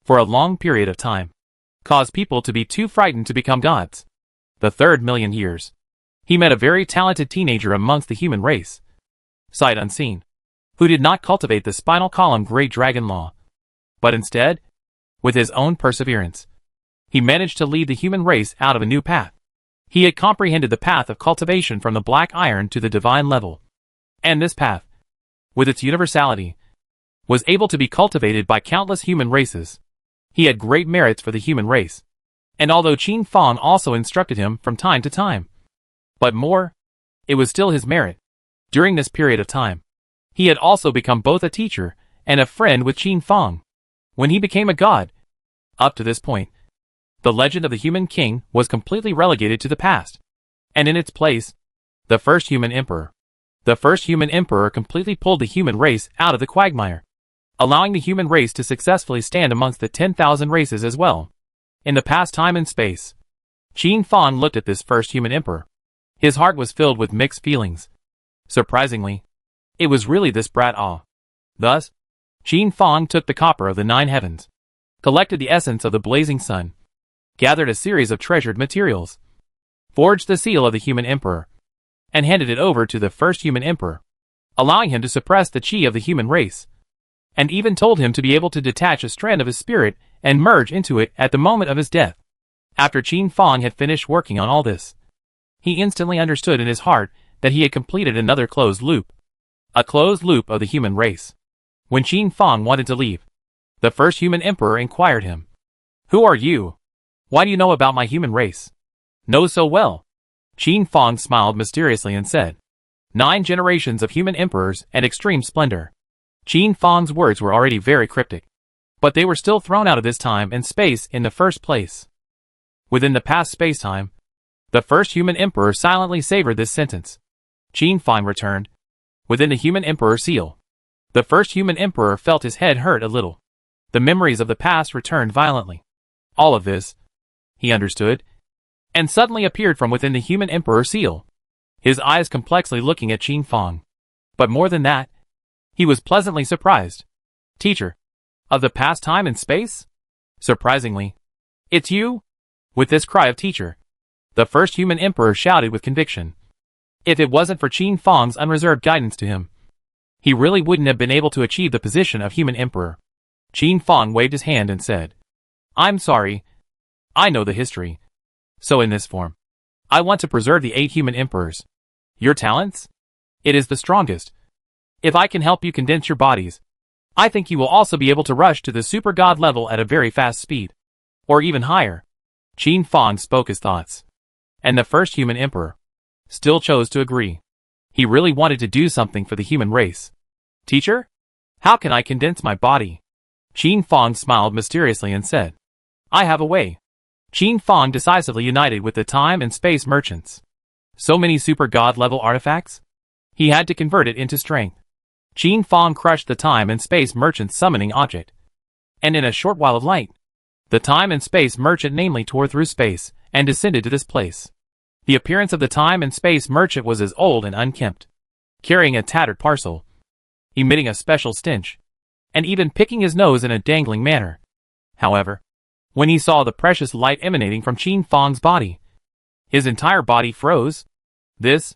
for a long period of time, caused people to be too frightened to become gods. The third million years, he met a very talented teenager amongst the human race, sight unseen, who did not cultivate the spinal column great dragon law, but instead, with his own perseverance, he managed to lead the human race out of a new path. He had comprehended the path of cultivation from the black iron to the divine level. And this path, with its universality, was able to be cultivated by countless human races. He had great merits for the human race. And although Qin Fang also instructed him from time to time, but more, it was still his merit. During this period of time, he had also become both a teacher and a friend with Qin Fang. When he became a god, up to this point, the legend of the Human King was completely relegated to the past. And in its place, the first human emperor. The first human emperor completely pulled the human race out of the quagmire, allowing the human race to successfully stand amongst the 10,000 races as well. In the past time and space, Qin Fang looked at this first human emperor. His heart was filled with mixed feelings. Surprisingly, it was really this brat Ah. Thus, Qin Fang took the copper of the 9 heavens, collected the essence of the blazing sun, gathered a series of treasured materials, forged the seal of the human emperor, and handed it over to the first human emperor, allowing him to suppress the chi of the human race, and even told him to be able to detach a strand of his spirit and merge into it at the moment of his death. After Qin Fang had finished working on all this, he instantly understood in his heart that he had completed another closed loop. A closed loop of the human race. When Qin Fang wanted to leave, the first human emperor inquired him, "Who are you? Why do you know about my human race?" "Know so well." Qin Fang smiled mysteriously and said, 9 generations of human emperors and extreme splendor." Qin Fang's words were already very cryptic, but they were still thrown out of this time and space in the first place. Within the past space-time, the first human emperor silently savored this sentence. Qin Fang returned, within the human emperor seal. The first human emperor felt his head hurt a little. The memories of the past returned violently. All of this, he understood, and suddenly appeared from within the human emperor seal, his eyes complexly looking at Qin Fang. But more than that, he was pleasantly surprised. "Teacher, of the past time and space? Surprisingly, it's you?" With this cry of teacher, the first human emperor shouted with conviction. If it wasn't for Qin Fang's unreserved guidance to him, he really wouldn't have been able to achieve the position of human emperor. Qin Fang waved his hand and said, "I'm sorry. I know the history. So in this form, I want to preserve the 8 human emperors. Your talents? It is the strongest. If I can help you condense your bodies, I think you will also be able to rush to the super god level at a very fast speed. Or even higher." Qin Fang spoke his thoughts. And the first human emperor still chose to agree. He really wanted to do something for the human race. "Teacher? How can I condense my body?" Qin Fang smiled mysteriously and said, "I have a way." Qin Fang decisively united with the time and space merchants. So many super god level artifacts? He had to convert it into strength. Qin Fang crushed the time and space merchant's summoning object. And in a short while of light, the time and space merchant namely tore through space and descended to this place. The appearance of the time and space merchant was as old and unkempt, carrying a tattered parcel, emitting a special stench, and even picking his nose in a dangling manner. However, when he saw the precious light emanating from Qin Fang's body, his entire body froze. This.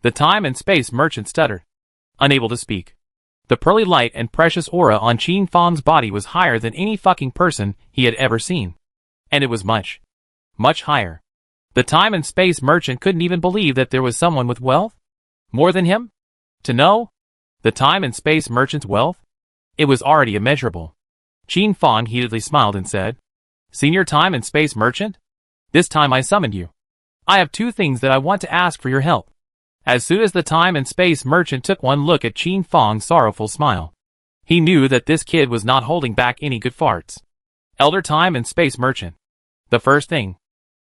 The time and space merchant stuttered, unable to speak. The pearly light and precious aura on Qin Fang's body was higher than any fucking person he had ever seen. And it was much higher. The time and space merchant couldn't even believe that there was someone with wealth more than him. To know the time and space merchant's wealth, it was already immeasurable. Qin Fong heatedly smiled and said, Senior Time and Space Merchant? This time I summoned you. I have two things that I want to ask for your help. As soon as the Time and Space Merchant took one look at Qin Fong's sorrowful smile, he knew that this kid was not holding back any good farts. Elder Time and Space Merchant. The first thing.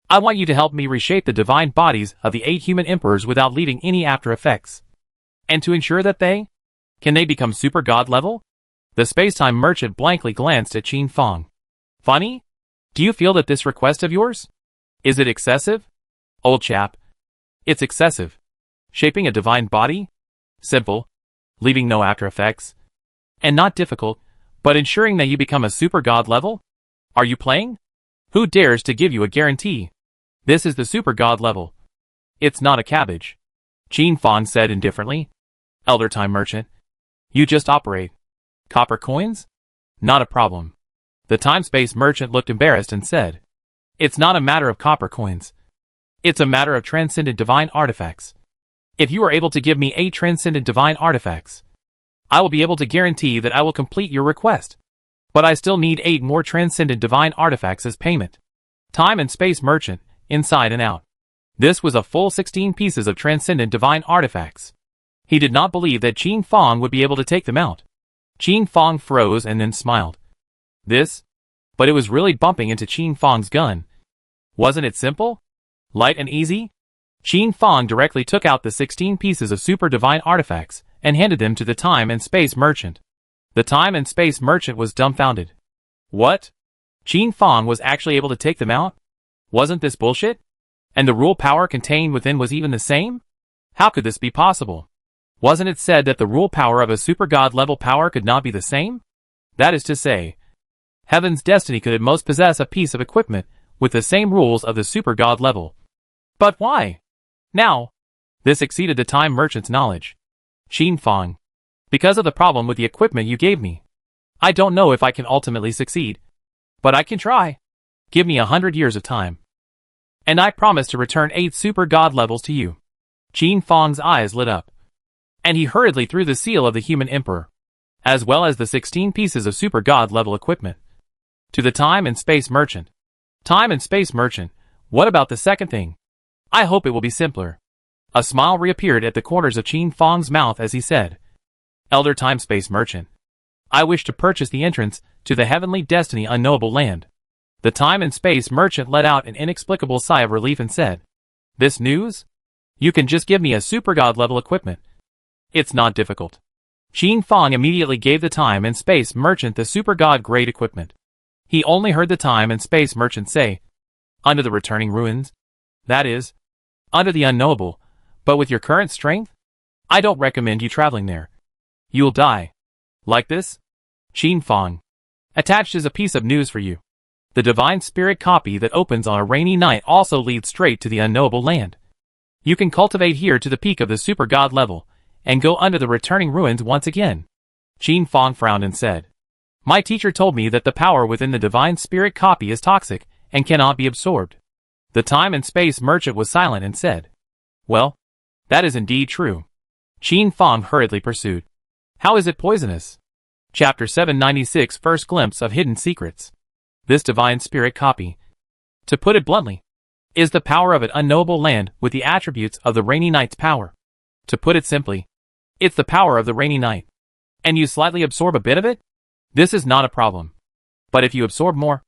I want you to help me reshape the divine bodies of the 8 human emperors without leaving any after effects. And to ensure that can they become super god level? The space-time merchant blankly glanced at Qin Fong. Funny? Do you feel that this request of yours? Is it excessive? Old chap. It's excessive. Shaping a divine body? Simple. Leaving no after effects. And not difficult, but ensuring that you become a super god level? Are you playing? Who dares to give you a guarantee? This is the super god level. It's not a cabbage. Qin Fong said indifferently. Elder Time Merchant. You just operate. Copper coins? Not a problem. The time-space merchant looked embarrassed and said, It's not a matter of copper coins. It's a matter of transcendent divine artifacts. If you are able to give me 8 transcendent divine artifacts, I will be able to guarantee that I will complete your request. But I still need 8 more transcendent divine artifacts as payment. Time and Space Merchant, inside and out. This was a full 16 pieces of transcendent divine artifacts. He did not believe that Qin Fong would be able to take them out. Qin Fong froze and then smiled. But it was really bumping into Qin Fong's gun. Wasn't it simple? Light and easy? Qin Fong directly took out the 16 pieces of super divine artifacts and handed them to the Time and Space Merchant. The Time and Space Merchant was dumbfounded. What? Qin Fong was actually able to take them out? Wasn't this bullshit? And the rule power contained within was even the same? How could this be possible? Wasn't it said that the rule power of a super god level power could not be the same? That is to say, Heaven's destiny could at most possess a piece of equipment with the same rules of the super god level. But why? Now, this exceeded the Time Merchant's knowledge. Qin Fong. Because of the problem with the equipment you gave me. I don't know if I can ultimately succeed. But I can try. Give me 100 years of time. And I promise to return 8 super god levels to you. Qin Fong's eyes lit up. And he hurriedly threw the seal of the human emperor, as well as the 16 pieces of super god level equipment, to the Time and Space Merchant. Time and Space Merchant, what about the second thing? I hope it will be simpler. A smile reappeared at the corners of Qin Fong's mouth as he said, Elder Time Space Merchant. I wish to purchase the entrance to the heavenly destiny unknowable land. The Time and Space Merchant let out an inexplicable sigh of relief and said, This news? You can just give me a super god level equipment. It's not difficult. Qin Fong immediately gave the Time and Space Merchant the super god grade equipment. He only heard the Time and Space Merchant say, Under the returning ruins? That is, under the unknowable, but with your current strength? I don't recommend you traveling there. You'll die. Like this? Qin Fong. Attached is a piece of news for you. The Divine Spirit copy that opens on a rainy night also leads straight to the unknowable land. You can cultivate here to the peak of the super god level, and go under the returning ruins once again. Qin Fong frowned and said, My teacher told me that the power within the Divine Spirit copy is toxic and cannot be absorbed. The Time and Space Merchant was silent and said, Well, that is indeed true. Qin Fong hurriedly pursued, How is it poisonous? Chapter 796 First Glimpse of Hidden Secrets. This Divine Spirit copy, to put it bluntly, is the power of an unknowable land with the attributes of the Rainy Night's power. To put it simply, it's the power of the Rainy Night. And you slightly absorb a bit of it? This is not a problem. But if you absorb more,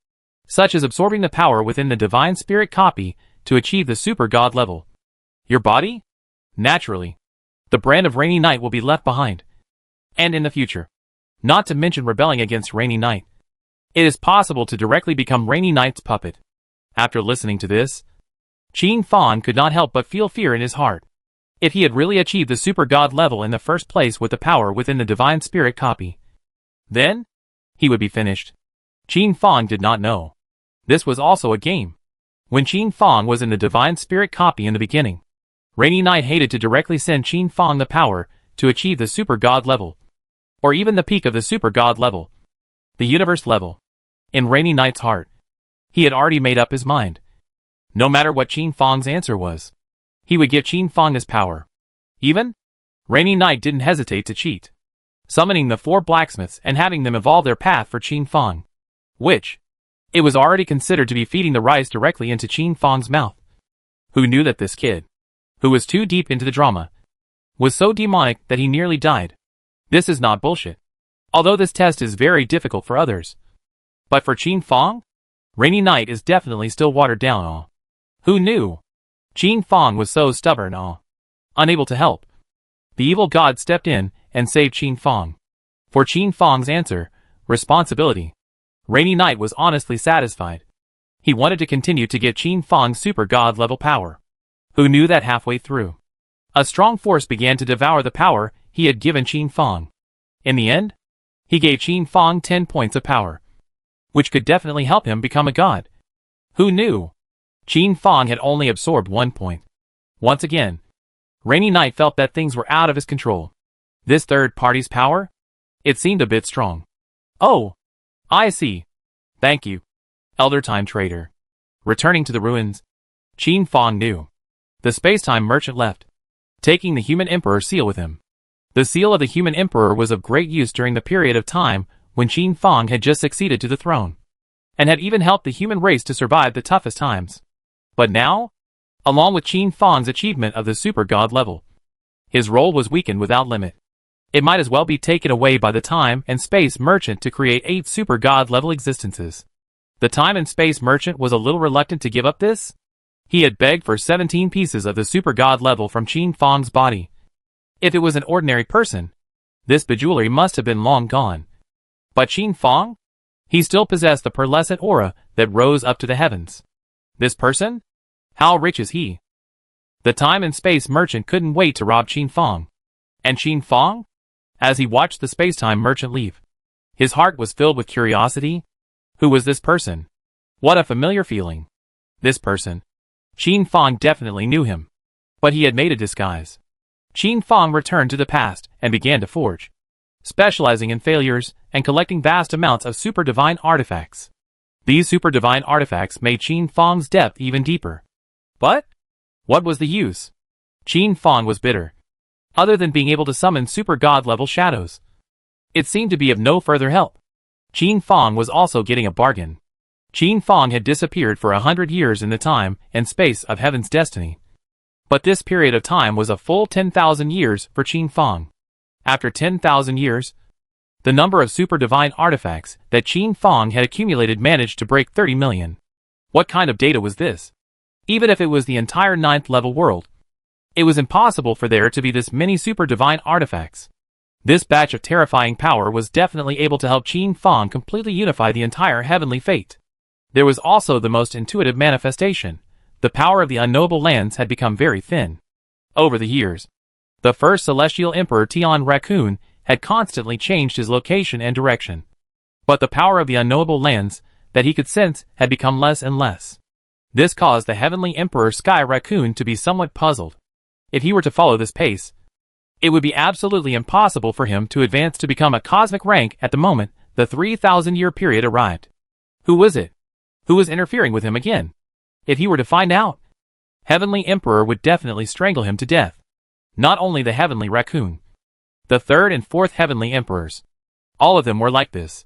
such as absorbing the power within the Divine Spirit copy to achieve the super god level, your body? Naturally, the brand of Rainy Night will be left behind. And in the future, not to mention rebelling against Rainy Night, it is possible to directly become Rainy Night's puppet. After listening to this, Qin Fong could not help but feel fear in his heart. If he had really achieved the super god level in the first place with the power within the Divine Spirit copy, then he would be finished. Qin Fong did not know. This was also a game. When Qin Fong was in the Divine Spirit copy in the beginning, Rainy Night hated to directly send Qin Fong the power to achieve the super god level, or even the peak of the super god level, the universe level. In Rainy Night's heart, he had already made up his mind. No matter what Qin Fong's answer was, he would give Qin Fong his power. Even Rainy Night didn't hesitate to cheat, summoning the 4 blacksmiths and having them evolve their path for Qin Fong. which it was already considered to be feeding the rice directly into Qin Fang's mouth. Who knew that this kid, who was too deep into the drama, was so demonic that he nearly died? This is not bullshit. Although this test is very difficult for others. But for Qin Fang, Rainy Night is definitely still watered down. Who knew? Qin Fang was so stubborn. Unable to help. The evil god stepped in and saved Qin Fang. For Qin Fang's answer, responsibility, Rainy Night was honestly satisfied. He wanted to continue to get Qin Fang's super god level power. Who knew that halfway through, a strong force began to devour the power he had given Qin Fang. In the end, he gave Qin Fang 10 points of power, which could definitely help him become a god. Who knew? Qin Fang had only absorbed 1 point. Once again, Rainy Night felt that things were out of his control. This third party's power? It seemed a bit strong. Oh, I see. Thank you, Elder Time Trader. Returning to the ruins, Qin Fang knew. The space-time merchant left, taking the human emperor seal with him. The seal of the human emperor was of great use during the period of time when Qin Fang had just succeeded to the throne, and had even helped the human race to survive the toughest times. But now, along with Qin Fang's achievement of the super god level, his role was weakened without limit. It might as well be taken away by the time and space merchant to create 8 super god level existences. The time and space merchant was a little reluctant to give up this. He had begged for 17 pieces of the super god level from Qin Fang's body. If it was an ordinary person, this bejewelry must have been long gone. But Qin Fang? He still possessed the pearlescent aura that rose up to the heavens. This person? How rich is he? The time and space merchant couldn't wait to rob Qin Fang. And Qin Fang? As he watched the space-time merchant leave, his heart was filled with curiosity. Who was this person? What a familiar feeling. This person. Qin Fang definitely knew him. But he had made a disguise. Qin Fang returned to the past and began to forge, specializing in failures and collecting vast amounts of super divine artifacts. These super divine artifacts made Qin Fang's depth even deeper. But what was the use? Qin Fang was bitter. Other than being able to summon super god level shadows, it seemed to be of no further help. Qin Fang was also getting a bargain. Qin Fang had disappeared for 100 years in the time and space of Heaven's destiny. But this period of time was a full 10,000 years for Qin Fang. After 10,000 years, the number of super divine artifacts that Qin Fang had accumulated managed to break 30 million. What kind of data was this? Even if it was the entire 9th level world, it was impossible for there to be this many super divine artifacts. This batch of terrifying power was definitely able to help Qin Fang completely unify the entire heavenly fate. There was also the most intuitive manifestation. The power of the unknowable lands had become very thin. Over the years, the first celestial emperor Tian Raccoon had constantly changed his location and direction. But the power of the unknowable lands that he could sense had become less and less. This caused the heavenly emperor Sky Raccoon to be somewhat puzzled. If he were to follow this pace, it would be absolutely impossible for him to advance to become a cosmic rank at the moment the 3,000-year period arrived. Who was it? Who was interfering with him again? If he were to find out, Heavenly Emperor would definitely strangle him to death. Not only the Heavenly Raccoon, the 3rd and 4th Heavenly Emperors, all of them were like this,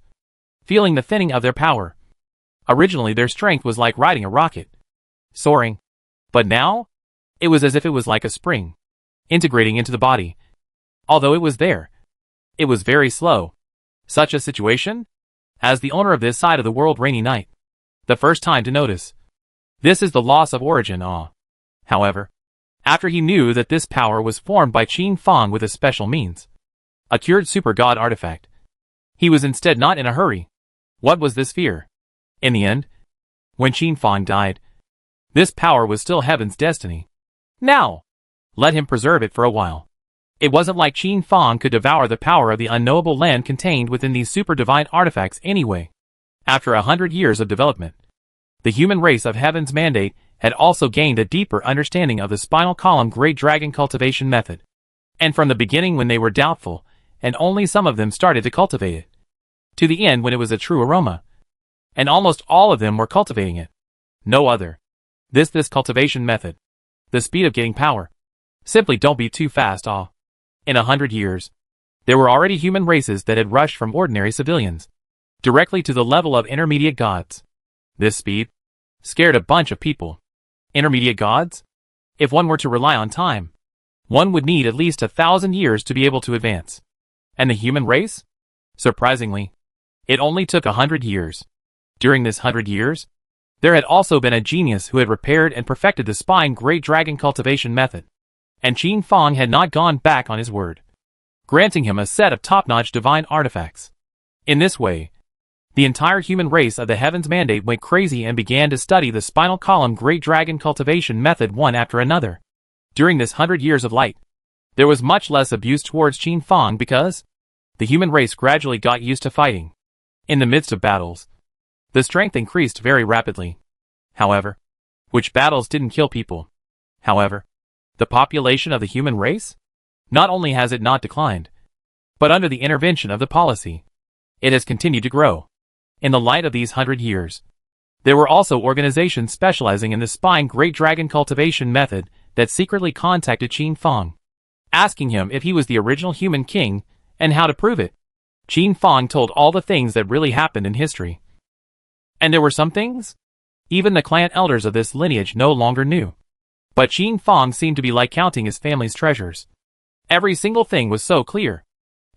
feeling the thinning of their power. Originally their strength was like riding a rocket, soaring. But now, it was as if it was like a spring, integrating into the body. Although it was there, it was very slow. Such a situation? As the owner of this side of the world Rainy Night, the first time to notice. This is the loss of origin. However, after he knew that this power was formed by Qin Fang with a special means, a cured super god artifact, he was instead not in a hurry. What was this fear? In the end, when Qin Fang died, this power was still Heaven's destiny. Now, let him preserve it for a while. It wasn't like Qin Fang could devour the power of the unknowable land contained within these super divine artifacts anyway. After 100 years of development, the human race of Heaven's mandate had also gained a deeper understanding of the spinal column Great Dragon cultivation method. And from the beginning when they were doubtful, and only some of them started to cultivate it, to the end when it was a true aroma, and almost all of them were cultivating it. No other. This cultivation method. The speed of getting power. Simply don't be too fast. In 100 years, there were already human races that had rushed from ordinary civilians. directly to the level of intermediate gods. This speed scared a bunch of people. Intermediate gods? If one were to rely on time, one would need at least 1,000 years to be able to advance. And the human race? Surprisingly, it only took 100 years. During this 100 years, there had also been a genius who had repaired and perfected the spine great dragon cultivation method. And Qin Fang had not gone back on his word, granting him a set of top-notch divine artifacts. In this way, the entire human race of the Heavens Mandate went crazy and began to study the spinal column great dragon cultivation method one after another. During this 100 years of light, there was much less abuse towards Qin Fang because the human race gradually got used to fighting. In the midst of battles, the strength increased very rapidly. However, which battles didn't kill people. However, the population of the human race? Not only has it not declined, but under the intervention of the policy, it has continued to grow. In the light of these 100 years, there were also organizations specializing in the spine great dragon cultivation method that secretly contacted Qin Fang, asking him if he was the original human king and how to prove it. Qin Fang told all the things that really happened in history. And there were some things even the clan elders of this lineage no longer knew. But Qin Fang seemed to be like counting his family's treasures. Every single thing was so clear,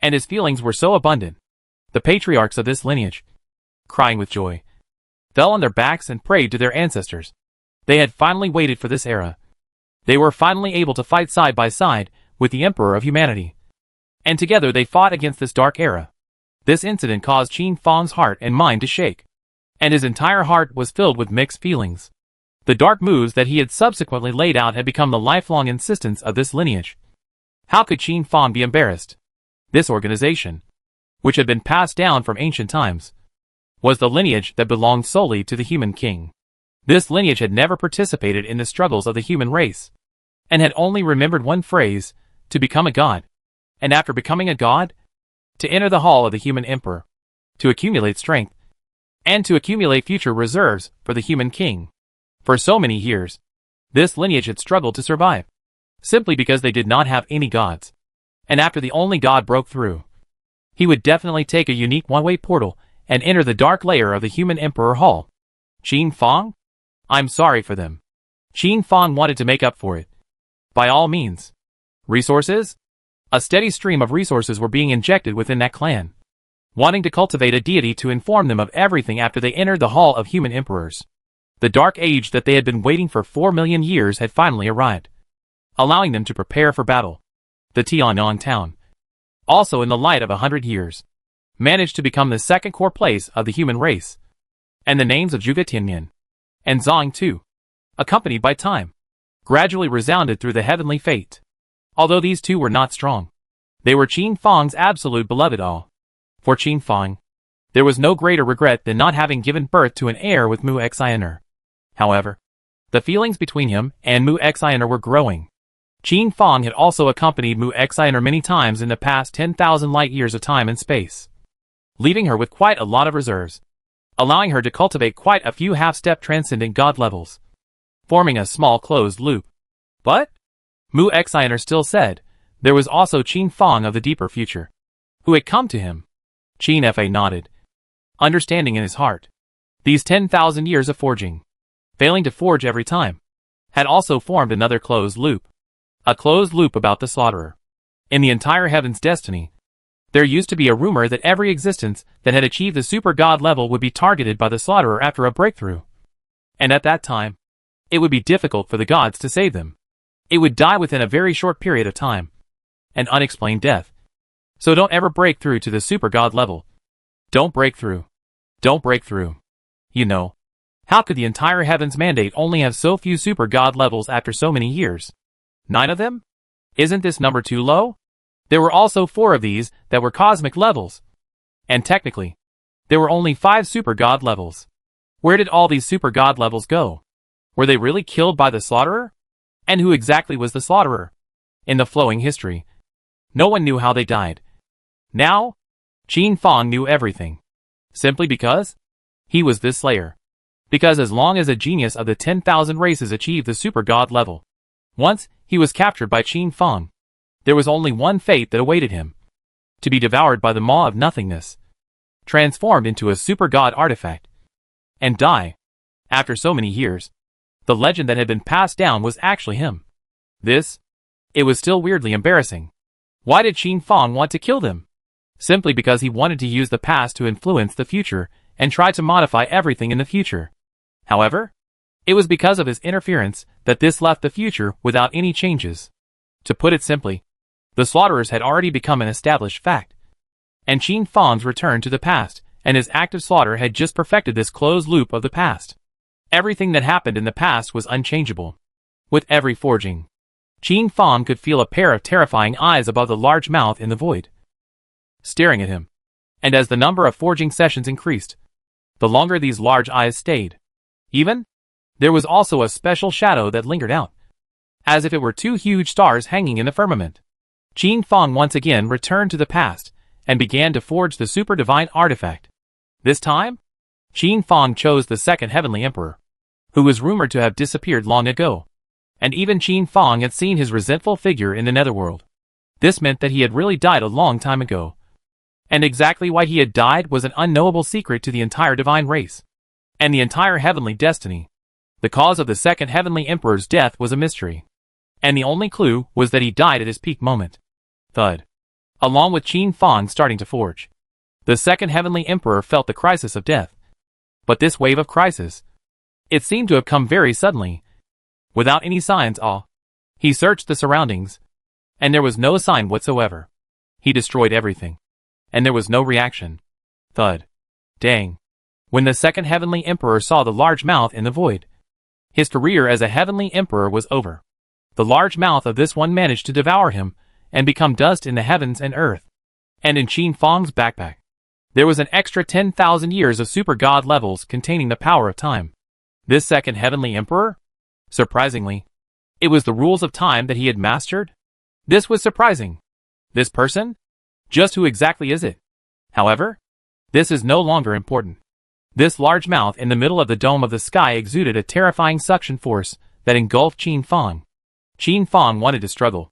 and his feelings were so abundant. The patriarchs of this lineage, crying with joy, fell on their backs and prayed to their ancestors. They had finally waited for this era. They were finally able to fight side by side with the Emperor of Humanity. And together they fought against this dark era. This incident caused Qin Fang's heart and mind to shake, and his entire heart was filled with mixed feelings. The dark moves that he had subsequently laid out had become the lifelong insistence of this lineage. How could Qin Fang be embarrassed? This organization, which had been passed down from ancient times, was the lineage that belonged solely to the human king. This lineage had never participated in the struggles of the human race, and had only remembered one phrase, to become a god. And after becoming a god, to enter the hall of the human emperor, to accumulate strength, and to accumulate future reserves for the human king. For so many years, this lineage had struggled to survive, simply because they did not have any gods. And after the only god broke through, he would definitely take a unique one-way portal and enter the dark layer of the human emperor hall. Qin Fang? I'm sorry for them. Qin Fang wanted to make up for it. By all means. Resources? A steady stream of resources were being injected within that clan, wanting to cultivate a deity to inform them of everything after they entered the hall of human emperors. The dark age that they had been waiting for 4 million years had finally arrived, allowing them to prepare for battle. The Tianyang town, also in the light of 100 years, managed to become the second core place of the human race, and the names of Zhuge Tianyan and Zhang Tu, accompanied by time, gradually resounded through the heavenly fate. Although these two were not strong, they were Qin Fang's absolute beloved all. For Qin Fang, there was no greater regret than not having given birth to an heir with Mu Xianer. However, the feelings between him and Mu Xianer were growing. Qin Fang had also accompanied Mu Xianer many times in the past 10,000 light years of time and space, leaving her with quite a lot of reserves, allowing her to cultivate quite a few half-step transcendent god levels, forming a small closed loop. But Mu Xianer still said there was also Qin Fang of the deeper future, who had come to him. Qin Fa nodded, understanding in his heart. These 10,000 years of forging, failing to forge every time, had also formed another closed loop. A closed loop about the slaughterer. In the entire heaven's destiny, there used to be a rumor that every existence that had achieved the super god level would be targeted by the slaughterer after a breakthrough. And at that time, it would be difficult for the gods to save them. It would die within a very short period of time. An unexplained death. So don't ever break through to the super god level. Don't break through. Don't break through. You know, how could the entire heavens mandate only have so few super god levels after so many years? 9 of them? Isn't this number too low? There were also 4 of these that were cosmic levels. And technically, there were only 5 super god levels. Where did all these super god levels go? Were they really killed by the slaughterer? And who exactly was the slaughterer? In the flowing history, no one knew how they died. Now, Qin Fang knew everything. Simply because he was this slayer. Because as long as a genius of the 10,000 races achieved the super god level, once he was captured by Qin Fang, there was only one fate that awaited him: to be devoured by the maw of nothingness. transformed into a super god artifact, and die. After so many years, the legend that had been passed down was actually him. It was still weirdly embarrassing. Why did Qin Fang want to kill them? Simply because he wanted to use the past to influence the future and try to modify everything in the future. However, it was because of his interference that this left the future without any changes. To put it simply, the slaughterers had already become an established fact, and Qin Fang's return to the past and his active slaughter had just perfected this closed loop of the past. Everything that happened in the past was unchangeable. With every forging, Qin Fang could feel a pair of terrifying eyes above the large mouth in the void, staring at him. And as the number of forging sessions increased, the longer these large eyes stayed. There was also a special shadow that lingered out, as if it were two huge stars hanging in the firmament. Qin Fang once again returned to the past and began to forge the super divine artifact. This time, Qin Fang chose the second heavenly emperor, who was rumored to have disappeared long ago, and even Qin Fang had seen his resentful figure in the netherworld. This meant that he had really died a long time ago, and exactly why he had died was an unknowable secret to the entire divine race, and the entire heavenly destiny. The cause of the second heavenly emperor's death was a mystery, and the only clue was that he died at his peak moment. Thud. Along with Qin Fang starting to forge, the second heavenly emperor felt the crisis of death. But this wave of crisis, it seemed to have come very suddenly, without any signs. He searched the surroundings, and there was no sign whatsoever. He destroyed everything, and there was no reaction. Thud. Dang. When the second heavenly emperor saw the large mouth in the void, his career as a heavenly emperor was over. The large mouth of this one managed to devour him and become dust in the heavens and earth. And in Qin Fang's backpack, there was an extra 10,000 years of super god levels containing the power of time. This second heavenly emperor? Surprisingly, it was the rules of time that he had mastered. This was surprising. This person? Just who exactly is it? However, this is no longer important. This large mouth in the middle of the dome of the sky exuded a terrifying suction force that engulfed Qin Fang. Qin Fang wanted to struggle,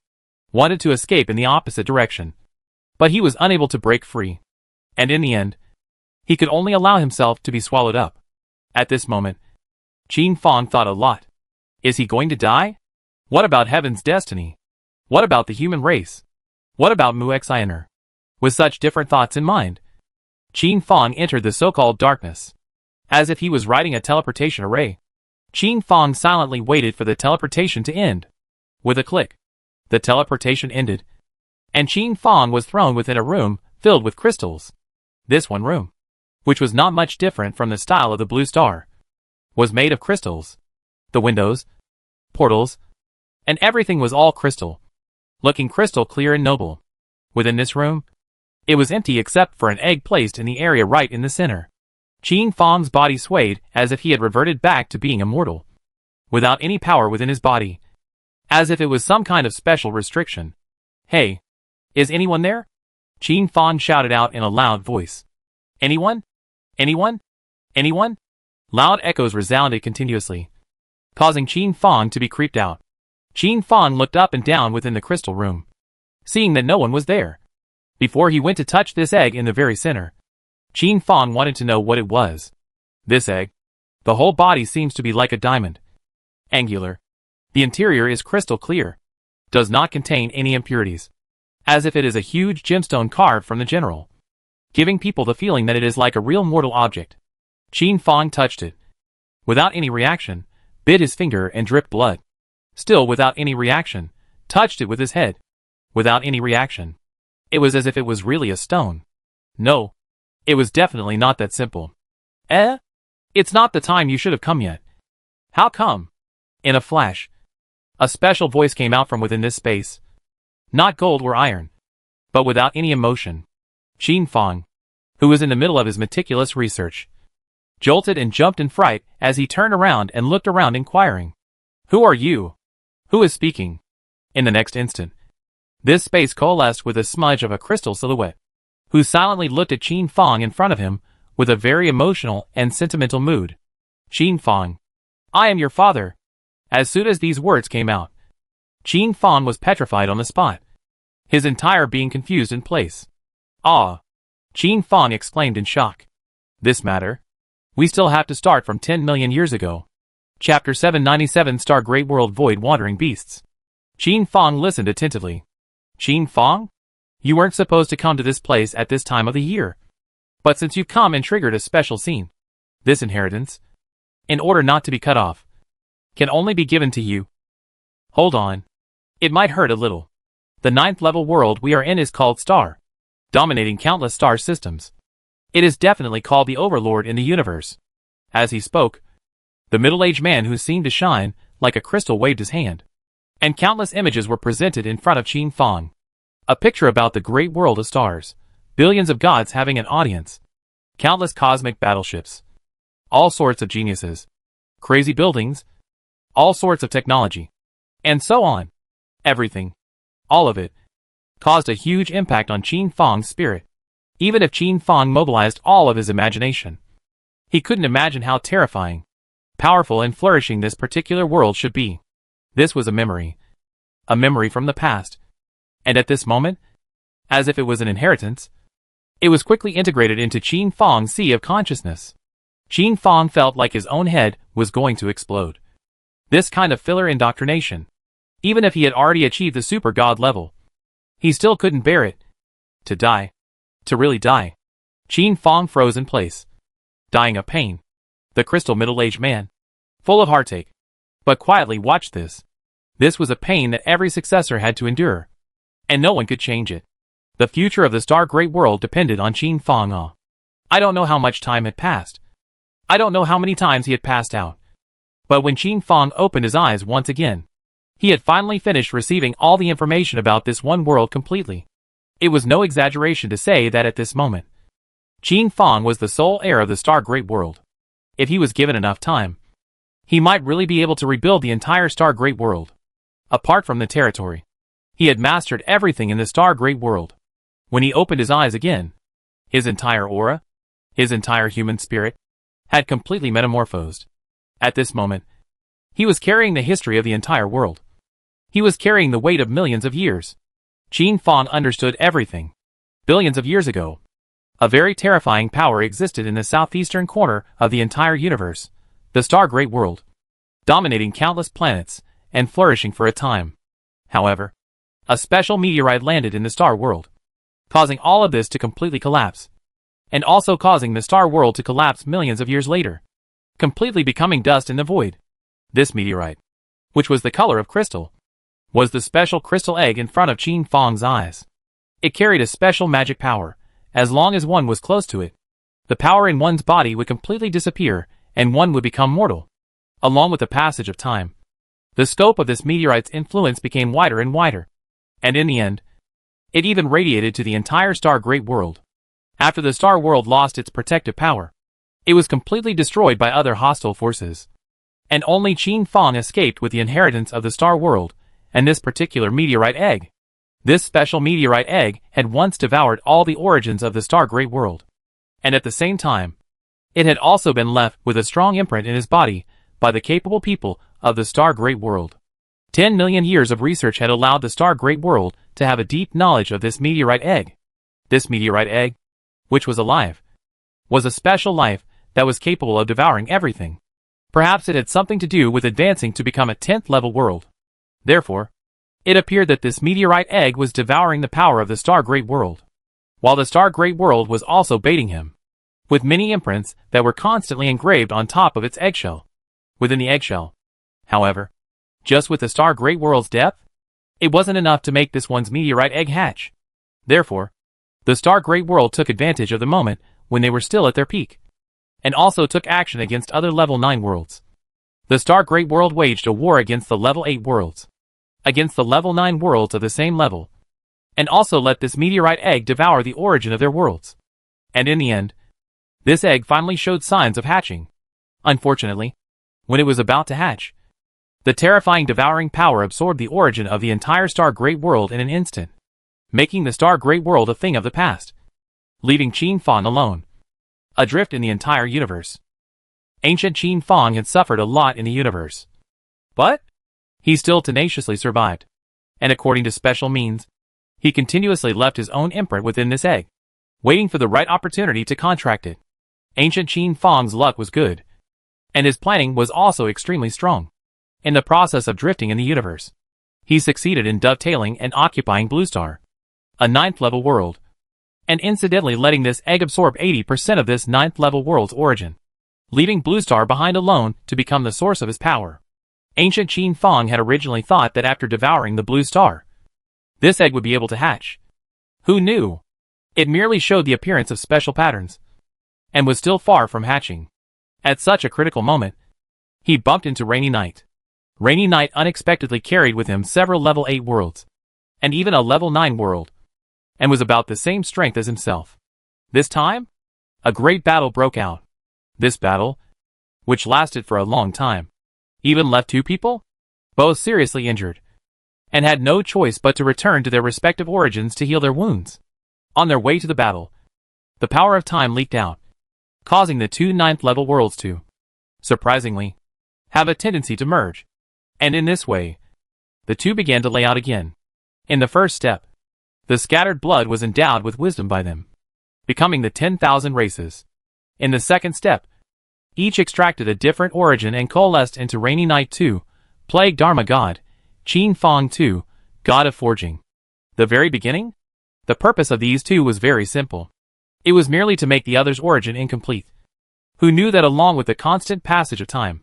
wanted to escape in the opposite direction, but he was unable to break free. And in the end, he could only allow himself to be swallowed up. At this moment, Qin Fang thought a lot. Is he going to die? What about heaven's destiny? What about the human race? What about Mu Xiner? With such different thoughts in mind, Qin Fang entered the so-called darkness. As if he was riding a teleportation array, Qin Fang silently waited for the teleportation to end. With a click, the teleportation ended, and Qin Fang was thrown within a room filled with crystals. This one room, which was not much different from the style of the Blue Star, was made of crystals. The windows, portals, and everything was all crystal, looking crystal clear and noble. Within this room, it was empty except for an egg placed in the area right in the center. Qin Fang's body swayed as if he had reverted back to being immortal, without any power within his body, as if it was some kind of special restriction. Hey, is anyone there? Qin Fang shouted out in a loud voice. Anyone? Anyone? Anyone? Loud echoes resounded continuously, causing Qin Fang to be creeped out. Qin Fang looked up and down within the crystal room, seeing that no one was there. Before he went to touch this egg in the very center, Qin Fang wanted to know what it was. This egg. The whole body seems to be like a diamond. Angular. The interior is crystal clear. Does not contain any impurities. As if it is a huge gemstone carved from the general, giving people the feeling that it is like a real mortal object. Qin Fang touched it, without any reaction, bit his finger and dripped blood. Still without any reaction, touched it with his head. Without any reaction. It was as if it was really a stone. No. It was definitely not that simple. It's not the time you should have come yet. How come? In a flash, a special voice came out from within this space. Not gold or iron, but without any emotion. Qin Fang, who was in the middle of his meticulous research, jolted and jumped in fright as he turned around and looked around inquiring. Who are you? Who is speaking? In the next instant, this space coalesced with a smudge of a crystal silhouette, who silently looked at Qin Fang in front of him with a very emotional and sentimental mood. Qin Fang, I am your father. As soon as these words came out, Qin Fang was petrified on the spot, his entire being confused in place. Qin Fong exclaimed in shock. This matter? We still have to start from 10 million years ago. Chapter 797 Star Great World Void Wandering Beasts. Qin Fong listened attentively. Qin Fong? You weren't supposed to come to this place at this time of the year. But since you've come and triggered a special scene, this inheritance, in order not to be cut off, can only be given to you. Hold on. It might hurt a little. The 9th level world we are in is called Star, dominating countless star systems. It is definitely called the Overlord in the universe. As he spoke, the middle-aged man who seemed to shine like a crystal waved his hand, and countless images were presented in front of Qin Fong. A picture about the great world of stars, billions of gods having an audience, countless cosmic battleships, all sorts of geniuses, crazy buildings, all sorts of technology, and so on. Everything, all of it, caused a huge impact on Qin Fong's spirit. Even if Qin Fong mobilized all of his imagination, he couldn't imagine how terrifying, powerful and flourishing this particular world should be. This was a memory from the past. And at this moment, as if it was an inheritance, it was quickly integrated into Qin Fong's sea of consciousness. Qin Fong felt like his own head was going to explode. This kind of filler indoctrination, even if he had already achieved the super god level, he still couldn't bear it. To die. To really die. Qin Fong froze in place, dying of pain. The crystal middle-aged man, full of heartache, but quietly watched this. This was a pain that every successor had to endure, and no one could change it. The future of the Star Great World depended on Qin Fong. I don't know how much time had passed. I don't know how many times he had passed out. But when Qin Fong opened his eyes once again, he had finally finished receiving all the information about this one world completely. It was no exaggeration to say that at this moment, Qin Fong was the sole heir of the Star Great World. If he was given enough time, he might really be able to rebuild the entire Star Great World. Apart from the territory, he had mastered everything in the Star Great World. When he opened his eyes again, his entire aura, his entire human spirit, had completely metamorphosed. At this moment, he was carrying the history of the entire world. He was carrying the weight of millions of years. Qin Fong understood everything. Billions of years ago, a very terrifying power existed in the southeastern corner of the entire universe, the Star Great World, dominating countless planets and flourishing for a time. However, a special meteorite landed in the Star World, causing all of this to completely collapse, and also causing the Star World to collapse millions of years later, completely becoming dust in the void. This meteorite, which was the color of crystal, was the special crystal egg in front of Qin Fong's eyes. It carried a special magic power. As long as one was close to it, the power in one's body would completely disappear and one would become mortal. Along with the passage of time, the scope of this meteorite's influence became wider and wider, and in the end, it even radiated to the entire Star Great World. After the Star World lost its protective power, it was completely destroyed by other hostile forces, and only Qin Fong escaped with the inheritance of the Star World and this particular meteorite egg. This special meteorite egg had once devoured all the origins of the Star Great World, and at the same time, it had also been left with a strong imprint in his body by the capable people of the Star Great World. 10 million years of research had allowed the Star Great World to have a deep knowledge of this meteorite egg. This meteorite egg, which was alive, was a special life that was capable of devouring everything. Perhaps it had something to do with advancing to become a 10th level world. Therefore, it appeared that this meteorite egg was devouring the power of the Star Great World, while the Star Great World was also baiting him, with many imprints that were constantly engraved on top of its eggshell. Within the eggshell, however, just with the Star Great World's depth, it wasn't enough to make this one's meteorite egg hatch. Therefore, the Star Great World took advantage of the moment when they were still at their peak, and also took action against other level 9 worlds. The Star Great World waged a war against the level 8 worlds, against the level 9 worlds of the same level, and also let this meteorite egg devour the origin of their worlds. And in the end, this egg finally showed signs of hatching. Unfortunately, when it was about to hatch, the terrifying devouring power absorbed the origin of the entire Star Great World in an instant, making the Star Great World a thing of the past, leaving Qin Fong alone, adrift in the entire universe. Ancient Qin Fong had suffered a lot in the universe, but he still tenaciously survived, and according to special means, he continuously left his own imprint within this egg. waiting for the right opportunity to contract it. Ancient Qin Fang's luck was good, and his planning was also extremely strong. In the process of drifting in the universe, he succeeded in dovetailing and occupying Blue Star, a 9th level world, and incidentally letting this egg absorb 80% of this 9th level world's origin, leaving Blue Star behind alone to become the source of his power. Ancient Qin Fang had originally thought that after devouring the Blue Star, this egg would be able to hatch. Who knew? It merely showed the appearance of special patterns, and was still far from hatching. At such a critical moment, he bumped into Rainy Knight. Rainy Knight unexpectedly carried with him several level 8 worlds, and even a level 9 world, and was about the same strength as himself. This time, a great battle broke out. This battle, which lasted for a long time, even left 2 people, both seriously injured, and had no choice but to return to their respective origins to heal their wounds. On their way to the battle, the power of time leaked out, causing the 2 9th level worlds to, surprisingly, have a tendency to merge. And in this way, the 2 began to lay out again. In the first step, the scattered blood was endowed with wisdom by them, becoming the 10,000 races. In the second step, each extracted a different origin and coalesced into Rainy Knight 2, Plague Dharma God, Qin Fang 2, God of Forging. The very beginning? The purpose of these 2 was very simple. It was merely to make the other's origin incomplete. Who knew that along with the constant passage of time,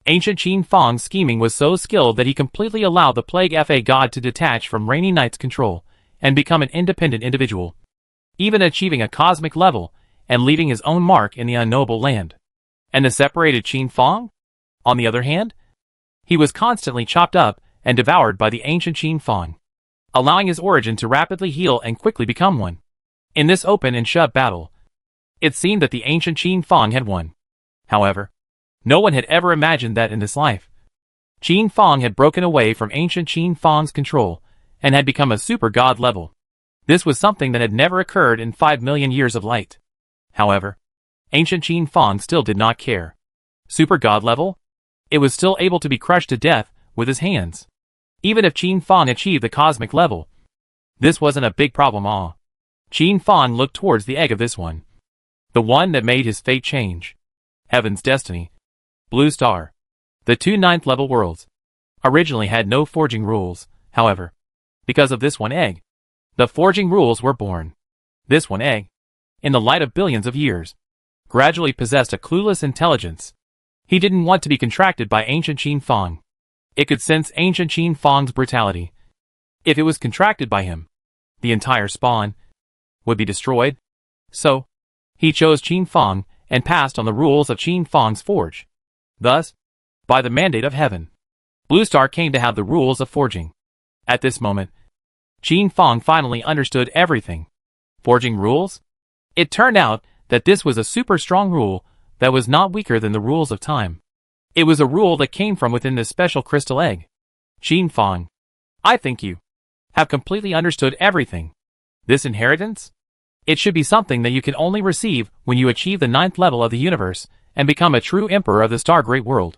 Ancient Qin Fang's scheming was so skilled that he completely allowed the Plague Fa God to detach from Rainy Knight's control and become an independent individual, even achieving a cosmic level and leaving his own mark in the unknowable land. And the separated Qin Fang? On the other hand, he was constantly chopped up and devoured by the ancient Qin Fang, allowing his origin to rapidly heal and quickly become one. In this open and shut battle, it seemed that the ancient Qin Fang had won. However, no one had ever imagined that in this life, Qin Fang had broken away from ancient Qin Fang's control and had become a super god level. This was something that had never occurred in 5 million years of light. However, ancient Qin Fang still did not care. Super god level? It was still able to be crushed to death with his hands. Even if Qin Fang achieved the cosmic level, this wasn't a big problem. Qin Fang looked towards the egg of this one, the one that made his fate change. Heaven's destiny. Blue Star. The 2 9th level worlds originally had no forging rules. However, because of this one egg, the forging rules were born. This one egg, in the light of billions of years, gradually possessed a clueless intelligence. He didn't want to be contracted by ancient Qin Fang. It could sense ancient Qin Fang's brutality. If it was contracted by him, the entire spawn would be destroyed. So, he chose Qin Fang and passed on the rules of Qin Fang's forge. Thus, by the mandate of heaven, Blue Star came to have the rules of forging. At this moment, Qin Fang finally understood everything. Forging rules? It turned out that this was a super strong rule that was not weaker than the rules of time. It was a rule that came from within this special crystal egg. Qin Fang, I think you have completely understood everything. This inheritance? It should be something that you can only receive when you achieve the 9th level of the universe and become a true emperor of the Star Great World.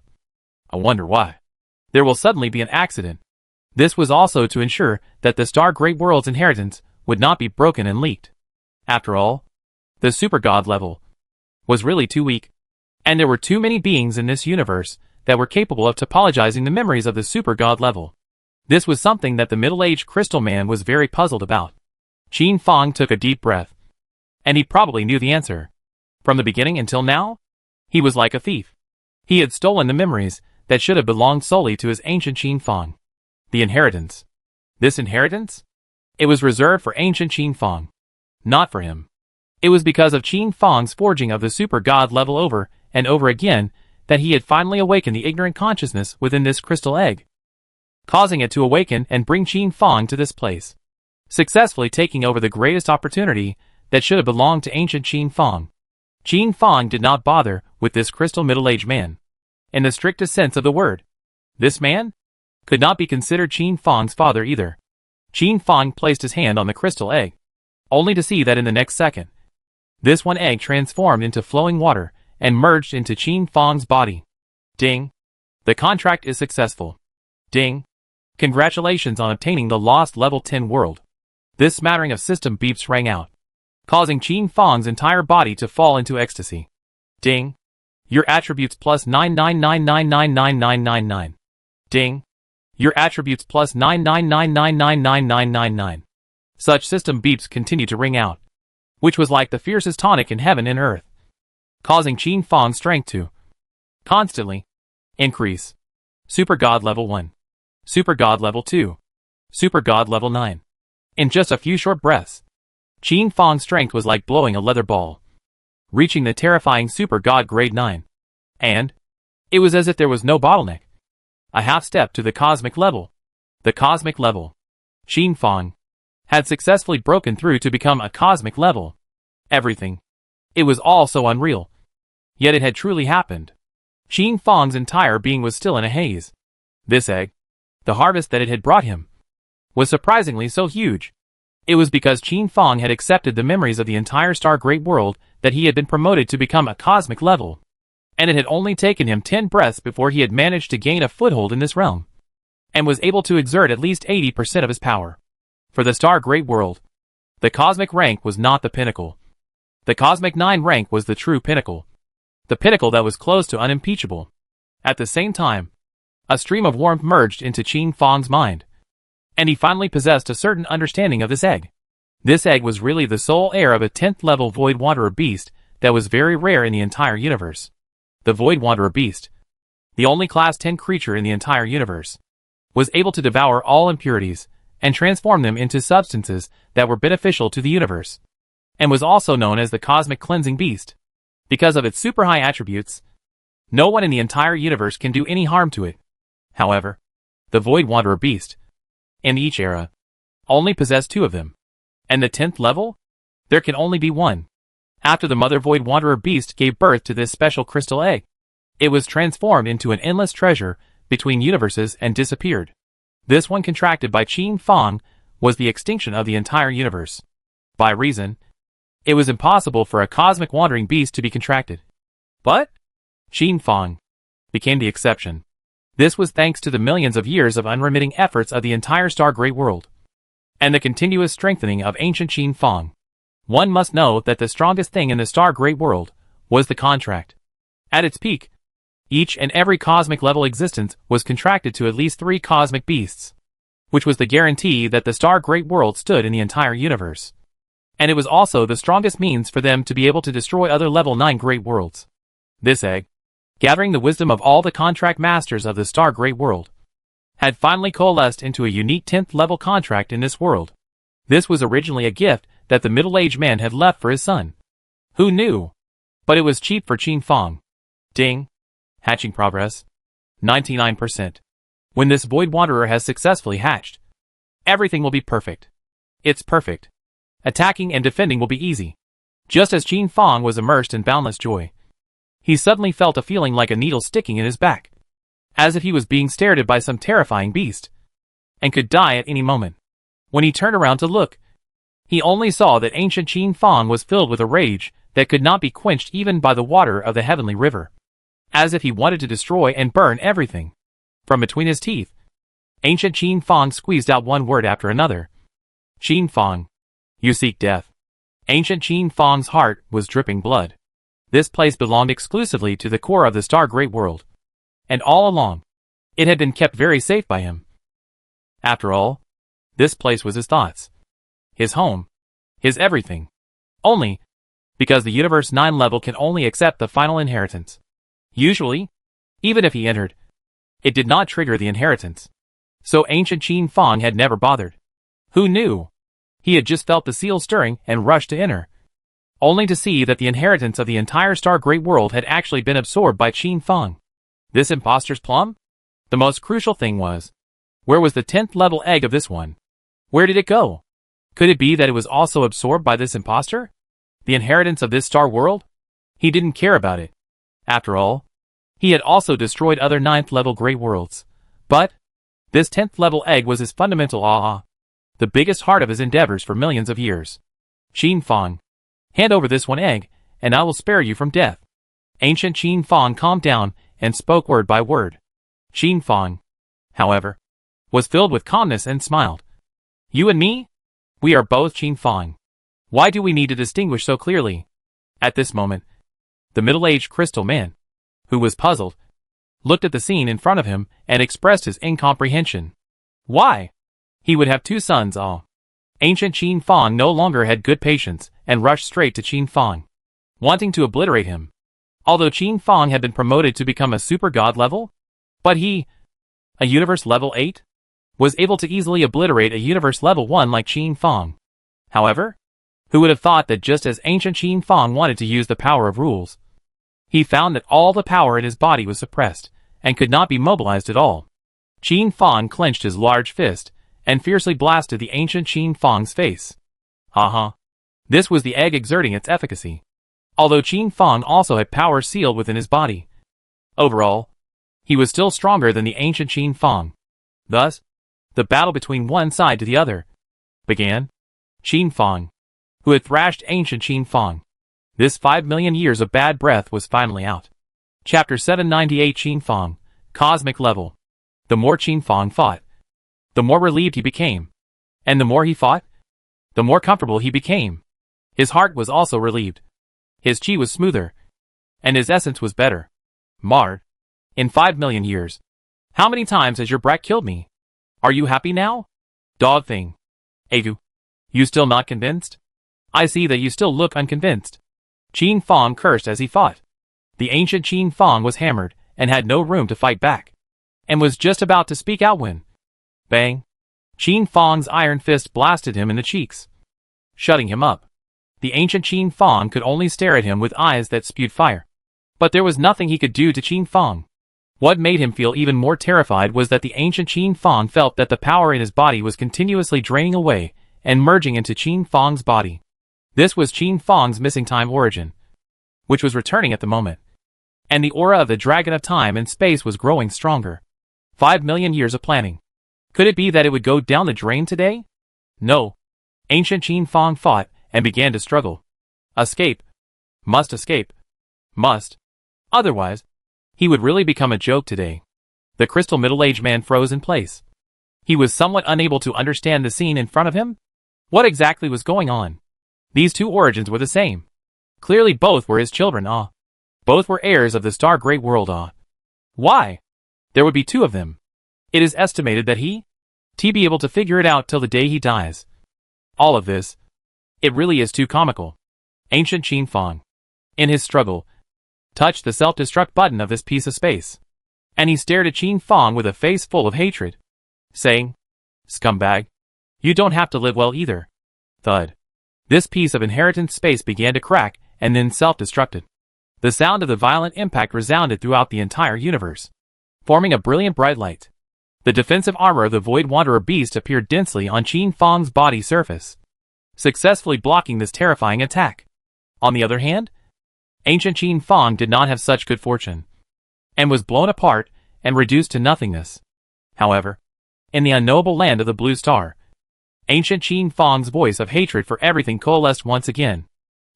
I wonder why. There will suddenly be an accident. This was also to ensure that the Star Great World's inheritance would not be broken and leaked. After all, the super god level was really too weak, and there were too many beings in this universe that were capable of topologizing the memories of the super god level. This was something that the middle-aged crystal man was very puzzled about. Qin Fang took a deep breath, and he probably knew the answer. From the beginning until now, he was like a thief. He had stolen the memories that should have belonged solely to his ancient Qin Fang. The inheritance. This inheritance? It was reserved for ancient Qin Fang, not for him. It was because of Qin Fang's forging of the super god level over and over again that he had finally awakened the ignorant consciousness within this crystal egg, causing it to awaken and bring Qin Fang to this place, successfully taking over the greatest opportunity that should have belonged to ancient Qin Fang. Qin Fang did not bother with this crystal middle-aged man, in the strictest sense of the word. This man could not be considered Qin Fang's father either. Qin Fang placed his hand on the crystal egg, only to see that in the next second, this one egg transformed into flowing water and merged into Qin Fang's body. Ding! The contract is successful. Ding! Congratulations on obtaining the lost level 10 world. This smattering of system beeps rang out. causing Qin Fang's entire body to fall into ecstasy. Ding. Your attributes plus 999999999. Ding. Your attributes plus 999999999. Such system beeps continue to ring out, which was like the fiercest tonic in heaven and earth, causing Qin Fang's strength to constantly increase. Super God level 1. Super God level 2. Super God level 9. In just a few short breaths, Qin Fang's strength was like blowing a leather ball, reaching the terrifying Super God grade 9. And it was as if there was no bottleneck. A half step to the cosmic level. The cosmic level. Qin Fang had successfully broken through to become a cosmic level. Everything. It was all so unreal. Yet it had truly happened. Qin Fang's entire being was still in a haze. This egg, the harvest that it had brought him, was surprisingly so huge. It was because Qin Fang had accepted the memories of the entire Star Great World that he had been promoted to become a cosmic level. And it had only taken him 10 breaths before he had managed to gain a foothold in this realm, and was able to exert at least 80% of his power. For the Star Great World, the cosmic rank was not the pinnacle. The cosmic 9 rank was the true pinnacle. The pinnacle that was close to unimpeachable. At the same time, a stream of warmth merged into Qin Fang's mind, and he finally possessed a certain understanding of this egg. This egg was really the sole heir of a 10th level Void Wanderer beast that was very rare in the entire universe. The Void Wanderer beast, the only class 10 creature in the entire universe, was able to devour all impurities and transform them into substances that were beneficial to the universe, and was also known as the Cosmic Cleansing Beast. Because of its super high attributes, no one in the entire universe can do any harm to it. However, the Void Wanderer beast, in each era, only possessed 2 of them. And the 10th level? There can only be 1. After the Mother Void Wanderer beast gave birth to this special crystal egg, it was transformed into an endless treasure between universes and disappeared. This one contracted by Qin Fang was the extinction of the entire universe. By reason, it was impossible for a cosmic wandering beast to be contracted. But Qin Fang became the exception. This was thanks to the millions of years of unremitting efforts of the entire Star Great World, and the continuous strengthening of ancient Qin Fang. One must know that the strongest thing in the Star Great World was the contract. At its peak, each and every cosmic level existence was contracted to at least 3 cosmic beasts, which was the guarantee that the Star Great World stood in the entire universe. And it was also the strongest means for them to be able to destroy other level 9 great worlds. This egg, gathering the wisdom of all the contract masters of the Star Great World, had finally coalesced into a unique 10th level contract in this world. This was originally a gift that the middle-aged man had left for his son. Who knew? But it was cheap for Qin Fang. Ding. Hatching progress. 99%. When this Void Wanderer has successfully hatched, everything will be perfect. It's perfect. Attacking and defending will be easy. Just as Qin Fang was immersed in boundless joy, he suddenly felt a feeling like a needle sticking in his back, as if he was being stared at by some terrifying beast, and could die at any moment. When he turned around to look, he only saw that ancient Qin Fang was filled with a rage that could not be quenched even by the water of the heavenly river, as if he wanted to destroy and burn everything. From between his teeth, ancient Qin Fang squeezed out one word after another. Qin Fang, you seek death. Ancient Qin Fang's heart was dripping blood. This place belonged exclusively to the core of the Star Great World, and all along, it had been kept very safe by him. After all, this place was his thoughts, his home, his everything. Only because the Universe 9 level can only accept the final inheritance. Usually, even if he entered, it did not trigger the inheritance. So ancient Qin Fang had never bothered. Who knew? He had just felt the seal stirring and rushed to enter, only to see that the inheritance of the entire Star Great World had actually been absorbed by Qin Fang. This imposter's plum? The most crucial thing was, where was the 10th level egg of this one? Where did it go? Could it be that it was also absorbed by this imposter? The inheritance of this star world? He didn't care about it. After all, he had also destroyed other 9th level great worlds. But this 10th level egg was his fundamental the biggest heart of his endeavors for millions of years. Qin Fang, hand over this one egg, and I will spare you from death. Ancient Qin Fang calmed down and spoke word by word. Qin Fang, however, was filled with calmness and smiled. You and me? We are both Qin Fang. Why do we need to distinguish so clearly? At this moment, the middle-aged crystal man, who was puzzled, looked at the scene in front of him and expressed his incomprehension. Why? He would have two sons. Ancient Qin Fang no longer had good patience and rushed straight to Qin Fang, wanting to obliterate him. Although Qin Fang had been promoted to become a super god level, but he, a universe level 8, was able to easily obliterate a universe level 1 like Qin Fang. However, who would have thought that just as ancient Qin Fang wanted to use the power of rules, he found that all the power in his body was suppressed and could not be mobilized at all. Qin Fang clenched his large fist and fiercely blasted the ancient Qin Fang's face. This was the egg exerting its efficacy. Although Qin Fang also had power sealed within his body, overall, he was still stronger than the ancient Qin Fang. Thus, the battle between one side to the other began. Qin Fang, who had thrashed ancient Qin Fang. This 5 million years of bad breath was finally out. Chapter 798 Qin Fang, Cosmic Level. The more Qin Fang fought, the more relieved he became. And the more he fought, the more comfortable he became. His heart was also relieved. His chi was smoother, and his essence was better. Mard, in 5 million years, how many times has your brat killed me? Are you happy now? Dog thing. Agu, you still not convinced? I see that you still look unconvinced. Qin Fang cursed as he fought. The ancient Qin Fang was hammered and had no room to fight back, and was just about to speak out when, bang, Qin Fang's iron fist blasted him in the cheeks, shutting him up. The ancient Qin Fang could only stare at him with eyes that spewed fire. But there was nothing he could do to Qin Fang. What made him feel even more terrified was that the ancient Qin Fang felt that the power in his body was continuously draining away and merging into Qin Fang's body. This was Qin Fang's missing time origin, which was returning at the moment. And the aura of the dragon of time and space was growing stronger. 5 million years of planning. Could it be that it would go down the drain today? No. Ancient Qin Fang fought and began to struggle. Escape. Must escape. Must. Otherwise, he would really become a joke today. The crystal middle-aged man froze in place. He was somewhat unable to understand the scene in front of him. What exactly was going on? These two origins were the same. Clearly both were his children. Both were heirs of the star great world. Why? There would be two of them. It is estimated that he be able to figure it out till the day he dies. All of this, it really is too comical. Ancient Qin Fang, in his struggle, touched the self-destruct button of this piece of space, and he stared at Qin Fang with a face full of hatred, saying, "Scumbag, you don't have to live well either." Thud. This piece of inheritance space began to crack and then self-destructed. The sound of the violent impact resounded throughout the entire universe, forming a brilliant bright light. The defensive armor of the Void Wanderer beast appeared densely on Qin Fang's body surface, successfully blocking this terrifying attack. On the other hand, ancient Qin Fang did not have such good fortune, and was blown apart and reduced to nothingness. However, in the unknowable land of the Blue Star, ancient Qin Fang's voice of hatred for everything coalesced once again.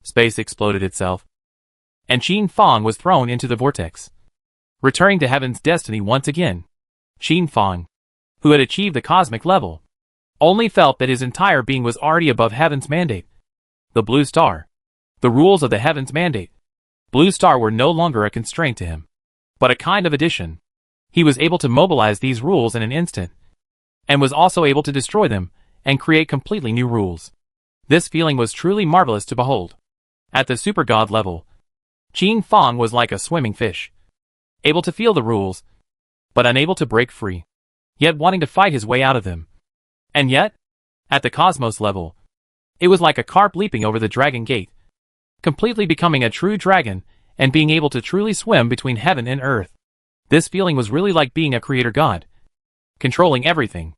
Space exploded itself, and Qin Fang was thrown into the vortex, returning to heaven's destiny once again. Qin Fang, who had achieved the cosmic level, only felt that his entire being was already above heaven's mandate. The Blue Star, the rules of the heaven's mandate, Blue Star were no longer a constraint to him, but a kind of addition. He was able to mobilize these rules in an instant, and was also able to destroy them and create completely new rules. This feeling was truly marvelous to behold. At the super god level, Qin Fang was like a swimming fish, able to feel the rules, but unable to break free, yet wanting to fight his way out of them. And yet, at the cosmos level, it was like a carp leaping over the dragon gate, completely becoming a true dragon and being able to truly swim between heaven and earth. This feeling was really like being a creator god, controlling everything.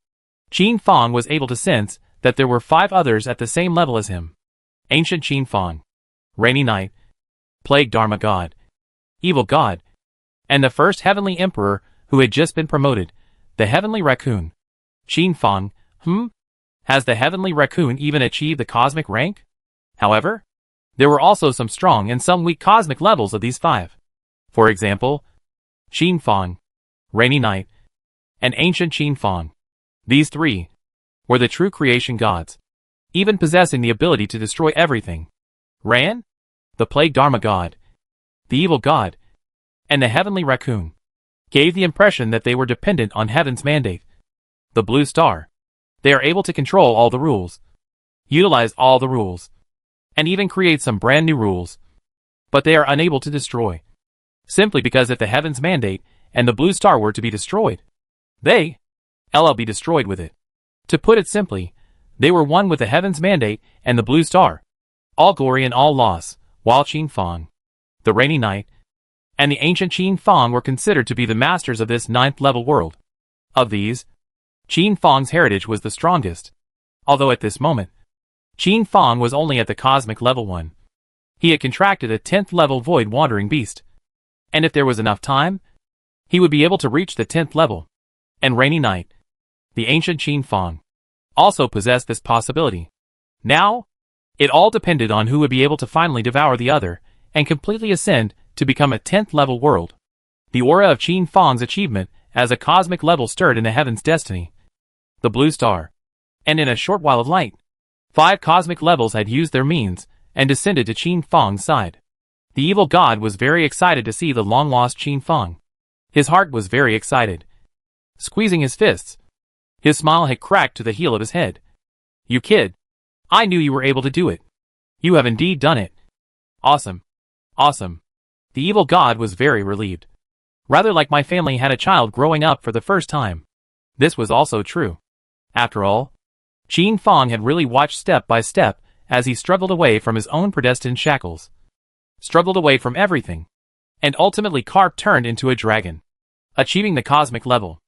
Qin Fang was able to sense that there were 5 others at the same level as him. Ancient Qin Fang, Rainy Night, Plague Dharma God, Evil God, and the first Heavenly Emperor who had just been promoted, the Heavenly Raccoon. Qin Fang, has the Heavenly Raccoon even achieved the cosmic rank? However, there were also some strong and some weak cosmic levels of these 5. For example, Qin Fang, Rainy Night, and Ancient Qin Fang. These 3 were the true creation gods. even possessing the ability to destroy everything. Ran? The plague Dharma god, the evil god, and the heavenly raccoon gave the impression that they were dependent on heaven's mandate. The blue star. They are able to control all the rules, utilize all the rules, and even create some brand new rules. But they are unable to destroy. Simply because if the heavens mandate and the blue star were to be destroyed, they will be destroyed with it. To put it simply, they were one with the heavens mandate and the blue star. All glory and all loss, while Qin Fang, the rainy night, and the ancient Qin Fang were considered to be the masters of this 9th level world. Of these, Qin Fang's heritage was the strongest. Although at this moment, Qin Fang was only at the cosmic level 1. He had contracted a 10th level void wandering beast. And if there was enough time, he would be able to reach the 10th level. And rainy night, the ancient Qin Fang, also possessed this possibility. Now, it all depended on who would be able to finally devour the other and completely ascend to become a 10th level world. The aura of Qin Fang's achievement as a cosmic level stirred in the heaven's destiny. The blue star. And in a short while of light, 5 cosmic levels had used their means and descended to Qin Fang's side. The evil god was very excited to see the long-lost Qin Fang. His heart was very excited. Squeezing his fists, his smile had cracked to the heel of his head. You kid. I knew you were able to do it. You have indeed done it. Awesome. Awesome. The evil god was very relieved. Rather like my family had a child growing up for the first time. This was also true. After all, Qin Fang had really watched step by step as he struggled away from his own predestined shackles. Struggled away from everything. And ultimately turned into a dragon. Achieving the cosmic level.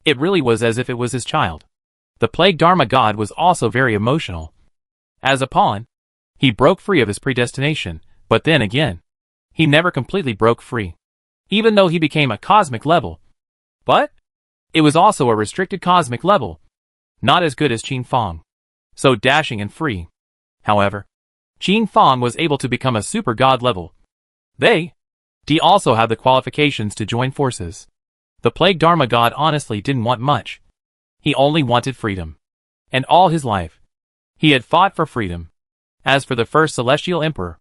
It really was as if it was his child. The plague Dharma god was also very emotional. As a pawn, he broke free of his predestination, but then again, he never completely broke free. Even though he became a cosmic level. But it was also a restricted cosmic level. Not as good as Qin Fang. So dashing and free. However, Qin Fang was able to become a super god level. They also have the qualifications to join forces. The plague Dharma god honestly didn't want much. He only wanted freedom. And all his life, he had fought for freedom. As for the first celestial emperor,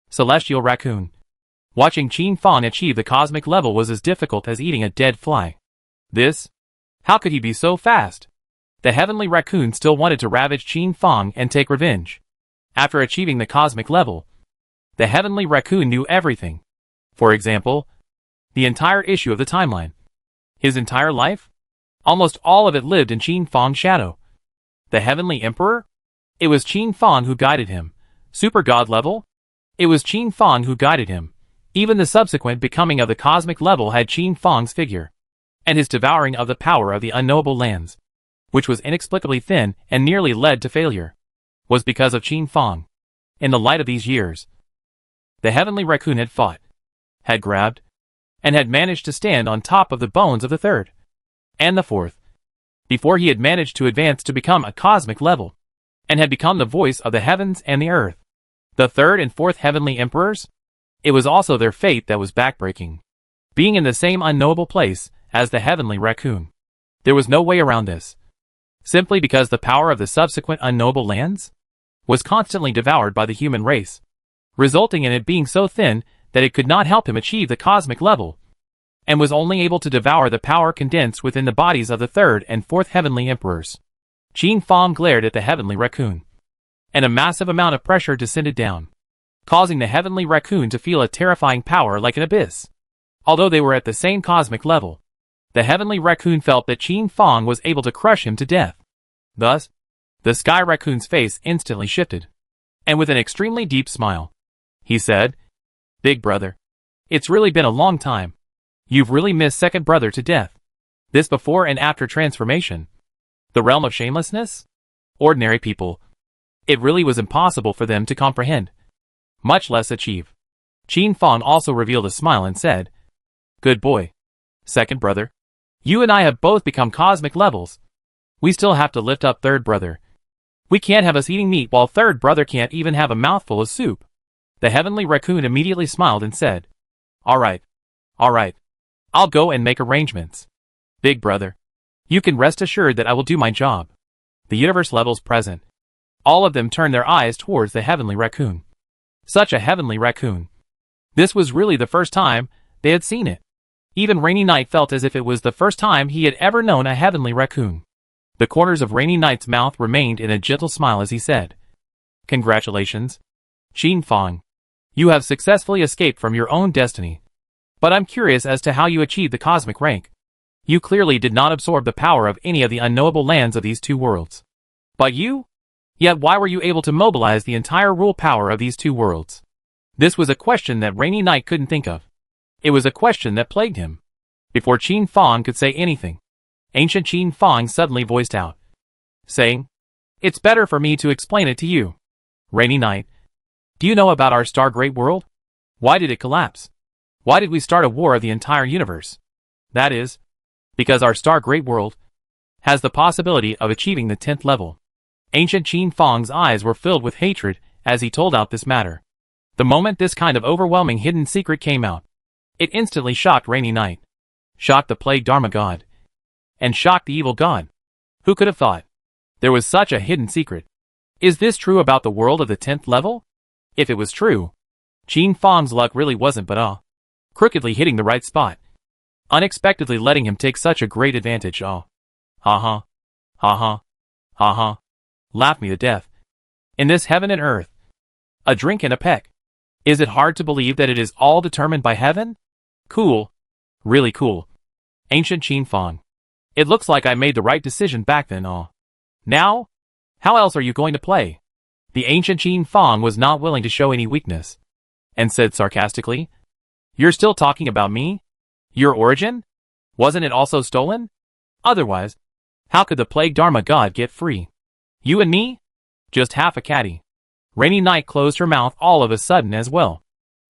Celestial Raccoon, watching Qin Fang achieve the cosmic level was as difficult as eating a dead fly. How could he be so fast? The heavenly raccoon still wanted to ravage Qin Fang and take revenge. After achieving the cosmic level, the heavenly raccoon knew everything. For example, the entire issue of the timeline. His entire life? Almost all of it lived in Qin Fang's shadow. The heavenly emperor? It was Qin Fang who guided him. Super god level? It was Qin Fang who guided him. Even the subsequent becoming of the cosmic level had Qin Fang's figure. And his devouring of the power of the unknowable lands, which was inexplicably thin and nearly led to failure, was because of Qin Fang. In the light of these years, the heavenly raccoon had fought, had grabbed, and had managed to stand on top of the bones of the 3rd and the 4th, before he had managed to advance to become a cosmic level, and had become the voice of the heavens and the earth. The 3rd and 4th heavenly emperors? It was also their fate that was backbreaking. Being in the same unknowable place as the heavenly raccoon. There was no way around this. Simply because the power of the subsequent unknowable lands was constantly devoured by the human race, resulting in it being so thin that it could not help him achieve the cosmic level, and was only able to devour the power condensed within the bodies of the 3rd and 4th heavenly emperors. Qin Fang glared at the heavenly raccoon, and a massive amount of pressure descended down, causing the heavenly raccoon to feel a terrifying power like an abyss. Although they were at the same cosmic level, the heavenly raccoon felt that Qin Fang was able to crush him to death. Thus, the sky raccoon's face instantly shifted, and with an extremely deep smile, he said, "Big brother, it's really been a long time. You've really missed second brother to death. This before and after transformation. The realm of shamelessness? Ordinary people. It really was impossible for them to comprehend, much less achieve." Qin Fang also revealed a smile and said, "Good boy. Second brother. You and I have both become cosmic levels. We still have to lift up third brother. We can't have us eating meat while third brother can't even have a mouthful of soup." The heavenly raccoon immediately smiled and said, All right. I'll go and make arrangements. Big brother. You can rest assured that I will do my job. The universe levels present. All of them turned their eyes towards the heavenly raccoon. Such a heavenly raccoon. This was really the first time they had seen it. Even Rainy Knight felt as if it was the first time he had ever known a heavenly raccoon. The corners of Rainy Knight's mouth remained in a gentle smile as he said, "Congratulations, Qin Fang. You have successfully escaped from your own destiny. But I'm curious as to how you achieved the cosmic rank. You clearly did not absorb the power of any of the unknowable lands of these two worlds. But you? Yet why were you able to mobilize the entire rule power of these two worlds?" This was a question that Rainy Knight couldn't think of. It was a question that plagued him. Before Qin Fang could say anything, ancient Qin Fang suddenly voiced out, saying, "It's better for me to explain it to you. Rainy Knight, do you know about our star great world? Why did it collapse? Why did we start a war of the entire universe? That is, because our star great world has the possibility of achieving the 10th level." Ancient Qin Fang's eyes were filled with hatred as he told out this matter. The moment this kind of overwhelming hidden secret came out, it instantly shocked Rainy Knight, shocked the plague Dharma god, and shocked the evil god. Who could have thought there was such a hidden secret? Is this true about the world of the 10th level? If it was true, Qin Fang's luck really wasn't but crookedly hitting the right spot, unexpectedly letting him take such a great advantage. Ha ha, ha ha, ha ha, laughed me to death. In this heaven and earth, a drink and a peck. Is it hard to believe that it is all determined by heaven? Cool. Really cool. Ancient Qin Fang. It looks like I made the right decision back then. Now? How else are you going to play? The ancient Qin Fang was not willing to show any weakness, and said sarcastically, "You're still talking about me? Your origin? Wasn't it also stolen? Otherwise, how could the plague Dharma god get free? You and me? Just half a caddy." Rainy Knight closed her mouth all of a sudden as well,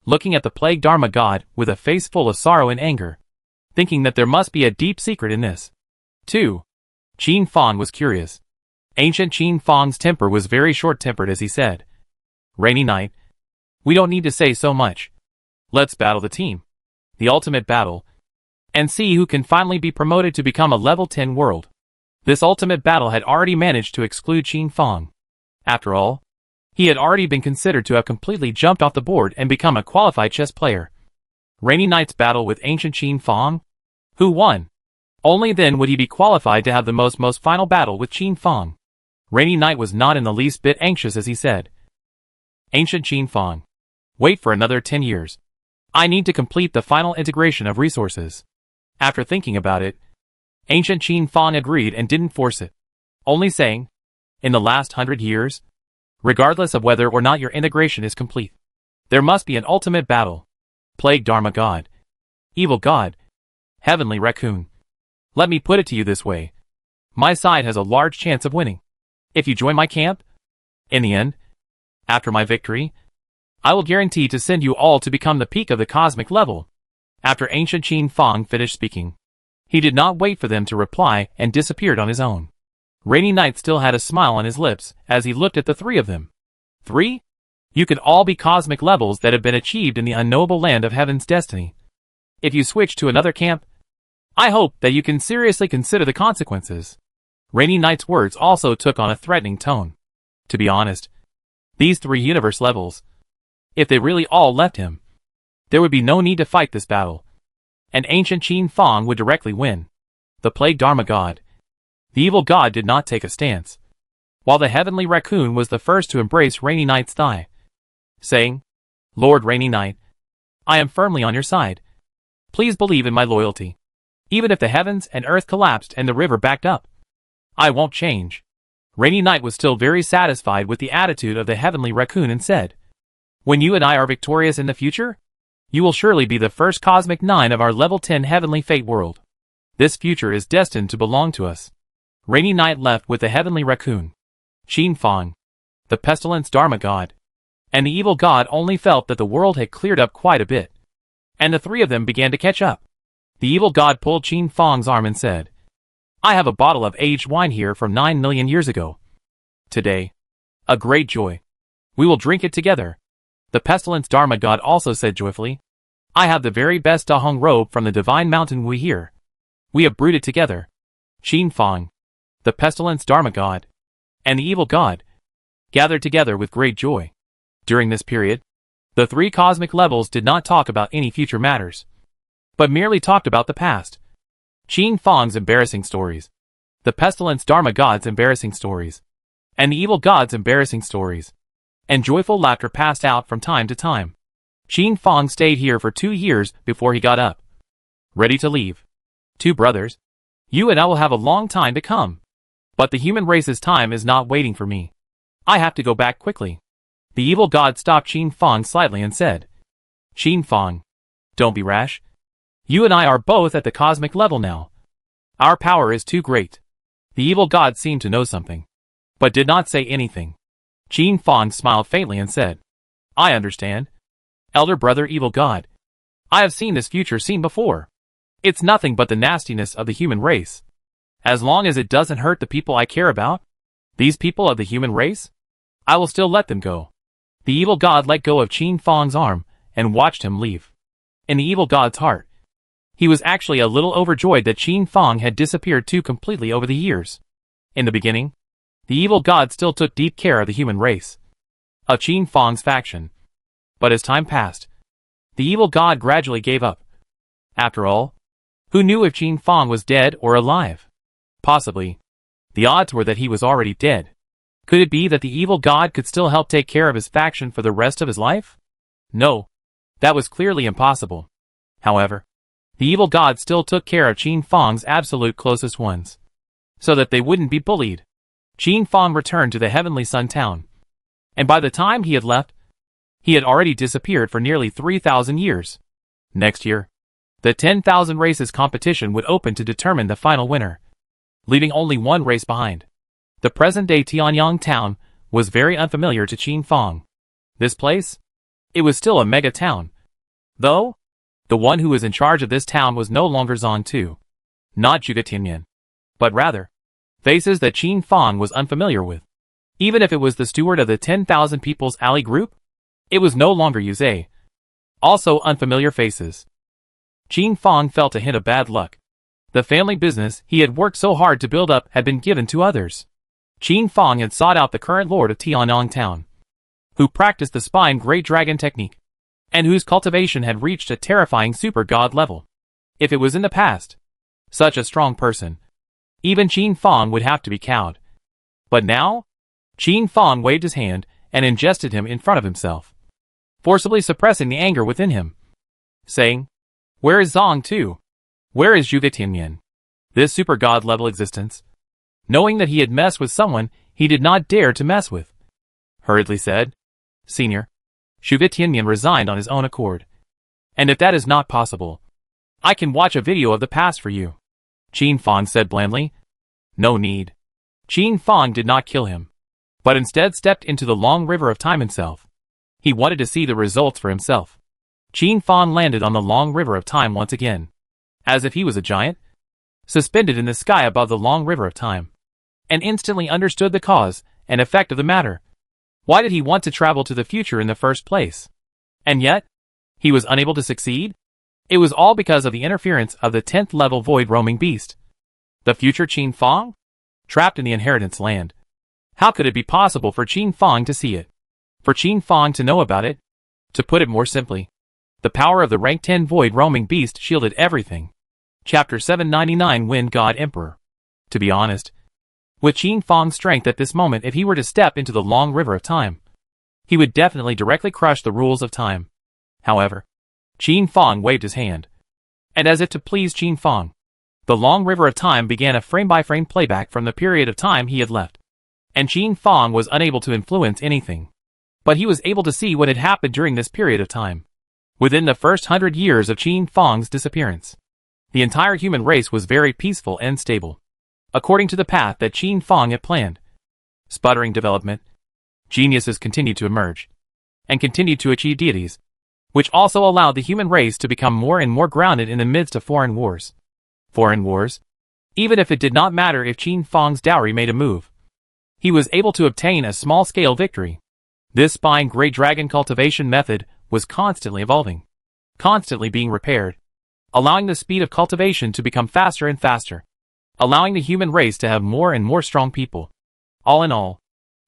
looking at the plague Dharma god with a face full of sorrow and anger, thinking that there must be a deep secret in this, too. Qin Fang was curious. Ancient Qin Fang's temper was very short-tempered as he said, "Rainy Knight, we don't need to say so much. Let's battle the team. The ultimate battle. And see who can finally be promoted to become a level 10 world." This ultimate battle had already managed to exclude Qin Fang. After all, he had already been considered to have completely jumped off the board and become a qualified chess player. Rainy Knight's battle with ancient Qin Fang? Who won? Only then would he be qualified to have the most final battle with Qin Fang. Rainy Knight was not in the least bit anxious as he said, "Ancient Qin Fang, wait for another 10 years. I need to complete the final integration of resources." After thinking about it, ancient Qin Fang agreed and didn't force it, only saying, "In the last 100 years, regardless of whether or not your integration is complete, there must be an ultimate battle. Plague Dharma god, evil god, heavenly raccoon. Let me put it to you this way. My side has a large chance of winning. If you join my camp, in the end, after my victory, I will guarantee to send you all to become the peak of the cosmic level." After ancient Qin Fang finished speaking, he did not wait for them to reply and disappeared on his own. Rainy Knight still had a smile on his lips as he looked at the three of them. 3? You could all be cosmic levels that have been achieved in the unknowable land of heaven's destiny. If you switch to another camp, I hope that you can seriously consider the consequences. Rainy Knight's words also took on a threatening tone. To be honest, these 3 universe levels, if they really all left him, there would be no need to fight this battle, and ancient Qin Fang would directly win. The plague Dharma god, the evil god, did not take a stance, while the heavenly raccoon was the first to embrace Rainy Knight's thigh, saying, "Lord Rainy Knight, I am firmly on your side. Please believe in my loyalty. Even if the heavens and earth collapsed and the river backed up, I won't change." Rainy Knight was still very satisfied with the attitude of the heavenly raccoon and said, "When you and I are victorious in the future, you will surely be the first cosmic 9 of our level 10 heavenly fate world. This future is destined to belong to us." Rainy Knight left with the heavenly raccoon, Qin Fang, the pestilence Dharma god, and the evil god only felt that the world had cleared up quite a bit, and the 3 of them began to catch up. The evil god pulled Qin Fang's arm and said, "I have a bottle of aged wine here from 9 million years ago. Today, a great joy. We will drink it together." The pestilence Dharma god also said joyfully, "I have the very best Dahong robe from the divine mountain Wu here. We have brewed it together." Qin Fang, the pestilence Dharma god, and the evil god gathered together with great joy. During this period, the three cosmic levels did not talk about any future matters, but merely talked about the past. Qin Fang's embarrassing stories, the pestilence Dharma god's embarrassing stories, and the evil god's embarrassing stories, and joyful laughter passed out from time to time. Qin Fang stayed here for 2 years before he got up, ready to leave. Two brothers, you and I will have a long time to come. But the human race's time is not waiting for me. I have to go back quickly. The evil god stopped Qin Fang slightly and said, Qin Fang, don't be rash. You and I are both at the cosmic level now. Our power is too great. The evil god seemed to know something, but did not say anything. Qin Fang smiled faintly and said, I understand. Elder brother evil god. I have seen this future scene before. It's nothing but the nastiness of the human race. As long as it doesn't hurt the people I care about, these people of the human race, I will still let them go. The evil god let go of Qin Fang's arm and watched him leave. In the evil god's heart, he was actually a little overjoyed that Qin Fang had disappeared too completely over the years. In the beginning, the evil god still took deep care of the human race, of Qin Fang's faction. But as time passed, the evil god gradually gave up. After all, who knew if Qin Fang was dead or alive? Possibly. The odds were that he was already dead. Could it be that the evil god could still help take care of his faction for the rest of his life? No. That was clearly impossible. However, the evil god still took care of Qin Fang's absolute closest ones, so that they wouldn't be bullied. Qin Fang returned to the Heavenly Sun Town, and by the time he had left, he had already disappeared for nearly 3,000 years. Next year, the 10,000 races competition would open to determine the final winner, leaving only one race behind. The present-day Tianyang town was very unfamiliar to Qin Fang. This place? It was still a mega town. Though, the one who was in charge of this town was no longer Zong Tu, not Zhuge Tianyan, but rather, faces that Qin Fang was unfamiliar with. Even if it was the steward of the 10,000 People's Alley group, it was no longer Yuze. Also unfamiliar faces. Qin Fang felt a hint of bad luck. The family business he had worked so hard to build up had been given to others. Qin Fang had sought out the current lord of Tianyang Town, who practiced the spine great dragon technique, and whose cultivation had reached a terrifying super god level. If it was in the past, such a strong person, even Qin Fang would have to be cowed. But now, Qin Fang waved his hand and ingested him in front of himself, forcibly suppressing the anger within him, saying, Where is Zong Tu? Where is Zhuge Tianyan? This super god level existence, knowing that he had messed with someone he did not dare to mess with, hurriedly said, Senior, Zhuge Tianyan resigned on his own accord. And if that is not possible, I can watch a video of the past for you. Qin Fang said blandly. No need. Qin Fang did not kill him, but instead stepped into the long river of time himself. He wanted to see the results for himself. Qin Fang landed on the long river of time once again, as if he was a giant, suspended in the sky above the long river of time, and instantly understood the cause and effect of the matter. Why did he want to travel to the future in the first place? And yet, he was unable to succeed? It was all because of the interference of the 10th level void roaming beast. The future Qin Fang? Trapped in the inheritance land. How could it be possible for Qin Fang to see it? For Qin Fang to know about it? To put it more simply, the power of the rank 10 void roaming beast shielded everything. Chapter 799 Wind God Emperor. To be honest, with Qin Fang's strength at this moment, if he were to step into the long river of time, he would definitely directly crush the rules of time. However, Qin Fang waved his hand, and as if to please Qin Fang, the long river of time began a frame-by-frame playback from the period of time he had left. And Qin Fang was unable to influence anything, but he was able to see what had happened during this period of time. Within the first 100 years of Qin Fang's disappearance, the entire human race was very peaceful and stable, according to the path that Qin Fang had planned. Sputtering development, geniuses continued to emerge, and continued to achieve deities, which also allowed the human race to become more and more grounded in the midst of foreign wars. Foreign wars? Even if it did not matter if Qin Fang's dowry made a move, he was able to obtain a small-scale victory. This spine great dragon cultivation method was constantly evolving, constantly being repaired, allowing the speed of cultivation to become faster and faster, allowing the human race to have more and more strong people. All in all,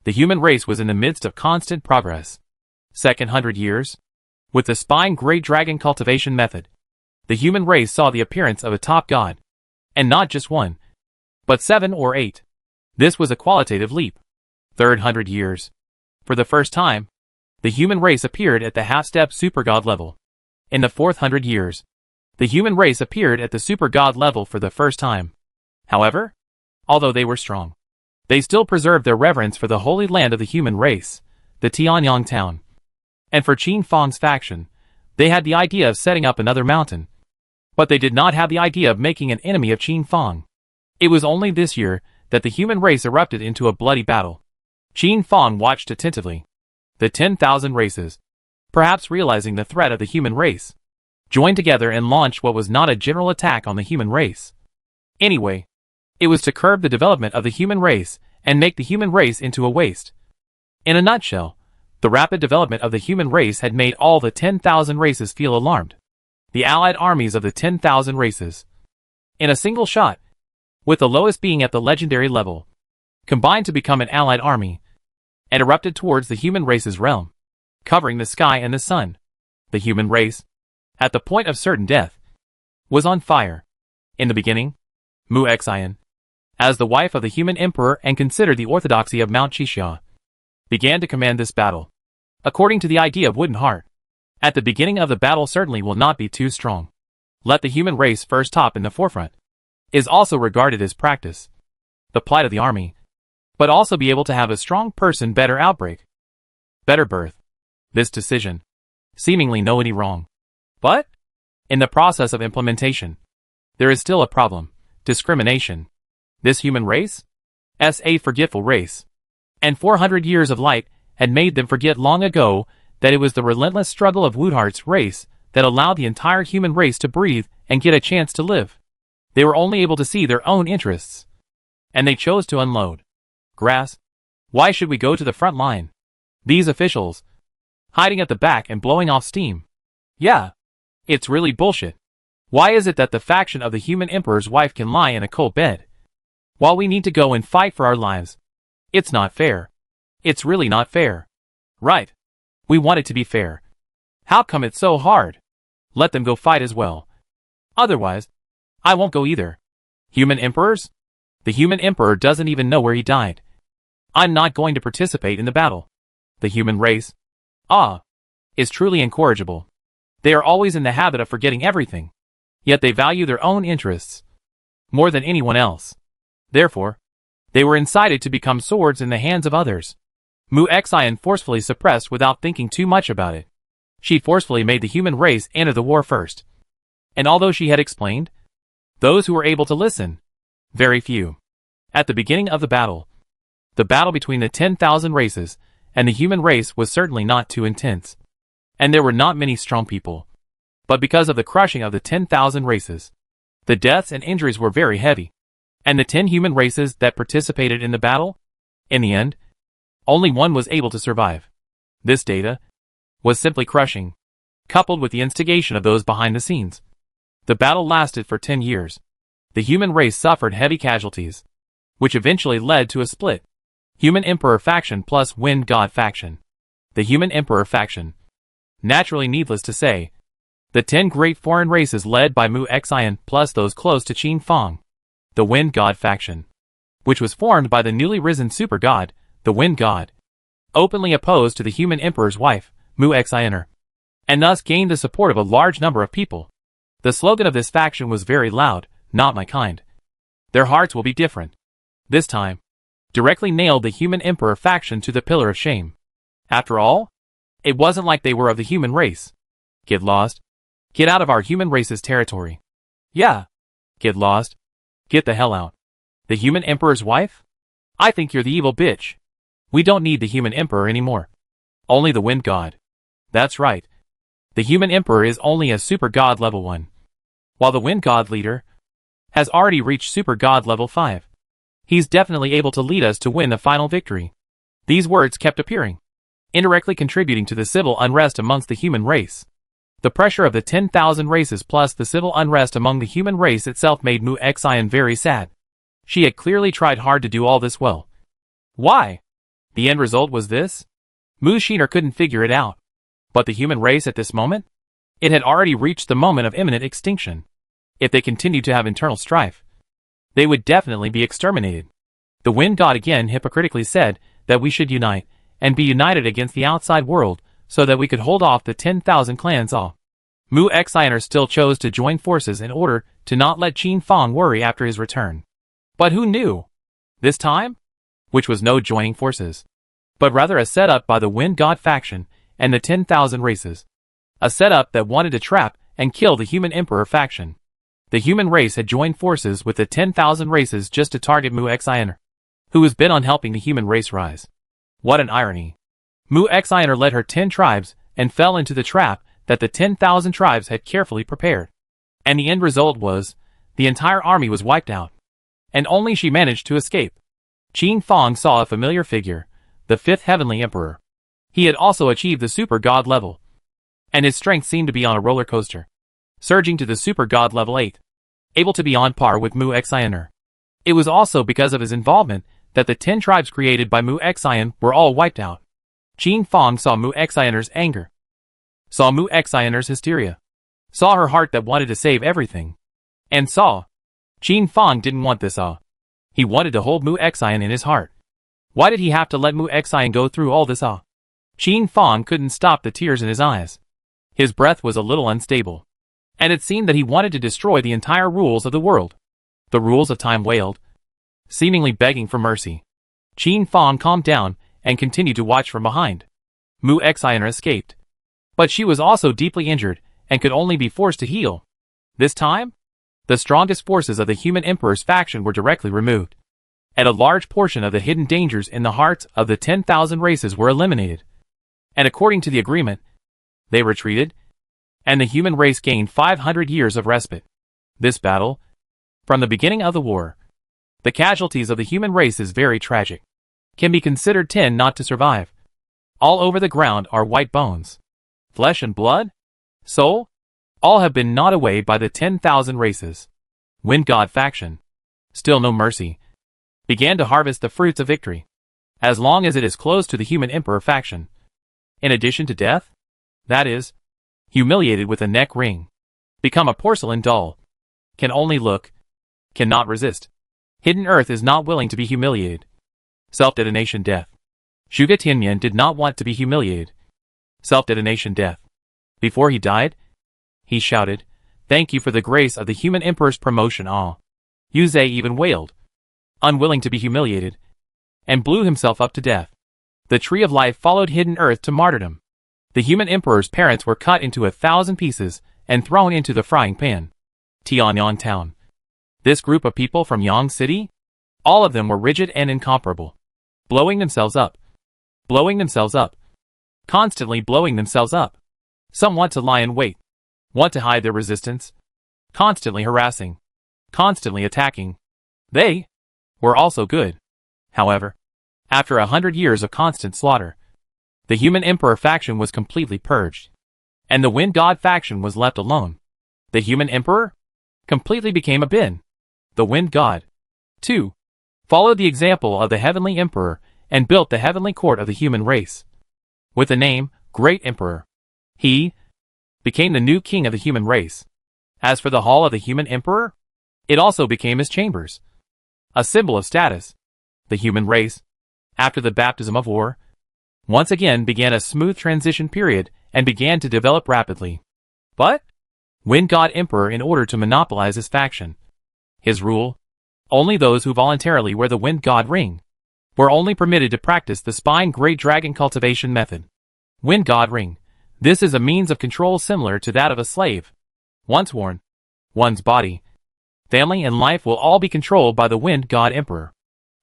The human race was in the midst of constant progress. Second 100 years? With the spine great dragon cultivation method, the human race saw the appearance of a top god. And not just one, but 7 or 8. This was a qualitative leap. Third 100 years. For the first time, the human race appeared at the half-step supergod level. In the fourth 100 years, the human race appeared at the supergod level for the first time. However, although they were strong, they still preserved their reverence for the holy land of the human race, the Tianyang town. And for Qin Fang's faction, they had the idea of setting up another mountain. But they did not have the idea of making an enemy of Qin Fang. It was only this year that the human race erupted into a bloody battle. Qin Fang watched attentively. The 10,000 races, perhaps realizing the threat of the human race, joined together and launched what was not a general attack on the human race. Anyway, it was to curb the development of the human race and make the human race into a waste. In a nutshell, the rapid development of the human race had made all the 10,000 races feel alarmed. The allied armies of the 10,000 races, in a single shot, with the lowest being at the legendary level, combined to become an allied army, and erupted towards the human race's realm, covering the sky and the sun. The human race, at the point of certain death, was on fire. In the beginning, Mu Xian, as the wife of the human emperor and considered the orthodoxy of Mount Qixia, began to command this battle. According to the idea of Wooden Heart, at the beginning of the battle certainly will not be too strong. Let the human race first top in the forefront, is also regarded as practice. The plight of the army, but also be able to have a strong person better outbreak. Better birth. This decision, seemingly no any wrong. But, in the process of implementation, there is still a problem, discrimination. This human race? A forgetful race. And 400 years of light had made them forget long ago that it was the relentless struggle of Woodhart's race that allowed the entire human race to breathe and get a chance to live. They were only able to see their own interests. And they chose to unload. Grass. Why should we go to the front line? These officials, hiding at the back and blowing off steam. Yeah. It's really bullshit. Why is it that the faction of the human emperor's wife can lie in a cold bed, while we need to go and fight for our lives? It's not fair. It's really not fair. Right. We want it to be fair. How come it's so hard? Let them go fight as well. Otherwise, I won't go either. Human emperors? The human emperor doesn't even know where he died. I'm not going to participate in the battle. The human race, is truly incorrigible. They are always in the habit of forgetting everything. Yet they value their own interests more than anyone else. Therefore, they were incited to become swords in the hands of others. Mu Xian forcefully suppressed without thinking too much about it. She forcefully made the human race enter the war first. And although she had explained, those who were able to listen, very few. At the beginning of the battle between the 10,000 races and the human race was certainly not too intense. And there were not many strong people. But because of the crushing of the 10,000 races, the deaths and injuries were very heavy. And the 10 human races that participated in the battle, in the end, only one was able to survive. This data was simply crushing, coupled with the instigation of those behind the scenes. The battle lasted for 10 years. The human race suffered heavy casualties, which eventually led to a split. Human Emperor faction plus Wind God faction. The Human Emperor faction. Naturally, needless to say, the 10 great foreign races led by Mu Xian plus those close to Qin Fang. The Wind God faction, which was formed by the newly risen super god, the Wind God, openly opposed to the human emperor's wife, Mu Xianer, and thus gained the support of a large number of people. The slogan of this faction was very loud, "Not my kind. Their hearts will be different." This time, directly nailed the human emperor faction to the pillar of shame. After all, it wasn't like they were of the human race. Get lost. Get out of our human race's territory. Yeah. Get lost. Get the hell out. The human emperor's wife? I think you're the evil bitch. We don't need the human emperor anymore. Only the Wind God. That's right. The human emperor is only a super god level 1. While the Wind God leader has already reached super god level 5. He's definitely able to lead us to win the final victory. These words kept appearing, indirectly contributing to the civil unrest amongst the human race. The pressure of the 10,000 races plus the civil unrest among the human race itself made Mu Xian very sad. She had clearly tried hard to do all this well. Why? The end result was this? Mu Shiner couldn't figure it out. But the human race at this moment? It had already reached the moment of imminent extinction. If they continued to have internal strife, they would definitely be exterminated. The wind god again hypocritically said that we should unite, and be united against the outside world, so that we could hold off the 10,000 clans all. Mu Xiner still chose to join forces in order to not let Qin Fang worry after his return. But who knew? This time? Which was no joining forces, but rather a setup by the Wind God faction and the 10,000 races. A setup that wanted to trap and kill the Human Emperor faction. The human race had joined forces with the 10,000 races just to target Mu Xiner, who was bent on helping the human race rise. What an irony. Mu Xiner led her 10 tribes and fell into the trap that the 10,000 tribes had carefully prepared. And the end result was, the entire army was wiped out. And only she managed to escape. Qin Fang saw a familiar figure, the 5th Heavenly Emperor. He had also achieved the Super God level, and his strength seemed to be on a roller coaster, surging to the Super God level 8, able to be on par with Mu Xiner. It was also because of his involvement that the 10 tribes created by Mu Xiner were all wiped out. Qin Fang saw Mu Xiner's anger, saw Mu Xiner's hysteria, saw her heart that wanted to save everything, and saw Qin Fang didn't want this all. He wanted to hold Mu Xiner in his heart. Why did he have to let Mu Xiner go through all this all? Qin Fang couldn't stop the tears in his eyes. His breath was a little unstable, and it seemed that he wanted to destroy the entire rules of the world. The rules of time wailed, seemingly begging for mercy. Qin Fang calmed down and continued to watch from behind. Mu Xiner escaped, but she was also deeply injured and could only be forced to heal. This time, the strongest forces of the Human Emperor's faction were directly removed, and a large portion of the hidden dangers in the hearts of the 10,000 races were eliminated. And according to the agreement, they retreated, and the human race gained 500 years of respite. This battle, from the beginning of the war, the casualties of the human race is very tragic, can be considered 10 not to survive. All over the ground are white bones. Flesh and blood? Soul? All have been gnawed away by the 10,000 races. Wind God faction, still no mercy, began to harvest the fruits of victory, as long as it is close to the Human Emperor faction. In addition to death, that is, humiliated with a neck ring, become a porcelain doll, can only look, cannot resist. Hidden Earth is not willing to be humiliated. Self-detonation death. Shuga Tianyan did not want to be humiliated. Self-detonation death. Before he died, he shouted, "Thank you for the grace of the Human Emperor's promotion all." Yuze even wailed, unwilling to be humiliated, and blew himself up to death. The Tree of Life followed Hidden Earth to martyrdom. The Human Emperor's parents were cut into 1,000 pieces and thrown into the frying pan. Tianyang Town. This group of people from Yang City? All of them were rigid and incomparable. Blowing themselves up. Blowing themselves up. Constantly blowing themselves up. Some want to lie in wait. Want to hide their resistance. Constantly harassing. Constantly attacking. They were also good. However, after 100 years of constant slaughter, the Human Emperor faction was completely purged, and the Wind God faction was left alone. The Human Emperor completely became a bin. The Wind God, too, followed the example of the Heavenly Emperor and built the Heavenly Court of the human race. With the name Great Emperor, he became the new king of the human race. As for the Hall of the Human Emperor, it also became his chambers, a symbol of status. The human race, after the baptism of war, once again began a smooth transition period and began to develop rapidly. But Wind God Emperor, in order to monopolize his faction, his rule, only those who voluntarily wear the Wind God ring were only permitted to practice the Spine Great Dragon cultivation method. Wind God ring. This is a means of control similar to that of a slave. Once worn, one's body, family and life will all be controlled by the Wind God Emperor.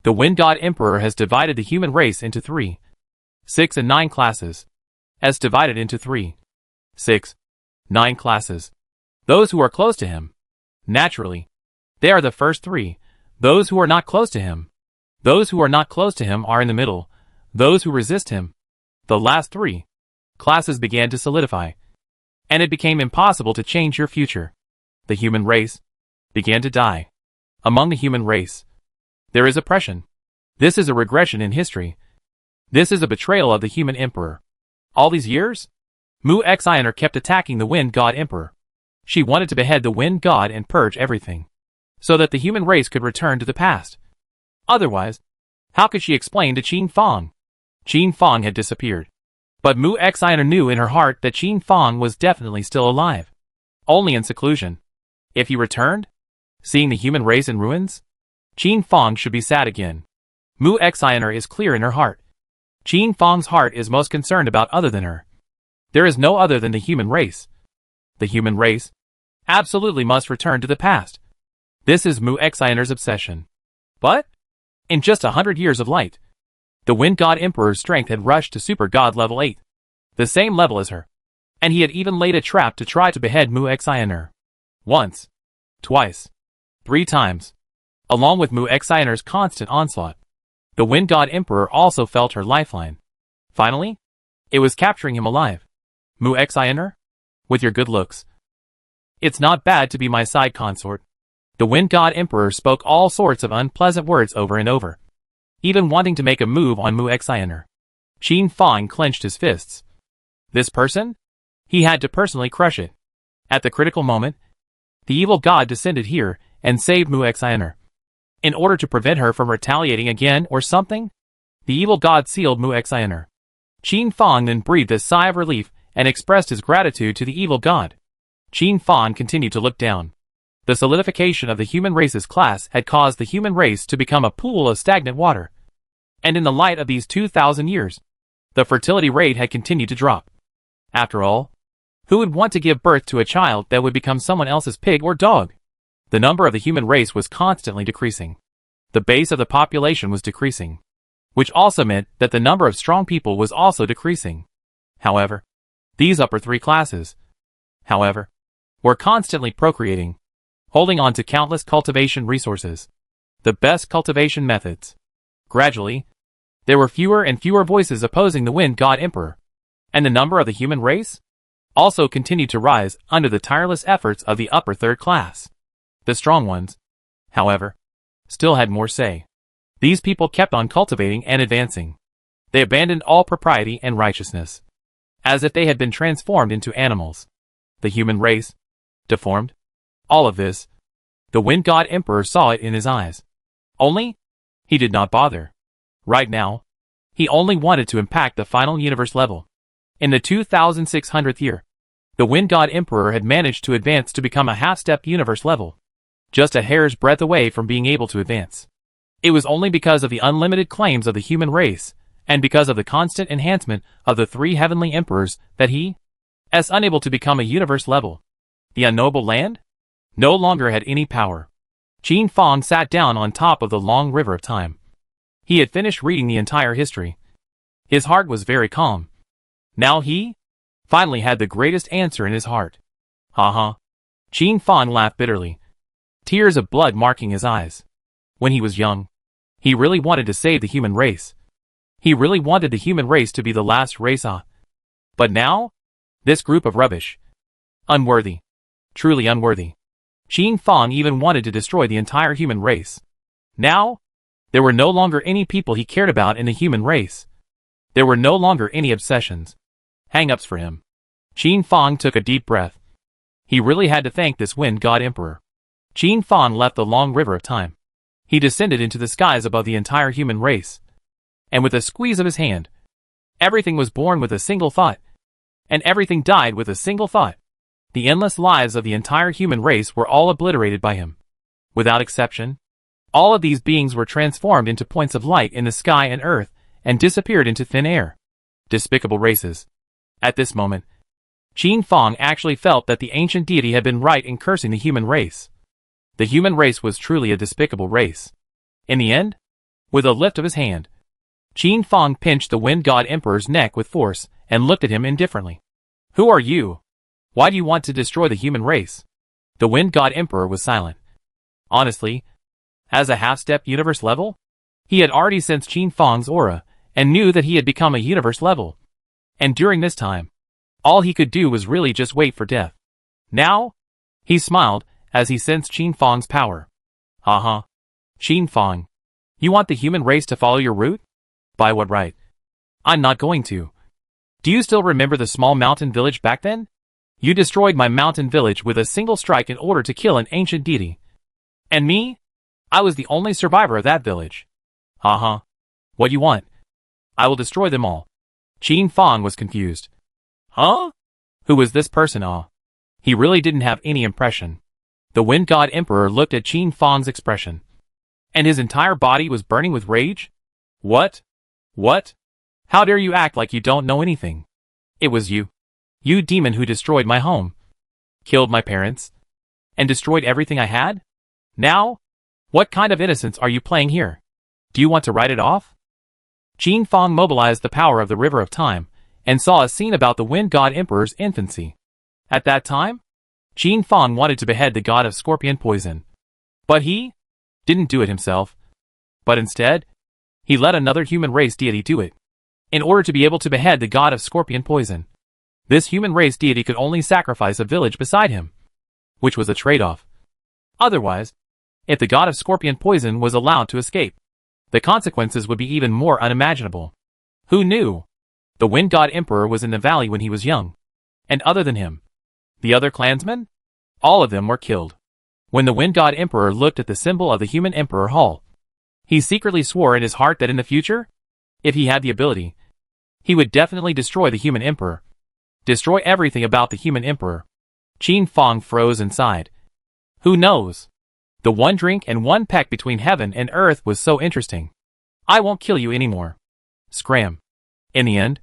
The Wind God Emperor has divided the human race into 3, 6 and 9 classes. As divided into 3, 6, 9 classes. Those who are close to him, naturally, they are the first 3. Those who are not close to him. Those who are not close to him are in the middle. Those who resist him. The last 3 classes began to solidify, and it became impossible to change your future. The human race began to die. Among the human race, there is oppression. This is a regression in history. This is a betrayal of the human emperor. All these years, Mu Xiner kept attacking the Wind God Emperor. She wanted to behead the Wind God and purge everything, so that the human race could return to the past. Otherwise, how could she explain to Qin Fang? Qin Fang had disappeared. But Mu Xiner knew in her heart that Qin Fang was definitely still alive. Only in seclusion. If he returned, seeing the human race in ruins, Qin Fang should be sad again. Mu Xiner is clear in her heart. Qin Fang's heart is most concerned about other than her. There is no other than the human race. The human race absolutely must return to the past. This is Mu Xiner's obsession. But, in just 100 years of light, the Wind God Emperor's strength had rushed to Super God level 8. The same level as her. And he had even laid a trap to try to behead Mu Xiner. Once. Twice. 3 times. Along with Mu Xiner's constant onslaught, the Wind God Emperor also felt her lifeline. Finally, it was capturing him alive. Mu Xiner? With your good looks. It's not bad to be my side consort. The Wind God Emperor spoke all sorts of unpleasant words over and over, even wanting to make a move on Mu Xiner. Qin Fang clenched his fists. This person? He had to personally crush it. At the critical moment, the evil god descended here and saved Mu Xiner. In order to prevent her from retaliating again or something, the evil god sealed Mu Xiner. Qin Fang then breathed a sigh of relief and expressed his gratitude to the evil god. Qin Fang continued to look down. The solidification of the human race's class had caused the human race to become a pool of stagnant water. And in the light of these 2,000 years, the fertility rate had continued to drop. After all, who would want to give birth to a child that would become someone else's pig or dog? The number of the human race was constantly decreasing. The base of the population was decreasing, which also meant that the number of strong people was also decreasing. However, these upper 3 classes, were constantly procreating, holding on to countless cultivation resources, the best cultivation methods. Gradually, there were fewer and fewer voices opposing the Wind God Emperor, and the number of the human race also continued to rise under the tireless efforts of the upper 3rd class. The strong ones, however, still had more say. These people kept on cultivating and advancing. They abandoned all propriety and righteousness, as if they had been transformed into animals. The human race, deformed. All of this, the Wind God Emperor saw it in his eyes. Only, he did not bother. Right now, he only wanted to impact the final universe level. In the 2600th year, the Wind God Emperor had managed to advance to become a half-step universe level, just a hair's breadth away from being able to advance. It was only because of the unlimited claims of the human race, and because of the constant enhancement of the 3 heavenly emperors, that he is unable to become a universe level. The unknowable land no longer had any power. Qin Fang sat down on top of the long river of time. He had finished reading the entire history. His heart was very calm. Now he finally had the greatest answer in his heart. Ha. Qin Fang laughed bitterly, tears of blood marking his eyes. When he was young, he really wanted to save the human race. He really wanted the human race to be the last race. But now, this group of rubbish. Unworthy. Truly unworthy. Qin Fang even wanted to destroy the entire human race. Now, there were no longer any people he cared about in the human race. There were no longer any obsessions, hang-ups for him. Qin Fang took a deep breath. He really had to thank this Wind God Emperor. Qin Fang left the long river of time. He descended into the skies above the entire human race. And with a squeeze of his hand, everything was born with a single thought. And everything died with a single thought. The endless lives of the entire human race were all obliterated by him. Without exception, all of these beings were transformed into points of light in the sky and earth, and disappeared into thin air. Despicable races. At this moment, Qin Fang actually felt that the ancient deity had been right in cursing the human race. The human race was truly a despicable race. In the end, with a lift of his hand, Qin Fang pinched the Wind God Emperor's neck with force and looked at him indifferently. Who are you? Why do you want to destroy the human race? The Wind God Emperor was silent. Honestly, as a half-step universe level, he had already sensed Qin Fang's aura and knew that he had become a universe level. And during this time, all he could do was really just wait for death. Now, he smiled as he sensed Qin Fang's power. Ha. Qin Fang, you want the human race to follow your route? By what right? I'm not going to. Do you still remember the small mountain village back then? You destroyed my mountain village with a single strike in order to kill an ancient deity. And me? I was the only survivor of that village. Uh-huh. What you want? I will destroy them all. Qin Fang was confused. Huh? Who was this person, He really didn't have any impression. The Wind God Emperor looked at Qin Fang's expression. And his entire body was burning with rage? What? What? How dare you act like you don't know anything? It was you. You demon who destroyed my home. Killed my parents. And destroyed everything I had? Now? What kind of innocence are you playing here? Do you want to write it off? Qin Fang mobilized the power of the River of Time, and saw a scene about the Wind God Emperor's infancy. At that time, Qin Fang wanted to behead the god of scorpion poison. But he didn't do it himself. But instead, he let another human race deity do it, in order to be able to behead the god of scorpion poison. This human race deity could only sacrifice a village beside him, which was a trade-off. Otherwise, if the god of scorpion poison was allowed to escape, the consequences would be even more unimaginable. Who knew? The Wind God Emperor was in the valley when he was young. And other than him, the other clansmen? All of them were killed. When the Wind God Emperor looked at the symbol of the human Emperor Hall, he secretly swore in his heart that in the future, if he had the ability, he would definitely destroy the human Emperor. Destroy everything about the human Emperor. Qin Fang froze inside. Who knows? The one drink and one peck between heaven and earth was so interesting. I won't kill you anymore. Scram. In the end,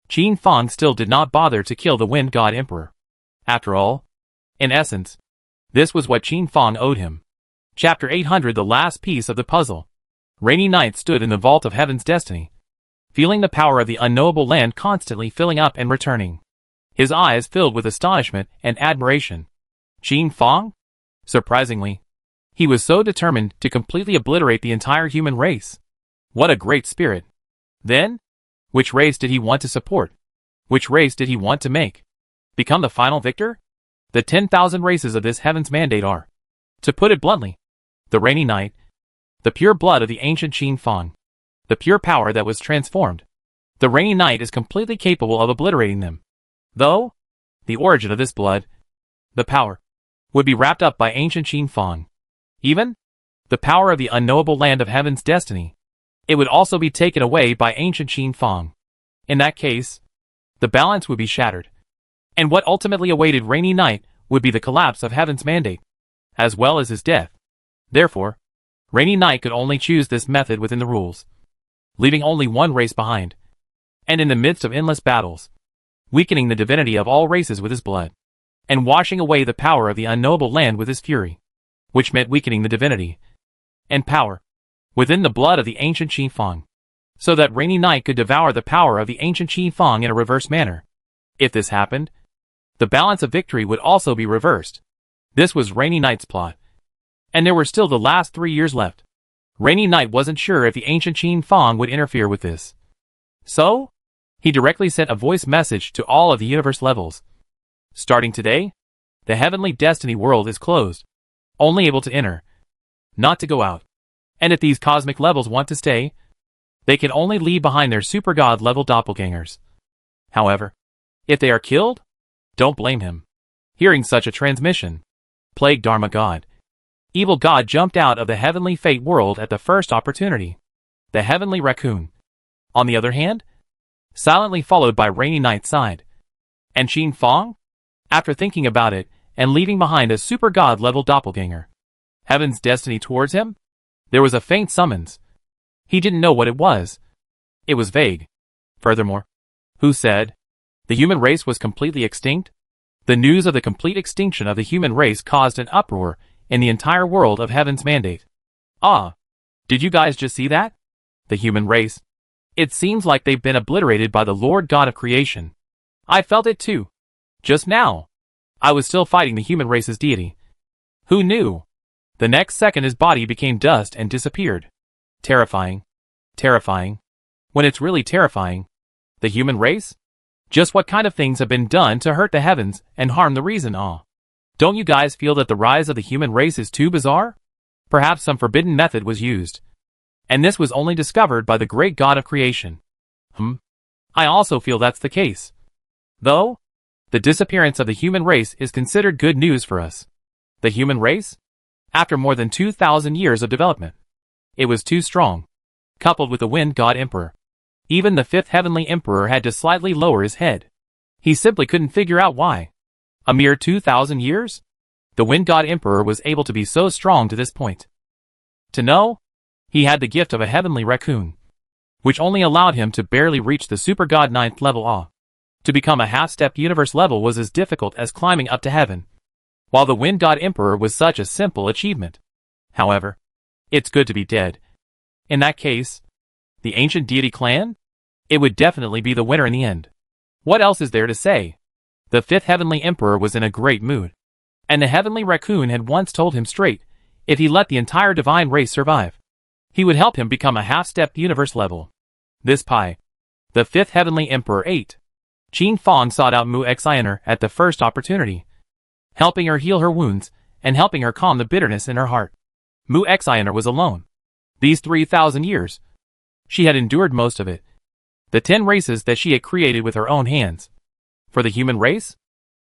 Qin Fang still did not bother to kill the Wind God Emperor. After all, in essence, this was what Qin Fang owed him. Chapter 800, the last piece of the puzzle. Rainy Night stood in the vault of heaven's destiny, feeling the power of the unknowable land constantly filling up and returning. His eyes filled with astonishment and admiration. Qin Fang? Surprisingly, he was so determined to completely obliterate the entire human race. What a great spirit. Then, which race did he want to support? Which race did he want to make become the final victor? The 10,000 races of this heaven's mandate are, to put it bluntly, the Rainy Night, the pure blood of the ancient Qin Fang, the pure power that was transformed. The Rainy Night is completely capable of obliterating them. Though, the origin of this blood, the power, would be wrapped up by ancient Qin Fang. Even, the power of the unknowable land of heaven's destiny, it would also be taken away by ancient Qin Fang. In that case, the balance would be shattered. And what ultimately awaited Rainy Night would be the collapse of heaven's mandate, as well as his death. Therefore, Rainy Night could only choose this method within the rules, leaving only one race behind, and in the midst of endless battles, weakening the divinity of all races with his blood, and washing away the power of the unknowable land with his fury, which meant weakening the divinity and power within the blood of the ancient Qin Fang, so that Rainy Night could devour the power of the ancient Qin Fang in a reverse manner. If this happened, the balance of victory would also be reversed. This was Rainy Night's plot. And there were still the last 3 years left. Rainy Night wasn't sure if the ancient Qin Fang would interfere with this. So, he directly sent a voice message to all of the universe levels. Starting today, the heavenly destiny world is closed. Only able to enter, not to go out. And if these cosmic levels want to stay, they can only leave behind their super god level doppelgangers. However, if they are killed, don't blame him. Hearing such a transmission, Plague Dharma God, Evil God jumped out of the heavenly fate world at the first opportunity. The heavenly raccoon, on the other hand, silently followed by Rainy Night sighed. And Qin Fang? After thinking about it, and leaving behind a super god level doppelganger, heaven's destiny towards him? There was a faint summons. He didn't know what it was. It was vague. Furthermore, who said the human race was completely extinct? The news of the complete extinction of the human race caused an uproar in the entire world of heaven's mandate. Ah, did you guys just see that? The human race. It seems like they've been obliterated by the Lord God of creation. I felt it too. Just now. I was still fighting the human race's deity. Who knew? The next second his body became dust and disappeared. Terrifying. Terrifying. When it's really terrifying. The human race? Just what kind of things have been done to hurt the heavens and harm the reason? Don't you guys feel that the rise of the human race is too bizarre? Perhaps some forbidden method was used. And this was only discovered by the great God of creation. I also feel that's the case. Though, the disappearance of the human race is considered good news for us. The human race? After more than 2,000 years of development. It was too strong. Coupled with the Wind God Emperor. Even the fifth heavenly emperor had to slightly lower his head. He simply couldn't figure out why. A mere 2,000 years? The Wind God Emperor was able to be so strong to this point. To know? He had the gift of a heavenly raccoon, which only allowed him to barely reach the super god 9th level awe. To become a half-step universe level was as difficult as climbing up to heaven, while the Wind God Emperor was such a simple achievement. However, it's good to be dead. In that case, the ancient deity clan? It would definitely be the winner in the end. What else is there to say? The fifth heavenly emperor was in a great mood, and the heavenly raccoon had once told him straight, if he let the entire divine race survive, he would help him become a half-step universe level. This pie. The fifth heavenly emperor ate. Qin Fong sought out Mu Xiner at the first opportunity, helping her heal her wounds, and helping her calm the bitterness in her heart. Mu Xiner was alone. These 3,000 years. She had endured most of it. The 10 races that she had created with her own hands. For the human race?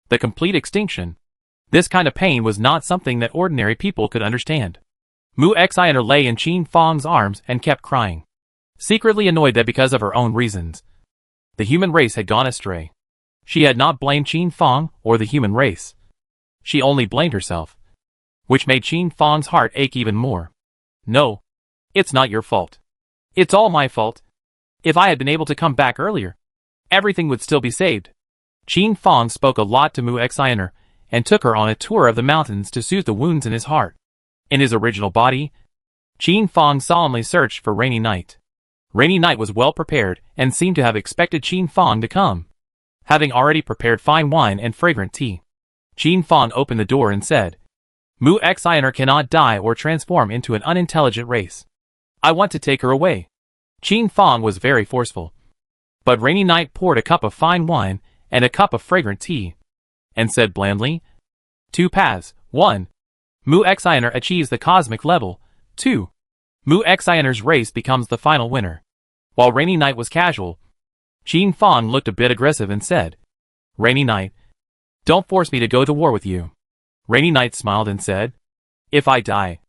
The complete extinction. This kind of pain was not something that ordinary people could understand. Mu Xiner lay in Qin Fong's arms and kept crying, secretly annoyed that because of her own reasons, the human race had gone astray. She had not blamed Qin Fong or the human race. She only blamed herself, which made Qin Fong's heart ache even more. No, it's not your fault. It's all my fault. If I had been able to come back earlier, everything would still be saved. Qin Fong spoke a lot to Mu Xiner and took her on a tour of the mountains to soothe the wounds in his heart. In his original body, Qin Fong solemnly searched for Rainy Night. Rainy Night was well prepared and seemed to have expected Qin Fong to come, having already prepared fine wine and fragrant tea. Qin Fong opened the door and said, Mu Xiner cannot die or transform into an unintelligent race. I want to take her away. Qin Fong was very forceful. But Rainy Night poured a cup of fine wine and a cup of fragrant tea, and said blandly, 2 paths. 1. Mu Xiner achieves the cosmic level. 2. Mu Xiner's race becomes the final winner. While Rainy Night was casual, Qin Fong looked a bit aggressive and said, Rainy Night, don't force me to go to war with you. Rainy Night smiled and said, if I die,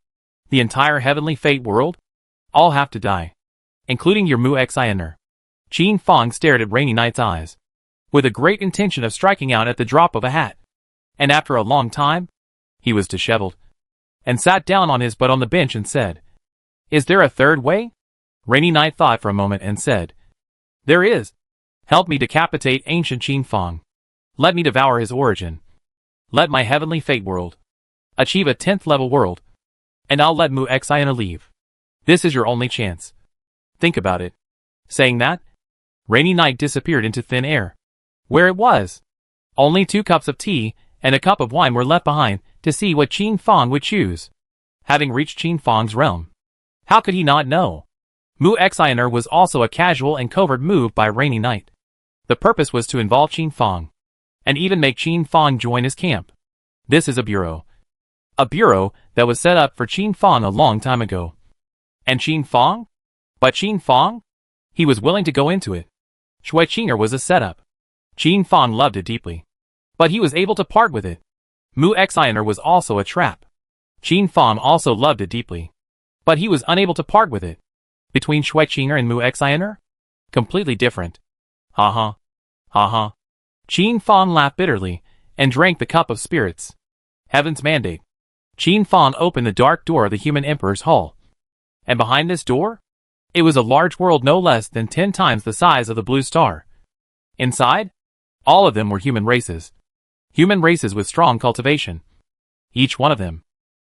the entire heavenly fate world? I'll have to die, including your Mu Xiner. Qin Fong stared at Rainy Night's eyes, with a great intention of striking out at the drop of a hat. And after a long time, he was disheveled, and sat down on his butt on the bench and said, is there a third way? Rainy Night thought for a moment and said, there is. Help me decapitate ancient Qin Fong. Let me devour his origin. Let my heavenly fate world achieve a 10th level world, and I'll let Mu Xiner leave. This is your only chance. Think about it. Saying that, Rainy Night disappeared into thin air. Where it was, only 2 cups of tea and a cup of wine were left behind to see what Qin Fong would choose. Having reached Qin Fong's realm, how could he not know? Mu Xiner was also a casual and covert move by Rainy Night. The purpose was to involve Qin Fong, and even make Qin Fong join his camp. This is a bureau. A bureau that was set up for Qin Fong a long time ago. And Qin Fong? But Qin Fong? He was willing to go into it. Shuiqinger was a setup. Qin Fong loved it deeply, but he was able to part with it. Mu Xiner was also a trap. Qin Fong also loved it deeply, but he was unable to part with it. Between Shuiqinger and Mu Xiner? Completely different. Ha ha. Ha ha. Qin Fong laughed bitterly, and drank the cup of spirits. Heaven's mandate. Qin Fong opened the dark door of the human emperor's hall. And behind this door? It was a large world no less than 10 times the size of the blue star. Inside? All of them were human races. Human races with strong cultivation. Each one of them.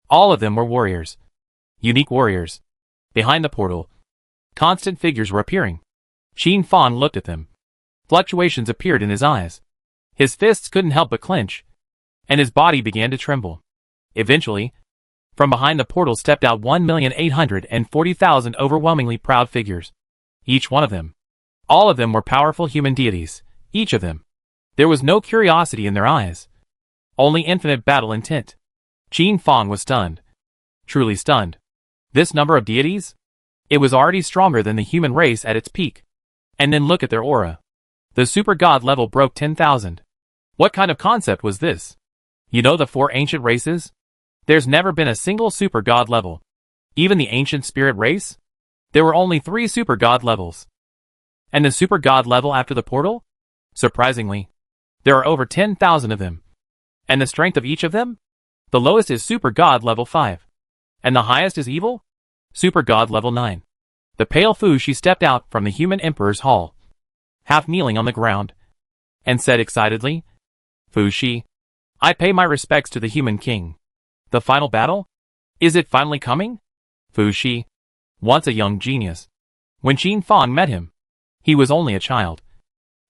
All of them were warriors. Unique warriors. Behind the portal, constant figures were appearing. Qin Fong looked at them. Fluctuations appeared in his eyes. His fists couldn't help but clench, and his body began to tremble. Eventually, from behind the portal stepped out 1,840,000 overwhelmingly proud figures. Each one of them. All of them were powerful human deities. Each of them. There was no curiosity in their eyes. Only infinite battle intent. Qin Fong was stunned. Truly stunned. This number of deities? It was already stronger than the human race at its peak. And then look at their aura. The super god level broke 10,000. What kind of concept was this? You know the 4 ancient races? There's never been a single super god level. Even the ancient spirit race? There were only 3 super god levels. And the super god level after the portal? Surprisingly, there are over 10,000 of them. And the strength of each of them? The lowest is super god level 5. And the highest is evil? Super god level 9. The pale Fushi stepped out from the human emperor's hall, half kneeling on the ground, and said excitedly, Fushi, I pay my respects to the human king. The final battle? Is it finally coming? Fushi, once a young genius. When Qin Fang met him, he was only a child.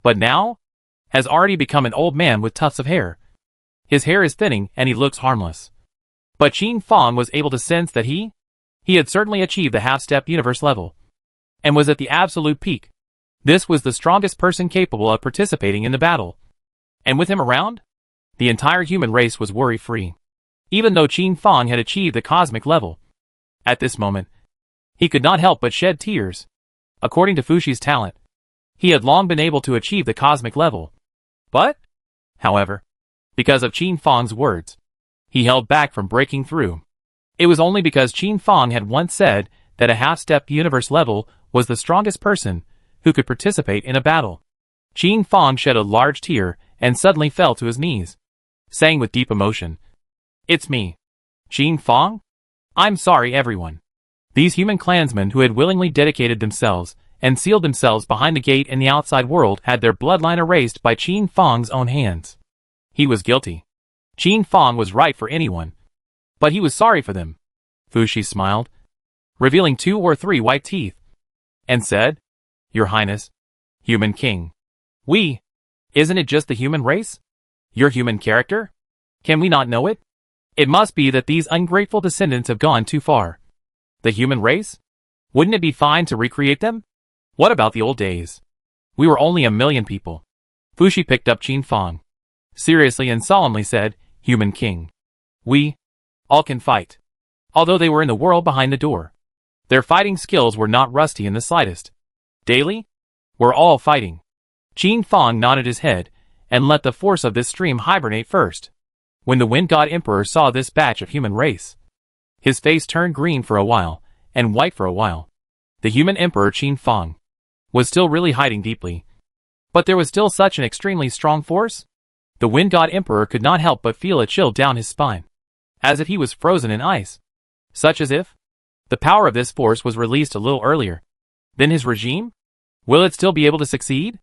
But now, has already become an old man with tufts of hair. His hair is thinning and he looks harmless. But Qin Fang was able to sense that he had certainly achieved the half-step universe level, and was at the absolute peak. This was the strongest person capable of participating in the battle. And with him around, the entire human race was worry-free. Even though Qin Fang had achieved the cosmic level, at this moment, he could not help but shed tears. According to Fushi's talent, he had long been able to achieve the cosmic level. But, however, because of Qin Fang's words, he held back from breaking through. It was only because Qin Fang had once said that a half-step universe level was the strongest person who could participate in a battle. Qin Fang shed a large tear and suddenly fell to his knees, saying with deep emotion, It's me, Qin Fang? I'm sorry everyone. These human clansmen who had willingly dedicated themselves and sealed themselves behind the gate in the outside world had their bloodline erased by Qin Fang's own hands. He was guilty. Qin Fang was right for anyone, but he was sorry for them. Fushi smiled, revealing 2 or 3 white teeth, and said, Your Highness, human king. Isn't it just the human race? Your human character? Can we not know it? It must be that these ungrateful descendants have gone too far. The human race? Wouldn't it be fine to recreate them? What about the old days? We were only 1,000,000 people. Fushi picked up Qin Fang seriously and solemnly said, Human king. We all can fight. Although they were in the world behind the door, their fighting skills were not rusty in the slightest. Daily, we're all fighting. Qin Fang nodded his head and let the force of this stream hibernate first. When the Wind God Emperor saw this batch of human race, his face turned green for a while and white for a while. The human emperor Qin Fang was still really hiding deeply, but there was still such an extremely strong force. The Wind God Emperor could not help but feel a chill down his spine, as if he was frozen in ice. Such as if the power of this force was released a little earlier. Then his regime? Will it still be able to succeed?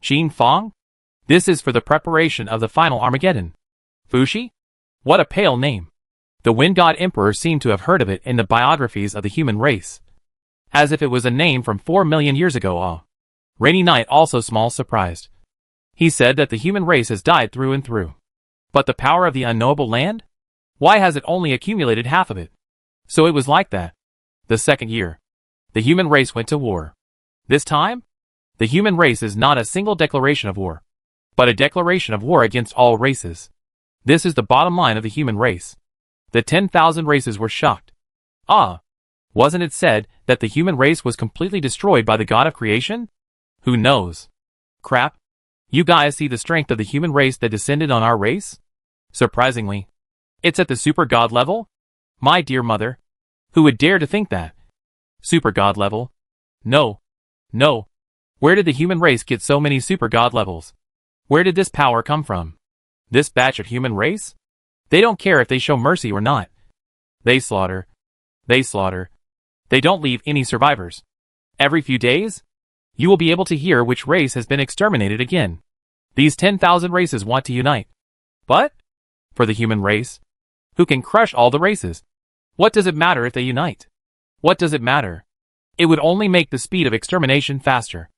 Qin Fang? This is for the preparation of the final Armageddon. Fushi? What a pale name. The Wind God Emperor seemed to have heard of it in the biographies of the human race, as if it was a name from 4 million years ago. Rainy Night also small surprised. He said that the human race has died through and through. But the power of the unknowable land? Why has it only accumulated half of it? So it was like that. The second year, the human race went to war. This time, the human race is not a single declaration of war, but a declaration of war against all races. This is the bottom line of the human race. The 10,000 races were shocked. Wasn't it said that the human race was completely destroyed by the god of creation? Who knows? Crap. You guys see the strength of the human race that descended on our race? Surprisingly, it's at the super god level? My dear mother. Who would dare to think that? Super god level? No. Where did the human race get so many super god levels? Where did this power come from? This batch of human race? They don't care if they show mercy or not. They slaughter. They don't leave any survivors. Every few days, you will be able to hear which race has been exterminated again. These 10,000 races want to unite. But, for the human race, who can crush all the races? What does it matter if they unite? What does it matter? It would only make the speed of extermination faster.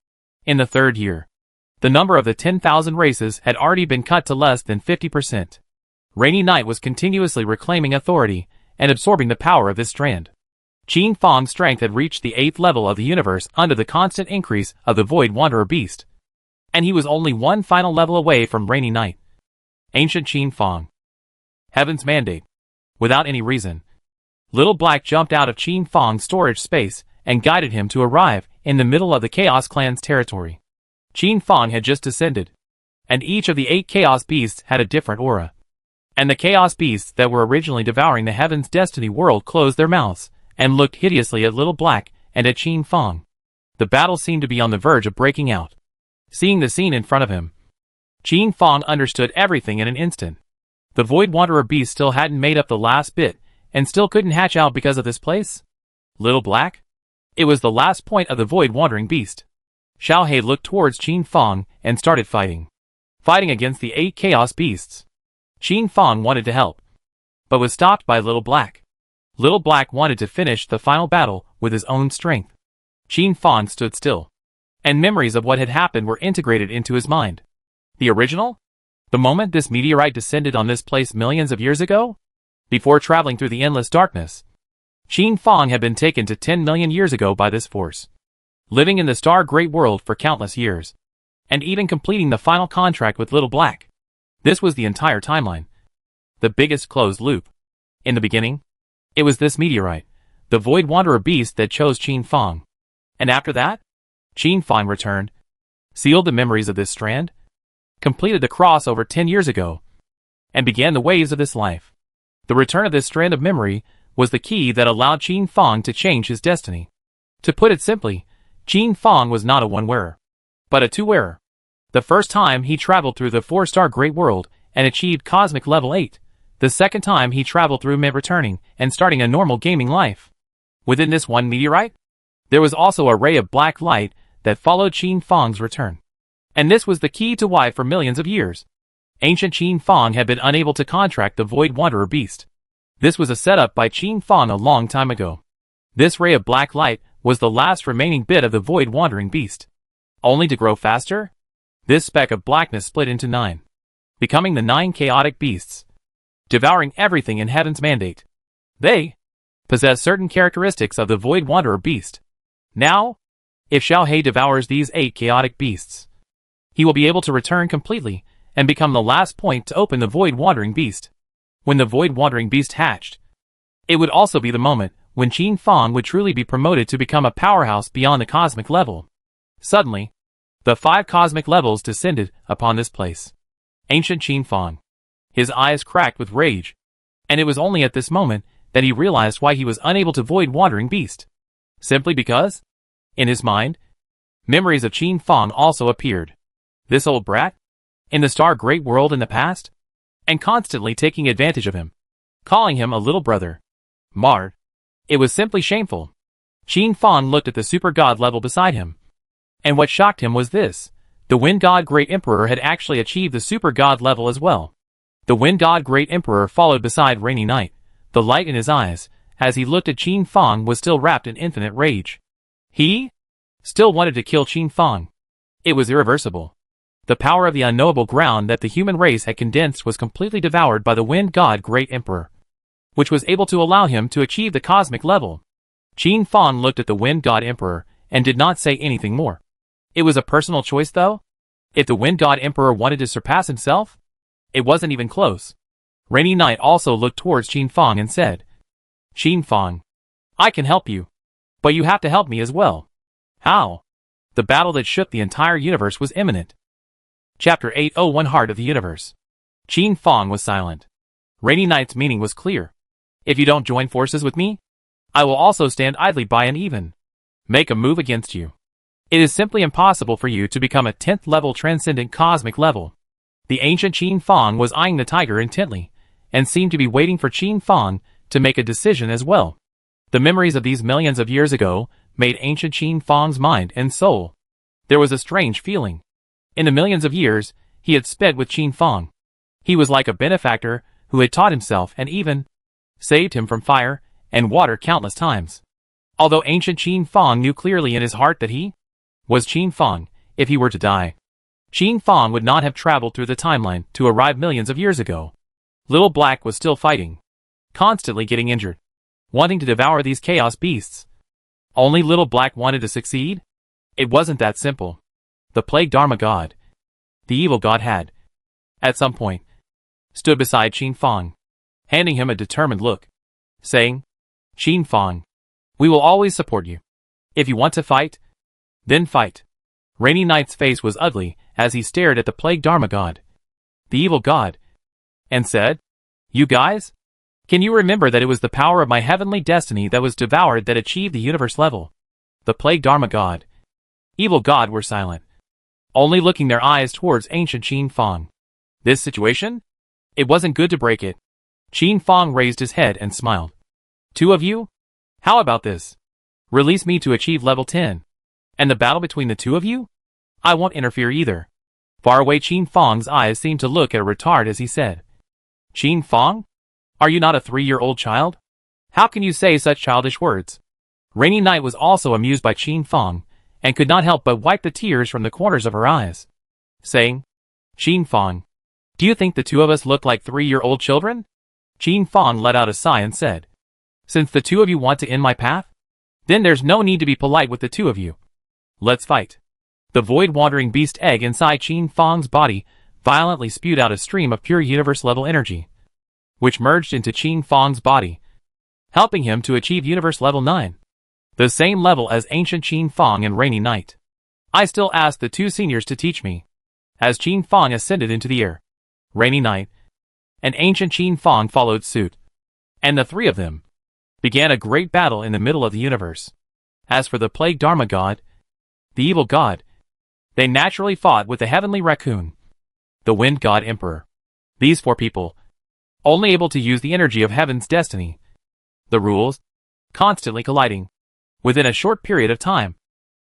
In the 3rd year, the number of the 10,000 races had already been cut to less than 50%. Rainy Night was continuously reclaiming authority and absorbing the power of this strand. Qin Fang's strength had reached the 8th level of the universe under the constant increase of the Void Wanderer beast. And he was only one final level away from Rainy Night. Ancient Qin Fang. Heaven's mandate. Without any reason, Little Black jumped out of Qin Fang's storage space and guided him to arrive in the middle of the Chaos Clan's territory. Qin Fang had just descended, and each of the 8 chaos beasts had a different aura. And the chaos beasts that were originally devouring the Heaven's Destiny world closed their mouths and looked hideously at Little Black and at Qin Fang. The battle seemed to be on the verge of breaking out. Seeing the scene in front of him, Qin Fang understood everything in an instant. The Void Wanderer beast still hadn't made up the last bit, and still couldn't hatch out because of this place? Little Black? It was the last point of the Void Wandering beast. Xiao He looked towards Qin Fang and started fighting. Fighting against the 8 chaos beasts. Qin Fang wanted to help, but was stopped by Little Black. Little Black wanted to finish the final battle with his own strength. Qin Fang stood still, and memories of what had happened were integrated into his mind. The original? The moment this meteorite descended on this place millions of years ago? Before traveling through the endless darkness, Qin Fang had been taken to 10 million years ago by this force, living in the Star Great World for countless years, and even completing the final contract with Little Black. This was the entire timeline. The biggest closed loop. In the beginning, it was this meteorite, the Void Wanderer beast, that chose Qin Fang. And after that, Qin Fang returned, sealed the memories of this strand, completed the crossover 10 years ago, and began the waves of this life. The return of this strand of memory was the key that allowed Qin Fang to change his destiny. To put it simply, Qin Fang was not a one-wearer, but a two-wearer. The first time he traveled through the 4-star Great World and achieved Cosmic Level 8. The second time he traveled through mid returning and starting a normal gaming life. Within this one meteorite, there was also a ray of black light that followed Qin Fang's return. And this was the key to why for millions of years, ancient Qin Fang had been unable to contract the Void Wanderer beast. This was a setup by Qin Fang a long time ago. This ray of black light was the last remaining bit of the Void Wandering beast. Only to grow faster? This speck of blackness split into 9, becoming the 9 chaotic beasts, devouring everything in Heaven's mandate. They possess certain characteristics of the Void Wanderer beast. Now, if Xiao He devours these 8 chaotic beasts, he will be able to return completely and become the last point to open the Void Wandering beast. When the Void Wandering beast hatched, it would also be the moment when Qin Fang would truly be promoted to become a powerhouse beyond the cosmic level. Suddenly, the 5 cosmic levels descended upon this place. Ancient Qin Fang. His eyes cracked with rage, and it was only at this moment that he realized why he was unable to Void Wandering beast. Simply because, in his mind, memories of Qin Fang also appeared. This old brat? In the Star Great World in the past? And constantly taking advantage of him. Calling him a little brother. Marred. It was simply shameful. Qin Fang looked at the super god level beside him. And what shocked him was this. The Wind God Great Emperor had actually achieved the super god level as well. The Wind God Great Emperor followed beside Rainy Night. The light in his eyes, as he looked at Qin Fang, was still wrapped in infinite rage. He still wanted to kill Qin Fang. It was irreversible. The power of the unknowable ground that the human race had condensed was completely devoured by the Wind God Great Emperor, which was able to allow him to achieve the cosmic level. Qin Fang looked at the Wind God Emperor and did not say anything more. It was a personal choice though. If the Wind God Emperor wanted to surpass himself, it wasn't even close. Rainy Night also looked towards Qin Fang and said, Qin Fang, I can help you, but you have to help me as well. How? The battle that shook the entire universe was imminent. Chapter 801 Heart of the Universe. Qin Fang was silent. Rainy Night's meaning was clear. If you don't join forces with me, I will also stand idly by and even make a move against you. It is simply impossible for you to become a 10th level transcendent cosmic level. The ancient Qin Fang was eyeing the tiger intently, and seemed to be waiting for Qin Fang to make a decision as well. The memories of these millions of years ago made ancient Qin Fang's mind and soul. There was a strange feeling. In the millions of years he had spent with Qin Fang, he was like a benefactor who had taught himself and even saved him from fire and water countless times. Although ancient Qin Fang knew clearly in his heart that he was Qin Fang, if he were to die, Qin Fang would not have traveled through the timeline to arrive millions of years ago. Little Black was still fighting, constantly getting injured, wanting to devour these chaos beasts. Only Little Black wanted to succeed? It wasn't that simple. The Plague Dharma God, the evil god, had, at some point, stood beside Qin Fang, handing him a determined look, saying, Qin Fang, we will always support you. If you want to fight, then fight. Rainy Knight's face was ugly as he stared at the plague Dharma god, the evil god, and said, "You guys? Can you remember that it was the power of my heavenly destiny that was devoured that achieved the universe level?" The plague Dharma god, evil god were silent, only looking their eyes towards ancient Qin Fong. This situation? It wasn't good to break it. Qin Fong raised his head and smiled. "Two of you? How about this? Release me to achieve level 10. And the battle between the two of you? I won't interfere either." Far away Qin Fong's eyes seemed to look at a retard as he said, "Qin Fong? Are you not a 3-year-old child? How can you say such childish words?" Rainy Night was also amused by Qin Fong, and could not help but wipe the tears from the corners of her eyes, saying, "Qin Fong, do you think the two of us look like 3-year-old children?" Qin Fong let out a sigh and said, "Since the two of you want to end my path, then there's no need to be polite with the two of you. Let's fight." The void-wandering beast egg inside Qin Fong's body violently spewed out a stream of pure universe-level energy, which merged into Qin Fong's body, helping him to achieve universe level 9. The same level as ancient Qin Fong and Rainy Night. I still ask the two seniors to teach me. As Qin Fong ascended into the air, Rainy Night and ancient Qin Fong followed suit, and the three of them began a great battle in the middle of the universe. As for the plague Dharma god, the evil god, they naturally fought with the heavenly raccoon, the wind god emperor. These four people, only able to use the energy of heaven's destiny, the rules, constantly colliding, within a short period of time,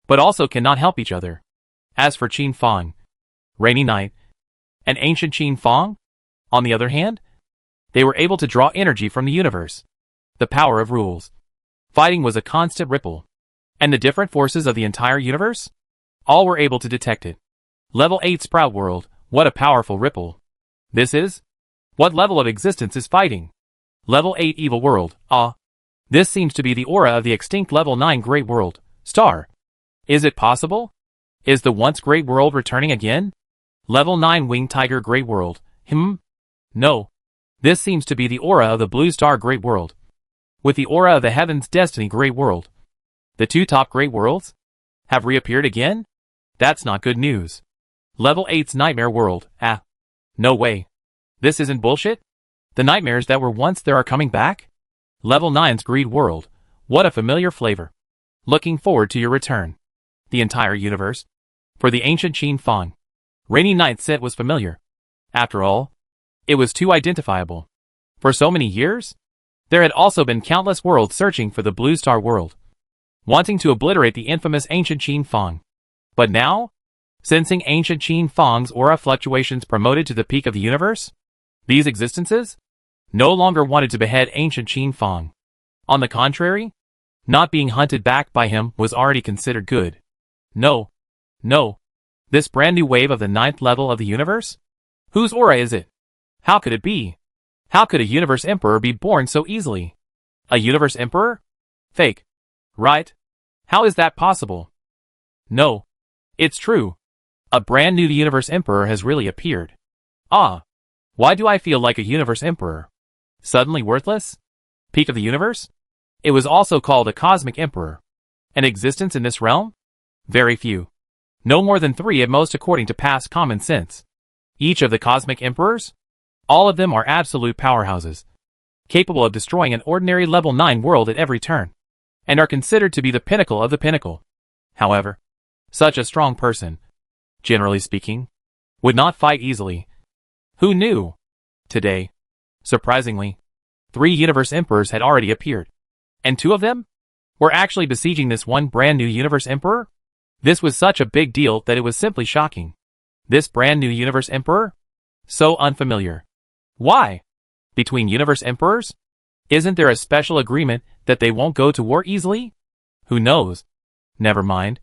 but also cannot help each other. As for Qin Fong, Rainy Night, and ancient Qin Fong, on the other hand, they were able to draw energy from the universe, the power of rules. Fighting was a constant ripple, and the different forces of the entire universe, all were able to detect it. Level 8 Sprout World, what a powerful ripple. This is? What level of existence is fighting? Level 8 Evil World, this seems to be the aura of the extinct level 9 Great World, Star. Is it possible? Is the once Great World returning again? Level 9 Winged Tiger Great World, No. This seems to be the aura of the Blue Star Great World, with the aura of the Heaven's Destiny Great World. The two top Great Worlds have reappeared again? That's not good news. Level 8's Nightmare World, no way. This isn't bullshit? The nightmares that were once there are coming back? Level 9's Greed World, what a familiar flavor. Looking forward to your return. The entire universe. For the ancient Qin Fong, Rainy Night set was familiar. After all, it was too identifiable. For so many years, there had also been countless worlds searching for the Blue Star World, wanting to obliterate the infamous ancient Qin Fong. But now, sensing ancient Qin Fong's aura fluctuations promoted to the peak of the universe, these existences no longer wanted to behead ancient Qin Fong. On the contrary, not being hunted back by him was already considered good. No. This brand new wave of the 9th level of the universe? Whose aura is it? How could it be? How could a universe emperor be born so easily? A universe emperor? Fake. Right? How is that possible? No. It's true. A brand new universe emperor has really appeared. Why do I feel like a universe emperor? Suddenly worthless? Peak of the universe? It was also called a cosmic emperor. An existence in this realm? Very few. No more than 3 at most according to past common sense. Each of the cosmic emperors? All of them are absolute powerhouses, capable of destroying an ordinary level 9 world at every turn, and are considered to be the pinnacle of the pinnacle. However, such a strong person, generally speaking, would not fight easily. Who knew? Today, surprisingly, 3 universe emperors had already appeared, and 2 of them were actually besieging this one brand new universe emperor? This was such a big deal that it was simply shocking. This brand new universe emperor? So unfamiliar. Why? Between universe emperors? Isn't there a special agreement that they won't go to war easily? Who knows? Never mind.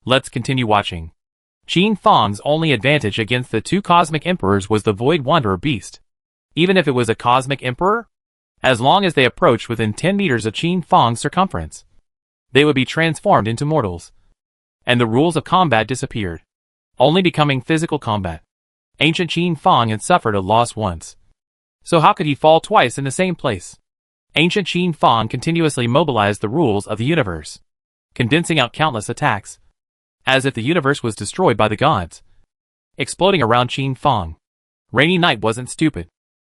Let's continue watching. Qin Fong's only advantage against the 2 cosmic emperors was the Void Wanderer beast. Even if it was a cosmic emperor, as long as they approached within 10 meters of Qin Fong's circumference, they would be transformed into mortals, and the rules of combat disappeared, only becoming physical combat. Ancient Qin Fong had suffered a loss once, so how could he fall twice in the same place? Ancient Qin Fong continuously mobilized the rules of the universe, condensing out countless attacks, as if the universe was destroyed by the gods, exploding around Qin Fong. Rainy Knight wasn't stupid.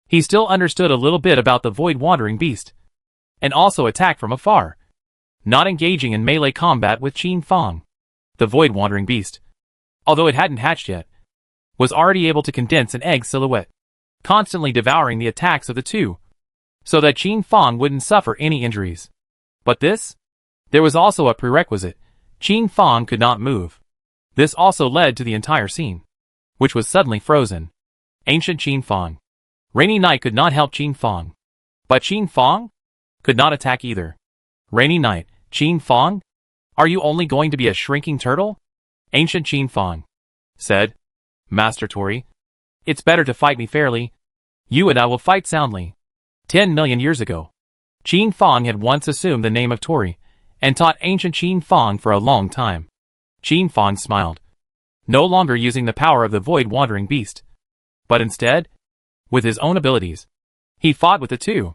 He still understood a little bit about the void-wandering beast, and also attacked from afar, not engaging in melee combat with Qin Fong. The void-wandering beast, although it hadn't hatched yet, was already able to condense an egg silhouette, constantly devouring the attacks of the two, so that Qin Fong wouldn't suffer any injuries. But there was also a prerequisite. Qin Fong could not move. This also led to the entire scene, which was suddenly frozen. Ancient Qin Fong. Rainy Knight could not help Qin Fong, but Qin Fong could not attack either. Rainy Knight, Qin Fong? Are you only going to be a shrinking turtle? Ancient Qin Fong said, Master Tori, it's better to fight me fairly. You and I will fight soundly. 10 million years ago, Qin Fong had once assumed the name of Tori, and taught ancient Qin Fong for a long time. Qin Fong smiled, no longer using the power of the void-wandering beast, but instead, with his own abilities, he fought with the two.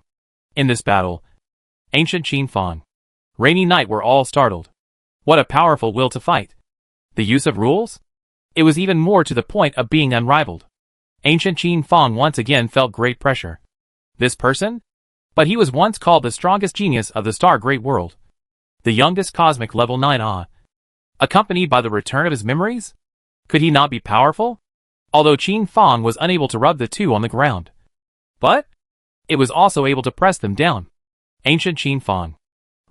In this battle, ancient Qin Fong, Rainy Knight were all startled. What a powerful will to fight. The use of rules? It was even more to the point of being unrivaled. Ancient Qin Fong once again felt great pressure. This person? But he was once called the strongest genius of the Star Great World. The youngest cosmic level 9 accompanied by the return of his memories? Could he not be powerful? Although Qin Fong was unable to rub the two on the ground, but it was also able to press them down. Ancient Qin Fong.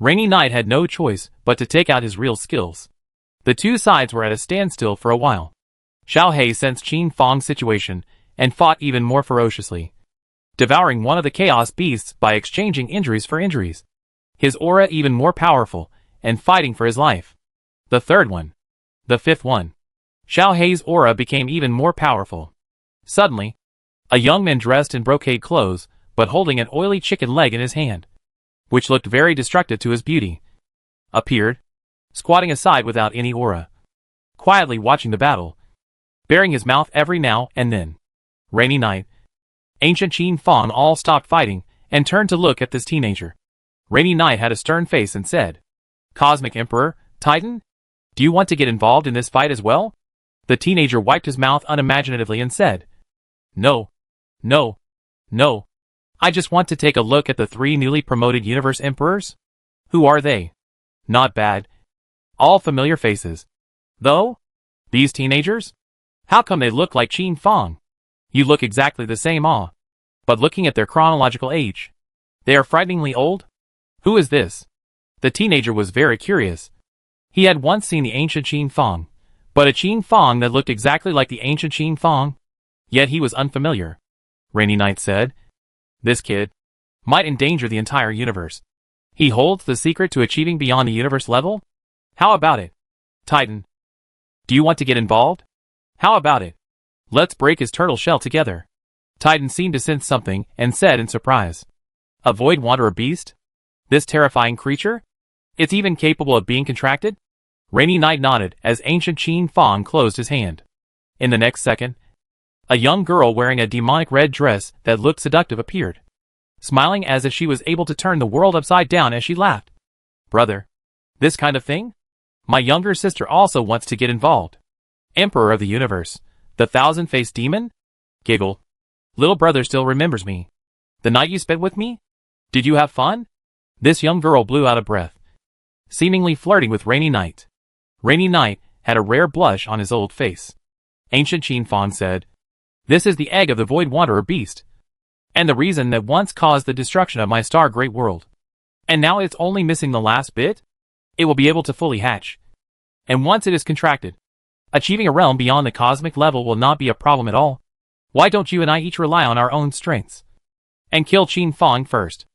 Rainy Knight had no choice but to take out his real skills. The two sides were at a standstill for a while. Xiao Hei sensed Qin Fong's situation and fought even more ferociously, devouring one of the chaos beasts by exchanging injuries for injuries. His aura even more powerful, and fighting for his life. The third one. The fifth one. Xiao Hei's aura became even more powerful. Suddenly, a young man dressed in brocade clothes, but holding an oily chicken leg in his hand, which looked very destructive to his beauty, appeared, squatting aside without any aura, quietly watching the battle, baring his mouth every now and then. Rainy Knight, Ancient Qin Fong all stopped fighting and turned to look at this teenager. Rainy Knight had a stern face and said, Cosmic Emperor, Titan? Do you want to get involved in this fight as well? The teenager wiped his mouth unimaginatively and said, No. No. No. I just want to take a look at the 3 newly promoted Universe Emperors. Who are they? Not bad. All familiar faces. Though? These teenagers? How come they look like Qin Fong? You look exactly the same, but looking at their chronological age, they are frighteningly old? Who is this? The teenager was very curious. He had once seen the ancient Qin Fong, but a Qin Fong that looked exactly like the ancient Qin Fong. Yet he was unfamiliar. Rainy Knight said, This kid might endanger the entire universe. He holds the secret to achieving beyond the universe level? How about it? Titan, do you want to get involved? How about it? Let's break his turtle shell together. Titan seemed to sense something and said in surprise, A void wanderer beast? This terrifying creature? It's even capable of being contracted? Rainy Knight nodded as ancient Qin Fong closed his hand. In the next second, a young girl wearing a demonic red dress that looked seductive appeared, smiling as if she was able to turn the world upside down as she laughed. Brother, this kind of thing? My younger sister also wants to get involved. Emperor of the universe, the thousand-faced demon? Giggle. Little brother still remembers me. The night you spent with me? Did you have fun? This young girl blew out a breath, seemingly flirting with Rainy Knight. Rainy Knight had a rare blush on his old face. Ancient Qin Fong said, This is the egg of the Void Wanderer beast, and the reason that once caused the destruction of my star great world. And now it's only missing the last bit? It will be able to fully hatch. And once it is contracted, achieving a realm beyond the cosmic level will not be a problem at all. Why don't you and I each rely on our own strengths and kill Qin Fong first?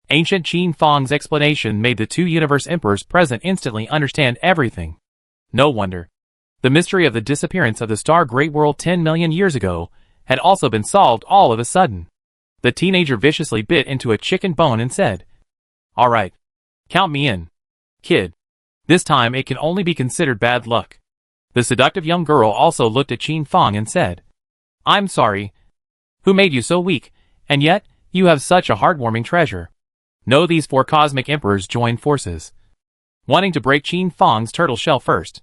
Ancient Qin Fong's explanation made the 2 universe emperors present instantly understand everything. No wonder. The mystery of the disappearance of the star great world 10 million years ago had also been solved all of a sudden. The teenager viciously bit into a chicken bone and said, All right. Count me in. Kid. This time it can only be considered bad luck. The seductive young girl also looked at Qin Fong and said, I'm sorry. Who made you so weak, and yet, you have such a heartwarming treasure. No, these 4 cosmic emperors joined forces, wanting to break Qin Fong's turtle shell first.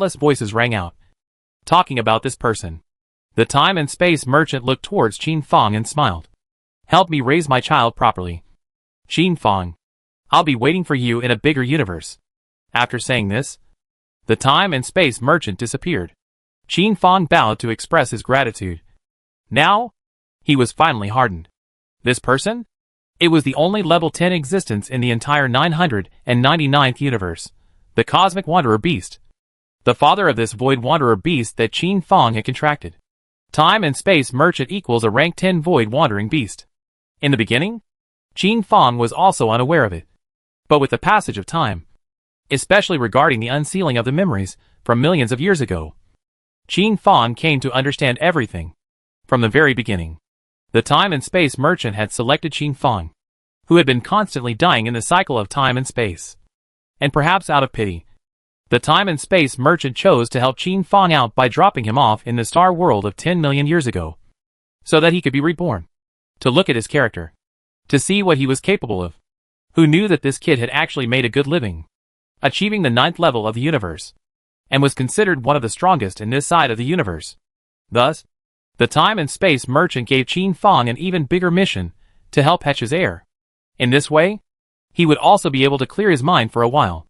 countless voices rang out, talking about this person. The time and space merchant looked towards Qin Fang and smiled. Help me raise my child properly. Qin Fang, I'll be waiting for you in a bigger universe. After saying this, the time and space merchant disappeared. Qin Fang bowed to express his gratitude. Now, he was finally hardened. This person? It was the only level 10 existence in the entire 999th universe, the Cosmic Wanderer Beast. The father of this Void Wanderer Beast that Qin Fang had contracted. Time and space merchant equals a rank 10 Void Wandering Beast. In the beginning, Qin Fang was also unaware of it. But with the passage of time, especially regarding the unsealing of the memories from millions of years ago, Qin Fang came to understand everything. From the very beginning, the time and space merchant had selected Qin Fang, who had been constantly dying in the cycle of time and space. And perhaps out of pity, the time and space merchant chose to help Qin Fang out by dropping him off in the star world of 10 million years ago, so that he could be reborn, to look at his character, to see what he was capable of. Who knew that this kid had actually made a good living, achieving the 9th level of the universe, and was considered one of the strongest in this side of the universe. Thus, the time and space merchant gave Qin Fang an even bigger mission, to help hatch his heir. In this way, he would also be able to clear his mind for a while.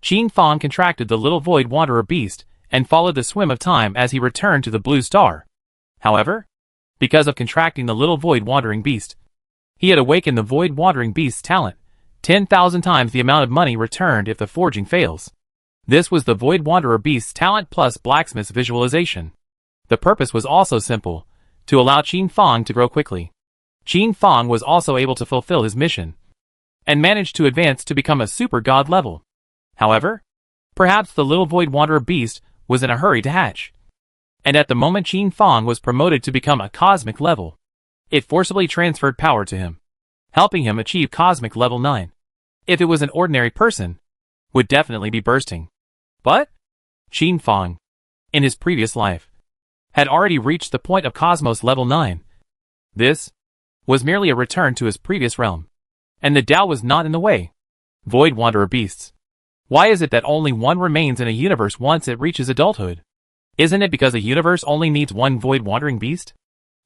Qin Fang contracted the little Void Wanderer Beast, and followed the swim of time as he returned to the Blue Star. However, because of contracting the little Void Wandering Beast, He had awakened the void-wandering beast's talent, 10,000 times the amount of money returned if the forging fails. This was the Void Wanderer beast's talent plus blacksmith's visualization. The purpose was also simple, to allow Qin Fang to grow quickly. Qin Fang was also able to fulfill his mission, and managed to advance to become a super god level. However, perhaps the little Void Wanderer beast was in a hurry to hatch. And at the moment Qin Fang was promoted to become a cosmic level, it forcibly transferred power to him, helping him achieve cosmic level 9. If it was an ordinary person, would definitely be bursting. But Qin Fang, in his previous life, had already reached the point of Cosmos level 9. This was merely a return to his previous realm, and the Tao was not in the way. Void Wanderer beasts. Why is it that only one remains in a universe once it reaches adulthood? Isn't it because a universe only needs one void wandering beast?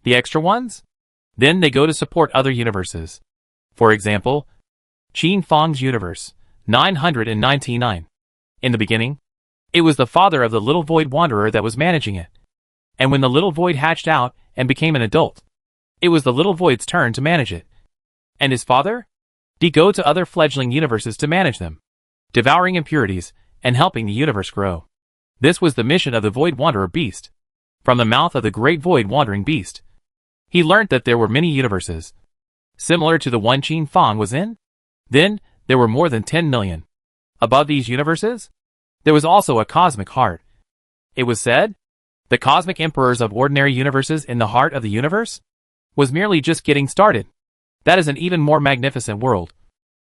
The extra ones? Then they go to support other universes. For example, Qin Fang's universe, 999. In the beginning, it was the father of the little void wanderer that was managing it. And when the little void hatched out and became an adult, it was the little void's turn to manage it. And his father? He'd go to other fledgling universes to manage them, devouring impurities and helping the universe grow. This was the mission of the Void Wanderer beast. From the mouth of the great void wandering beast, he learned that there were many universes, similar to the one Qin Fang was in. Then, there were more than 10 million. Above these universes, there was also a cosmic heart. It was said, the cosmic emperors of ordinary universes in the heart of the universe was merely just getting started. That is an even more magnificent world.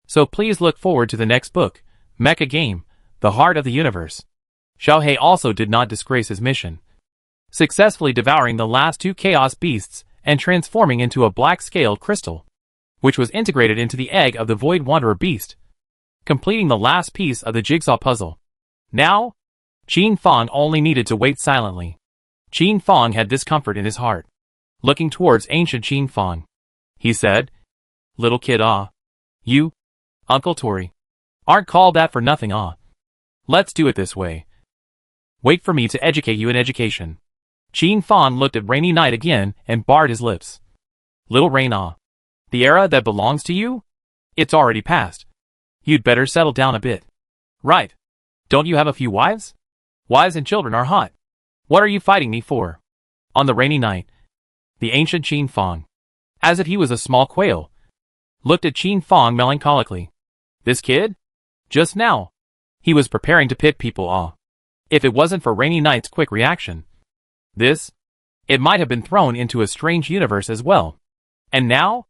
So please look forward to the next book, Mecha Game, The Heart of the Universe. Xiaohei also did not disgrace his mission, successfully devouring the last 2 chaos beasts and transforming into a black-scaled crystal, which was integrated into the egg of the Void Wanderer beast, completing the last piece of the jigsaw puzzle. Now, Qin Fang only needed to wait silently. Qin Fang had discomfort in his heart. Looking towards ancient Qin Fang, he said, "Little kid, you, Uncle Tori, aren't called that for nothing, Let's do it this way. Wait for me to educate you in education." Qin Fang looked at Rainy Night again and barred his lips. "Little Rain, the era that belongs to you? It's already passed. You'd better settle down a bit." "Right. Don't you have a few wives? Wives and children are hot. What are you fighting me for?" On the Rainy Night, the ancient Qin Fang, as if he was a small quail, looked at Qin Fang melancholically. This kid? Just now, he was preparing to pit people, If it wasn't for Rainy Night's quick reaction, it might have been thrown into a strange universe as well. And now,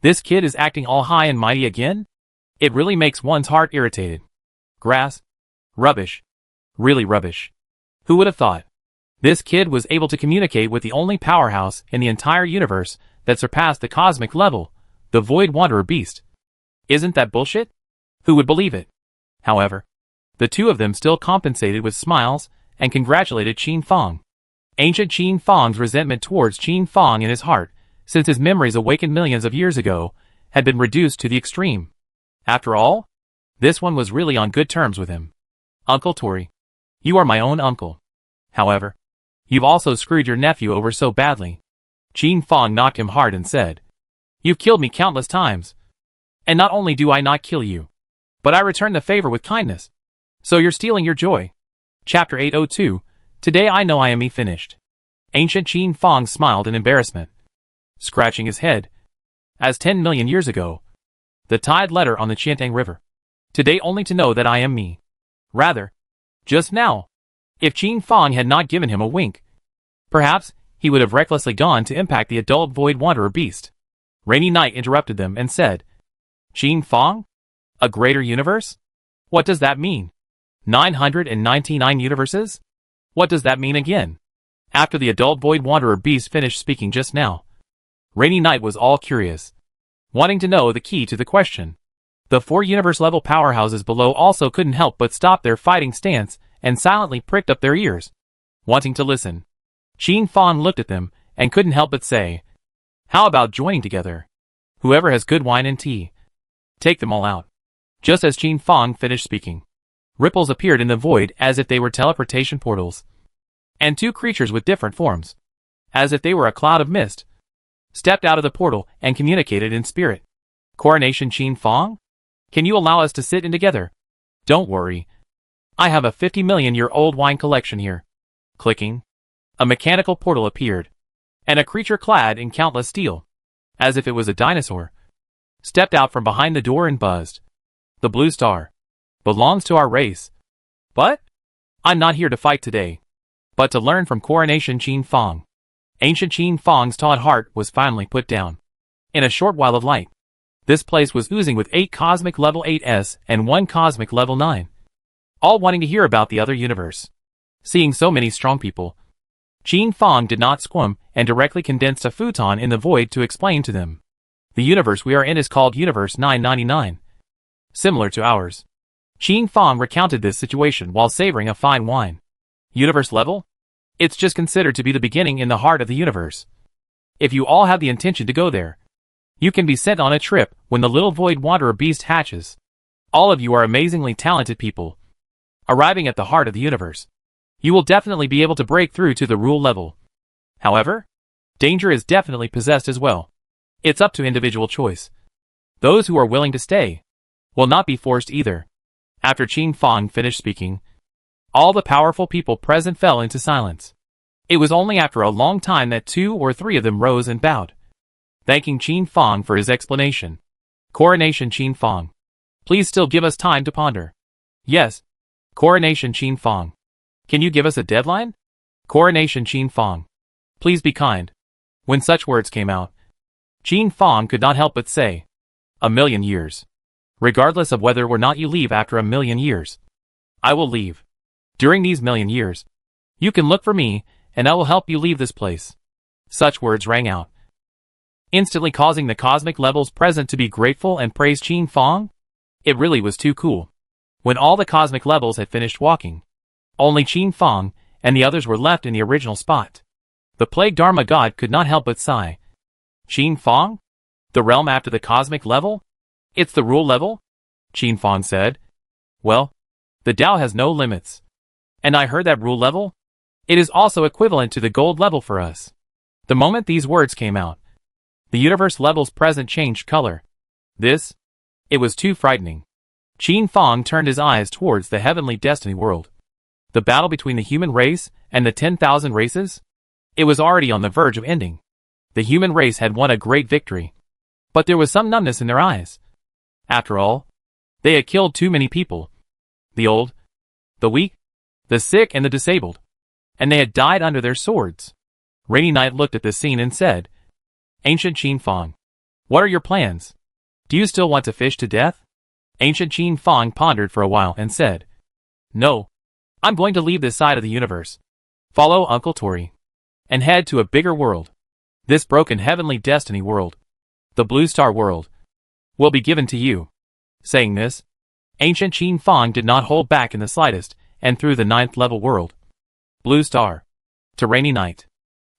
this kid is acting all high and mighty again? It really makes one's heart irritated. Grass. Rubbish. Really rubbish. Who would have thought? This kid was able to communicate with the only powerhouse in the entire universe that surpassed the cosmic level, the Void Wanderer beast. Isn't that bullshit? Who would believe it? However, the two of them still compensated with smiles and congratulated Qin Fang. Ancient Qin Fang's resentment towards Qin Fang in his heart, since his memories awakened millions of years ago, had been reduced to the extreme. After all, this one was really on good terms with him. "Uncle Tori, you are my own uncle. However, you've also screwed your nephew over so badly." Qin Fang knocked him hard and said, "You've killed me countless times. And not only do I not kill you, but I return the favor with kindness. So you're stealing your joy." Chapter 802, Today I know I am finished. Ancient Qin Fang smiled in embarrassment, scratching his head. As 10 million years ago, the tide letter on the Qiantang River. Today only to know that I am me. Rather, just now, if Qin Fang had not given him a wink, perhaps he would have recklessly gone to impact the adult Void Wanderer beast. Rainy Night interrupted them and said, "Qin Fang? A greater universe? What does that mean? 999 universes? What does that mean again?" After the adult Void Wanderer beast finished speaking just now, Rainy Night was all curious, wanting to know the key to the question. The 4 universe-level powerhouses below also couldn't help but stop their fighting stance and silently pricked up their ears, wanting to listen. Qin Fang looked at them and couldn't help but say, "How about joining together? Whoever has good wine and tea, take them all out." Just as Qin Fang finished speaking, ripples appeared in the void as if they were teleportation portals, and 2 creatures with different forms, as if they were a cloud of mist, stepped out of the portal and communicated in spirit. Coronation Qin Fong? Can you allow us to sit in together? Don't worry. I have a 50-million-year-old wine collection here. Clicking. A mechanical portal appeared, and a creature clad in countless steel, as if it was a dinosaur, stepped out from behind the door and buzzed. The blue star belongs to our race. But I'm not here to fight today, but to learn from Coronation Qin Fong. Ancient Qin Fong's taut heart was finally put down. In a short while of light, this place was oozing with 8 cosmic level 8s and 1 cosmic level 9, all wanting to hear about the other universe. Seeing so many strong people, Qin Fong did not squirm and directly condensed a futon in the void to explain to them. The universe we are in is called Universe 999, similar to ours. Qin Fong recounted this situation while savoring a fine wine. Universe level? It's just considered to be the beginning in the heart of the universe. If you all have the intention to go there, you can be sent on a trip when the little void wanderer beast hatches. All of you are amazingly talented people. Arriving at the heart of the universe, you will definitely be able to break through to the rule level. However, danger is definitely possessed as well. It's up to individual choice. Those who are willing to stay will not be forced either. After Qin Fong finished speaking, all the powerful people present fell into silence. It was only after a long time that 2 or 3 of them rose and bowed, thanking Qin Fong for his explanation. Coronation Qin Fong. Please still give us time to ponder. Yes. Coronation Qin Fong. Can you give us a deadline? Coronation Qin Fong. Please be kind. When such words came out, Qin Fong could not help but say, 1,000,000 years. Regardless of whether or not you leave after 1,000,000 years, I will leave. During these 1,000,000 years, you can look for me, and I will help you leave this place. Such words rang out, instantly causing the cosmic levels present to be grateful and praise Qin Fong. It really was too cool. When all the cosmic levels had finished walking, only Qin Fong and the others were left in the original spot. The plague Dharma god could not help but sigh. Qin Fong? The realm after the cosmic level? It's the rule level? Qin Fong said. Well, the Tao has no limits. And I heard that rule level? It is also equivalent to the gold level for us. The moment these words came out, the universe levels present changed color. It was too frightening. Qin Fong turned his eyes towards the heavenly destiny world. The battle between the human race and the 10,000 races? It was already on the verge of ending. The human race had won a great victory. But there was some numbness in their eyes. After all, they had killed too many people. The old, the weak, the sick and the disabled. And they had died under their swords. Rainy Night looked at the scene and said, Ancient Qin Fong, what are your plans? Do you still want to fish to death? Ancient Qin Fong pondered for a while and said, No, I'm going to leave this side of the universe, follow Uncle Tori, and head to a bigger world. This broken heavenly destiny world, the Blue Star world, will be given to you. Saying this, Ancient Qin Fong did not hold back in the slightest and threw the 9th level world, Blue Star, to Rainy Night.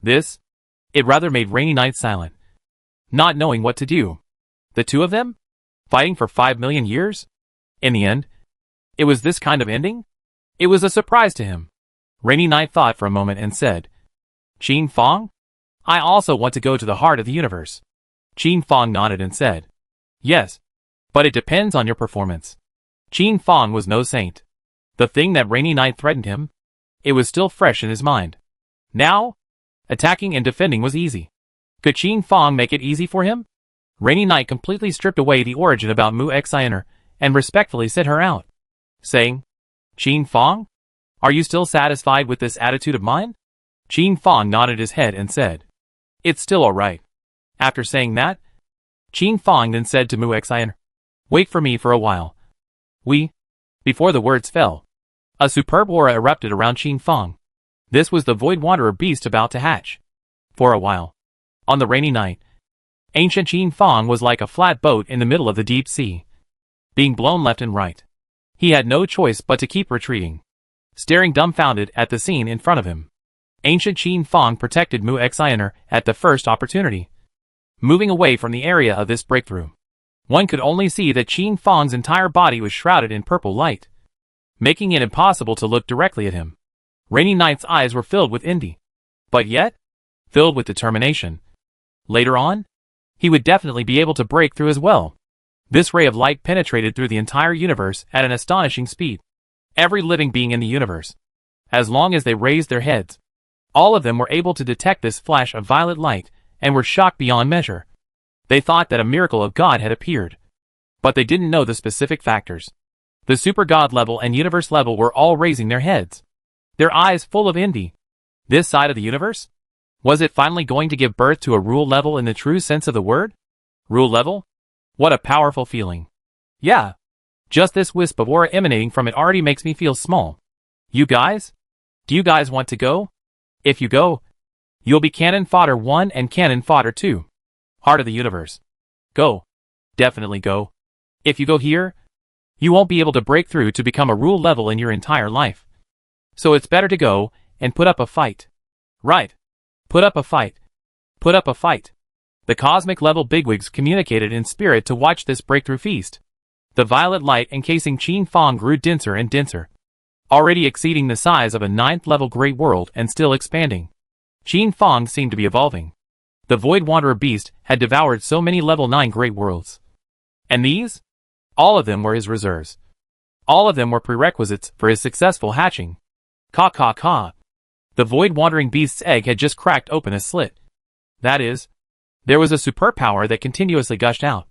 It rather made Rainy Night silent, not knowing what to do. The two of them? Fighting for 5,000,000 years? In the end, it was this kind of ending? It was a surprise to him. Rainy Night thought for a moment and said, Qin Fong? I also want to go to the heart of the universe. Qin Fong nodded and said, Yes, but it depends on your performance. Qin Fong was no saint. The thing that Rainy Night threatened him, it was still fresh in his mind. Now, attacking and defending was easy. Could Qin Fong make it easy for him? Rainy Night completely stripped away the origin about Mu Xiner and respectfully sent her out, saying, Qin Fong? Are you still satisfied with this attitude of mine? Qin Fong nodded his head and said, It's still alright. After saying that, Qin Fong then said to Mu Xiner, Wait for me for a while. Before the words fell, a superb aura erupted around Qin Fong. This was the Void Wanderer beast about to hatch. For a while, on the Rainy Night, Ancient Qin Fong was like a flat boat in the middle of the deep sea, being blown left and right. He had no choice but to keep retreating, staring dumbfounded at the scene in front of him. Ancient Qin Fong protected Mu Xiner at the first opportunity, moving away from the area of this breakthrough. One could only see that Qin Fong's entire body was shrouded in purple light, making it impossible to look directly at him. Rainy Night's eyes were filled with envy, but yet, filled with determination. Later on, he would definitely be able to break through as well. This ray of light penetrated through the entire universe at an astonishing speed. Every living being in the universe, as long as they raised their heads, all of them were able to detect this flash of violet light and were shocked beyond measure. They thought that a miracle of God had appeared. But they didn't know the specific factors. The super God level and universe level were all raising their heads, their eyes full of envy. This side of the universe? Was it finally going to give birth to a rule level in the true sense of the word? Rule level? What a powerful feeling. Yeah. Just this wisp of aura emanating from it already makes me feel small. You guys? Do you guys want to go? If you go, you'll be Cannon Fodder 1 and Cannon Fodder 2. Heart of the universe. Go. Definitely go. If you go here, you won't be able to break through to become a rule level in your entire life. So it's better to go and put up a fight. Right. Put up a fight. Put up a fight. The cosmic level bigwigs communicated in spirit to watch this breakthrough feast. The violet light encasing Qin Fong grew denser and denser, already exceeding the size of a 9th level great world and still expanding. Qin Fong seemed to be evolving. The Void Wanderer beast had devoured so many level 9 great worlds. And these? All of them were his reserves. All of them were prerequisites for his successful hatching. Caw caw caw. The Void Wandering beast's egg had just cracked open a slit. That is, there was a superpower that continuously gushed out.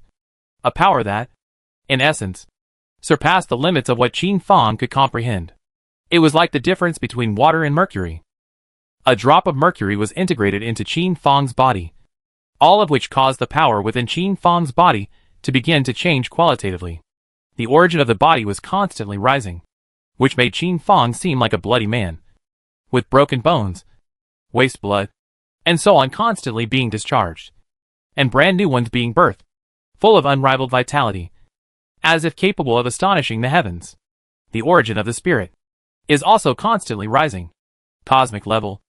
A power that, in essence, surpassed the limits of what Qin Fong could comprehend. It was like the difference between water and mercury. A drop of mercury was integrated into Qin Fong's body, all of which caused the power within Qin Fong's body to begin to change qualitatively. The origin of the body was constantly rising, which made Qin Fong seem like a bloody man, with broken bones, waste blood, and so on constantly being discharged, and brand new ones being birthed, full of unrivaled vitality, as if capable of astonishing the heavens. The origin of the spirit is also constantly rising. Cosmic level.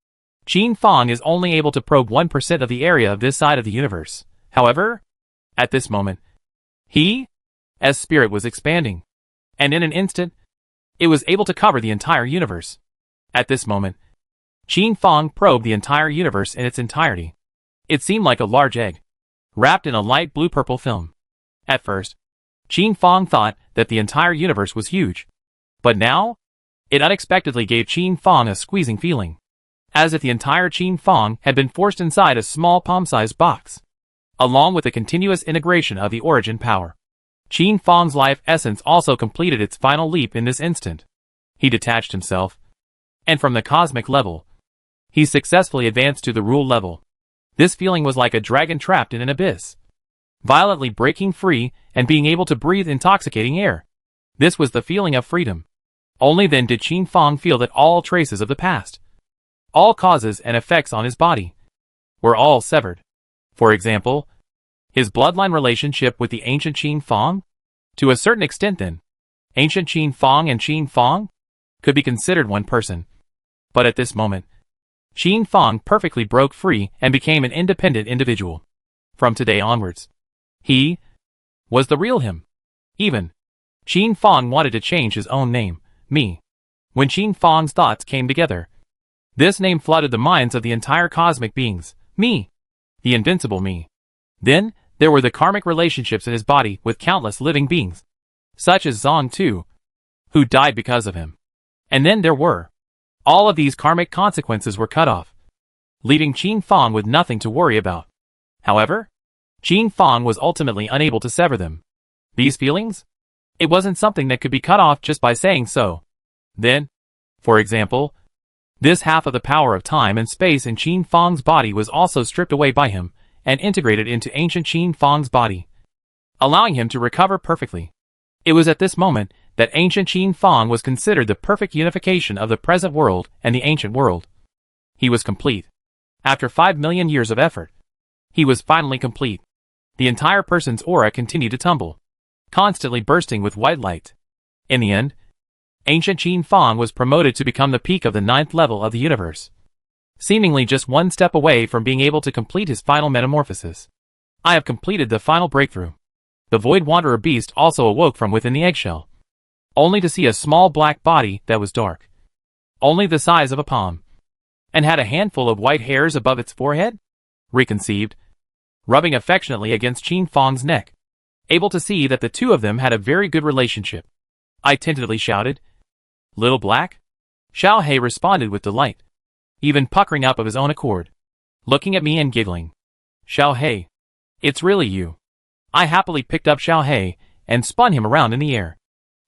Qin Fong is only able to probe 1% of the area of this side of the universe. However, at this moment, as spirit was expanding, and in an instant, it was able to cover the entire universe. At this moment, Qin Fong probed the entire universe in its entirety. It seemed like a large egg, wrapped in a light blue-purple film. At first, Qin Fong thought that the entire universe was huge. But now, it unexpectedly gave Qin Fong a squeezing feeling, as if the entire Qin Fong had been forced inside a small palm-sized box, along with the continuous integration of the origin power. Qin Fong's life essence also completed its final leap in this instant. He detached himself, and from the cosmic level, he successfully advanced to the rule level. This feeling was like a dragon trapped in an abyss, violently breaking free and being able to breathe intoxicating air. This was the feeling of freedom. Only then did Qin Fong feel that all traces of the past, all causes and effects on his body, were all severed. For example, his bloodline relationship with the ancient Qin Fong? To a certain extent then, ancient Qin Fong and Qin Fong could be considered one person. But at this moment, Qin Fong perfectly broke free and became an independent individual. From today onwards, he was the real him. Even, Qin Fong wanted to change his own name, Me. When Qin Fong's thoughts came together, this name flooded the minds of the entire cosmic beings. Me. The invincible Me. Then, there were the karmic relationships in his body with countless living beings, such as Zong Tu, who died because of him. And then there were, all of these karmic consequences were cut off, leaving Qin Fong with nothing to worry about. However, Qin Fong was ultimately unable to sever them. These feelings? It wasn't something that could be cut off just by saying so. Then, for example, this half of the power of time and space in Qin Fong's body was also stripped away by him and integrated into ancient Qin Fong's body, allowing him to recover perfectly. It was at this moment that ancient Qin Fong was considered the perfect unification of the present world and the ancient world. He was complete. After 5 million years of effort, he was finally complete. The entire person's aura continued to tumble, constantly bursting with white light. In the end, ancient Qin Fong was promoted to become the peak of the 9th level of the universe, seemingly just one step away from being able to complete his final metamorphosis. I have completed the final breakthrough. The Void Wanderer beast also awoke from within the eggshell, only to see a small black body that was dark, only the size of a palm, and had a handful of white hairs above its forehead. Reconceived, rubbing affectionately against Qin Fang's neck, able to see that the two of them had a very good relationship. I tentatively shouted, "Little Black?" Xiao He responded with delight, even puckering up of his own accord, looking at me and giggling. "Xiao He, it's really you." I happily picked up Xiao He and spun him around in the air.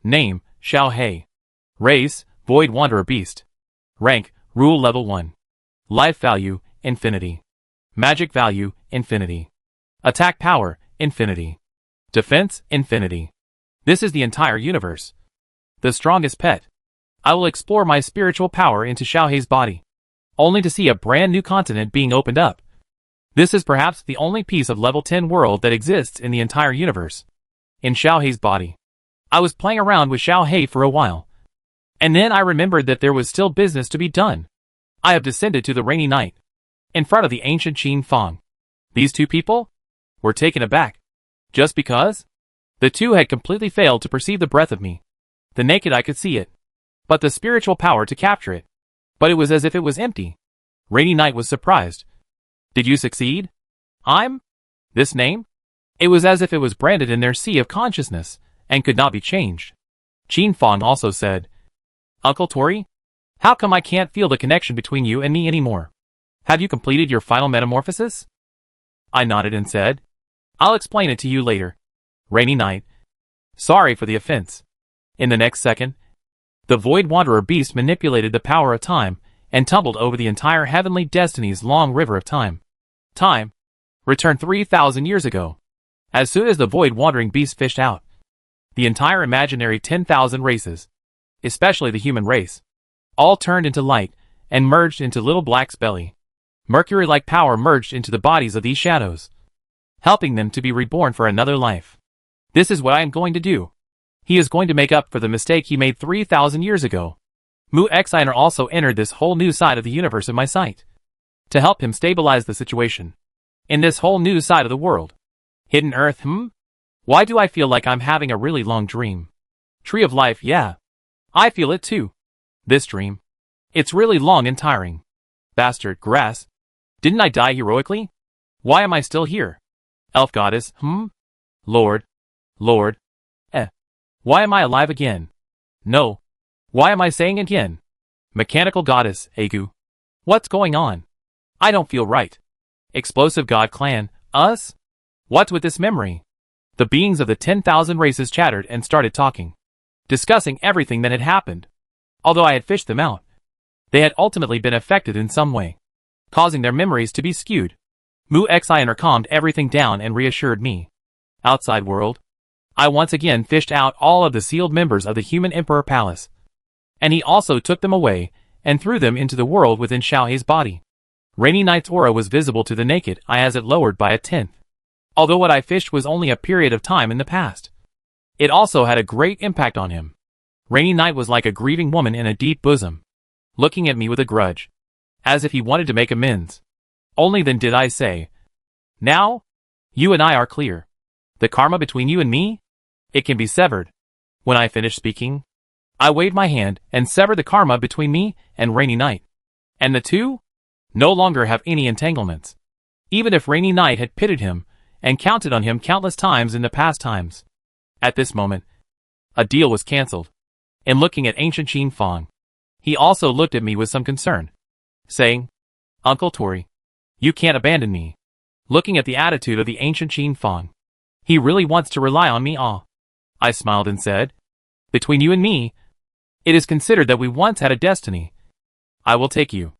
Name, Xiao He. Race, Void Wanderer Beast. Rank, Rule Level 1. Life Value, Infinity. Magic Value, Infinity. Attack Power, Infinity. Defense, Infinity. This is the entire universe. The strongest pet. I will explore my spiritual power into Xiao He's body, only to see a brand new continent being opened up. This is perhaps the only piece of level 10 world that exists in the entire universe. In Xiao He's body. I was playing around with Xiao He for a while, and then I remembered that there was still business to be done. I have descended to the rainy night, in front of the ancient Qin Fang. These two people were taken aback. Just because? The two had completely failed to perceive the breath of me. The naked eye could see it, but the spiritual power to capture it. But it was as if it was empty. Rainy Night was surprised. Did you succeed? I'm? This name? It was as if it was branded in their sea of consciousness, and could not be changed. Qin Fang also said, Uncle Tori? How come I can't feel the connection between you and me anymore? Have you completed your final metamorphosis? I nodded and said, I'll explain it to you later. Rainy Night. Sorry for the offense. In the next second, the Void Wanderer beast manipulated the power of time and tumbled over the entire heavenly destiny's long river of time. Time returned 3,000 years ago. As soon as the Void Wandering beast fished out, the entire imaginary 10,000 races, especially the human race, all turned into light and merged into Little Black's belly. Mercury-like power merged into the bodies of these shadows, helping them to be reborn for another life. This is what I am going to do. He is going to make up for the mistake he made 3,000 years ago. Mu Xiner also entered this whole new side of the universe in my sight, to help him stabilize the situation. In this whole new side of the world. Hidden Earth, Why do I feel like I'm having a really long dream? Tree of Life, yeah. I feel it too. This dream. It's really long and tiring. Bastard, grass. Didn't I die heroically? Why am I still here? Elf Goddess, Lord. Why am I alive again? No. Why am I saying again? Mechanical Goddess, Agu. What's going on? I don't feel right. Explosive God Clan, us? What's with this memory? The beings of the 10,000 races chattered and started talking, discussing everything that had happened. Although I had fished them out, they had ultimately been affected in some way, causing their memories to be skewed. Mu Xiner calmed everything down and reassured me. Outside world. I once again fished out all of the sealed members of the human Emperor Palace, and he also took them away and threw them into the world within Xiao He's body. Rainy Night's aura was visible to the naked eye as it lowered by 1/10. Although what I fished was only a period of time in the past, it also had a great impact on him. Rainy Night was like a grieving woman in a deep bosom, looking at me with a grudge, as if he wanted to make amends. Only then did I say, Now? You and I are clear. The karma between you and me? It can be severed. When I finished speaking, I waved my hand and severed the karma between me and Rainy Night. And the two no longer have any entanglements. Even if Rainy Night had pitied him and counted on him countless times in the past times. At this moment, a deal was cancelled. And looking at ancient Qin Fang, he also looked at me with some concern, saying, Uncle Tori, you can't abandon me. Looking at the attitude of the ancient Qin Fang, he really wants to rely on me. I smiled and said, Between you and me, it is considered that we once had a destiny. I will take you.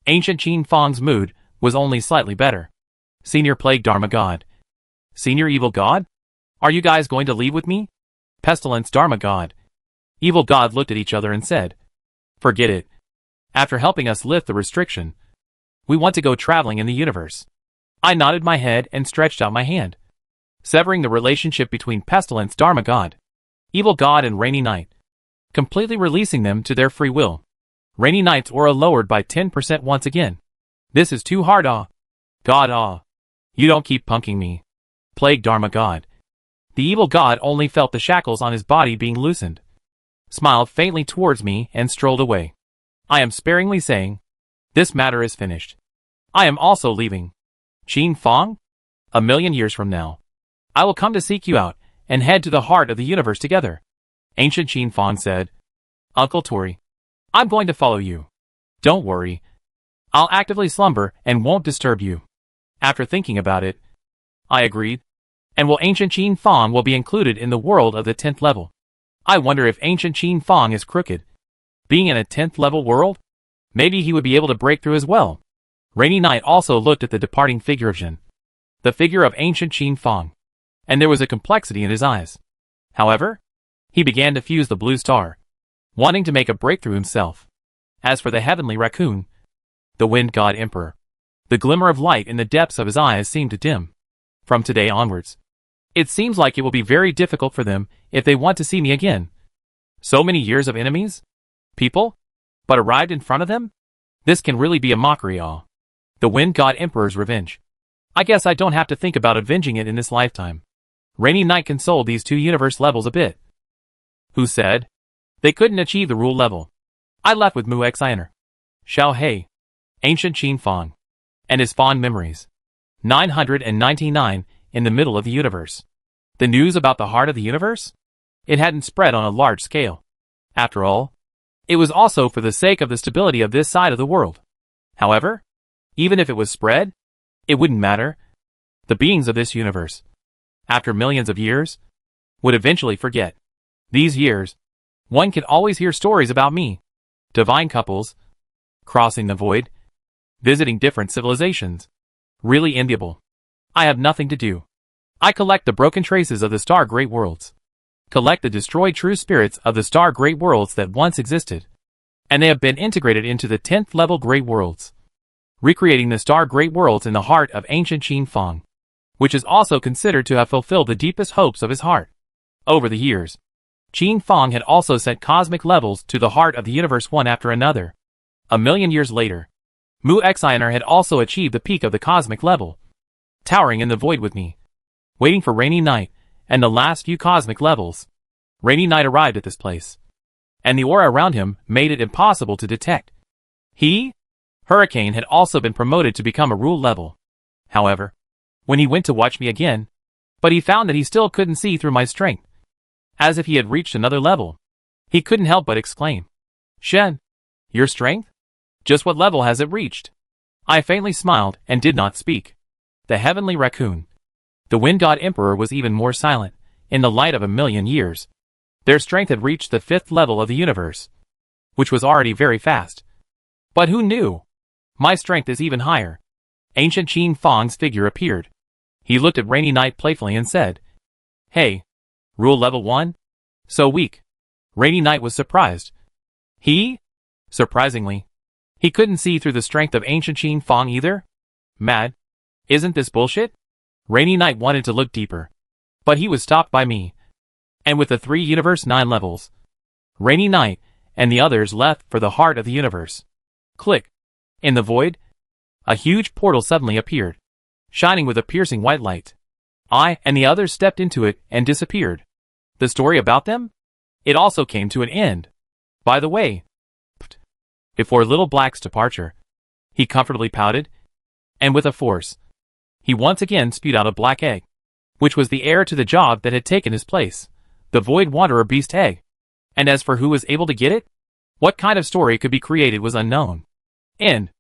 Ancient Qin Fang's mood was only slightly better. Senior Plague Dharma God. Senior Evil God? Are you guys going to leave with me? Pestilence Dharma God. Evil God looked at each other and said, Forget it. After helping us lift the restriction, we want to go traveling in the universe. I nodded my head and stretched out my hand, severing the relationship between Pestilence Dharma God, Evil God and Rainy Night, completely releasing them to their free will. Rainy Night's aura lowered by 10% once again. This is too hard, God, You don't keep punking me. Plague Dharma God. The evil god only felt the shackles on his body being loosened, smiled faintly towards me and strolled away. I am sparingly saying, this matter is finished. I am also leaving. Qin Fang? 1,000,000 years from now, I will come to seek you out and head to the heart of the universe together. Ancient Qin Fong said, Uncle Tori, I'm going to follow you. Don't worry. I'll actively slumber and won't disturb you. After thinking about it, I agreed. And will Ancient Qin Fong will be included in the world of the 10th level. I wonder if Ancient Qin Fong is crooked. Being in a 10th level world? Maybe he would be able to break through as well. Rainy Night also looked at the departing figure of Jin, the figure of Ancient Qin Fong, and there was a complexity in his eyes. However, he began to fuse the blue star, wanting to make a breakthrough himself. As for the heavenly raccoon, the wind god emperor, the glimmer of light in the depths of his eyes seemed to dim. From today onwards, it seems like it will be very difficult for them if they want to see me again. So many years of enemies? People? But arrived in front of them? This can really be a mockery, all. The wind god emperor's revenge. I guess I don't have to think about avenging it in this lifetime. Rainy Night consoled these two universe levels a bit. Who said they couldn't achieve the rule level? I left with Mu Xiner, Xiao Hei, Ancient Qin Fong, and his fond memories. 999 in the middle of the universe. The news about the heart of the universe? It hadn't spread on a large scale. After all, it was also for the sake of the stability of this side of the world. However, even if it was spread, it wouldn't matter. The beings of this universe, after millions of years, would eventually forget. These years, one can always hear stories about me. Divine couples, crossing the void, visiting different civilizations. Really enviable. I have nothing to do. I collect the broken traces of the star great worlds. Collect the destroyed true spirits of the star great worlds that once existed. And they have been integrated into the 10th level great worlds, recreating the star great worlds in the heart of Ancient Qin Fong, which is also considered to have fulfilled the deepest hopes of his heart. Over the years, Qin Fong had also sent cosmic levels to the heart of the universe one after another. 1,000,000 years later, Mu Xiner had also achieved the peak of the cosmic level, towering in the void with me, waiting for Rainy Night and the last few cosmic levels. Rainy Night arrived at this place, and the aura around him made it impossible to detect. Hurricane had also been promoted to become a rule level. However, when he went to watch me again, but he found that he still couldn't see through my strength. As if he had reached another level, he couldn't help but exclaim, Shen, your strength? Just what level has it reached? I faintly smiled and did not speak. The heavenly raccoon, the wind god emperor, was even more silent. In the light of 1,000,000 years, their strength had reached the 5th level of the universe, which was already very fast. But who knew? My strength is even higher. Ancient Qin Fong's figure appeared. He looked at Rainy Night playfully and said, Hey, rule level 1? So weak. Rainy Night was surprised. Surprisingly, he couldn't see through the strength of Ancient Qin Fong either? Mad? Isn't this bullshit? Rainy Night wanted to look deeper, but he was stopped by me. And with the 3 universe 9 levels, Rainy Night and the others left for the heart of the universe. Click. In the void, a huge portal suddenly appeared, shining with a piercing white light. I and the others stepped into it and disappeared. The story about them? It also came to an end. By the way, before Little Black's departure, he comfortably pouted, and with a force, he once again spewed out a black egg, which was the heir to the job that had taken his place, the Void Wanderer Beast egg. And as for who was able to get it, what kind of story could be created was unknown. End.